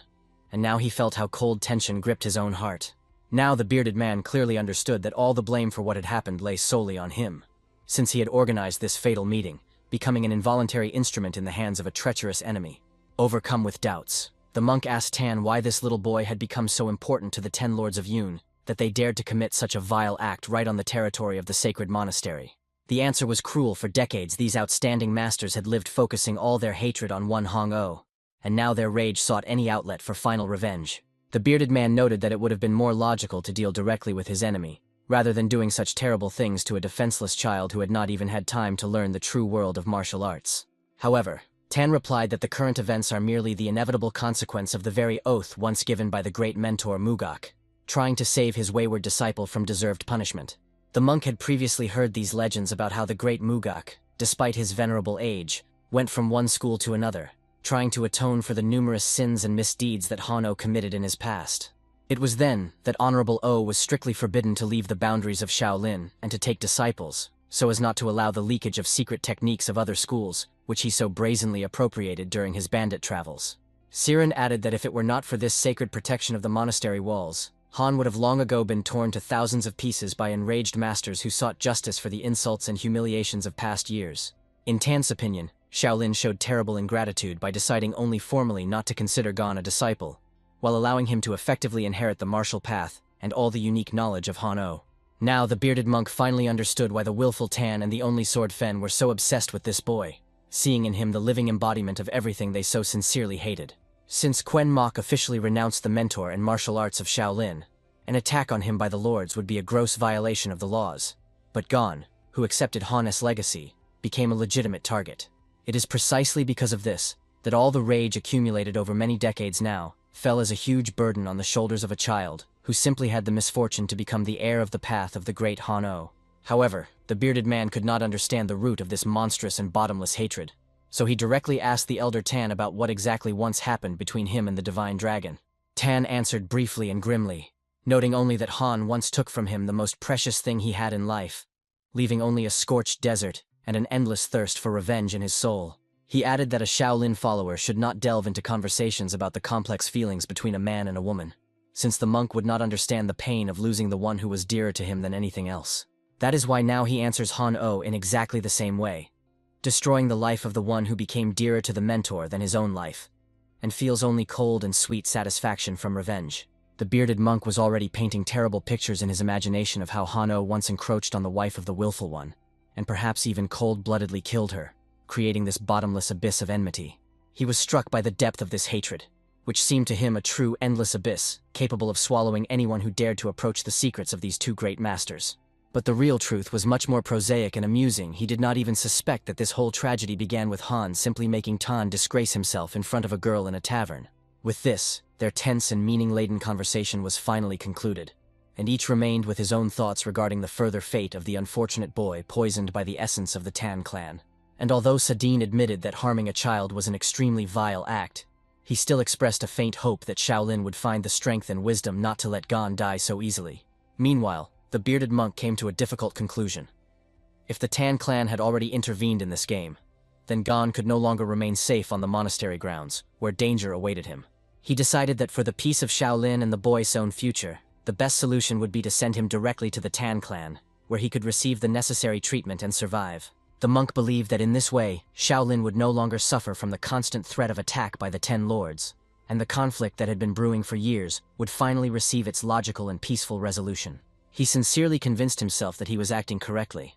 and now he felt how cold tension gripped his own heart. Now the bearded man clearly understood that all the blame for what had happened lay solely on him, since he had organized this fatal meeting, becoming an involuntary instrument in the hands of a treacherous enemy. Overcome with doubts, the monk asked Tan why this little boy had become so important to the 10 Lords of Yun, that they dared to commit such a vile act right on the territory of the sacred monastery. The answer was cruel. For decades these outstanding masters had lived focusing all their hatred on one Hong-O, and now their rage sought any outlet for final revenge. The bearded man noted that it would have been more logical to deal directly with his enemy, rather than doing such terrible things to a defenseless child who had not even had time to learn the true world of martial arts. However, Tan replied that the current events are merely the inevitable consequence of the very oath once given by the great mentor Mugak, trying to save his wayward disciple from deserved punishment. The monk had previously heard these legends about how the great Mugak, despite his venerable age, went from one school to another, trying to atone for the numerous sins and misdeeds that Hanno committed in his past. It was then that Honorable O was strictly forbidden to leave the boundaries of Shaolin and to take disciples, so as not to allow the leakage of secret techniques of other schools, which he so brazenly appropriated during his bandit travels. Siren added that if it were not for this sacred protection of the monastery walls, Han would have long ago been torn to thousands of pieces by enraged masters who sought justice for the insults and humiliations of past years. In Tan's opinion, Shaolin showed terrible ingratitude by deciding only formally not to consider Gon a disciple, while allowing him to effectively inherit the martial path and all the unique knowledge of Han-O. Now the bearded monk finally understood why the willful Tan and the only Sword Fen were so obsessed with this boy, seeing in him the living embodiment of everything they so sincerely hated. Since Quen Mok officially renounced the mentor and martial arts of Shaolin, an attack on him by the lords would be a gross violation of the laws. But Gon, who accepted Han's legacy, became a legitimate target. It is precisely because of this that all the rage accumulated over many decades now fell as a huge burden on the shoulders of a child who simply had the misfortune to become the heir of the path of the great Han-O. However, the bearded man could not understand the root of this monstrous and bottomless hatred, so he directly asked the elder Tan about what exactly once happened between him and the divine dragon. Tan answered briefly and grimly, noting only that Han once took from him the most precious thing he had in life, leaving only a scorched desert and an endless thirst for revenge in his soul. He added that a Shaolin follower should not delve into conversations about the complex feelings between a man and a woman, since the monk would not understand the pain of losing the one who was dearer to him than anything else. That is why now he answers Han-O in exactly the same way, destroying the life of the one who became dearer to the mentor than his own life, and feels only cold and sweet satisfaction from revenge. The bearded monk was already painting terrible pictures in his imagination of how Han-O once encroached on the wife of the willful one, and perhaps even cold-bloodedly killed her, creating this bottomless abyss of enmity. He was struck by the depth of this hatred, which seemed to him a true endless abyss, capable of swallowing anyone who dared to approach the secrets of these two great masters. But the real truth was much more prosaic and amusing. He did not even suspect that this whole tragedy began with Han simply making Tan disgrace himself in front of a girl in a tavern. With this, their tense and meaning-laden conversation was finally concluded, and each remained with his own thoughts regarding the further fate of the unfortunate boy poisoned by the essence of the Tan clan. And although Sadine admitted that harming a child was an extremely vile act, he still expressed a faint hope that Shaolin would find the strength and wisdom not to let Gon die so easily. Meanwhile, the bearded monk came to a difficult conclusion. If the Tan clan had already intervened in this game, then Gon could no longer remain safe on the monastery grounds, where danger awaited him. He decided that for the peace of Shaolin and the boy's own future, the best solution would be to send him directly to the Tan clan, where he could receive the necessary treatment and survive. The monk believed that in this way, Shaolin would no longer suffer from the constant threat of attack by the 10 lords, and the conflict that had been brewing for years would finally receive its logical and peaceful resolution. He sincerely convinced himself that he was acting correctly,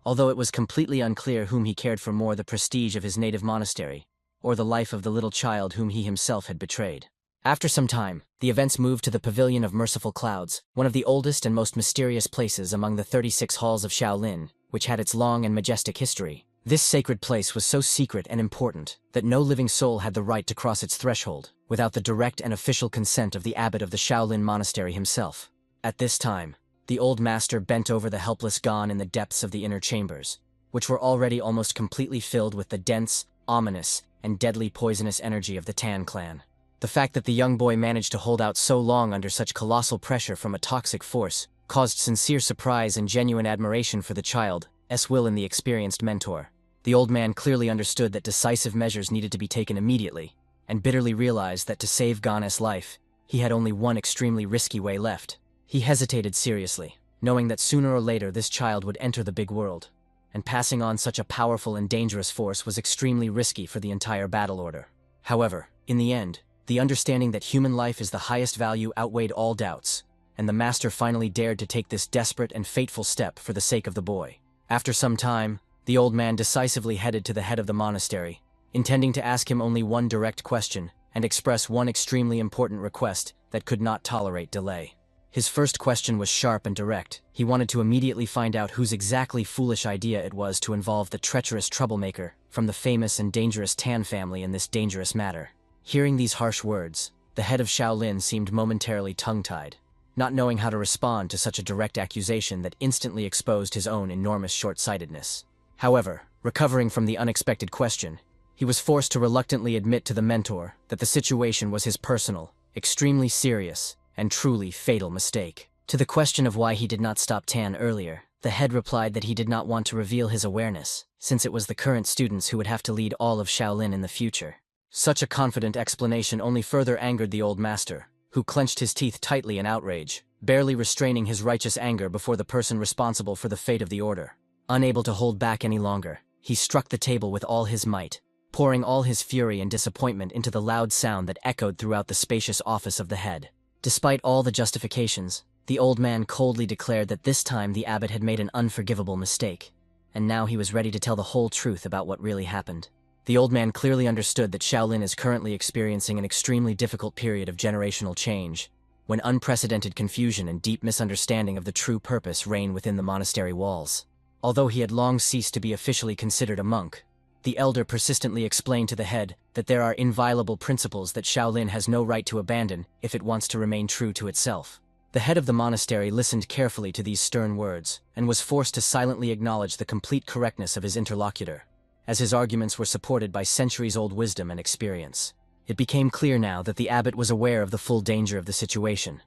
although it was completely unclear whom he cared for more, the prestige of his native monastery, or the life of the little child whom he himself had betrayed. After some time, the events moved to the Pavilion of Merciful Clouds, one of the oldest and most mysterious places among the 36 halls of Shaolin, which had its long and majestic history. This sacred place was so secret and important that no living soul had the right to cross its threshold without the direct and official consent of the abbot of the Shaolin monastery himself. At this time, the old master bent over the helpless Gon in the depths of the inner chambers, which were already almost completely filled with the dense, ominous, and deadly poisonous energy of the Tan clan. The fact that the young boy managed to hold out so long under such colossal pressure from a toxic force caused sincere surprise and genuine admiration for the child's will in the experienced mentor. The old man clearly understood that decisive measures needed to be taken immediately, and bitterly realized that to save Gon's life, he had only one extremely risky way left. He hesitated seriously, knowing that sooner or later this child would enter the big world, and passing on such a powerful and dangerous force was extremely risky for the entire battle order. However, in the end, the understanding that human life is the highest value outweighed all doubts, and the master finally dared to take this desperate and fateful step for the sake of the boy. After some time, the old man decisively headed to the head of the monastery, intending to ask him only one direct question and express one extremely important request that could not tolerate delay. His first question was sharp and direct. He wanted to immediately find out whose exactly foolish idea it was to involve the treacherous troublemaker from the famous and dangerous Tan family in this dangerous matter. Hearing these harsh words, the head of Shaolin seemed momentarily tongue-tied, not knowing how to respond to such a direct accusation that instantly exposed his own enormous short-sightedness. However, recovering from the unexpected question, he was forced to reluctantly admit to the mentor that the situation was his personal, extremely serious, and truly fatal mistake. To the question of why he did not stop Tan earlier, the head replied that he did not want to reveal his awareness, since it was the current students who would have to lead all of Shaolin in the future. Such a confident explanation only further angered the old master, who clenched his teeth tightly in outrage, barely restraining his righteous anger before the person responsible for the fate of the order. Unable to hold back any longer, he struck the table with all his might, pouring all his fury and disappointment into the loud sound that echoed throughout the spacious office of the head. Despite all the justifications, the old man coldly declared that this time the abbot had made an unforgivable mistake, and now he was ready to tell the whole truth about what really happened. The old man clearly understood that Shaolin is currently experiencing an extremely difficult period of generational change, when unprecedented confusion and deep misunderstanding of the true purpose reign within the monastery walls. Although he had long ceased to be officially considered a monk, the elder persistently explained to the head that there are inviolable principles that Shaolin has no right to abandon if it wants to remain true to itself. The head of the monastery listened carefully to these stern words, and was forced to silently acknowledge the complete correctness of his interlocutor, as his arguments were supported by centuries-old wisdom and experience. It became clear now that the abbot was aware of the full danger of the situation,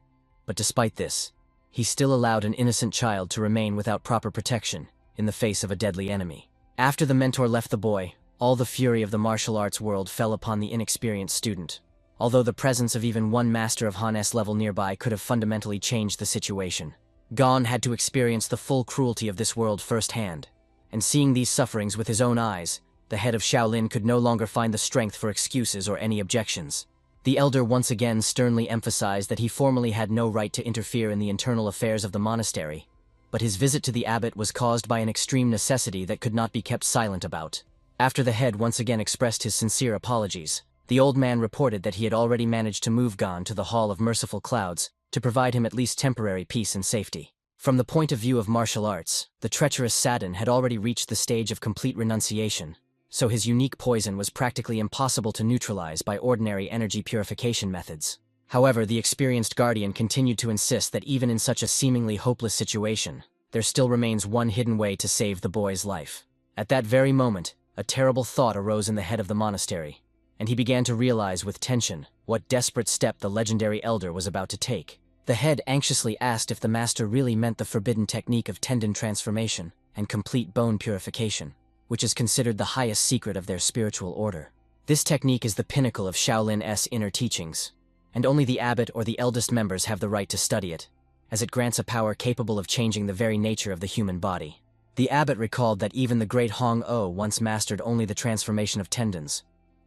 but despite this, he still allowed an innocent child to remain without proper protection in the face of a deadly enemy. After the mentor left the boy, all the fury of the martial arts world fell upon the inexperienced student, although the presence of even one master of Han's level nearby could have fundamentally changed the situation. Gon had to experience the full cruelty of this world firsthand, and seeing these sufferings with his own eyes, the head of Shaolin could no longer find the strength for excuses or any objections. The elder once again sternly emphasized that he formally had no right to interfere in the internal affairs of the monastery, but his visit to the abbot was caused by an extreme necessity that could not be kept silent about. After the head once again expressed his sincere apologies, The old man reported that he had already managed to move Gon to the Hall of Merciful Clouds to provide him at least temporary peace and safety. From the point of view of martial arts, the treacherous Sadin had already reached the stage of complete renunciation, so his unique poison was practically impossible to neutralize by ordinary energy purification methods. However, the experienced guardian continued to insist that even in such a seemingly hopeless situation, there still remains one hidden way to save the boy's life. At that very moment, a terrible thought arose in the head of the monastery, and he began to realize with tension what desperate step the legendary elder was about to take. The head anxiously asked if the master really meant the forbidden technique of tendon transformation and complete bone purification, which is considered the highest secret of their spiritual order. This technique is the pinnacle of Shaolin's inner teachings, and only the abbot or the eldest members have the right to study it, as it grants a power capable of changing the very nature of the human body. The abbot recalled that even the great Hong-O once mastered only the transformation of tendons,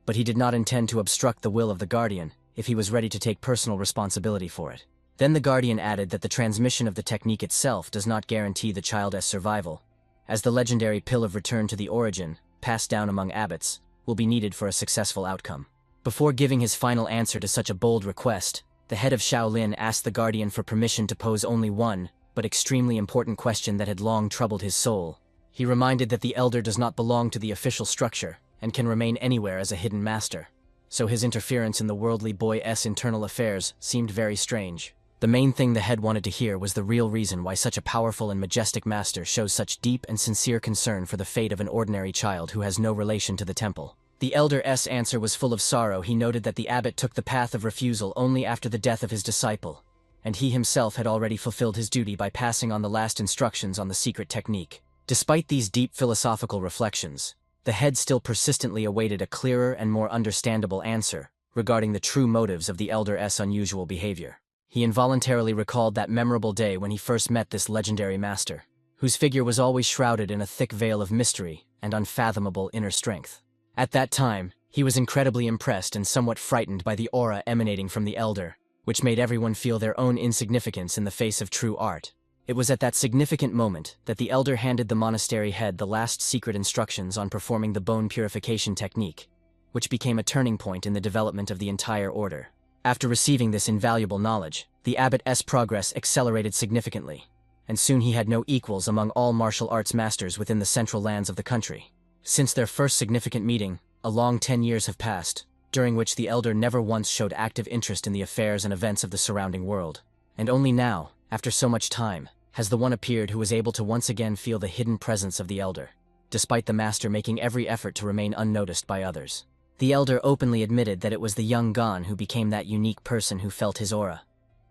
but he did not intend to obstruct the will of the guardian if he was ready to take personal responsibility for it. Then the guardian added that the transmission of the technique itself does not guarantee the child's survival, as the legendary pill of return to the origin, passed down among abbots, will be needed for a successful outcome. Before giving his final answer to such a bold request, the head of Shaolin asked the guardian for permission to pose only one, but extremely important question that had long troubled his soul. He reminded that the elder does not belong to the official structure and can remain anywhere as a hidden master, so his interference in the worldly boy's internal affairs seemed very strange. The main thing the head wanted to hear was the real reason why such a powerful and majestic master shows such deep and sincere concern for the fate of an ordinary child who has no relation to the temple. The elder's answer was full of sorrow. He noted that the abbot took the path of refusal only after the death of his disciple, and he himself had already fulfilled his duty by passing on the last instructions on the secret technique. Despite these deep philosophical reflections, the head still persistently awaited a clearer and more understandable answer regarding the true motives of the elder's unusual behavior. He involuntarily recalled that memorable day when he first met this legendary master, whose figure was always shrouded in a thick veil of mystery and unfathomable inner strength. At that time, he was incredibly impressed and somewhat frightened by the aura emanating from the elder, which made everyone feel their own insignificance in the face of true art. It was at that significant moment that the elder handed the monastery head the last secret instructions on performing the bone purification technique, which became a turning point in the development of the entire order. After receiving this invaluable knowledge, the abbot's progress accelerated significantly, and soon he had no equals among all martial arts masters within the central lands of the country. Since their first significant meeting, a long 10 years have passed, during which the elder never once showed active interest in the affairs and events of the surrounding world. And only now, after so much time, has the one appeared who was able to once again feel the hidden presence of the elder, despite the master making every effort to remain unnoticed by others. The elder openly admitted that it was the young Gon who became that unique person who felt his aura,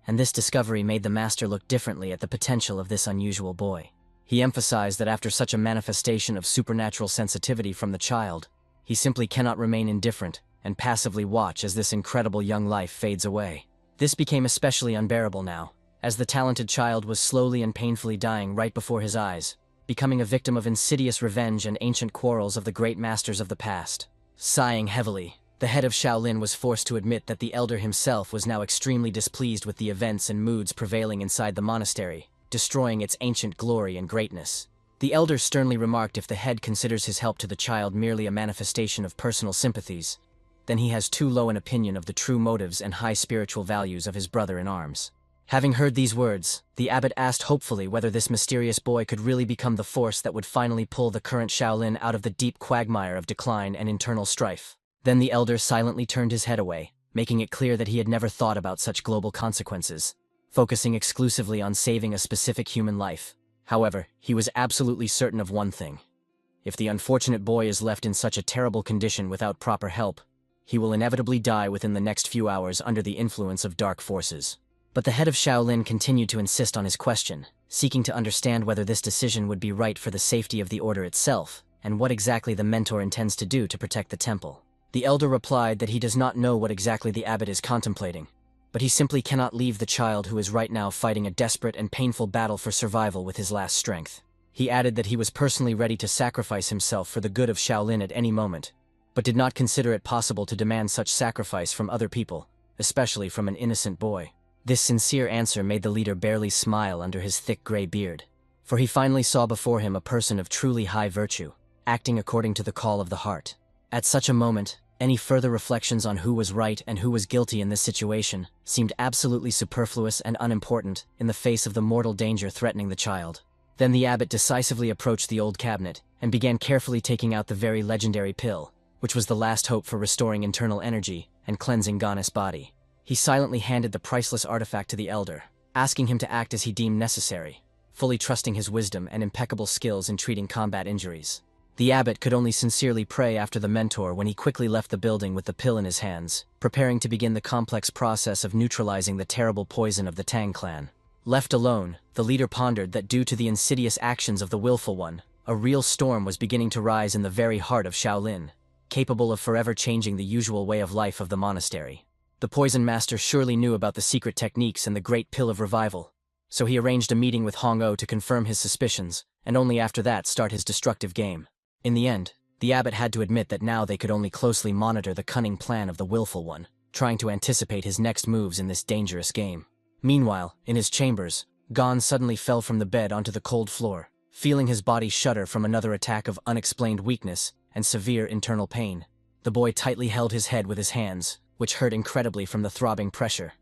and this discovery made the master look differently at the potential of this unusual boy. He emphasized that after such a manifestation of supernatural sensitivity from the child, he simply cannot remain indifferent and passively watch as this incredible young life fades away. This became especially unbearable now, as the talented child was slowly and painfully dying right before his eyes, becoming a victim of insidious revenge and ancient quarrels of the great masters of the past. Sighing heavily, the head of Shaolin was forced to admit that the elder himself was now extremely displeased with the events and moods prevailing inside the monastery, destroying its ancient glory and greatness. The elder sternly remarked if the head considers his help to the child merely a manifestation of personal sympathies, then he has too low an opinion of the true motives and high spiritual values of his brother-in-arms. Having heard these words, the abbot asked hopefully whether this mysterious boy could really become the force that would finally pull the current Shaolin out of the deep quagmire of decline and internal strife. Then the elder silently turned his head away, making it clear that he had never thought about such global consequences, focusing exclusively on saving a specific human life. However, he was absolutely certain of one thing. If the unfortunate boy is left in such a terrible condition without proper help, he will inevitably die within the next few hours under the influence of dark forces. But the head of Shaolin continued to insist on his question, seeking to understand whether this decision would be right for the safety of the order itself, and what exactly the mentor intends to do to protect the temple. The elder replied that he does not know what exactly the abbot is contemplating, but he simply cannot leave the child who is right now fighting a desperate and painful battle for survival with his last strength. He added that he was personally ready to sacrifice himself for the good of Shaolin at any moment, but did not consider it possible to demand such sacrifice from other people, especially from an innocent boy. This sincere answer made the leader barely smile under his thick gray beard, for he finally saw before him a person of truly high virtue, acting according to the call of the heart. At such a moment, Any further reflections on who was right and who was guilty in this situation seemed absolutely superfluous and unimportant in the face of the mortal danger threatening the child. Then the abbot decisively approached the old cabinet and began carefully taking out the very legendary pill, which was the last hope for restoring internal energy and cleansing Gon's body. He silently handed the priceless artifact to the elder, asking him to act as he deemed necessary, fully trusting his wisdom and impeccable skills in treating combat injuries. The abbot could only sincerely pray after the mentor when he quickly left the building with the pill in his hands, preparing to begin the complex process of neutralizing the terrible poison of the Tang clan. Left alone, the leader pondered that due to the insidious actions of the willful one, a real storm was beginning to rise in the very heart of Shaolin, capable of forever changing the usual way of life of the monastery. The poison master surely knew about the secret techniques and the great pill of revival, so he arranged a meeting with Hong-O to confirm his suspicions, and only after that start his destructive game. In the end, the abbot had to admit that now they could only closely monitor the cunning plan of the willful one, trying to anticipate his next moves in this dangerous game. Meanwhile, in his chambers, Gon suddenly fell from the bed onto the cold floor, feeling his body shudder from another attack of unexplained weakness and severe internal pain. The boy tightly held his head with his hands, which hurt incredibly from the throbbing pressure,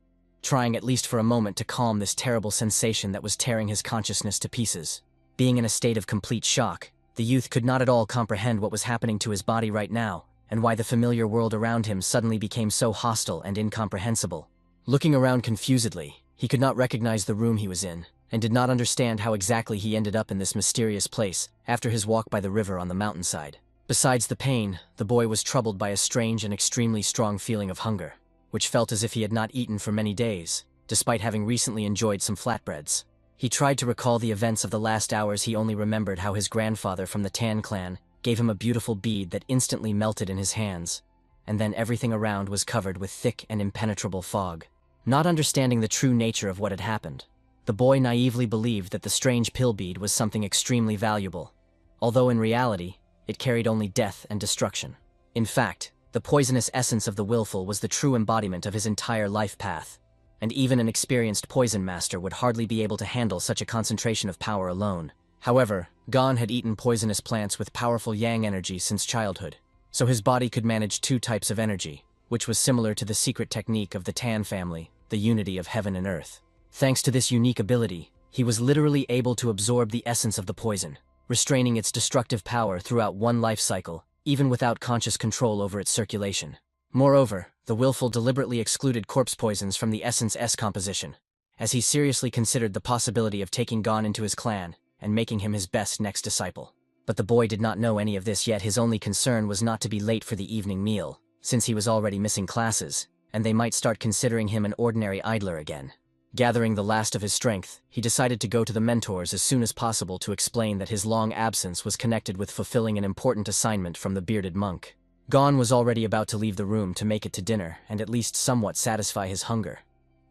trying at least for a moment to calm this terrible sensation that was tearing his consciousness to pieces. Being in a state of complete shock, the youth could not at all comprehend what was happening to his body right now, and why the familiar world around him suddenly became so hostile and incomprehensible. Looking around confusedly, he could not recognize the room he was in, and did not understand how exactly he ended up in this mysterious place after his walk by the river on the mountainside. Besides the pain, the boy was troubled by a strange and extremely strong feeling of hunger, which felt as if he had not eaten for many days, despite having recently enjoyed some flatbreads. He tried to recall the events of the last hours. He only remembered how his grandfather from the Tan clan gave him a beautiful bead that instantly melted in his hands, and then everything around was covered with thick and impenetrable fog. Not understanding the true nature of what had happened, the boy naively believed that the strange pill bead was something extremely valuable, although in reality, it carried only death and destruction. In fact, the poisonous essence of the willful was the true embodiment of his entire life path, and even an experienced poison master would hardly be able to handle such a concentration of power alone. However, Gon had eaten poisonous plants with powerful yang energy since childhood, so his body could manage two types of energy, which was similar to the secret technique of the Tan family, the unity of heaven and earth. Thanks to this unique ability, he was literally able to absorb the essence of the poison, restraining its destructive power throughout one life cycle, even without conscious control over its circulation. Moreover, the willful deliberately excluded corpse poisons from the essence S composition, as he seriously considered the possibility of taking Gon into his clan and making him his best next disciple. But the boy did not know any of this yet. His only concern was not to be late for the evening meal, since he was already missing classes, and they might start considering him an ordinary idler again. Gathering the last of his strength, he decided to go to the mentors as soon as possible to explain that his long absence was connected with fulfilling an important assignment from the bearded monk. Gon was already about to leave the room to make it to dinner and at least somewhat satisfy his hunger.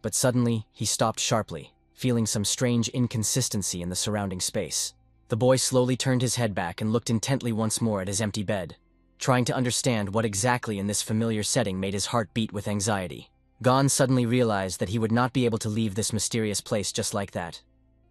But suddenly, he stopped sharply, feeling some strange inconsistency in the surrounding space. The boy slowly turned his head back and looked intently once more at his empty bed, trying to understand what exactly in this familiar setting made his heart beat with anxiety. Gon suddenly realized that he would not be able to leave this mysterious place just like that,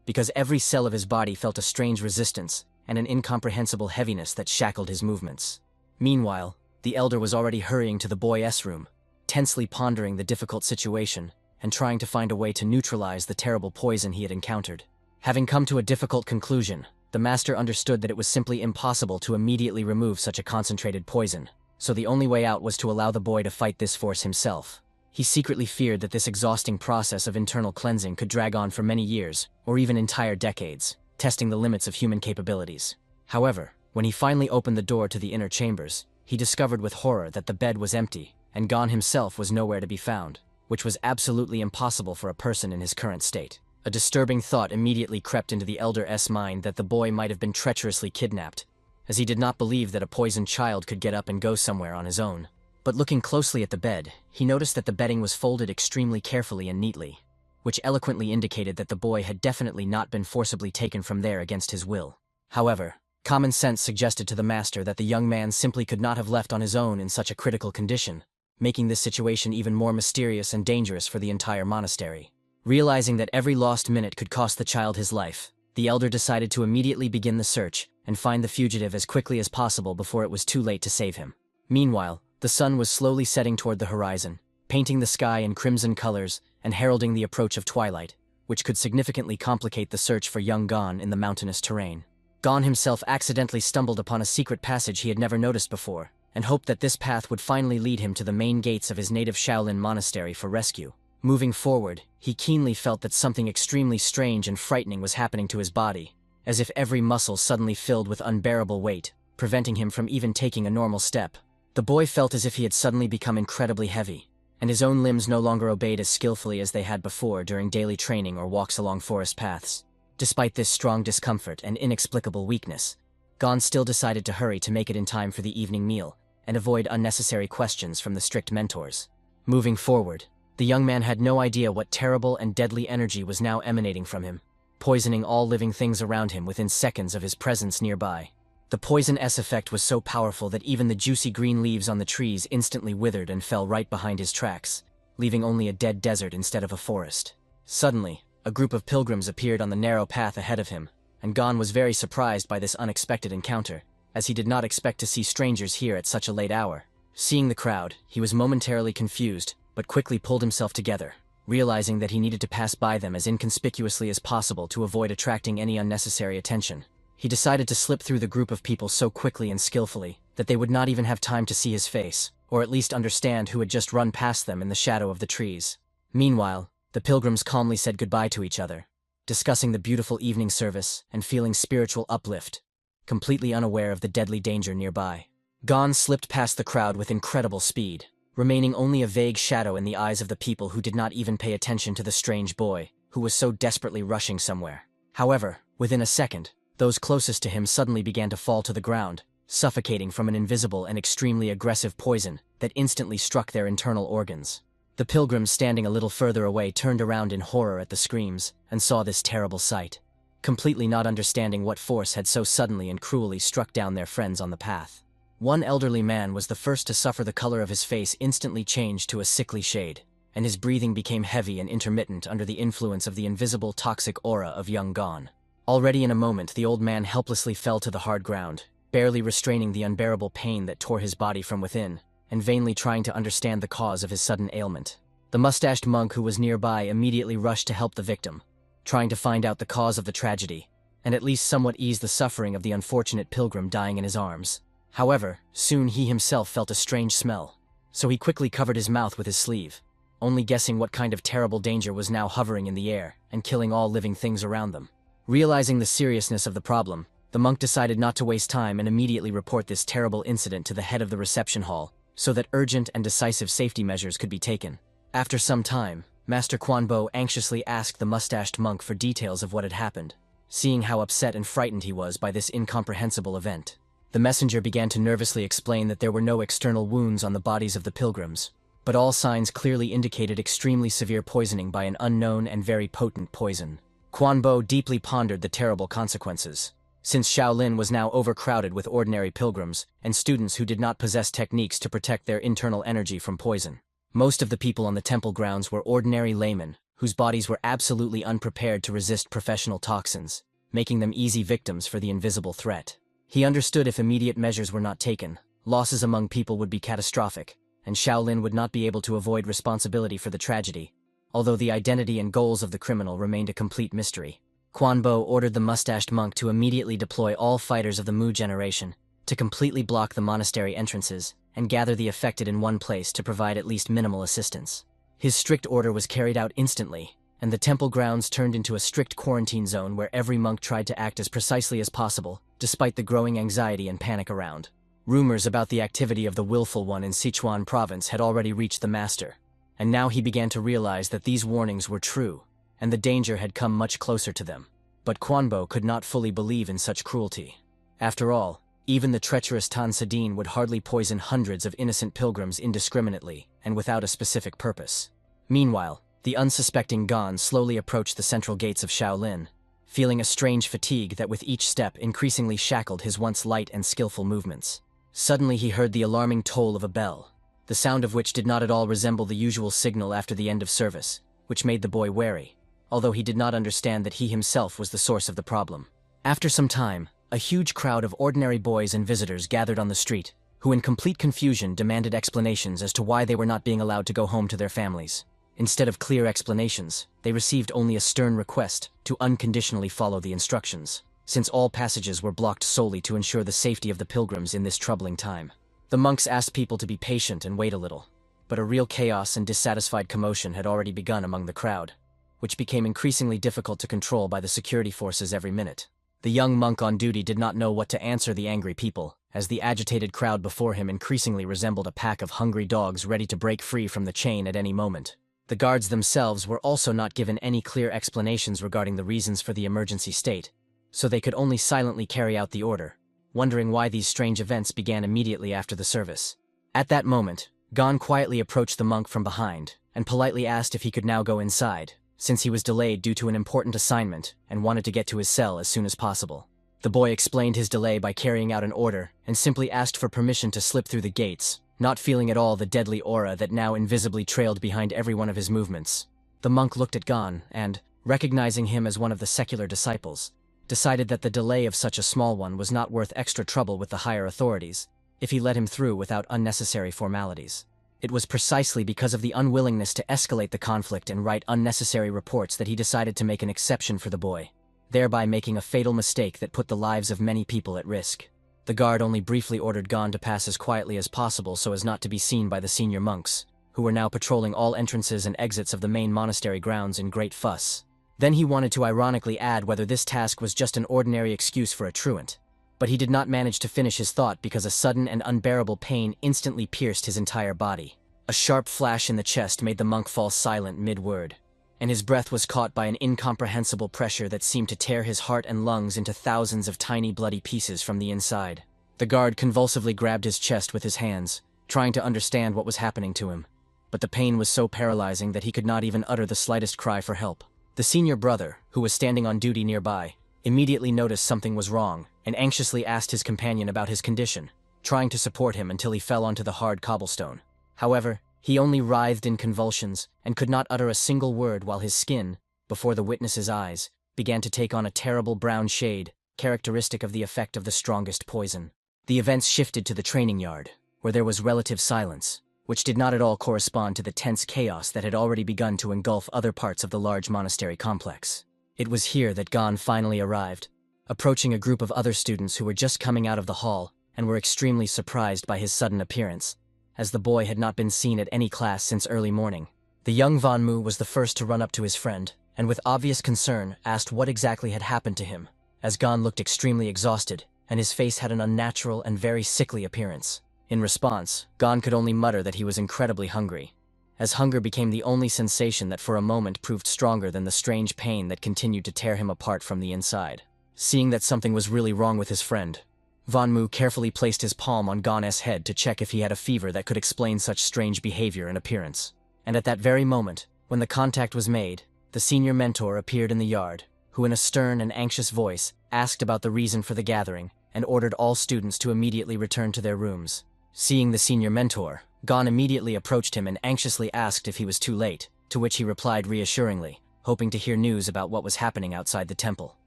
because every cell of his body felt a strange resistance and an incomprehensible heaviness that shackled his movements. Meanwhile, the elder was already hurrying to the boy's room, tensely pondering the difficult situation and trying to find a way to neutralize the terrible poison he had encountered. Having come to a difficult conclusion, the master understood that it was simply impossible to immediately remove such a concentrated poison, so the only way out was to allow the boy to fight this force himself. He secretly feared that this exhausting process of internal cleansing could drag on for many years, or even entire decades, testing the limits of human capabilities. However, when he finally opened the door to the inner chambers, he discovered with horror that the bed was empty, and Gon himself was nowhere to be found, which was absolutely impossible for a person in his current state. A disturbing thought immediately crept into the elder's mind that the boy might have been treacherously kidnapped, as he did not believe that a poisoned child could get up and go somewhere on his own. But looking closely at the bed, he noticed that the bedding was folded extremely carefully and neatly, which eloquently indicated that the boy had definitely not been forcibly taken from there against his will. However, common sense suggested to the master that the young man simply could not have left on his own in such a critical condition, making this situation even more mysterious and dangerous for the entire monastery. Realizing that every lost minute could cost the child his life, the elder decided to immediately begin the search and find the fugitive as quickly as possible before it was too late to save him. Meanwhile, the The sun was slowly setting toward the horizon, painting the sky in crimson colors and heralding the approach of twilight, which could significantly complicate the search for young Gon in the mountainous terrain. Gon himself accidentally stumbled upon a secret passage he had never noticed before, and hoped that this path would finally lead him to the main gates of his native Shaolin monastery for rescue. Moving forward, he keenly felt that something extremely strange and frightening was happening to his body, as if every muscle suddenly filled with unbearable weight, preventing him from even taking a normal step. The boy felt as if he had suddenly become incredibly heavy, and his own limbs no longer obeyed as skillfully as they had before during daily training or walks along forest paths. Despite this strong discomfort and inexplicable weakness, Gon still decided to hurry to make it in time for the evening meal and avoid unnecessary questions from the strict mentors. Moving forward, the young man had no idea what terrible and deadly energy was now emanating from him, poisoning all living things around him within seconds of his presence nearby. The poison S effect was so powerful that even the juicy green leaves on the trees instantly withered and fell right behind his tracks, leaving only a dead desert instead of a forest. Suddenly, a group of pilgrims appeared on the narrow path ahead of him, and Gon was very surprised by this unexpected encounter, as he did not expect to see strangers here at such a late hour. Seeing the crowd, he was momentarily confused, but quickly pulled himself together, realizing that he needed to pass by them as inconspicuously as possible to avoid attracting any unnecessary attention. He decided to slip through the group of people so quickly and skillfully that they would not even have time to see his face, or at least understand who had just run past them in the shadow of the trees. Meanwhile, the pilgrims calmly said goodbye to each other, discussing the beautiful evening service and feeling spiritual uplift, completely unaware of the deadly danger nearby. Gon slipped past the crowd with incredible speed, remaining only a vague shadow in the eyes of the people who did not even pay attention to the strange boy, who was so desperately rushing somewhere. However, within a second, those closest to him suddenly began to fall to the ground, suffocating from an invisible and extremely aggressive poison that instantly struck their internal organs. The pilgrims standing a little further away turned around in horror at the screams and saw this terrible sight, completely not understanding what force had so suddenly and cruelly struck down their friends on the path. One elderly man was the first to suffer. The color of his face instantly changed to a sickly shade, and his breathing became heavy and intermittent under the influence of the invisible toxic aura of young Gon. Already in a moment, the old man helplessly fell to the hard ground, barely restraining the unbearable pain that tore his body from within, and vainly trying to understand the cause of his sudden ailment. The mustached monk who was nearby immediately rushed to help the victim, trying to find out the cause of the tragedy, and at least somewhat ease the suffering of the unfortunate pilgrim dying in his arms. However, soon he himself felt a strange smell, so he quickly covered his mouth with his sleeve, only guessing what kind of terrible danger was now hovering in the air and killing all living things around them. Realizing the seriousness of the problem, the monk decided not to waste time and immediately report this terrible incident to the head of the reception hall, so that urgent and decisive safety measures could be taken. After some time, Master Quan Bo anxiously asked the mustached monk for details of what had happened, seeing how upset and frightened he was by this incomprehensible event. The messenger began to nervously explain that there were no external wounds on the bodies of the pilgrims, but all signs clearly indicated extremely severe poisoning by an unknown and very potent poison. Quan Bo deeply pondered the terrible consequences, since Shaolin was now overcrowded with ordinary pilgrims and students who did not possess techniques to protect their internal energy from poison. Most of the people on the temple grounds were ordinary laymen, whose bodies were absolutely unprepared to resist professional toxins, making them easy victims for the invisible threat. He understood if immediate measures were not taken, losses among people would be catastrophic, and Shaolin would not be able to avoid responsibility for the tragedy, although the identity and goals of the criminal remained a complete mystery. Quan Bo ordered the mustached monk to immediately deploy all fighters of the Mu generation to completely block the monastery entrances and gather the affected in one place to provide at least minimal assistance. His strict order was carried out instantly, and the temple grounds turned into a strict quarantine zone where every monk tried to act as precisely as possible, despite the growing anxiety and panic around. Rumors about the activity of the Willful One in Sichuan province had already reached the master, and now he began to realize that these warnings were true, and the danger had come much closer to them. But Quan Bo could not fully believe in such cruelty. After all, even the treacherous Tan Sadin would hardly poison hundreds of innocent pilgrims indiscriminately and without a specific purpose. Meanwhile, the unsuspecting Gon slowly approached the central gates of Shaolin, feeling a strange fatigue that with each step increasingly shackled his once light and skillful movements. Suddenly he heard the alarming toll of a bell, the sound of which did not at all resemble the usual signal after the end of service, which made the boy wary, although he did not understand that he himself was the source of the problem. After some time, a huge crowd of ordinary boys and visitors gathered on the street, who in complete confusion demanded explanations as to why they were not being allowed to go home to their families. Instead of clear explanations, they received only a stern request to unconditionally follow the instructions, since all passages were blocked solely to ensure the safety of the pilgrims in this troubling time. The monks asked people to be patient and wait a little, but a real chaos and dissatisfied commotion had already begun among the crowd, which became increasingly difficult to control by the security forces every minute. The young monk on duty did not know what to answer the angry people, as the agitated crowd before him increasingly resembled a pack of hungry dogs ready to break free from the chain at any moment. The guards themselves were also not given any clear explanations regarding the reasons for the emergency state, so they could only silently carry out the order, wondering why these strange events began immediately after the service. At that moment, Gon quietly approached the monk from behind and politely asked if he could now go inside, since he was delayed due to an important assignment and wanted to get to his cell as soon as possible. The boy explained his delay by carrying out an order and simply asked for permission to slip through the gates, not feeling at all the deadly aura that now invisibly trailed behind every one of his movements. The monk looked at Gon and, recognizing him as one of the secular disciples, decided that the delay of such a small one was not worth extra trouble with the higher authorities if he let him through without unnecessary formalities. It was precisely because of the unwillingness to escalate the conflict and write unnecessary reports that he decided to make an exception for the boy, thereby making a fatal mistake that put the lives of many people at risk. The guard only briefly ordered Gon to pass as quietly as possible so as not to be seen by the senior monks, who were now patrolling all entrances and exits of the main monastery grounds in great fuss. Then he wanted to ironically add whether this task was just an ordinary excuse for a truant, but he did not manage to finish his thought because a sudden and unbearable pain instantly pierced his entire body. A sharp flash in the chest made the monk fall silent mid-word, and his breath was caught by an incomprehensible pressure that seemed to tear his heart and lungs into thousands of tiny bloody pieces from the inside. The guard convulsively grabbed his chest with his hands, trying to understand what was happening to him, but the pain was so paralyzing that he could not even utter the slightest cry for help. The senior brother, who was standing on duty nearby, immediately noticed something was wrong and anxiously asked his companion about his condition, trying to support him until he fell onto the hard cobblestone. However, he only writhed in convulsions and could not utter a single word while his skin, before the witness's eyes, began to take on a terrible brown shade, characteristic of the effect of the strongest poison. The events shifted to the training yard, where there was relative silence, which did not at all correspond to the tense chaos that had already begun to engulf other parts of the large monastery complex. It was here that Gon finally arrived, approaching a group of other students who were just coming out of the hall and were extremely surprised by his sudden appearance, as the boy had not been seen at any class since early morning. The young Vanmu was the first to run up to his friend, and with obvious concern asked what exactly had happened to him, as Gon looked extremely exhausted, and his face had an unnatural and very sickly appearance. In response, Gon could only mutter that he was incredibly hungry, as hunger became the only sensation that for a moment proved stronger than the strange pain that continued to tear him apart from the inside. Seeing that something was really wrong with his friend, Vanmu carefully placed his palm on Gon's head to check if he had a fever that could explain such strange behavior and appearance. And at that very moment, when the contact was made, the senior mentor appeared in the yard, who in a stern and anxious voice asked about the reason for the gathering and ordered all students to immediately return to their rooms. Seeing the senior mentor, Gon immediately approached him and anxiously asked if he was too late, to which he replied reassuringly, hoping to hear news about what was happening outside the temple.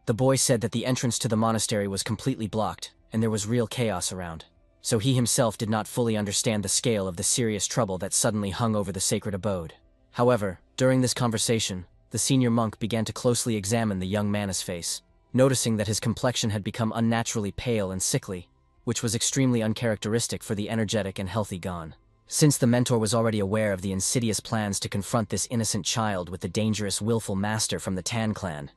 The boy said that the entrance to the monastery was completely blocked, and there was real chaos around, so he himself did not fully understand the scale of the serious trouble that suddenly hung over the sacred abode. However, during this conversation, the senior monk began to closely examine the young man's face, noticing that his complexion had become unnaturally pale and sickly, which was extremely uncharacteristic for the energetic and healthy Gon. Since the mentor was already aware of the insidious plans to confront this innocent child with the dangerous willful master from the Tan clan,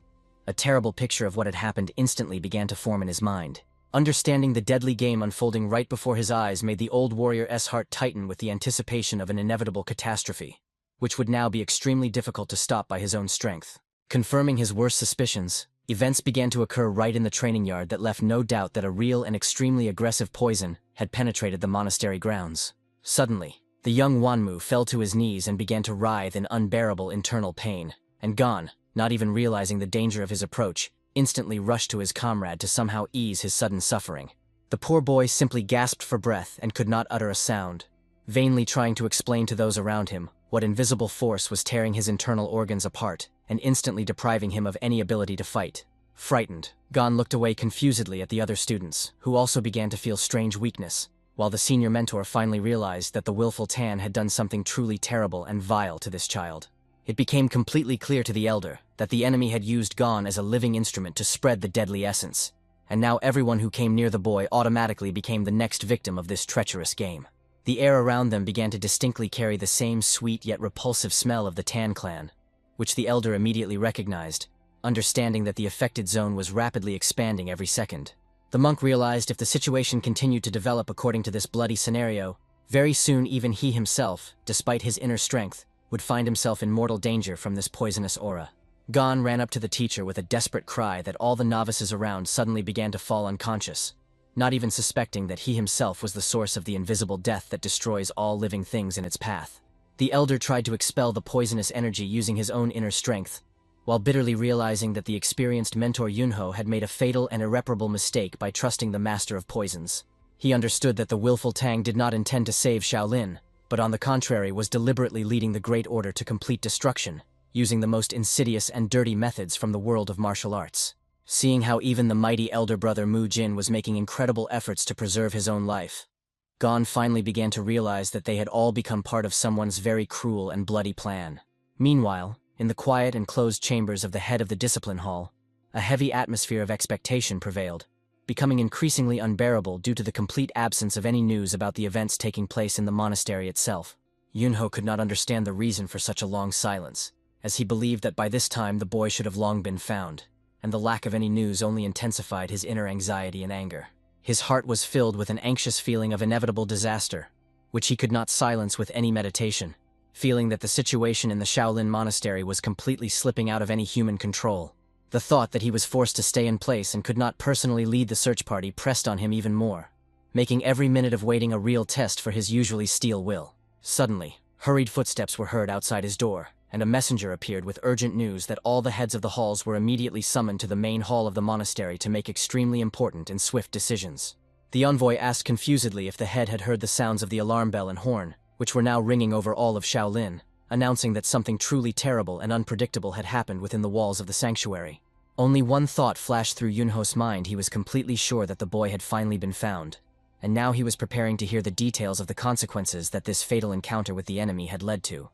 a terrible picture of what had happened instantly began to form in his mind. Understanding the deadly game unfolding right before his eyes made the old warrior's heart tighten with the anticipation of an inevitable catastrophe, which would now be extremely difficult to stop by his own strength. Confirming his worst suspicions, events began to occur right in the training yard that left no doubt that a real and extremely aggressive poison had penetrated the monastery grounds. Suddenly, the young Wanmu fell to his knees and began to writhe in unbearable internal pain, and Gon, not even realizing the danger of his approach, instantly rushed to his comrade to somehow ease his sudden suffering. The poor boy simply gasped for breath and could not utter a sound, vainly trying to explain to those around him what invisible force was tearing his internal organs apart and instantly depriving him of any ability to fight. Frightened, Gon looked away confusedly at the other students, who also began to feel strange weakness, while the senior mentor finally realized that the willful Tan had done something truly terrible and vile to this child. It became completely clear to the elder that the enemy had used Gon as a living instrument to spread the deadly essence, and now everyone who came near the boy automatically became the next victim of this treacherous game. The air around them began to distinctly carry the same sweet yet repulsive smell of the Tan clan, which the elder immediately recognized, understanding that the affected zone was rapidly expanding every second. The monk realized if the situation continued to develop according to this bloody scenario, very soon even he himself, despite his inner strength, would find himself in mortal danger from this poisonous aura. Gon ran up to the teacher with a desperate cry that all the novices around suddenly began to fall unconscious, not even suspecting that he himself was the source of the invisible death that destroys all living things in its path. The elder tried to expel the poisonous energy using his own inner strength, while bitterly realizing that the experienced mentor Yunho had made a fatal and irreparable mistake by trusting the master of poisons. He understood that the willful Tang did not intend to save Shaolin, but on the contrary was deliberately leading the Great Order to complete destruction, using the most insidious and dirty methods from the world of martial arts. Seeing how even the mighty elder brother Mu Jin was making incredible efforts to preserve his own life, Gon finally began to realize that they had all become part of someone's very cruel and bloody plan. Meanwhile, in the quiet and closed chambers of the head of the discipline hall, a heavy atmosphere of expectation prevailed, becoming increasingly unbearable due to the complete absence of any news about the events taking place in the monastery itself. Yunho could not understand the reason for such a long silence, as he believed that by this time the boy should have long been found, and the lack of any news only intensified his inner anxiety and anger. His heart was filled with an anxious feeling of inevitable disaster, which he could not silence with any meditation, feeling that the situation in the Shaolin monastery was completely slipping out of any human control. The thought that he was forced to stay in place and could not personally lead the search party pressed on him even more, making every minute of waiting a real test for his usually steel will. Suddenly, hurried footsteps were heard outside his door, and a messenger appeared with urgent news that all the heads of the halls were immediately summoned to the main hall of the monastery to make extremely important and swift decisions. The envoy asked confusedly if the head had heard the sounds of the alarm bell and horn, which were now ringing over all of Shaolin, announcing that something truly terrible and unpredictable had happened within the walls of the sanctuary. Only one thought flashed through Yunho's mind. He was completely sure that the boy had finally been found, and now he was preparing to hear the details of the consequences that this fatal encounter with the enemy had led to.